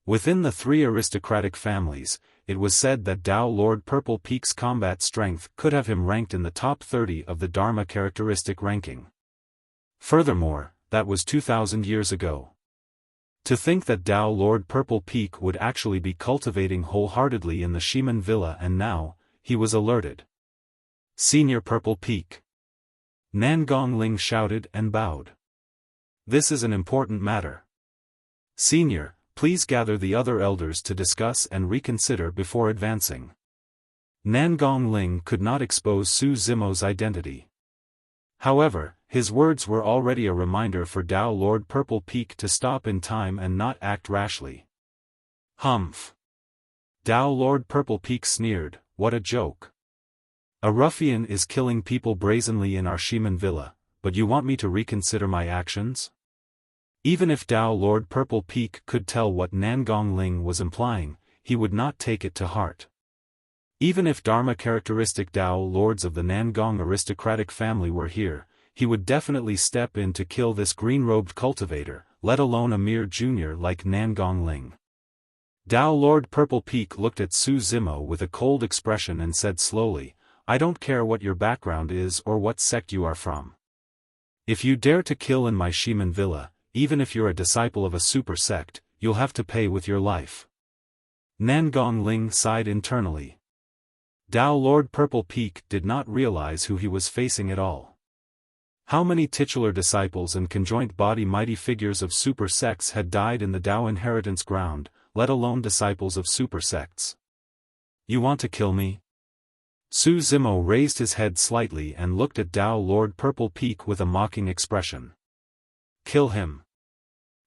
Speaker 1: Within the 3 aristocratic families, it was said that Tao Lord Purple Peak's combat strength could have him ranked in the top 30 of the Dharma characteristic ranking. Furthermore, that was 2,000 years ago. To think that Tao Lord Purple Peak would actually be cultivating wholeheartedly in the Shiman Villa, and now, he was alerted. Senior Purple Peak. Nangong Ling shouted and bowed. This is an important matter. Senior, please gather the other elders to discuss and reconsider before advancing. Nangong Ling could not expose Su Zimo's identity. However, his words were already a reminder for Tao Lord Purple Peak to stop in time and not act rashly. Humph. Tao Lord Purple Peak sneered, what a joke. A ruffian is killing people brazenly in our Shiman Villa, but you want me to reconsider my actions? Even if Tao Lord Purple Peak could tell what Nangong Ling was implying, he would not take it to heart. Even if Dharma characteristic Tao Lords of the Nangong aristocratic family were here, he would definitely step in to kill this green-robed cultivator, let alone a mere junior like Nangong Ling. Tao Lord Purple Peak looked at Su Zimo with a cold expression and said slowly, I don't care what your background is or what sect you are from. If you dare to kill in my Shiman Villa, even if you're a disciple of a super sect, you'll have to pay with your life. Nangong Ling sighed internally. Tao Lord Purple Peak did not realize who he was facing at all. How many titular disciples and conjoint body mighty figures of super sects had died in the Tao inheritance ground, let alone disciples of super sects? You want to kill me? Su Zimo raised his head slightly and looked at Tao Lord Purple Peak with a mocking expression. Kill him.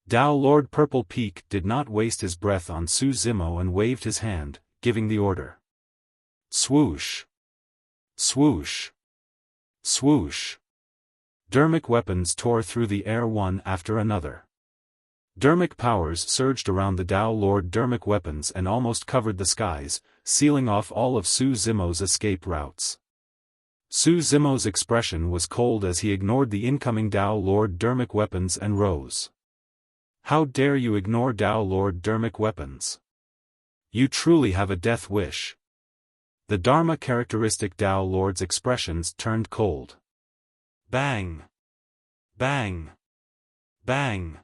Speaker 1: Tao Lord Purple Peak did not waste his breath on Su Zimo and waved his hand, giving the order. Swoosh. Swoosh. Swoosh. Dharmic weapons tore through the air one after another. Dharmic powers surged around the Tao Lord Dharmic weapons and almost covered the skies, sealing off all of Su Zimo's escape routes. Su Zimo's expression was cold as he ignored the incoming Tao Lord Dharmic weapons and rose. How dare you ignore Tao Lord Dharmic weapons? You truly have a death wish. The Dharma characteristic Tao Lord's expressions turned cold. Bang! Bang! Bang!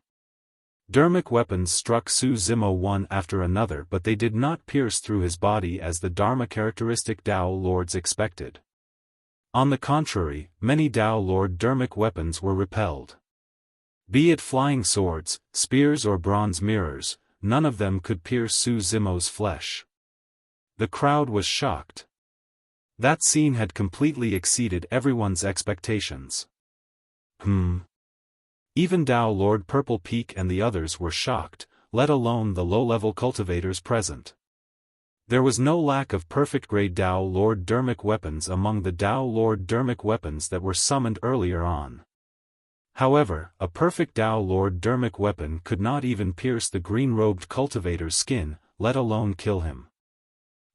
Speaker 1: Dharmic weapons struck Su Zimo one after another, but they did not pierce through his body as the Dharma characteristic Tao Lords expected. On the contrary, many Tao Lord Dharmic weapons were repelled. Be it flying swords, spears or bronze mirrors, none of them could pierce Su Zimo's flesh. The crowd was shocked. That scene had completely exceeded everyone's expectations. Even Tao Lord Purple Peak and the others were shocked, let alone the low-level cultivators present. There was no lack of perfect-grade Tao Lord Dharmic weapons among the Tao Lord Dharmic weapons that were summoned earlier on. However, a perfect Tao Lord Dharmic weapon could not even pierce the green-robed cultivator's skin, let alone kill him.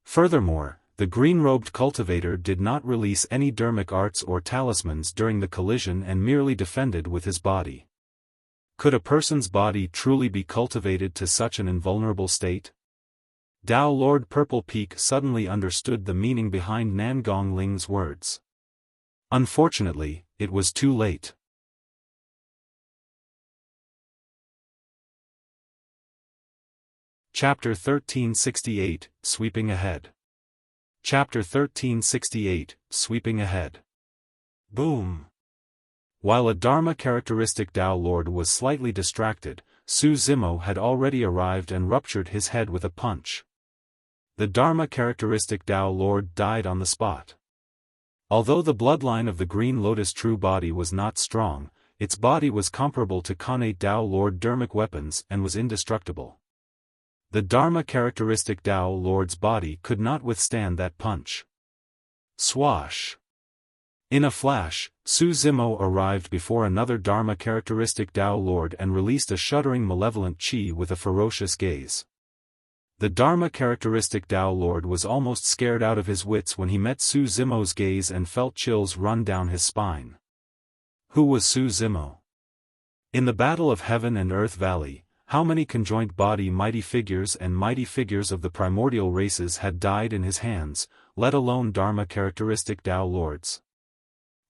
Speaker 1: Furthermore, the green-robed cultivator did not release any dharmic arts or talismans during the collision and merely defended with his body. Could a person's body truly be cultivated to such an invulnerable state? Tao Lord Purple Peak suddenly understood the meaning behind Nangong Ling's words. Unfortunately, it was too late. Chapter 1368, Sweeping Ahead. Chapter 1368, Sweeping Ahead. Boom! While a Dharma characteristic Tao Lord was slightly distracted, Su Zimo had already arrived and ruptured his head with a punch. The Dharma characteristic Tao Lord died on the spot. Although the bloodline of the Green Lotus true body was not strong, its body was comparable to Khanate Tao Lord Dharmic weapons and was indestructible. The Dharma characteristic Tao Lord's body could not withstand that punch. Swash! In a flash, Su Zimo arrived before another Dharma characteristic Tao Lord and released a shuddering malevolent chi with a ferocious gaze. The Dharma characteristic Tao Lord was almost scared out of his wits when he met Su Zimo's gaze and felt chills run down his spine. Who was Su Zimo? In the Battle of Heaven and Earth Valley, how many conjoint body mighty figures and mighty figures of the primordial races had died in his hands, let alone Dharma characteristic Tao Lords?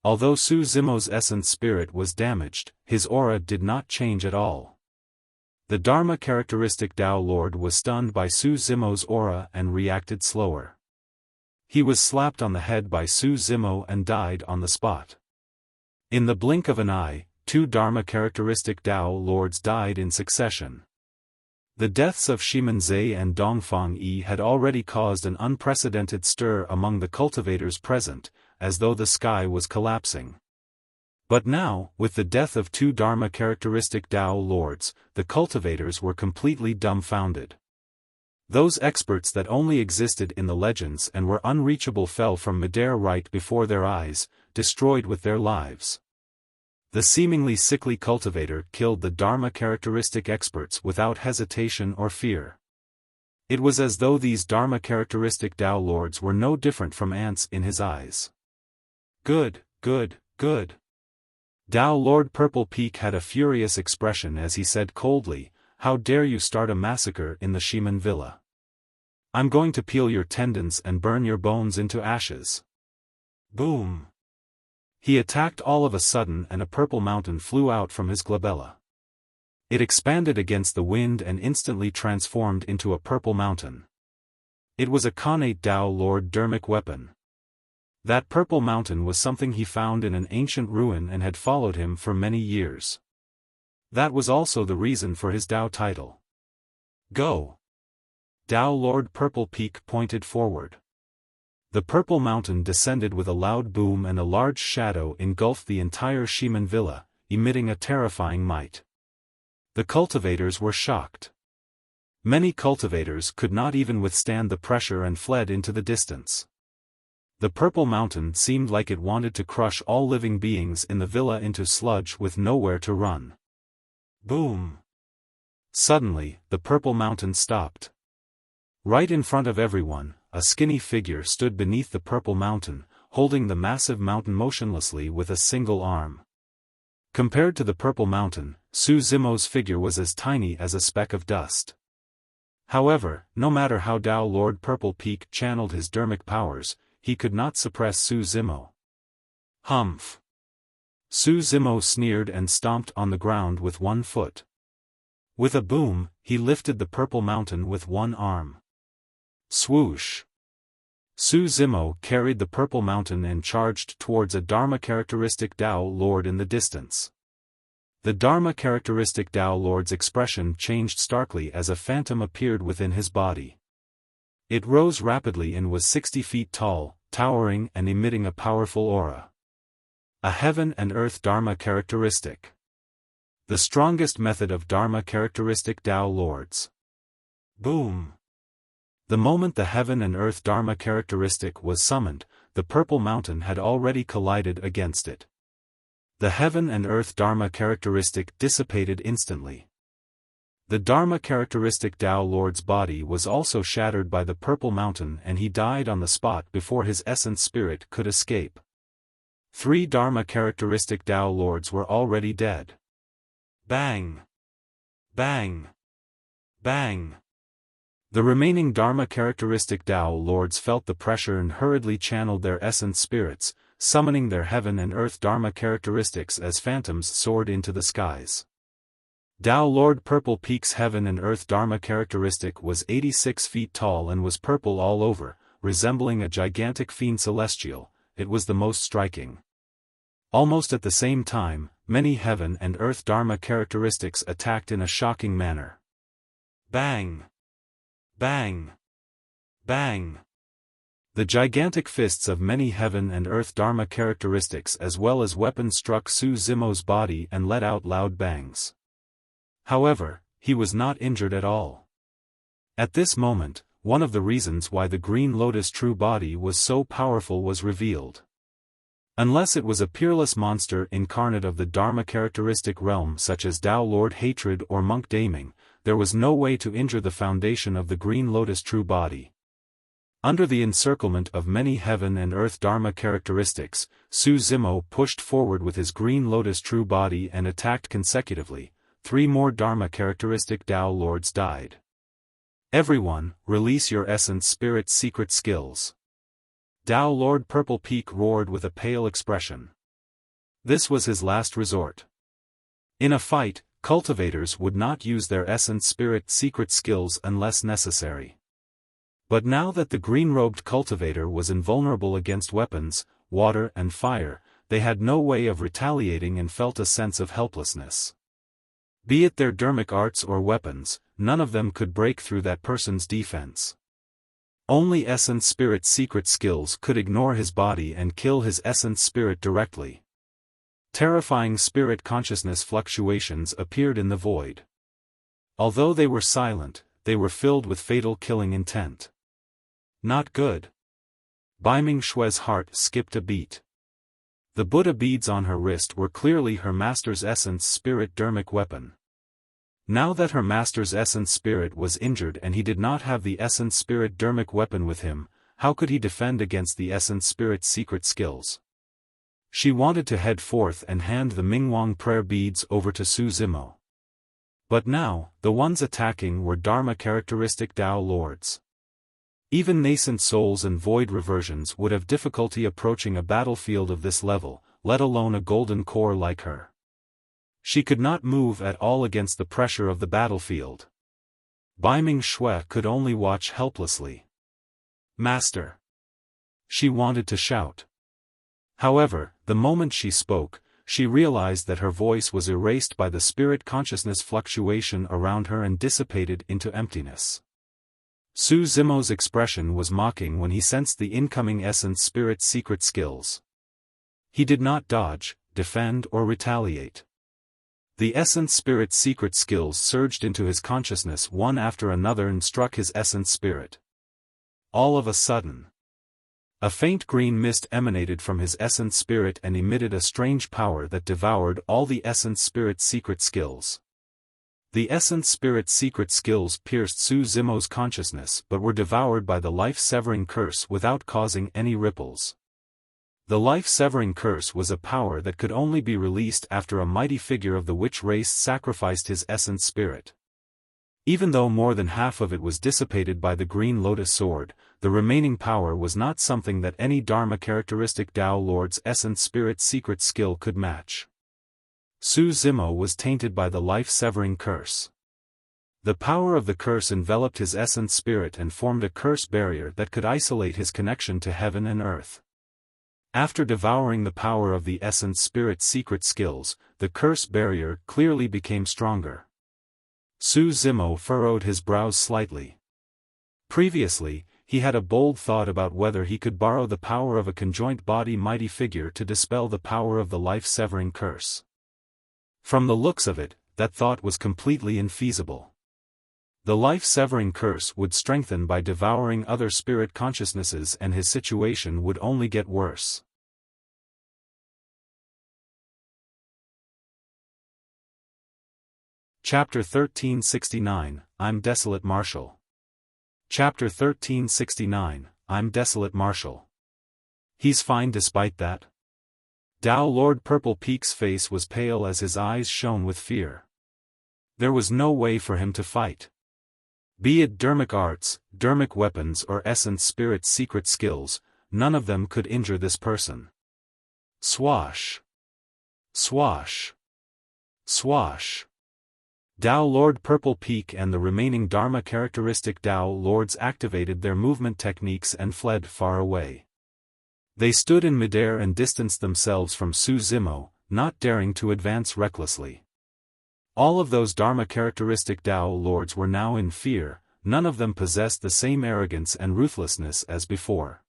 Speaker 1: Although Su Zimo's essence spirit was damaged, his aura did not change at all. The Dharma characteristic Tao Lord was stunned by Su Zimo's aura and reacted slower. He was slapped on the head by Su Zimo and died on the spot. In the blink of an eye, 2 Dharma characteristic Tao Lords died in succession. The deaths of Shimen Zhe and Dongfang Yi had already caused an unprecedented stir among the cultivators present, as though the sky was collapsing. But now, with the death of 2 Dharma characteristic Tao Lords, the cultivators were completely dumbfounded. Those experts that only existed in the legends and were unreachable fell from midair right before their eyes, destroyed with their lives. The seemingly sickly cultivator killed the Dharma characteristic experts without hesitation or fear. It was as though these Dharma characteristic Tao Lords were no different from ants in his eyes. Good, good, good. Tao Lord Purple Peak had a furious expression as he said coldly, "How dare you start a massacre in the Shimen Villa? I'm going to peel your tendons and burn your bones into ashes." Boom! He attacked all of a sudden and a purple mountain flew out from his glabella. It expanded against the wind and instantly transformed into a purple mountain. It was a Khanate Tao Lord Dharmic weapon. That purple mountain was something he found in an ancient ruin and had followed him for many years. That was also the reason for his Tao title. Go! Tao Lord Purple Peak pointed forward. The purple mountain descended with a loud boom and a large shadow engulfed the entire Shimen Villa, emitting a terrifying might. The cultivators were shocked. Many cultivators could not even withstand the pressure and fled into the distance. The purple mountain seemed like it wanted to crush all living beings in the villa into sludge with nowhere to run. Boom! Suddenly, the purple mountain stopped. Right in front of everyone, a skinny figure stood beneath the purple mountain, holding the massive mountain motionlessly with a single arm. Compared to the purple mountain, Su Zimo's figure was as tiny as a speck of dust. However, no matter how Tao Lord Purple Peak channeled his Dharmic powers, he could not suppress Su Zimo. Humph! Su Zimo sneered and stomped on the ground with one foot. With a boom, he lifted the purple mountain with one arm. Swoosh! Su Zimo carried the purple mountain and charged towards a Dharma characteristic Tao Lord in the distance. The Dharma characteristic Tao Lord's expression changed starkly as a phantom appeared within his body. It rose rapidly and was 60 feet tall, towering and emitting a powerful aura. A heaven and earth Dharma characteristic. The strongest method of Dharma characteristic Tao Lords. Boom! The moment the heaven and earth Dharma characteristic was summoned, the purple mountain had already collided against it. The heaven and earth Dharma characteristic dissipated instantly. The Dharma characteristic Tao Lord's body was also shattered by the purple mountain and he died on the spot before his essence spirit could escape. 3 Dharma characteristic Tao Lords were already dead. Bang! Bang! Bang! The remaining Dharma characteristic Tao Lords felt the pressure and hurriedly channeled their essence spirits, summoning their heaven and earth Dharma characteristics as phantoms soared into the skies. Tao Lord Purple Peak's heaven and earth Dharma characteristic was 86 feet tall and was purple all over, resembling a gigantic fiend celestial. It was the most striking. Almost at the same time, many heaven and earth Dharma characteristics attacked in a shocking manner. Bang! Bang! Bang! The gigantic fists of many heaven and earth Dharma characteristics as well as weapons struck Su Zimo's body and let out loud bangs. However, he was not injured at all. At this moment, one of the reasons why the Green Lotus true body was so powerful was revealed. Unless it was a peerless monster incarnate of the Dharma characteristic realm such as Tao Lord Hatred or Monk Daming, there was no way to injure the foundation of the Green Lotus true body. Under the encirclement of many heaven and earth Dharma characteristics, Su Zimo pushed forward with his Green Lotus true body and attacked consecutively. 3 more Dharma characteristic Tao Lords died. Everyone, release your essence spirit secret skills. Tao Lord Purple Peak roared with a pale expression. This was his last resort. In a fight, cultivators would not use their essence spirit secret skills unless necessary. But now that the green-robed cultivator was invulnerable against weapons, water and fire, they had no way of retaliating and felt a sense of helplessness. Be it their dermic arts or weapons, none of them could break through that person's defense. Only essence spirit secret skills could ignore his body and kill his essence spirit directly. Terrifying spirit consciousness fluctuations appeared in the void. Although they were silent, they were filled with fatal killing intent. Not good. Bai Ming Shue's heart skipped a beat. The Buddha beads on her wrist were clearly her master's essence spirit dermic weapon. Now that her master's essence spirit was injured and he did not have the essence spirit dermic weapon with him, how could he defend against the essence spirit secret skills? She wanted to head forth and hand the Mingwang prayer beads over to Su Zimo. But now, the ones attacking were Dharma characteristic Tao Lords. Even nascent souls and void reversions would have difficulty approaching a battlefield of this level, let alone a golden core like her. She could not move at all against the pressure of the battlefield. Bai Ming Shui could only watch helplessly. Master! She wanted to shout. However, the moment she spoke, she realized that her voice was erased by the spirit consciousness fluctuation around her and dissipated into emptiness. Su Zimo's expression was mocking when he sensed the incoming essence spirit secret skills. He did not dodge, defend or retaliate. The essence spirit secret skills surged into his consciousness one after another and struck his essence spirit. All of a sudden, a faint green mist emanated from his essence spirit and emitted a strange power that devoured all the essence spirit secret skills. The essence spirit secret skills pierced Su Zimo's consciousness but were devoured by the life-severing curse without causing any ripples. The life-severing curse was a power that could only be released after a mighty figure of the witch race sacrificed his essence spirit. Even though more than half of it was dissipated by the Green Lotus sword, the remaining power was not something that any Dharma characteristic Tao Lord's essence spirit secret skill could match. Su Zimo was tainted by the life-severing curse. The power of the curse enveloped his essence spirit and formed a curse barrier that could isolate his connection to heaven and earth. After devouring the power of the essence spirit secret skills, the curse barrier clearly became stronger. Su Zimo furrowed his brows slightly. Previously, he had a bold thought about whether he could borrow the power of a conjoint body mighty figure to dispel the power of the life-severing curse. From the looks of it, that thought was completely infeasible. The life-severing curse would strengthen by devouring other spirit consciousnesses and his situation would only get worse. Chapter 1369, I'm Desolate Marshal. Chapter 1369, I'm Desolate Marshal. He's fine despite that. Tao Lord Purple Peak's face was pale as his eyes shone with fear. There was no way for him to fight. Be it dermic arts, dermic weapons or essence spirit secret skills, none of them could injure this person. Swash! Swash! Swash! Tao Lord Purple Peak and the remaining Dharma characteristic Tao Lords activated their movement techniques and fled far away. They stood in midair and distanced themselves from Su Zimo, not daring to advance recklessly. All of those Dharma-characteristic Tao lords were now in fear, none of them possessed the same arrogance and ruthlessness as before.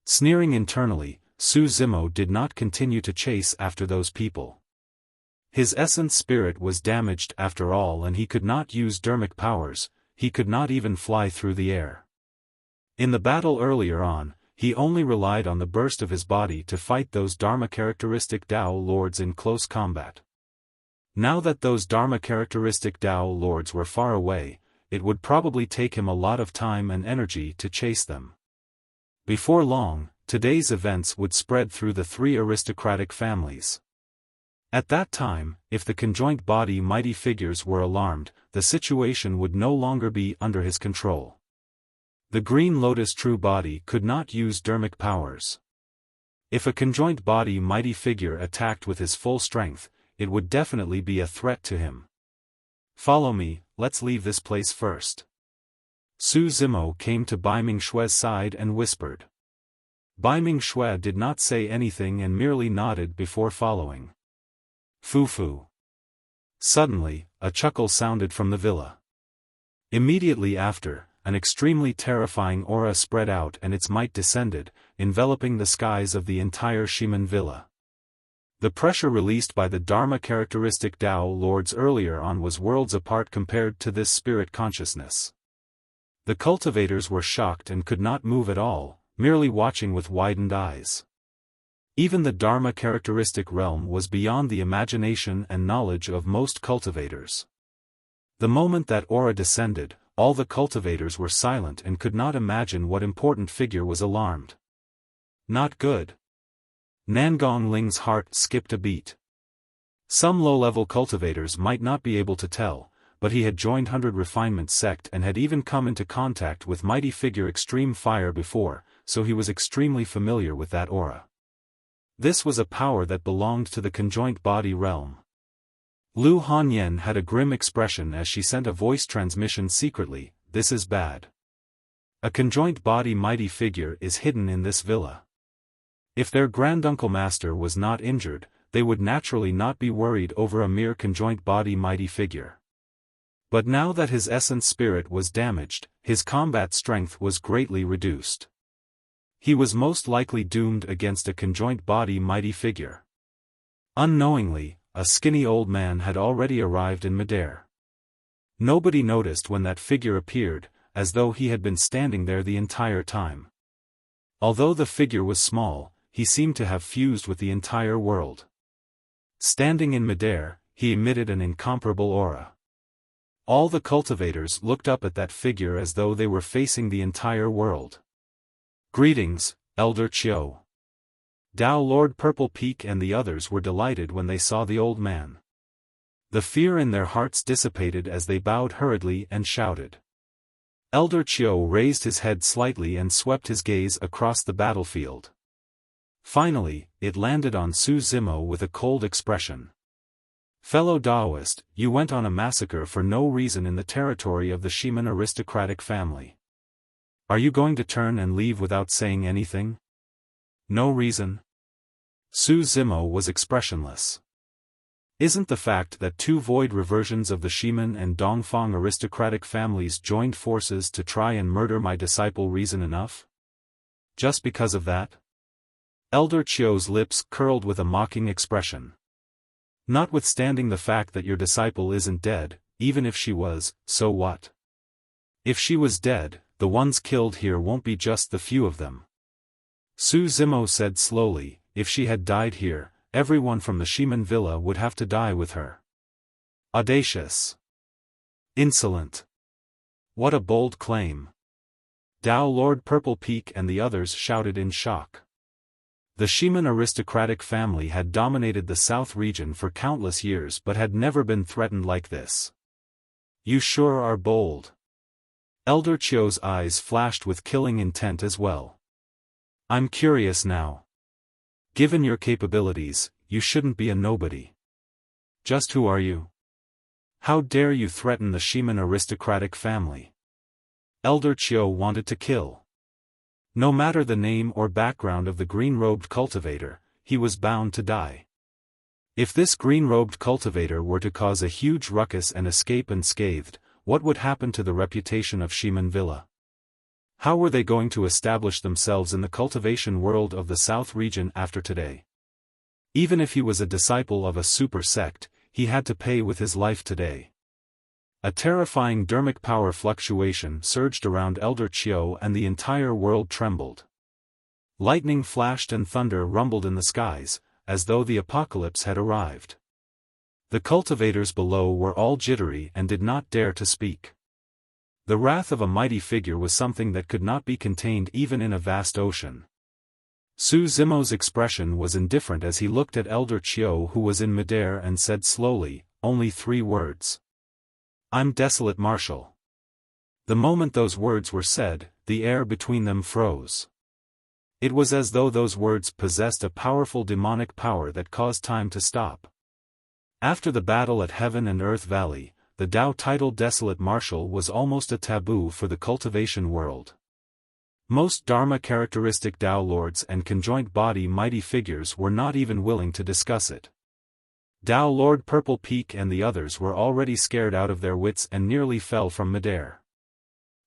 Speaker 1: Sneering internally, Su Zimo did not continue to chase after those people. His essence spirit was damaged after all, and he could not use dharmic powers, he could not even fly through the air. In the battle earlier on, he only relied on the burst of his body to fight those Dharma-characteristic Tao lords in close combat. Now that those Dharma-characteristic Tao lords were far away, it would probably take him a lot of time and energy to chase them. Before long, today's events would spread through the 3 aristocratic families. At that time, if the conjoined body mighty figures were alarmed, the situation would no longer be under his control. The Green Lotus true body could not use dharmic powers. If a conjoined body mighty figure attacked with his full strength, it would definitely be a threat to him. Follow me, let's leave this place first. Su Zimo came to Bai Mingshue's side and whispered. Bai Mingxue did not say anything and merely nodded before following. Fu. Suddenly, a chuckle sounded from the villa. Immediately after, an extremely terrifying aura spread out and its might descended, enveloping the skies of the entire Shiman villa. The pressure released by the Dharma-characteristic Tao lords earlier on was worlds apart compared to this spirit consciousness. The cultivators were shocked and could not move at all, merely watching with widened eyes. Even the Dharma-characteristic realm was beyond the imagination and knowledge of most cultivators. The moment that aura descended, all the cultivators were silent and could not imagine what important figure was alarmed. Not good. Nangong Ling's heart skipped a beat. Some low-level cultivators might not be able to tell, but he had joined 100 Refinement sect and had even come into contact with mighty figure Extreme Fire before, so he was extremely familiar with that aura. This was a power that belonged to the conjoint body realm. Lu Hanyan had a grim expression as she sent a voice transmission secretly, "This is bad. A conjoint body mighty figure is hidden in this villa." If their granduncle master was not injured, they would naturally not be worried over a mere conjoint body mighty figure. But now that his essence spirit was damaged, his combat strength was greatly reduced. He was most likely doomed against a conjoint body mighty figure. Unknowingly, a skinny old man had already arrived in midair. Nobody noticed when that figure appeared, as though he had been standing there the entire time. Although the figure was small, he seemed to have fused with the entire world. Standing in midair, he emitted an incomparable aura. All the cultivators looked up at that figure as though they were facing the entire world. "Greetings, Elder Chiu." Tao Lord Purple Peak and the others were delighted when they saw the old man. The fear in their hearts dissipated as they bowed hurriedly and shouted. Elder Chiu raised his head slightly and swept his gaze across the battlefield. Finally, it landed on Su Zimo with a cold expression. "Fellow Daoist, you went on a massacre for no reason in the territory of the Shiman aristocratic family. Are you going to turn and leave without saying anything?" "No reason?" Su Zimo was expressionless. Isn't the fact that 2 void reversions of the Shiman and Dongfang aristocratic families joined forces to try and murder my disciple reason enough? Just because of that? Elder Chiu's lips curled with a mocking expression. "Notwithstanding the fact that your disciple isn't dead, even if she was, so what? If she was dead, the ones killed here won't be just the few of them." Su Zimo said slowly, "If she had died here, everyone from the Shiman villa would have to die with her." Audacious. Insolent. What a bold claim. Tao Lord Purple Peak and the others shouted in shock. The Shiman aristocratic family had dominated the south region for countless years but had never been threatened like this. "You sure are bold." Elder Chiu's eyes flashed with killing intent as well. "I'm curious now. Given your capabilities, you shouldn't be a nobody. Just who are you? How dare you threaten the Shiman aristocratic family?" Elder Chiu wanted to kill. No matter the name or background of the green-robed cultivator, he was bound to die. If this green-robed cultivator were to cause a huge ruckus and escape unscathed, what would happen to the reputation of Shiman Villa? How were they going to establish themselves in the cultivation world of the South region after today? Even if he was a disciple of a super sect, he had to pay with his life today. A terrifying dermic power fluctuation surged around Elder Qiu and the entire world trembled. Lightning flashed and thunder rumbled in the skies, as though the apocalypse had arrived. The cultivators below were all jittery and did not dare to speak. The wrath of a mighty figure was something that could not be contained even in a vast ocean. Su Zimo's expression was indifferent as he looked at Elder Qiu, who was in midair, and said slowly, only 3 words. "I'm Desolate Marshal." The moment those words were said, the air between them froze. It was as though those words possessed a powerful demonic power that caused time to stop. After the battle at Heaven and Earth Valley, the Tao title Desolate Marshal was almost a taboo for the cultivation world. Most Dharma-characteristic Tao lords and conjoint body mighty figures were not even willing to discuss it. Tao Lord Purple Peak and the others were already scared out of their wits and nearly fell from midair.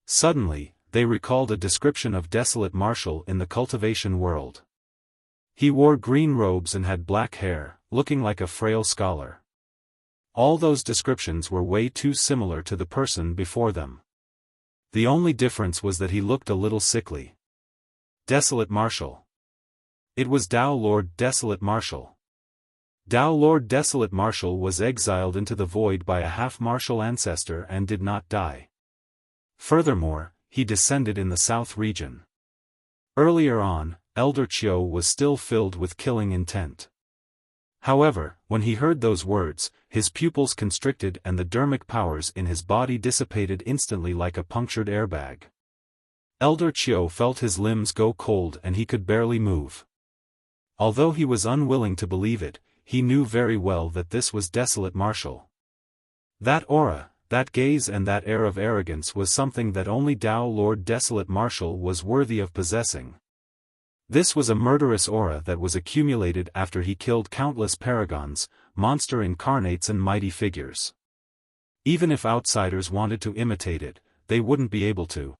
Speaker 1: Suddenly, they recalled a description of Desolate Marshal in the cultivation world. He wore green robes and had black hair, looking like a frail scholar. All those descriptions were way too similar to the person before them. The only difference was that he looked a little sickly. Desolate Marshal. It was Tao Lord Desolate Marshal. Tao Lord Desolate Marshal was exiled into the void by a half-martial ancestor and did not die. Furthermore, he descended in the South region. Earlier on, Elder Qiu was still filled with killing intent. However, when he heard those words, his pupils constricted and the dermic powers in his body dissipated instantly like a punctured airbag. Elder Qiu felt his limbs go cold and he could barely move. Although he was unwilling to believe it, he knew very well that this was Desolate Marshal. That aura, that gaze and that air of arrogance was something that only Tao Lord Desolate Marshal was worthy of possessing. This was a murderous aura that was accumulated after he killed countless paragons, monster incarnates and mighty figures. Even if outsiders wanted to imitate it, they wouldn't be able to.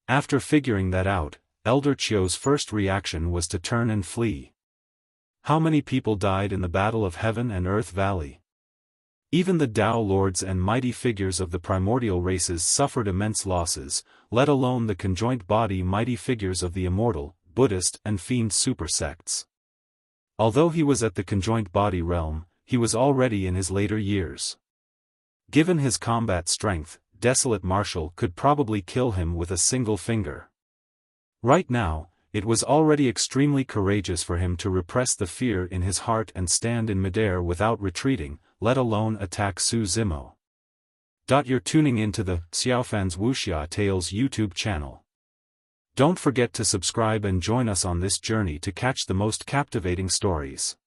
Speaker 1: After figuring that out, Elder Qiu's first reaction was to turn and flee. How many people died in the Battle of Heaven and Earth Valley? Even the Tao lords and mighty figures of the primordial races suffered immense losses, let alone the conjoint body mighty figures of the Immortal, Buddhist and Fiend super sects. Although he was at the conjoint body realm, he was already in his later years. Given his combat strength, Desolate Marshal could probably kill him with a single finger. Right now, it was already extremely courageous for him to repress the fear in his heart and stand in midair without retreating, let alone attack Su Zimo. You're tuning into the Xiaofan's Wuxia Tales YouTube channel. Don't forget to subscribe and join us on this journey to catch the most captivating stories.